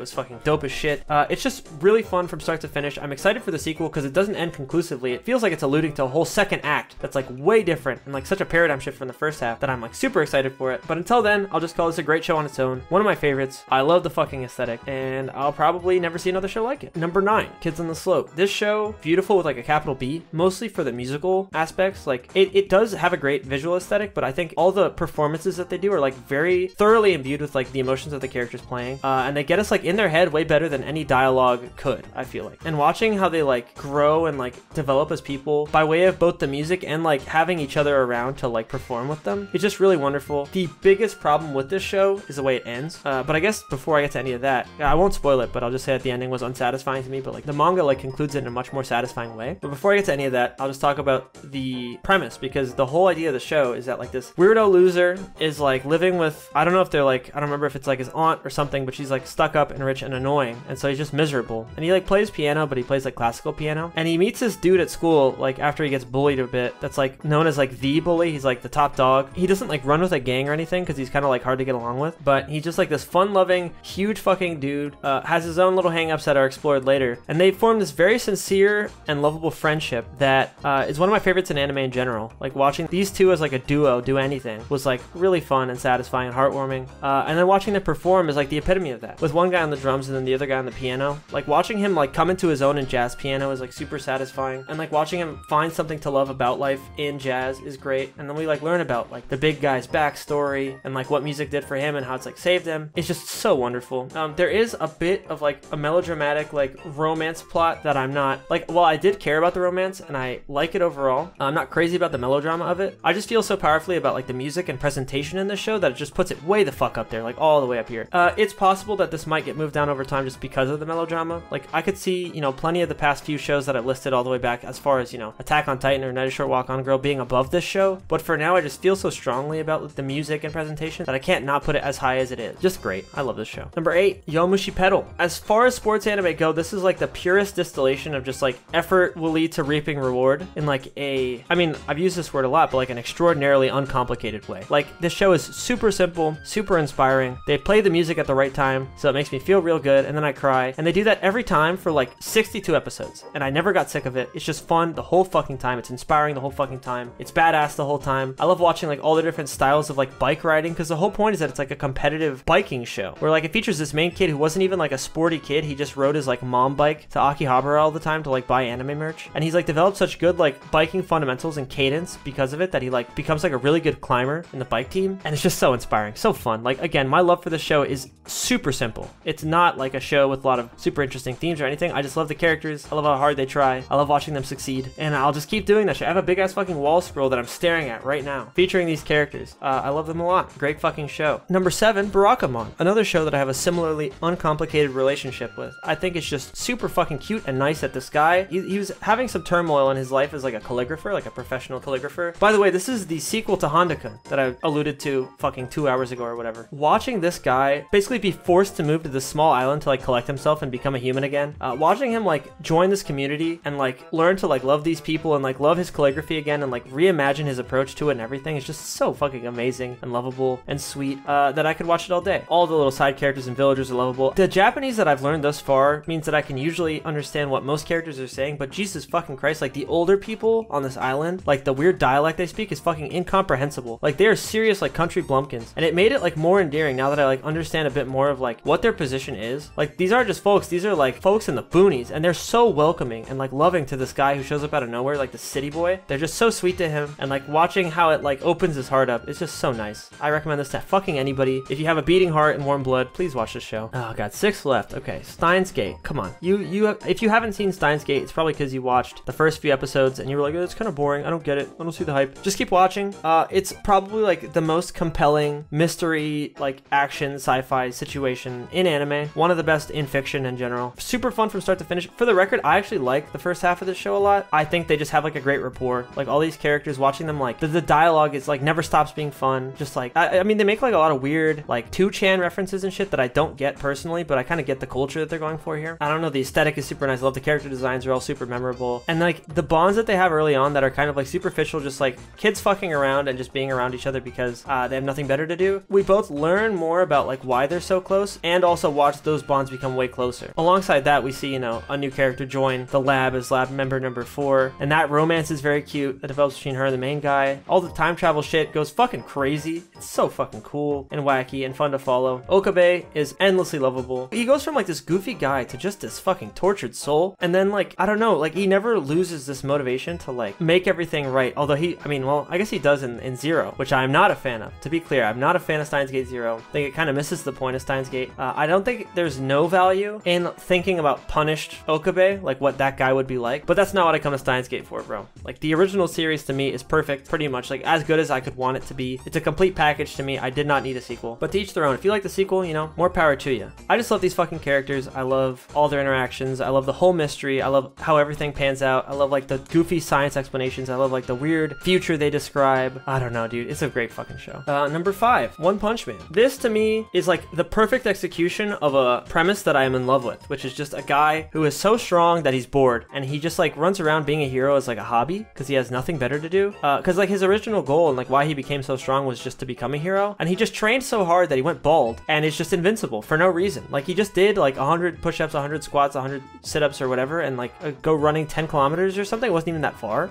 was fucking dope as shit. It's just really fun from start to finish. I'm excited for the sequel because it doesn't end conclusively. It feels like it's alluding to a whole second act that's like way different and like such a paradigm shift from the first half that I'm like super excited for it. But until then, I'll just call this a great show on its own. One of my favorites. I love the fucking aesthetic, and I'll probably never see another show like it. Number 9, Kids on the Slope. This show, beautiful with like a capital B, mostly for the musical aspects. Like it does have a great visual aesthetic, but I think all the performances that they do are like very thoroughly imbued with like the emotions of the characters playing, and they get us like in their head way better than any dialogue could, I feel like. And watching how they like grow and like develop as people by way of both the music and like having each other around to like perform with them, it's just really wonderful. The biggest problem with this show is the way it ends, but I guess before I get to any of that, I won't spoil it, but I'll just say that the ending was unsatisfying to me, but like the manga like concludes it in a much more satisfying way. But before I get to any of that, I'll just talk about the premise, because the whole idea of the show is that like this weirdo loser is like living with, I don't know if they're like, I don't remember if it's like his aunt or something, but she's like stuck up and rich and annoying, and so he's just miserable. And he like plays piano, but he plays like classical piano, and he meets this dude at school like after he gets bullied a bit that's like known as like the bully. He's like the top dog. He doesn't like run with a gang or anything because he's kind of like hard to get along with, but he's just like this fun-loving huge fucking dude, has his own little hang-ups that are explored later, and they form this very sincere and lovable friendship that is one of my favorites in anime in general. Like watching these two as like a duo do anything was like really fun and satisfying and heartwarming, and then watching them perform is like the epitome of that, with one guy on the drums and then the other guy on the piano. Like watching him like come into his own in jazz piano is like super satisfying, and like watching him find something to love about life in jazz is great. And then we like learn about like the big guy's backstory and like what music did for him and how it's like saved him. It's just so wonderful. There is a bit of like a melodramatic like romance plot that I'm not like, well, I did care about the romance and I like it overall. I'm not crazy about the melodrama of it. I just feel so powerfully about like the music and presentation in this show that it just puts it way the fuck up there, like all the way up here. It's possible that this might get moved down over time just because of the melodrama. Like I could see, you know, plenty of the past few shows that I've listed all the way back as far as, you know, Attack on Titan or Night a Short Walk on Girl being above this show, but for now I just feel so strongly about the music and presentation that I can't not put it as high as it is. Just great. I love this show. Number 8, Yomushi Pedal. As far as sports anime go, this is like the purest distillation of just like effort will lead to reaping reward in like a, I mean, I've used this word a lot, but like an extraordinarily uncomplicated way. Like this show is super simple, super inspiring. They play the music at the right time, so it makes me feel real good, and then I cry. And they do that every time for like 62 episodes, and I never got sick of it. It's just fun the whole fucking time. It's inspiring the whole fucking time. It's badass the whole time. I love watching like all the different styles of like bike riding, because the whole point is that it's like a competitive biking show where like it features this main kid who wasn't even like a sporty kid. He just rode his like mom bike to Akihabara all the time to like buy anime merch, and he's like developed such good like biking fundamentals and cadence because of it that he like becomes like a really good climber in the bike team, and it's just so inspiring, so fun. Like again, my love for this show is super simple. It's not like a show with a lot of super interesting themes or anything. I just love the characters. I love how hard they try. I love watching them succeed, and I'll just keep doing that shit. I have a big ass fucking wall scroll that I'm staring at right now featuring these characters. I love them a lot. Great fucking show. Number 7, Barakamon. Another show that I have a similarly uncomplicated relationship with. I think it's just super fucking cute and nice that this guy, he was having some turmoil in his life as like a calligrapher, like a professional calligrapher. By the way, this is the sequel to Honda-kun that I alluded to fucking 2 hours ago or whatever. Watching this guy basically be forced to move to this small island to like collect himself and become a human again. Watching him like join this community and like learn to like love these people and like love his calligraphy again and like reimagine his approach to it and everything is just so fucking amazing and lovable and sweet that I could watch it all day. All the little side characters and villagers are lovable. The Japanese that I've learned thus far means that I can usually understand what most characters are saying, but Jesus fucking Christ, like the older people on this island, like the weird dialect they speak is fucking incomprehensible. Like they are serious like country blumpkins, and it made it like more endearing now that I like understand a bit more of like what their position is. Like these aren't just folks, these are like folks in the boonies, and they're so welcoming and like loving to this guy who shows up out of nowhere, like the city boy. They're just so sweet to him, and like watching how it like opens his heart up, it's just so nice. I recommend this to fucking anybody. If you have a beating heart and warm blood, please watch this show. Oh god, 6 left. Okay, Steins Gate. Come on. If you haven't seen Steins Gate, it's probably because you watched the first few episodes and you were like, oh, it's kind of boring. I don't get it. I don't see the hype. Just keep watching. It's probably like the most compelling mystery like action sci-fi sci-fi situation in anime. One of the best in fiction in general. Super fun from start to finish. For the record, I actually like the first half of the show a lot. I think they just have like a great rapport. Like all these characters, watching them, like the dialogue is like never stops being fun. Just like, I mean, they make like a lot of weird like 2chan references and shit that I don't get personally, but I kind of get the culture that they're going for here. I don't know, the aesthetic is super nice. I love the character designs, are all super memorable. And like the bonds that they have early on that are kind of like superficial, just like kids fucking around and just being around each other because they have nothing better to do. We both learn more about like why they're so close and also watch those bonds become way closer. Alongside that, we see, you know, a new character join the lab as lab member number 4, and that romance is very cute that develops between her and the main guy. All the time travel shit goes fucking crazy. It's so fucking cool and wacky and fun to follow. Okabe is endlessly lovable. He goes from like this goofy guy to just this fucking tortured soul, and then like, I don't know, like he never loses this motivation to like make everything right. Although he, I mean, well, I guess he does in Zero, which I'm not a fan of. To be clear, I'm not a fan of Steins Gate Zero. I think it kind of misses the point of Steins Gate. I don't think there's no value in thinking about punished Okabe, like what that guy would be like, but that's not what I come to Steins Gate for, bro. Like the original series to me is perfect, pretty much like as good as I could want it to be. It's a complete package to me. I did not need a sequel, but to each their own. If you like the sequel, you know, more power to you. I just love these fucking characters. I love all their interactions. I love the whole mystery. I love how everything pans out. I love like the goofy science explanations. I love like the weird future they describe. I don't know, dude. It's a great fucking show. Number 5, One Punch Man. This to me is like the perfect execution of a premise that I am in love with, which is just a guy who is so strong that he's bored and he just like runs around being a hero as like a hobby because he has nothing better to do. Because like his original goal and like why he became so strong was just to become a hero, and he just trained so hard that he went bald and is just invincible for no reason. Like he just did like 100 push-ups, 100 squats, 100 sit-ups or whatever, and like go running 10 kilometers or something. It wasn't even that far.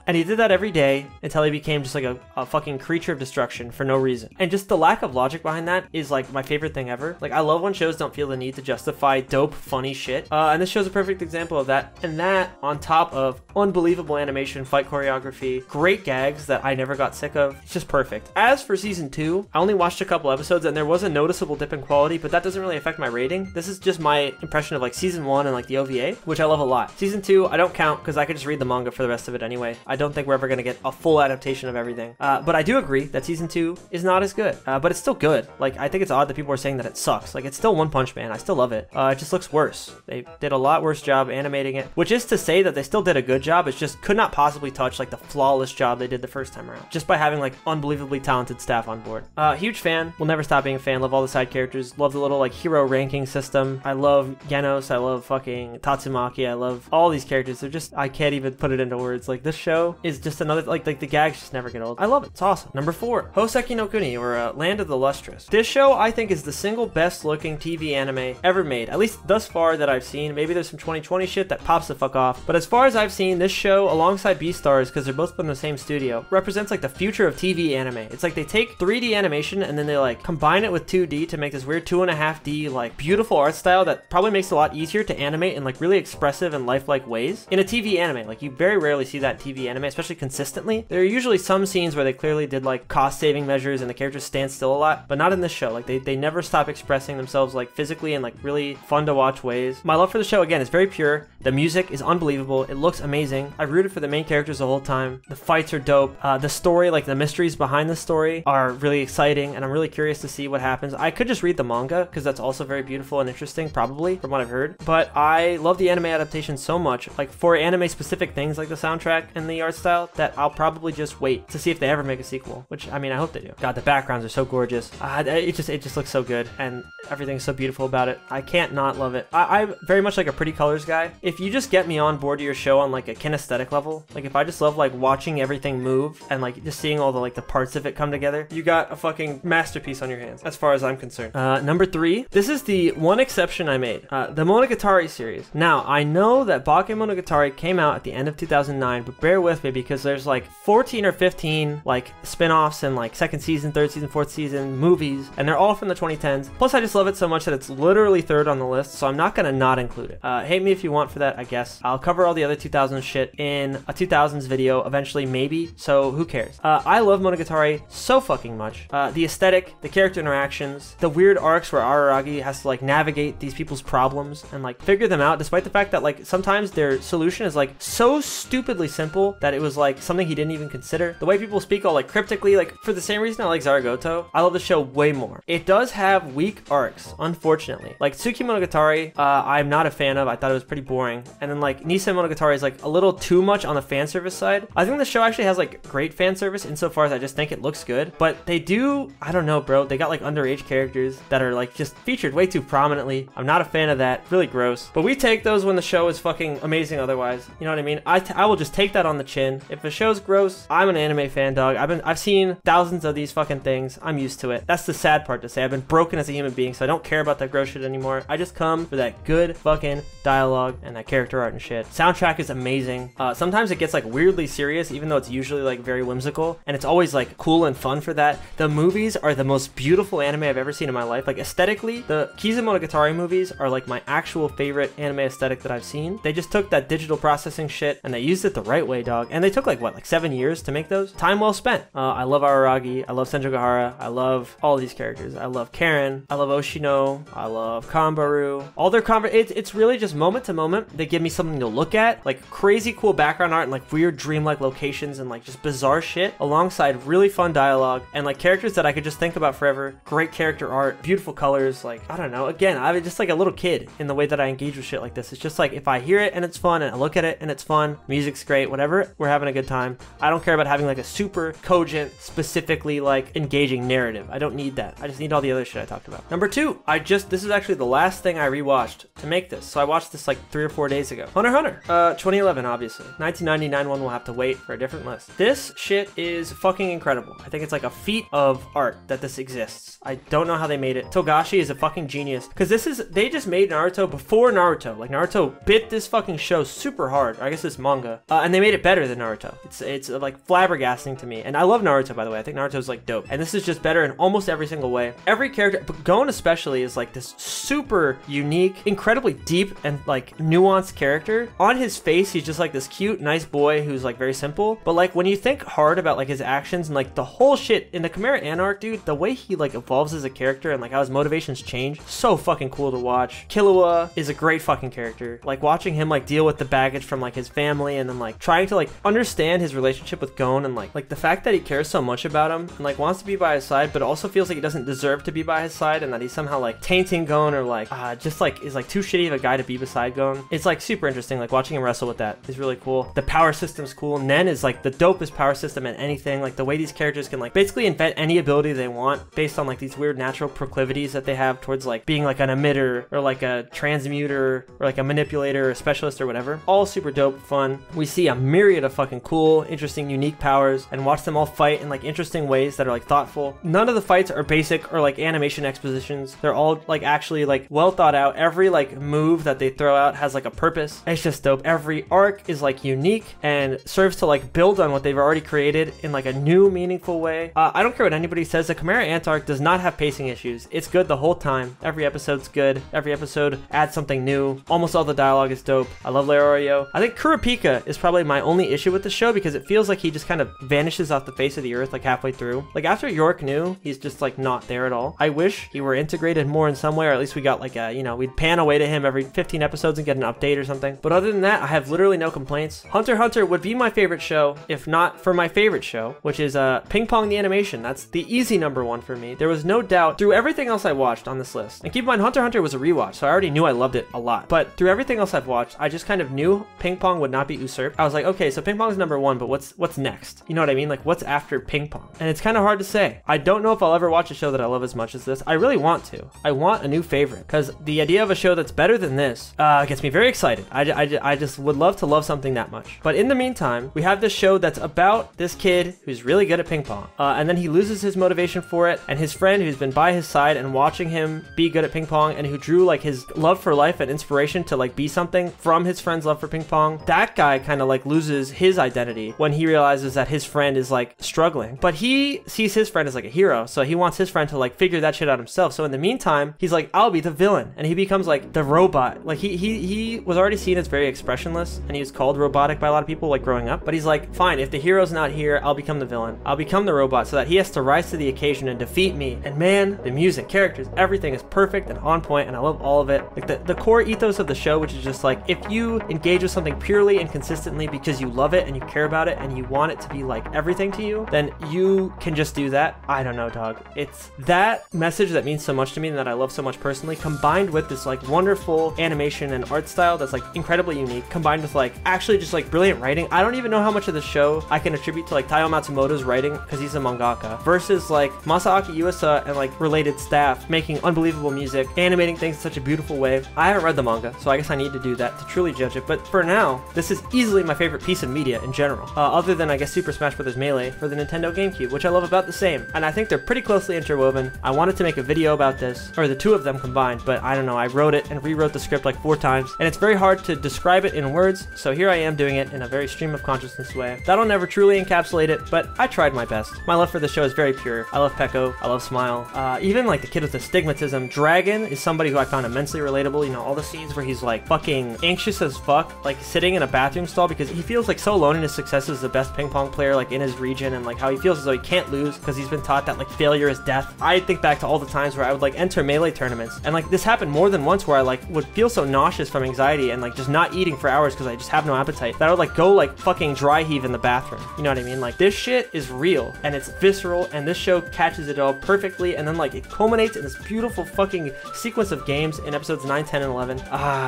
And he did that every day until he became just like a fucking creature of destruction for no reason. And just the lack of logic behind that is like my favorite thing ever. Like I love when shows don't feel the need to justify dope, funny shit. And this show's a perfect example of that. And that on top of unbelievable animation, fight choreography, great gags that I never got sick of. It's just perfect. As for season 2, I only watched a couple episodes and there was a noticeable dip in quality, but that doesn't really affect my rating. This is just my impression of like season 1 and like the OVA, which I love a lot. Season 2, I don't count because I could just read the manga for the rest of it anyway. I don't think we're ever going to get a full adaptation of everything. But I do agree that season 2 is not as good, but it's still good. Like I think it's odd that people are saying that it sucks. Like it's still One Punch Man. I still love it. It just looks worse. They did a lot worse job animating it, which is to say that they still did a good job. It's just could not possibly touch like the flawless job they did the first time around, just by having like unbelievably talented staff on board. Huge fan. Will never stop being a fan. Love all the side characters. Love the little like hero ranking system. I love Genos. I love fucking Tatsumaki. I love all these characters. They're just, I can't even put it into words. Like this show is just another, like the gags just never get old. I love it. It's awesome. Number 4, Hoseki no Kuni, or Land of the Lustrous. This show I think is the single best looking TV anime ever made, at least thus far that I've seen. Maybe there's some 2020 shit that pops the fuck off, but as far as I've seen, this show alongside Beastars, because they're both from the same studio, represents like the future of TV anime. It's like they take 3D animation and then they like combine it with 2D to make this weird 2.5D like beautiful art style that probably makes it a lot easier to animate in like really expressive and lifelike ways in a TV anime. Like you very rarely see that in TV anime, especially consistently. There are usually some scenes where they clearly did like cost saving measures and the characters stand still a lot, but not in this show. Like they never stop expressing themselves like physically in like really fun to watch ways. My love for the show again is very pure. The music is unbelievable. It looks amazing. I rooted for the main characters the whole time. The fights are dope. The story, like the mysteries behind the story are really exciting, and I'm really curious to see what happens. I could just read the manga because that's also very beautiful and interesting, probably from what I've heard, but I love the anime adaptation so much, like for anime specific things like the soundtrack and the art style, that I'll probably just wait to see if they ever make a sequel, which I mean I hope they do. God, the backgrounds are so gorgeous. It just looks so good and everything's so beautiful about it. I can't not love it. I'm very much like a pretty colors guy. If you just get me on board to your show on like a kinesthetic level, like if I just love like watching everything move and like just seeing all the like the parts of it come together, you got a fucking masterpiece on your hands as far as I'm concerned. Number 3, this is the one exception I made, the Monogatari series. Now I know that Bakemonogatari came out at the end of 2009, but bear with me because there's like 14 or 15 like spin-offs and like second season, third season, fourth season movies, and they're all from the 2010s. Plus I just love it so much that it's literally 3rd on the list, so I'm not gonna not include it. Hate me if you want for that, I guess. I'll cover all the other 2000s shit in a 2000s video eventually, maybe, so who cares. I love Monogatari so fucking much. The aesthetic, the character interactions, the weird arcs where Araragi has to like navigate these people's problems and like figure them out, despite the fact that like sometimes their solution is like so stupidly simple that it was like something he didn't even consider. The way people speak all like cryptically, like for the same reason I like Zaragoto, I love the show way more. It does does have weak arcs, unfortunately. Like Tsukemonogatari, I'm not a fan of. I thought it was pretty boring. And then like Nisei Monogatari is like a little too much on the fan service side. I think the show actually has like great fan service insofar as I just think it looks good. But they do, I don't know, bro. They got like underage characters that are like just featured way too prominently. I'm not a fan of that. Really gross. But we take those when the show is fucking amazing otherwise. You know what I mean? I will just take that on the chin. If the show's gross, I'm an anime fan, dog. I've seen thousands of these fucking things. I'm used to it. That's the sad part to say. I've been broken as a human being, so I don't care about that gross shit anymore. I just come for that good fucking dialogue and that character art and shit. Soundtrack is amazing. Sometimes it gets like weirdly serious, even though it's usually like very whimsical, and it's always like cool and fun for that. The movies are the most beautiful anime I've ever seen in my life. Like aesthetically, the Kizumonogatari movies are like my actual favorite anime aesthetic that I've seen. They just took that digital processing shit and they used it the right way, dog. And they took like what, like 7 years to make those? Time well spent. I love Araragi. I love Senjogahara. I love all these characters. I love Karen. I love Oshino. I love Kambaru. All their it's really just moment to moment. They give me something to look at, like crazy cool background art and like weird dreamlike locations and like just bizarre shit alongside really fun dialogue and like characters that I could just think about forever. Great character art, beautiful colors. Like, I don't know. Again, I'm just like a little kid in the way that I engage with shit like this. It's just like if I hear it and it's fun and I look at it and it's fun, music's great, whatever, we're having a good time. I don't care about having like a super cogent, specifically like engaging narrative. I don't need that. I just need all the other shit I talked about. Number 2, this is actually the last thing I rewatched to make this. So I watched this like 3 or 4 days ago. Hunter x Hunter. 2011, obviously. 1999 one will have to wait for a different list. This shit is fucking incredible. I think it's like a feat of art that this exists. I don't know how they made it. Togashi is a fucking genius. Because they just made Naruto before Naruto. Like Naruto bit this fucking show super hard. I guess this manga. And they made it better than Naruto. It's like flabbergasting to me. And I love Naruto, by the way. I think Naruto's like dope. And this is just better in almost every single way. Every character, but Gon especially, is like this super unique, incredibly deep and like nuanced character. On his face, he's just like this cute, nice boy who's like very simple. But like when you think hard about like his actions and like the whole shit in the Chimera Ant arc, dude, the way he like evolves as a character and like how his motivations change, so fucking cool to watch. Killua is a great fucking character. Like watching him like deal with the baggage from like his family and then like trying to like understand his relationship with Gon and like the fact that he cares so much about him and like wants to be by his side, but also feels like he doesn't deserve to be by his side and that he's somehow like tainting Gon or like just like is like too shitty of a guy to be beside Gon. It's like super interesting. Like watching him wrestle with that is really cool. The power system's cool. Nen is like the dopest power system in anything. Like the way these characters can like basically invent any ability they want based on like these weird natural proclivities that they have towards like being like an emitter or like a transmuter or like a manipulator or a specialist or whatever. All super dope, fun. We see a myriad of fucking cool, interesting, unique powers and watch them all fight in like interesting ways that are like thoughtful. None of the fights are basic or like animation expositions. They're all like actually like well thought out. Every like move that they throw out has like a purpose. It's just dope. Every arc is like unique and serves to like build on what they've already created in like a new meaningful way. I don't care what anybody says, the Chimera Ant arc does not have pacing issues. It's good the whole time. Every episode's good. Every episode adds something new. Almost all the dialogue is dope. I love Leorio. I think Kurapika is probably my only issue with the show because it feels like he just kind of vanishes off the face of the earth like halfway through. Like after York knew, he's just like not there at all. I wish he were integrated more in some way, or at least we got like a, you know, we'd pan away to him every 15 episodes and get an update or something. But other than that, I have literally no complaints. Hunter x Hunter would be my favorite show if not for my favorite show, which is Ping Pong the Animation. That's the easy number 1 for me. There was no doubt through everything else I watched on this list. And keep in mind, Hunter x Hunter was a rewatch, so I already knew I loved it a lot. But through everything else I've watched, I just kind of knew Ping Pong would not be usurped. I was like, okay, so Ping Pong's number 1, but what's next? You know what I mean? Like, what's after Ping Pong? And it's kind of hard to say. I don't know if I'll ever watch a show that I love as much as this. I really want to. I want a new favorite, because the idea of a show that's better than this gets me very excited. I just would love to love something that much. But in the meantime, we have this show that's about this kid who's really good at ping pong, and then he loses his motivation for it, and his friend who's been by his side and watching him be good at ping pong and who drew like his love for life and inspiration to like be something from his friend's love for ping pong, that guy kind of like loses his identity when he realizes that his friend is like struggling, but he sees his friend as like a hero, so he wants his friend to like figure that shit out himself. So in the meantime, he's like, I'll be the villain, and he becomes like the robot. Like he was already seen as very expressionless, and he was called robotic by a lot of people like growing up, but he's like, fine, if the hero's not here, I'll become the villain. I'll become the robot so that he has to rise to the occasion and defeat me. And man, the music, characters, everything is perfect and on point, and I love all of it. Like the core ethos of the show, which is just like, if you engage with something purely and consistently because you love it and you care about it and you want it to be like everything to you, then you can just do that. I don't know, dog. It's that that message that means so much to me and that I love so much personally, combined with this like wonderful animation and art style that's like incredibly unique, combined with like actually just like brilliant writing. I don't even know how much of the show I can attribute to like Taiyo Matsumoto's writing because he's a mangaka versus like Masaaki Yuasa and like related staff making unbelievable music, animating things in such a beautiful way. I haven't read the manga, so I guess I need to do that to truly judge it. But for now, this is easily my favorite piece of media in general, other than I guess Super Smash Bros. Melee for the Nintendo GameCube, which I love about the same. And I think they're pretty closely interwoven. I wanted to make a video about this, or the two of them combined, but I don't know, I wrote it and rewrote the script like 4 times, and it's very hard to describe it in words, so here I am doing it in a very stream of consciousness way. That'll never truly encapsulate it, but I tried my best. My love for the show is very pure. I love Peko, I love Smile, even like the kid with the stigmatism. Dragon is somebody who I found immensely relatable. You know, all the scenes where he's like fucking anxious as fuck, like sitting in a bathroom stall because he feels like so alone in his success as the best ping pong player like in his region, and like how he feels as though he can't lose because he's been taught that like failure is death. I think back to all the times where I would like enter melee tournaments, and like this happened more than once where I like would feel so nauseous from anxiety and like just not eating for hours because I just have no appetite that I would like go like fucking dry heave in the bathroom. You know what I mean? Like this shit is real and it's visceral, and this show catches it all perfectly, and then like it culminates in this beautiful fucking sequence of games in episodes 9, 10, and 11.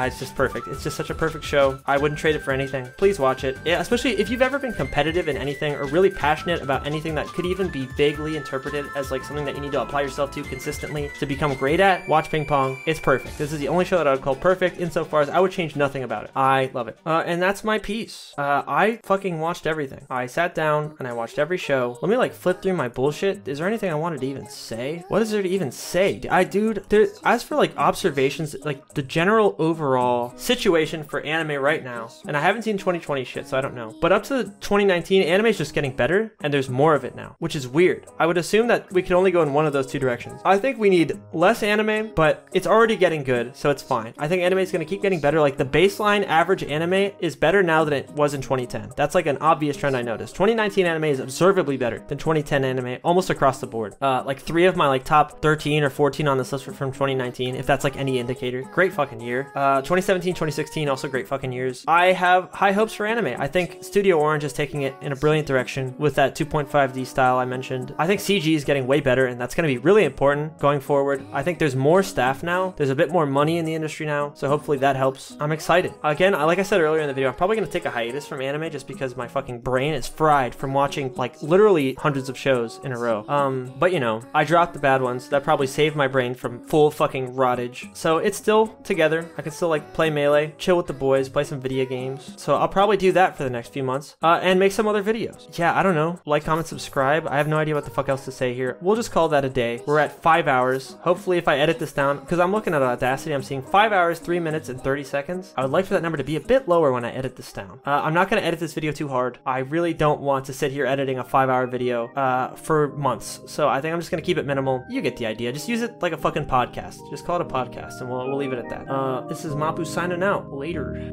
It's just perfect. It's just such a perfect show. I wouldn't trade it for anything. Please watch it. Yeah, especially if you've ever been competitive in anything or really passionate about anything that could even be vaguely interpreted as like something that you need to apply yourself to consistently to become great at. Watch Ping Pong. It's perfect. This is the only show that I would call perfect insofar as I would change nothing about it. I love it. And that's my piece. I fucking watched everything. I sat down and I watched every show. Let me like flip through my bullshit. Is there anything I wanted to even say? What is there to even say? Dude, as for like observations, like the general overall situation for anime right now, and I haven't seen 2020 shit, so I don't know, but up to 2019, anime is just getting better and there's more of it now, which is weird. I would assume that we could only go in one of those two directions. I think we need less anime, but it's already getting good, so it's fine. I think anime is going to keep getting better. Like the baseline average anime is better now than it was in 2010. That's like an obvious trend I noticed. 2019 anime is observably better than 2010 anime almost across the board. Like 3 of my like top 13 or 14 on this list were from 2019, if that's like any indicator. Great fucking year. 2017, 2016, also great fucking years. I have high hopes for anime. I think Studio Orange is taking it in a brilliant direction with that 2.5D style I mentioned. I think CG is getting way better, and that's going to be really important going forward. I think there's more staff now. There's a bit more money in the industry now, so hopefully that helps. I'm excited. Again, like I said earlier in the video, I'm probably going to take a hiatus from anime just because my fucking brain is fried from watching like literally hundreds of shows in a row. But you know, I dropped the bad ones. That probably saved my brain from full fucking rottage. So it's still together. I can still like play Melee, chill with the boys, play some video games. So I'll probably do that for the next few months, and make some other videos. Yeah, I don't know. Like, comment, subscribe. I have no idea what the fuck else to say here. We'll just call that a day. We're at 5 hours. Hopefully if I edit this down, because I'm looking at Audacity, I'm seeing 5 hours, 3 minutes, and 30 seconds. I would like for that number to be a bit lower when I edit this down. I'm not going to edit this video too hard. I really don't want to sit here editing a 5-hour video for months. So I think I'm just going to keep it minimal. You get the idea. Just use it like a fucking podcast. Just call it a podcast, and we'll leave it at that. This is Mapu signing out. Later.